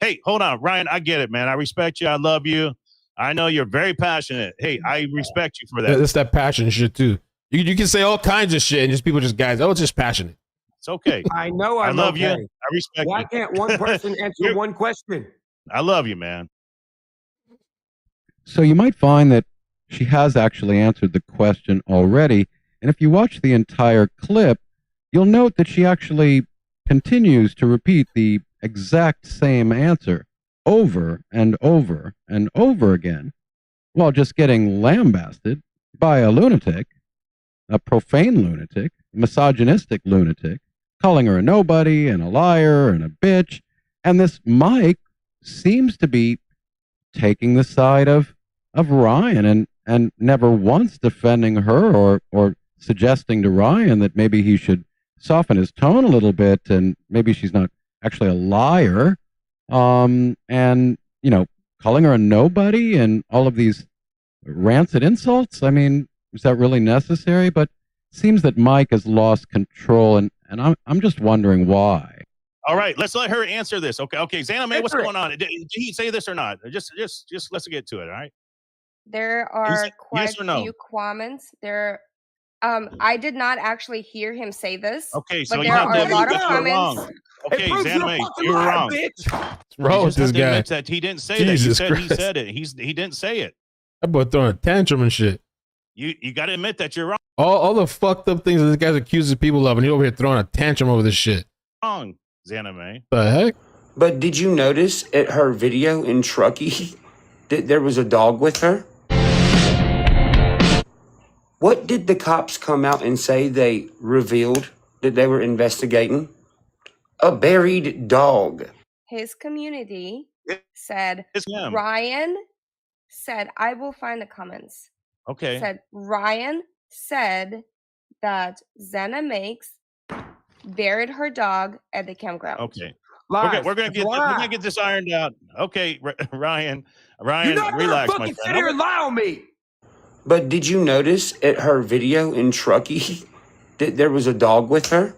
Hey, hold on, Ryan. I get it, man. I respect you. I love you. I know you're very passionate. Hey, I respect you for that. It's that passion shit too. You can say all kinds of shit and just people just guys. Oh, it's just passionate. It's okay. I know. I love you. Okay. I respect Why you. can't one person answer one question? I love you, man. So you might find that she has actually answered the question already. And if you watch the entire clip, you'll note that she actually continues to repeat the exact same answer over and over and over again, while just getting lambasted by a lunatic, a profane lunatic, a misogynistic lunatic, calling her a nobody and a liar and a bitch. And this Mike seems to be taking the side of Ryan and never once defending her or suggesting to Ryan that maybe he should soften his tone a little bit and maybe she's not actually a liar. And, you know, calling her a nobody and all of these rancid insults. I mean, is that really necessary? But it seems that Mike has lost control and I'm just wondering why. All right, let's let her answer this. Okay, Xana May, what's going on? Did he say this or not? Just let's get to it. All right. There are quite yes or no? a few comments. I did not actually hear him say this. Okay, so but you there have are to a lot admit of that you're comments. wrong. Okay, Xana May, you're wrong. What's wrong with You just this have to guy? admit that he didn't say Jesus that. He Christ. said it. He didn't say it. That boy throwing a tantrum and shit. You got to admit that you're wrong. All the fucked up things that this guy's accusing people of, and he over here throwing a tantrum over this shit. Wrong, Xana May. The heck? But did you notice at her video in Truckee that there was a dog with her? What did the cops come out and say they revealed that they were investigating? A buried dog. His community said, him. Ryan said, I will find the comments. Okay. Said, Ryan said that Xana Makes buried her dog at the campground. Okay. We're gonna get this ironed out. Okay, Ryan, You're not relax, gonna my fucking sit friend. here and lie on me. But did you notice at her video in Truckee that there was a dog with her?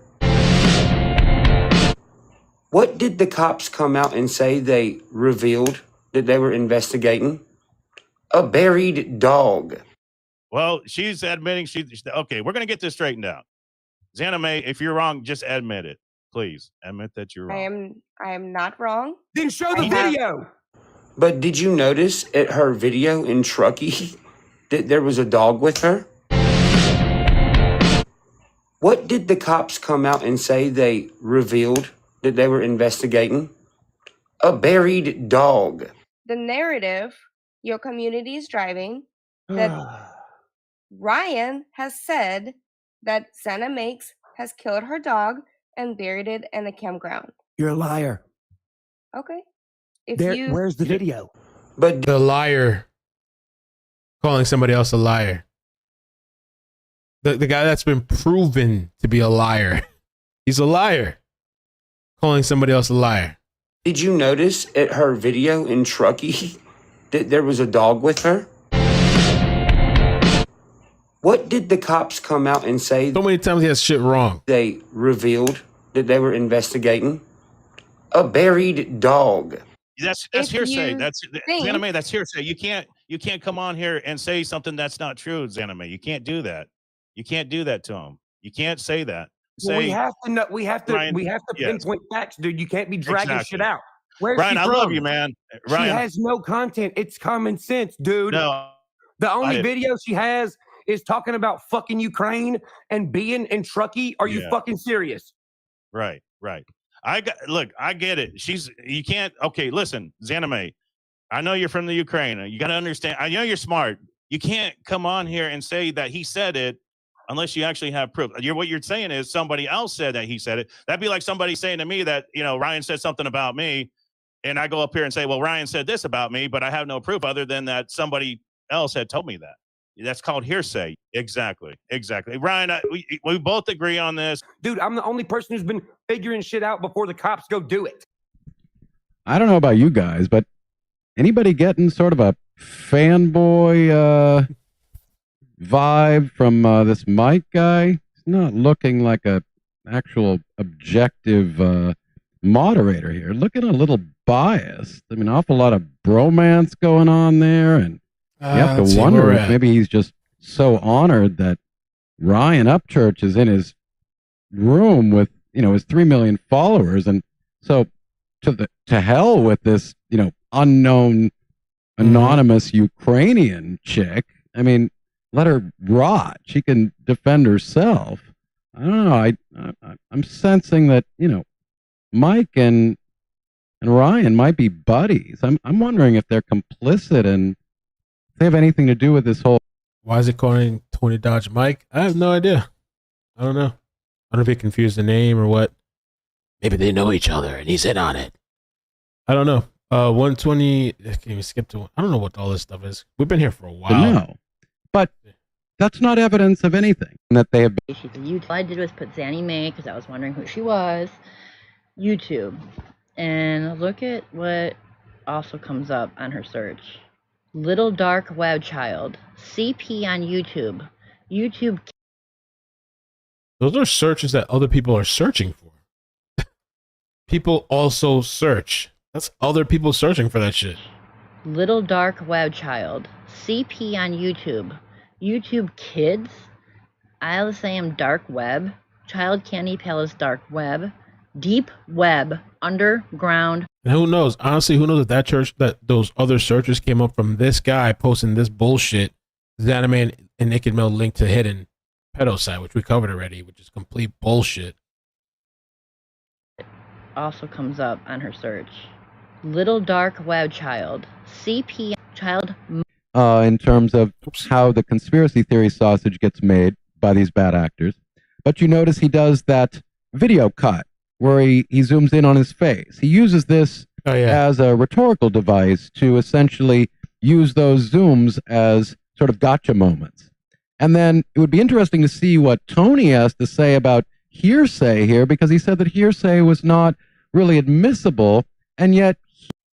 What did the cops come out and say they revealed that they were investigating? A buried dog. Well, she's admitting okay. We're gonna get this straightened out. Xana May, if you're wrong, just admit it, please. Admit that you're wrong. I am not wrong. Then show the video. But did you notice at her video in Truckee that there was a dog with her? What did the cops come out and say they revealed that they were investigating? A buried dog. The narrative your community is driving that Ryan has said that Xana Makes has killed her dog and buried it in a campground. You're a liar. Okay. Where's the video? But the liar calling somebody else a liar. The guy that's been proven to be a liar. He's a liar. Calling somebody else a liar. Did you notice at her video in Truckee that there was a dog with her? What did the cops come out and say? So many times he has shit wrong. They revealed that they were investigating? A buried dog. That's hearsay. That's Xana May. That's hearsay. You can't come on here and say something that's not true, Xana May. You can't do that. You can't do that to him. You can't say that. Well, we have to know. We have to. Ryan, we have to pinpoint facts, dude. You can't be dragging Exactly. shit out. Where's Ryan, she I from? love you, man. Ryan, She has no content. It's common sense, dude. No, the only I- video she has is talking about fucking Ukraine and being in Truckee. Are you Yeah. fucking serious? Right. I get it. You can't. Okay, listen, Xana May. I know you're from the Ukraine. You got to understand. I know you're smart. You can't come on here and say that he said it unless you actually have proof. What you're saying is somebody else said that he said it. That'd be like somebody saying to me that, Ryan said something about me, and I go up here and say, well, Ryan said this about me, but I have no proof other than that somebody else had told me that. That's called hearsay. Exactly. Ryan, we both agree on this. Dude, I'm the only person who's been figuring shit out before the cops go do it. I don't know about you guys, but anybody getting sort of a fanboy vibe from this Mike guy? He's not looking like a actual objective moderator here. Looking a little biased. I mean, awful lot of bromance going on there, and you have to wonder if maybe he's just so honored that Ryan Upchurch is in his room with, his 3 million followers, and so to hell with this, unknown anonymous Ukrainian chick. I mean, let her rot. She can defend herself. I don't know. I'm sensing that, Mike and Ryan might be buddies. I'm wondering if they're complicit and if they have anything to do with this whole. Why is it calling Tony Dodge Mike? I have no idea. I don't know. I don't know if he confused the name or what. Maybe they know each other and he's in on it. I don't know. 120. Can we skip to? I don't know what all this stuff is. We've been here for a while. No, but that's not evidence of anything that they have. All I did was put Zanny Mae because I was wondering who she was. YouTube, and look at what also comes up on her search. Little Dark Web Child, CP on YouTube. YouTube. Those are searches that other people are searching for. People also search. That's other people searching for that shit. Little Dark Web Child, CP on YouTube. YouTube Kids. I'll say I'm Dark Web. Child Candy Palace Dark Web. Deep Web. Underground. And who knows? Honestly, who knows if those other searches came up from this guy posting this bullshit, Zanime and iCkEdMeL link to hidden pedo site, which we covered already, which is complete bullshit. Also comes up on her search. Little Dark Web Child. CP Child. In terms of how the conspiracy theory sausage gets made by these bad actors. But you notice he does that video cut where he zooms in on his face. He uses this as a rhetorical device to essentially use those zooms as sort of gotcha moments. And then it would be interesting to see what Tony has to say about hearsay here, because he said that hearsay was not really admissible, and yet...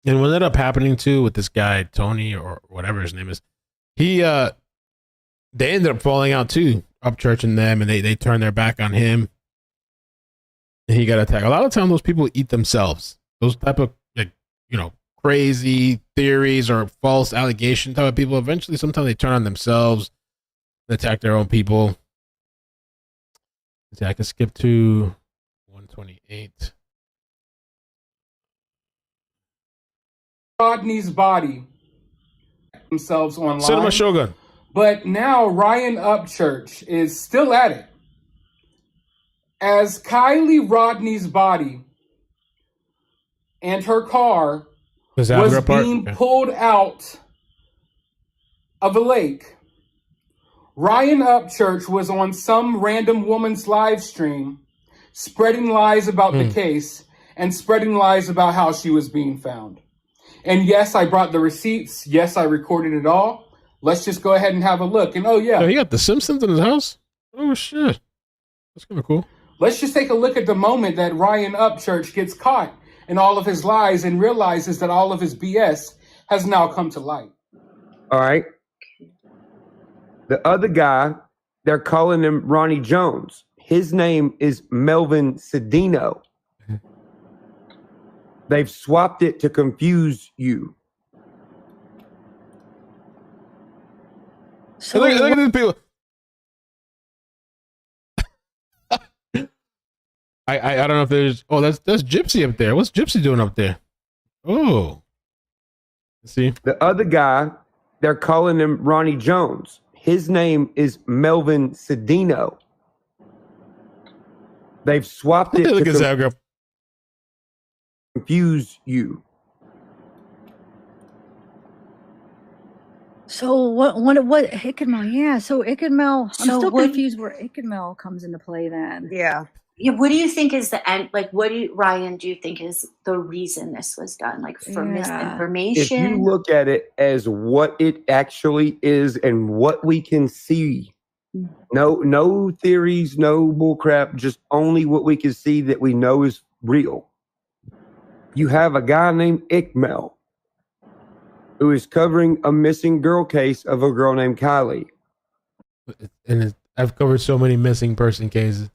And what ended up happening too with this guy, Tony, or whatever his name is, they ended up falling out too, Upchurch and them, and they turned their back on him. And he got attacked. A lot of times those people eat themselves. Those type of, crazy theories or false allegation type of people, eventually sometimes they turn on themselves, attack their own people. I can skip to 128. Rodni's body themselves online. Cinema Shogun. But now Ryan Upchurch is still at it. As Kiely Rodni's body and her car was being pulled out of a lake, Ryan Upchurch was on some random woman's live stream spreading lies about the case and spreading lies about how she was being found. And yes, I brought the receipts. Yes, I recorded it all. Let's just go ahead and have a look. And he got the Simpsons in his house? Oh, shit. That's kind of cool. Let's just take a look at the moment that Ryan Upchurch gets caught in all of his lies and realizes that all of his BS has now come to light. All right. The other guy, they're calling him Ronnie Jones. His name is Melvin Cedino. They've swapped it to confuse you. So look at these people. I don't know if there's... Oh, that's Gypsy up there. What's Gypsy doing up there? Oh. Let's see. The other guy, they're calling him Ronnie Jones. His name is Melvin Cedino. They've swapped it to confuse you. So what iCkEdMeL? Yeah, so iCkEdMeL, I'm still confused where iCkEdMeL comes into play then. Yeah. Yeah, what do you think is the end? Like, Ryan, do you think is the reason this was done? Like, for misinformation? If you look at it as what it actually is and what we can see, no theories, no bullcrap, just only what we can see that we know is real. You have a guy named iCkEdMeL who is covering a missing girl case of a girl named Kiely. And I've covered so many missing person cases.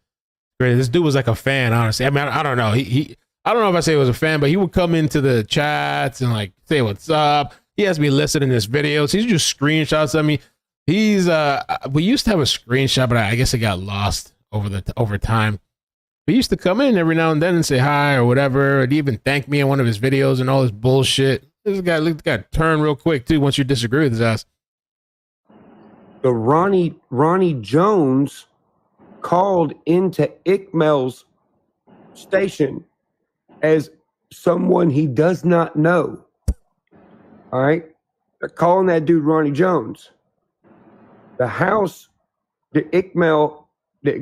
Great. This dude was like a fan, honestly. I mean, I don't know. I don't know if I say he was a fan, but he would come into the chats and like say what's up. He has me listed in his videos. He's just screenshots of me. He's we used to have a screenshot, but I guess it got lost over time. He used to come in every now and then and say hi or whatever, and even thank me in one of his videos and all this bullshit. This guy turned real quick too once you disagree with his ass. The Ronnie Jones called into iCkEdMeL's station as someone he does not know. All right? They're calling that dude Ronnie Jones. The house that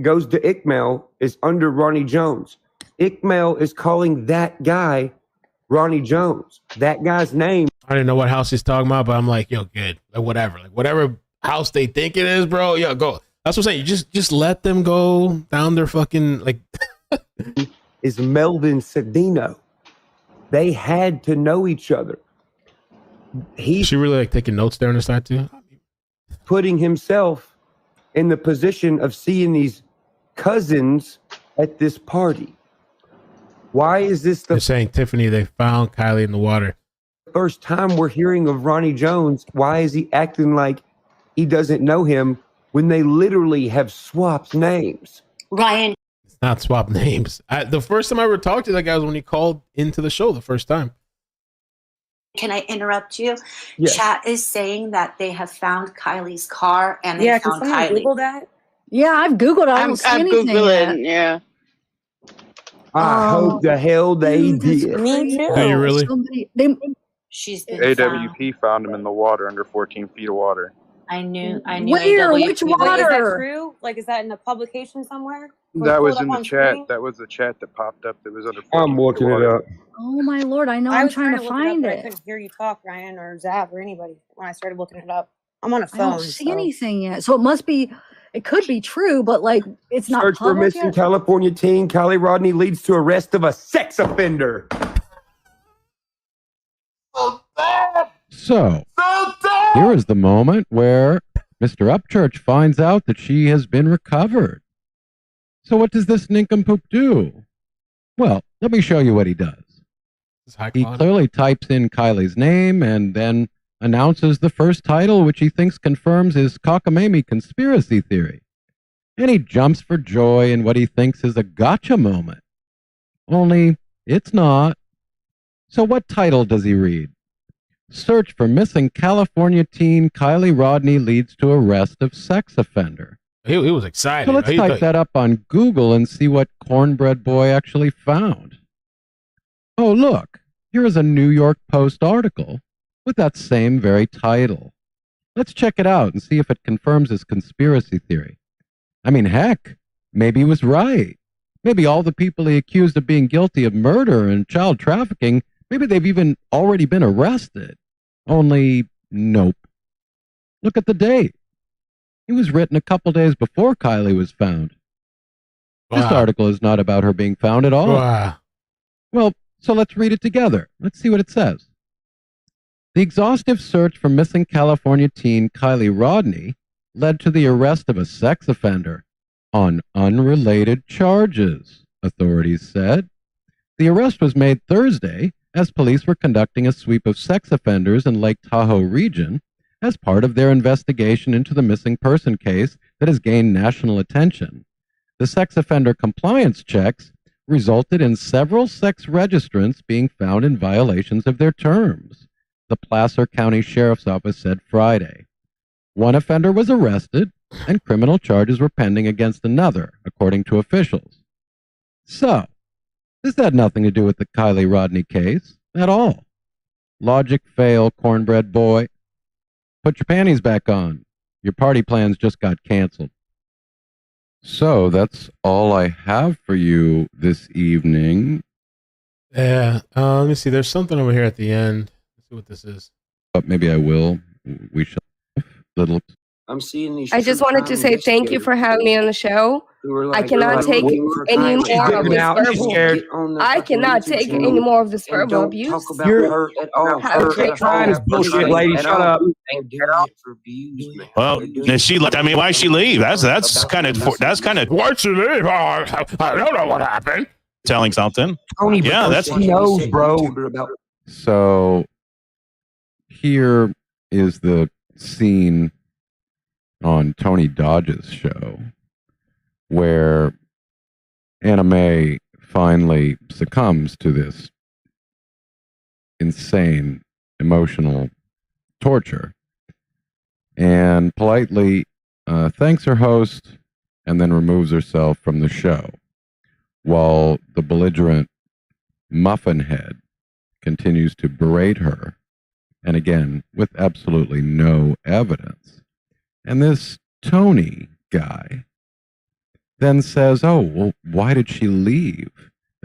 goes to iCkEdMeL is under Ronnie Jones. iCkEdMeL is calling that guy Ronnie Jones. That guy's name. I didn't know what house he's talking about, but I'm like, yo, good. Like, whatever house they think it is, bro. Yo, go. That's what I'm saying. You just let them go down their fucking like. Is Melvin Cedeno. They had to know each other. She really like taking notes there on the side too. Putting himself in the position of seeing these cousins at this party. Why is this They're saying, Tiffany, they found Kiely in the water. First time we're hearing of Ronnie Jones? Why is he acting like he doesn't know him when they literally have swapped names? Ryan. It's not swapped names. The first time I ever talked to that guy was when he called into the show the first time. Can I interrupt you? Yes. Chat is saying that they have found Kylie's car and they found Kiely. Google that? Yeah, I've Googled. I don't see anything yet. Yeah. I hope the hell they did. Me too. Do you really? She's been AWP found him in the water under 14 feet of water. I knew. Where? Which Wait, is that water? true? Like, is that in a publication somewhere? That was in the chat. That was the chat that popped up. That was under 14 I'm looking feet of it water. up. Oh my lord! I know. I I'm was trying to look find it up, but it. I couldn't hear you talk, Ryan or Zab or anybody when I started looking it up. I'm on a I phone. don't see anything yet. So it must be. It could be true, but like it's not Search for public missing yet. California teen Kiely Rodni leads to arrest of a sex offender. So, here is the moment where Mr. Upchurch finds out that she has been recovered. So what does this nincompoop do? Well, let me show you what he does. He clearly types in Kylie's name and then announces the first title, which he thinks confirms his cockamamie conspiracy theory. And he jumps for joy in what he thinks is a gotcha moment. Only, it's not. So what title does he read? Search for missing California teen Kiely Rodni leads to arrest of sex offender. He was excited. So let's type that up on Google and see what Cornbread Boy actually found. Oh, look, here is a New York Post article with that same very title. Let's check it out and see if it confirms his conspiracy theory. I mean, heck, maybe he was right. Maybe all the people he accused of being guilty of murder and child trafficking, maybe they've even already been arrested. Only, nope. Look at the date. It was written a couple days before Kiely was found. This article is not about her being found at all. Well, so let's read it together. Let's see what it says. The exhaustive search for missing California teen Kiely Rodni led to the arrest of a sex offender on unrelated charges, authorities said. The arrest was made Thursday as police were conducting a sweep of sex offenders in Lake Tahoe region as part of their investigation into the missing person case that has gained national attention. The sex offender compliance checks resulted in several sex registrants being found in violations of their terms, the Placer County Sheriff's Office said Friday. One offender was arrested, and criminal charges were pending against another, according to officials. So, this had nothing to do with the Kiely Rodni case at all. Logic fail, Cornbread Boy. Put your panties back on. Your party plans just got canceled. So that's all I have for you this evening. Yeah. Let me see. There's something over here at the end. Let's see what this is. But maybe I will. We shall. Little. I'm seeing these. I just wanted to say thank you for having me on the show. I cannot take any more of this verbal. I cannot take any more of this verbal abuse. Talk about her at all. Trying this bullshit, lady. Shut up. Well, did she? I mean, why'd she leave? That's kind of. Why'd she leave? I don't know what happened. Telling something. Tony, yeah, that's he knows, bro. So here is the scene on Tony Dodge's show where Anna Mae finally succumbs to this insane emotional torture and politely thanks her host and then removes herself from the show while the belligerent muffin head continues to berate her, and again with absolutely no evidence. And this Tony guy then says, oh, well, why did she leave?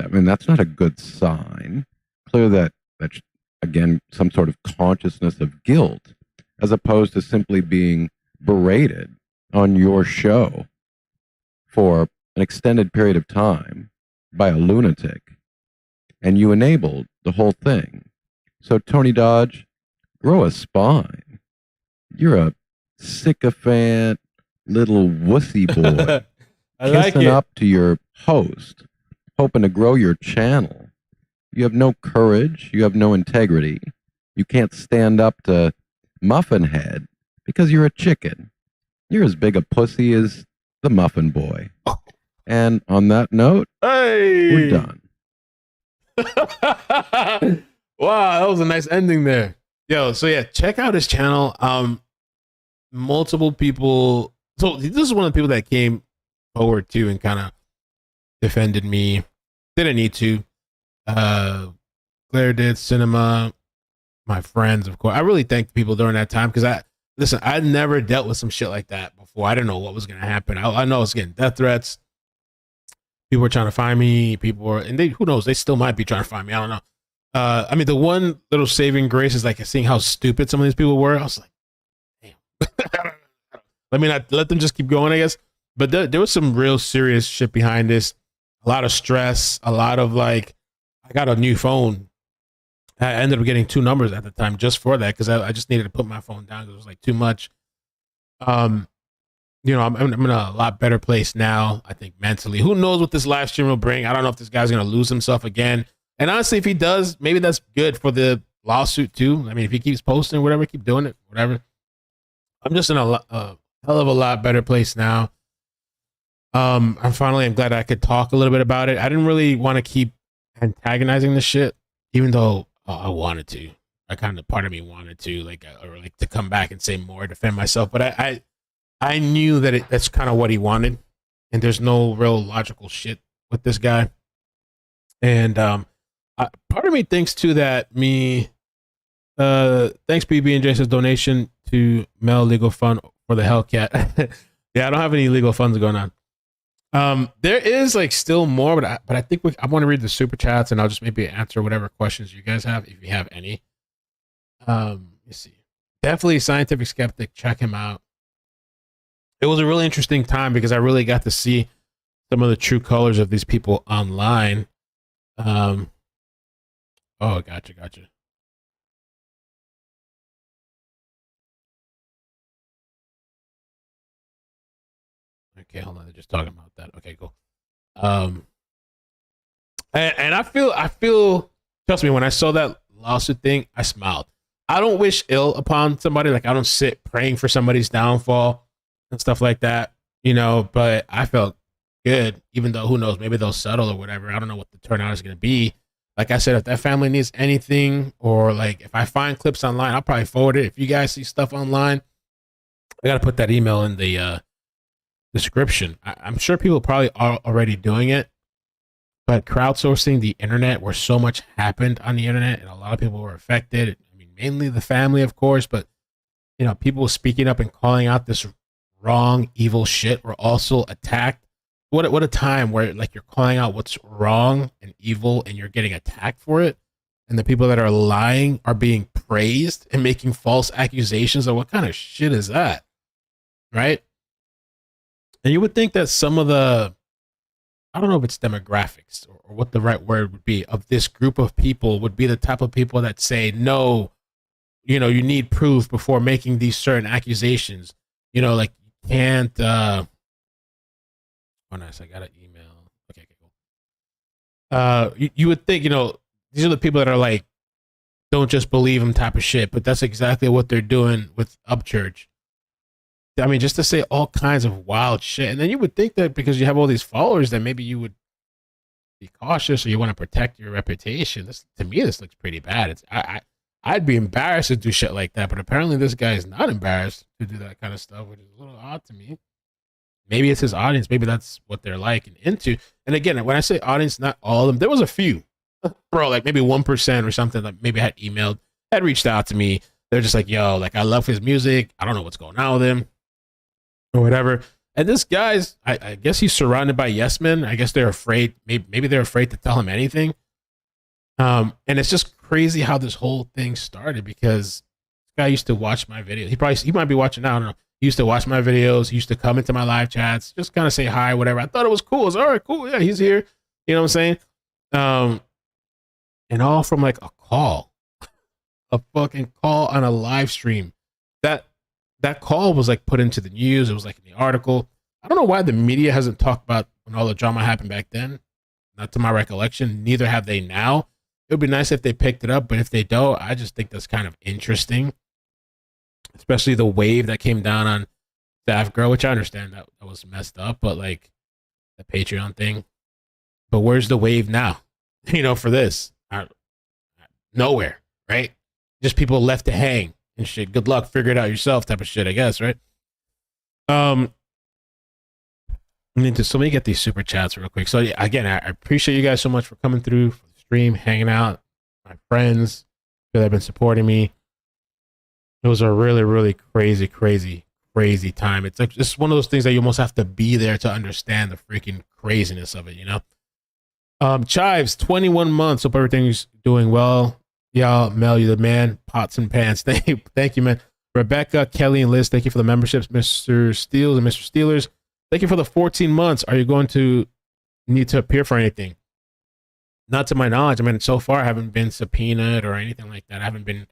I mean, that's not a good sign. Clear that's, again, some sort of consciousness of guilt, as opposed to simply being berated on your show for an extended period of time by a lunatic. And you enabled the whole thing. So, Tony Dodge, grow a spine. You're a sycophant little wussy boy kissing up to your host, hoping to grow your channel. You have no courage. You have no integrity. You can't stand up to Muffin Head because you're a chicken. You're as big a pussy as the Muffin Boy. And on that note, we're done. Wow, that was a nice ending there. Yo, so yeah, check out his channel. Multiple people. So this is one of the people that came forward too and kind of defended me. Didn't need to. Claire did, Cinema, my friends, of course. I really thank the people during that time because I never dealt with some shit like that before. I didn't know what was gonna happen. I know I was getting death threats. People were trying to find me. And who knows? They still might be trying to find me. I don't know. I mean, the one little saving grace is like seeing how stupid some of these people were. I was like, damn. Let me not let them just keep going, I guess. But there was some real serious shit behind this. A lot of stress. A lot of like, I got a new phone. I ended up getting 2 numbers at the time just for that because I just needed to put my phone down because it was like too much. You know, I'm in a lot better place now, I think, mentally. Who knows what this live stream will bring? I don't know if this guy's going to lose himself again. And honestly, if he does, maybe that's good for the lawsuit too. I mean, if he keeps posting, whatever, keep doing it, whatever. I'm just in a hell of a lot better place now. I'm glad I could talk a little bit about it. I didn't really want to keep antagonizing the shit, even though I wanted to. Part of me wanted to, or to come back and say more, defend myself. But I knew that that's kind of what he wanted, and there's no real logical shit with this guy. And part of me thinks too that thanks BB&J says donation to Mel Legal Fund for the Hellcat. Yeah, I don't have any legal funds going on. There is still more, but I think I want to read the super chats, and I'll just maybe answer whatever questions you guys have if you have any. Let's see. Definitely Scientific Skeptic. Check him out. It was a really interesting time because I really got to see some of the true colors of these people online. Oh, gotcha. Okay, hold on. They're just talking about that. Okay, cool. And I feel, trust me, when I saw that lawsuit thing, I smiled. I don't wish ill upon somebody. I don't sit praying for somebody's downfall and stuff like that, but I felt good, even though who knows, maybe they'll settle or whatever. I don't know what the turnout is going to be. Like I said, if that family needs anything, or if I find clips online, I'll probably forward it. If you guys see stuff online, I got to put that email in the description. I'm sure people probably are already doing it, but crowdsourcing the internet, where so much happened on the internet and a lot of people were affected. I mean, mainly the family, of course, but people speaking up and calling out this wrong, evil shit were also attacked what a time where like you're calling out what's wrong and evil and you're getting attacked for it. And the people that are lying are being praised and making false accusations. Of what kind of shit is that? Right? And you would think that some of the, I don't know if it's demographics or what the right word would be, of this group of people would be the type of people that say, no, you know, you need proof before making these certain accusations. You know, like you can't, oh nice, I got an email. Okay, cool. You would think, you know, these are the people that are like, don't just believe them type of shit, but that's exactly what they're doing with Upchurch. I mean, just to say all kinds of wild shit. And then you would think that because you have all these followers that maybe you would be cautious or you want to protect your reputation. This, to me, this looks pretty bad. It's I'd be embarrassed to do shit like that, but apparently this guy is not embarrassed to do that kind of stuff, which is a little odd to me. Maybe it's his audience. Maybe that's what they're like and into. And again, when I say audience, not all of them. There was a few, bro, like maybe 1% or something that maybe had emailed, had reached out to me. They're just like, yo, like I love his music. I don't know what's going on with him or whatever. And this guy's, I guess he's surrounded by yes men. I guess they're afraid. Maybe they're afraid to tell him anything. And it's just crazy how this whole thing started because this guy used to watch my videos. He might be watching now. I don't know. He used to watch my videos. He used to come into my live chats, just kind of say hi, whatever. I thought it was cool. It's all right, cool. Yeah, he's here. You know what I'm saying? And all from like a call, a fucking call on a live stream. That call was like put into the news. It was like in the article. I don't know why the media hasn't talked about when all the drama happened back then. Not to my recollection. Neither have they now. It would be nice if they picked it up, but if they don't, I just think that's kind of interesting. Especially the wave that came down on Staff Girl, which I understand that was messed up, but like the Patreon thing. But where's the wave now? You know, for this? Nowhere, right? Just people left to hang and shit. Good luck, figure it out yourself type of shit, I guess, right? Let me get these super chats real quick. So again, I appreciate you guys so much for coming through for the stream, hanging out. My friends that have been supporting me. It was a really, really crazy time. It's like just one of those things that you almost have to be there to understand the freaking craziness of it, you know? Chives, 21 months. Hope everything's doing well. Yeah, Mel, you're the man. Pots and pans. Thank you, man. Rebecca, Kelly, and Liz, thank you for the memberships. Mr. Steele and Mr. Steelers, thank you for the 14 months. Are you going to need to appear for anything? Not to my knowledge. I mean, so far I haven't been subpoenaed or anything like that. I haven't been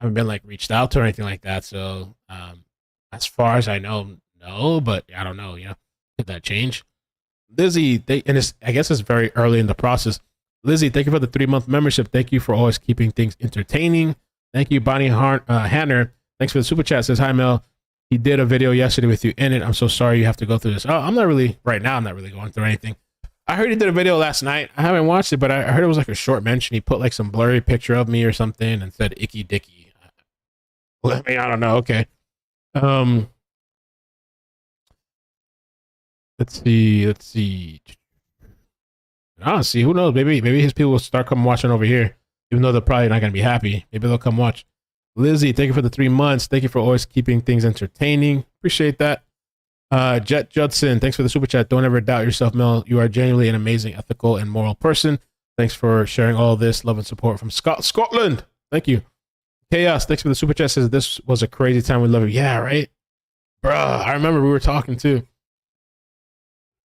like reached out to or anything like that. So as far as I know, no, but I don't know, you know, could that change? Lizzie, I guess it's very early in the process. Lizzie, thank you for the 3-month membership. Thank you for always keeping things entertaining. Thank you, Bonnie Hanner. Thanks for the super chat. Says, hi, Mel. He did a video yesterday with you in it. I'm so sorry you have to go through this. Oh, I'm not really going through anything. I heard he did a video last night. I haven't watched it, but I heard it was like a short mention. He put like some blurry picture of me or something and said icky dicky. I mean, I don't know. Okay. Let's see. Honestly, who knows? Maybe his people will start coming watching over here, even though they're probably not going to be happy. Maybe they'll come watch. Lizzie, thank you for the 3 months. Thank you for always keeping things entertaining. Appreciate that. Jet Judson, thanks for the super chat. Don't ever doubt yourself, Mel. You are genuinely an amazing, ethical, and moral person. Thanks for sharing all this love and support from Scotland. Thank you. Chaos, thanks for the super chat. Says this was a crazy time. We love you. Yeah, right, bruh. I remember we were talking too.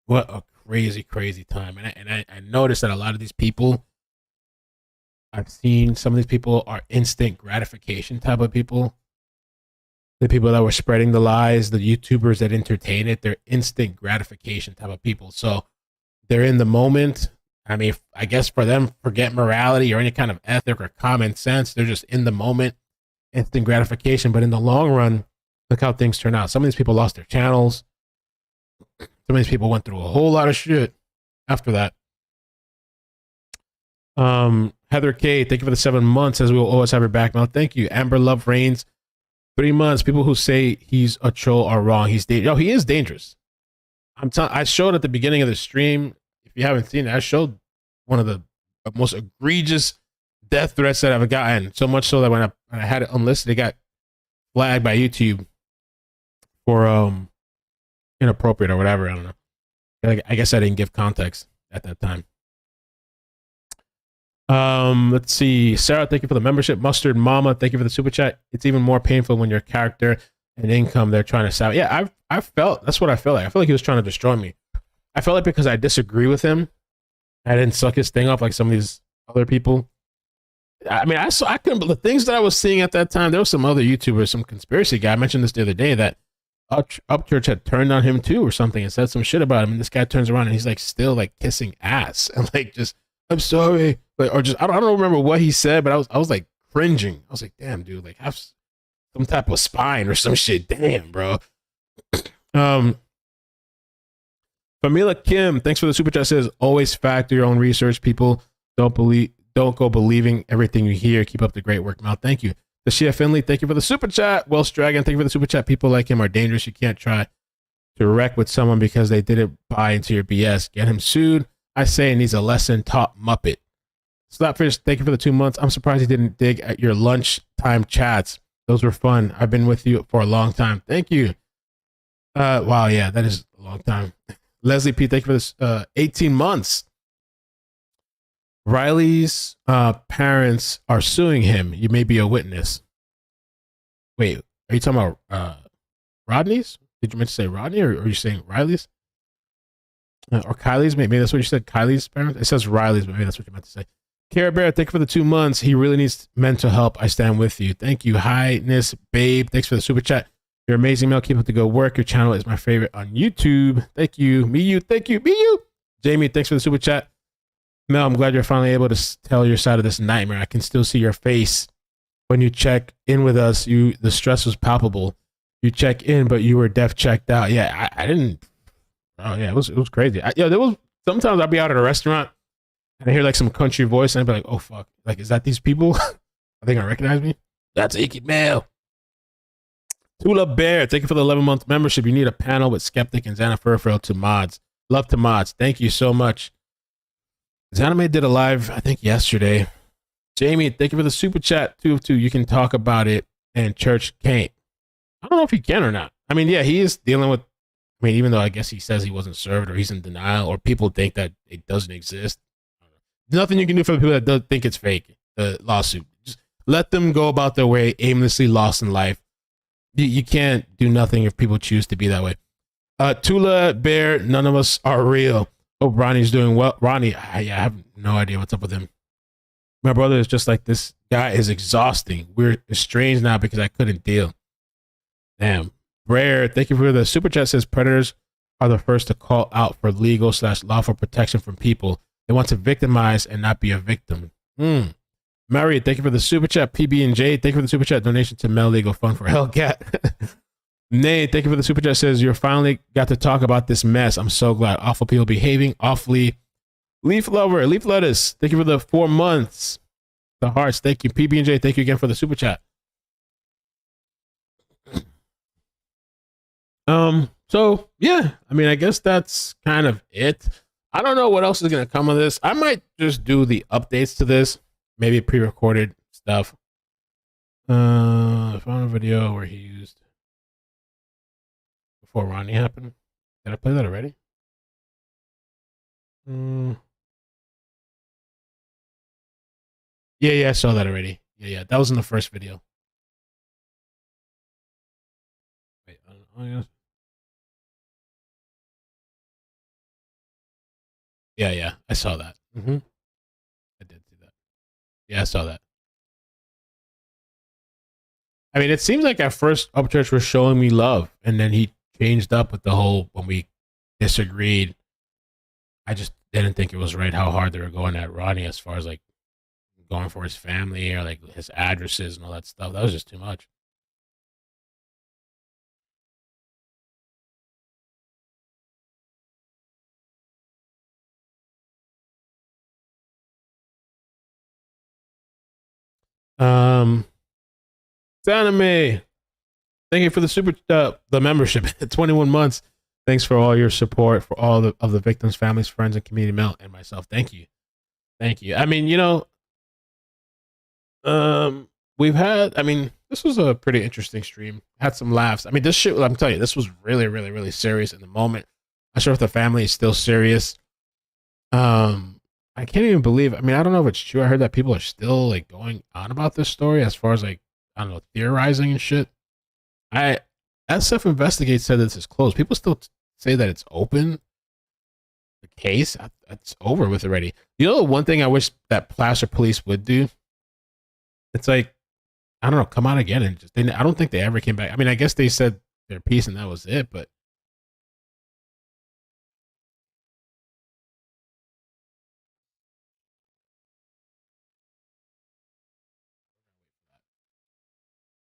What a crazy time. And I noticed that a lot of these people, I've seen some of these people are instant gratification type of people. The people that were spreading the lies, the YouTubers that entertain it, they're instant gratification type of people. So they're in the moment. I mean, I guess for them, forget morality or any kind of ethic or common sense. They're just in the moment, instant gratification. But in the long run, look how things turn out. Some of these people lost their channels. Some of these people went through a whole lot of shit after that. Heather K, thank you for the 7 months. As we will always have your back, Mel. Thank you. Amber Love Reigns, 3 months. People who say he's a troll are wrong. He is dangerous. I showed at the beginning of the stream. If you haven't seen it, I showed one of the most egregious death threats that I've gotten. So much so that when I had it unlisted, it got flagged by YouTube for inappropriate or whatever. I don't know. I guess I didn't give context at that time. Let's see. Sarah, thank you for the membership. Mustard Mama, thank you for the super chat. It's even more painful when your character and income they're trying to sell. Yeah, I felt that's what I felt like. I felt like he was trying to destroy me. I felt like because I disagree with him, I didn't suck his thing off like some of these other people. I mean, I couldn't. But the things that I was seeing at that time, there was some other YouTubers, some conspiracy guy. I mentioned this the other day that Upchurch had turned on him too, or something, and said some shit about him. And this guy turns around and he's like still like kissing ass and like just, I'm sorry, like, or just I don't remember what he said, but I was like cringing. I was like, damn, dude, like have some type of spine or some shit. Damn, bro. Famila Kim, thanks for the super chat. Says always factor your own research. People don't go believing everything you hear. Keep up the great work, Mal. Thank you. Tashia Finley, thank you for the super chat. Welsh Dragon, thank you for the super chat. People like him are dangerous. You can't try to wreck with someone because they didn't buy into your BS. Get him sued. I say it needs a lesson taught Muppet. Slapfish, thank you for the 2 months. I'm surprised he didn't dig at your lunchtime chats. Those were fun. I've been with you for a long time. Thank you. Wow, yeah, that is a long time. Leslie P, thank you for this 18 months. Riley's parents are suing him. You may be a witness. Wait, are you talking about Rodney's? Did you meant to say Rodney, or are you saying Riley's? Or Kylie's? Maybe that's what you said. Kylie's parents? It says Riley's, but maybe that's what you meant to say. Cara Bear, thank you for the 2 months. He really needs mental help. I stand with you. Thank you. Highness Babe, thanks for the super chat. You're amazing, Mel. Keep up the good work. Your channel is my favorite on YouTube. Thank you. Me, you. Thank you. Me, you. Jamie, thanks for the super chat. Mel, I'm glad you're finally able to tell your side of this nightmare. I can still see your face when you check in with us. The stress was palpable. You check in, but you were def checked out. Yeah, I didn't. Oh yeah, it was crazy. There was sometimes I'll be out at a restaurant and I hear like some country voice and I'd be like, oh fuck, like is that these people? Are they gonna recognize me? That's iCkEdMeL. Tula Bear, thank you for the 11-month membership. You need a panel with Skeptic and Xana to mods. Love to mods. Thank you so much. Xaname did a live, I think, yesterday. Jamie, thank you for the super chat. 2 of 2. You can talk about it and Church can't. I don't know if he can or not. I mean, yeah, he is dealing with, I mean, even though I guess he says he wasn't served or he's in denial or people think that it doesn't exist. Nothing you can do for the people that don't think it's fake, the lawsuit. Just let them go about their way, aimlessly lost in life. You can't do nothing if people choose to be that way. Tula Bear, none of us are real. Hope Ronnie's doing well. Ronnie, I have no idea what's up with him. My brother is just like, this guy is exhausting. We're estranged now because I couldn't deal. Damn. Rare, thank you for the super chat. Says predators are the first to call out for legal/lawful protection from people. They want to victimize and not be a victim. Mary, thank you for the super chat. PB&J, thank you for the super chat. Donation to Mel Legal Fund for Hellcat. Nay, thank you for the super chat. Says you finally got to talk about this mess. I'm so glad. Awful people behaving awfully. Leaf Lover, Leaf Lettuce, thank you for the 4 months. The hearts, thank you. PB&J, thank you again for the super chat. So yeah, I mean, I guess that's kind of it. I don't know what else is gonna come of this. I might just do the updates to this, maybe pre-recorded stuff. I found a video where he used before Ronnie happened. Did I play that already? Yeah, I saw that already. Yeah, that was in the first video. Wait, oh yeah. Yeah, I saw that. I did see that. Yeah, I saw that. I mean, it seems like at first Upchurch was showing me love, and then he changed up with the whole, when we disagreed, I just didn't think it was right how hard they were going at Ronnie as far as like going for his family or like his addresses and all that stuff. That was just too much. Anime, thank you for the super the membership. 21 months. Thanks for all your support for all of the victims, families, friends, and community, Mel and myself. Thank you. I mean, we've had, I mean, this was a pretty interesting stream. Had some laughs. I mean, this shit, I'm telling you, this was really, really, really serious in the moment. Not sure if the family is still serious. I can't even believe. I mean, I don't know if it's true. I heard that people are still like going on about this story as far as like, I don't know, theorizing and shit. SF Investigate said this is closed. People still say that it's open. The case, it's over with already. You know, the one thing I wish that Placer Police would do. It's like, I don't know, come out again and just. I don't think they ever came back. I mean, I guess they said their piece and that was it, but.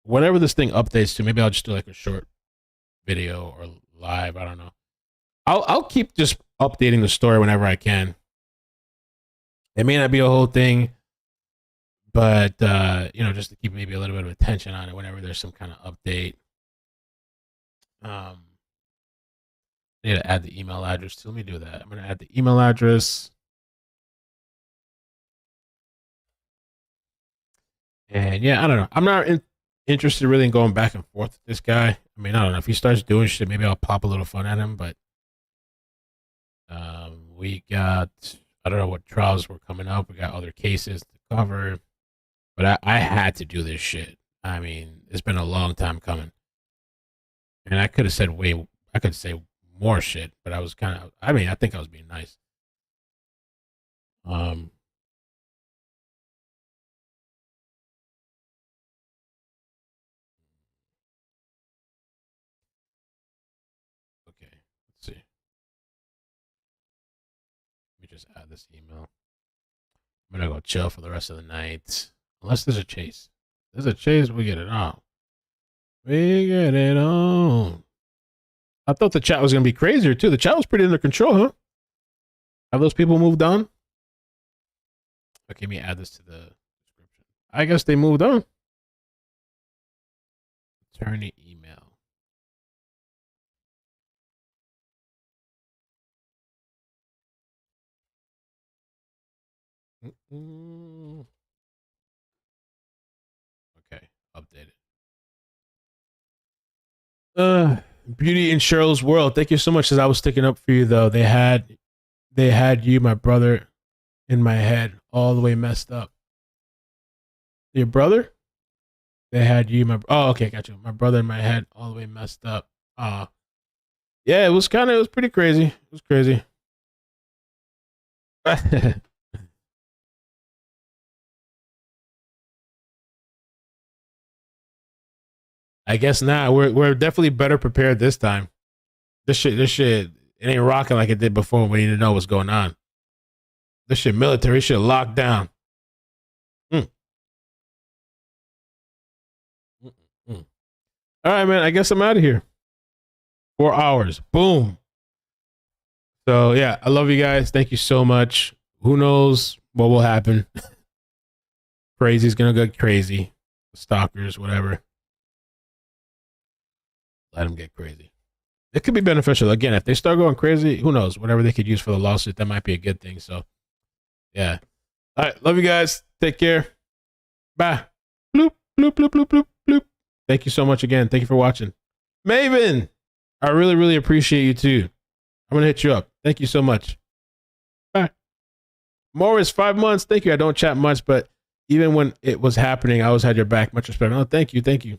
Whenever this thing updates to, maybe I'll just do like a short video or live. I don't know. I'll keep just updating the story whenever I can. It may not be a whole thing, but you know, just to keep maybe a little bit of attention on it whenever there's some kind of update. I need to add the email address too. Let me do that. I'm going to add the email address. And yeah, I don't know. I'm not interested really in going back and forth with this guy. I mean, I don't know. If he starts doing shit, maybe I'll pop a little fun at him. But we got, I don't know what trials were coming up. We got other cases to cover. But I had to do this shit. I mean, it's been a long time coming. And I could have said I could say more shit, but I was kind of, I mean, I think I was being nice. Okay, let's see. Let me just add this email. I'm gonna go chill for the rest of the night. Unless there's a chase. If there's a chase, we get it on. We get it on. I thought the chat was gonna be crazier too. The chat was pretty under control, huh? Have those people moved on? Okay, let me add this to the description. I guess they moved on. Attorney email. Okay, updated. Beauty in Cheryl's World. Thank you so much. As I was sticking up for you, though, they had you, my brother, in my head, all the way messed up. Your brother? They had you, oh, okay, got you. My brother in my head, all the way messed up. Yeah, it was pretty crazy. It was crazy. I guess not. We're definitely better prepared this time. This shit, it ain't rocking like it did before. We need to know what's going on. This shit military shit locked down. All right, man. I guess I'm out of here. 4 hours. Boom. So yeah, I love you guys. Thank you so much. Who knows what will happen? Crazy's gonna go crazy. Stalkers, whatever. Let them get crazy. It could be beneficial. Again, if they start going crazy, who knows? Whatever they could use for the lawsuit, that might be a good thing. So, yeah. All right. Love you guys. Take care. Bye. Bloop, bloop, bloop, bloop, bloop, bloop. Thank you so much again. Thank you for watching. Maven, I really, really appreciate you too. I'm going to hit you up. Thank you so much. Bye. Morris, 5 months. Thank you. I don't chat much, but even when it was happening, I always had your back. Much respect. Oh, thank you. Thank you.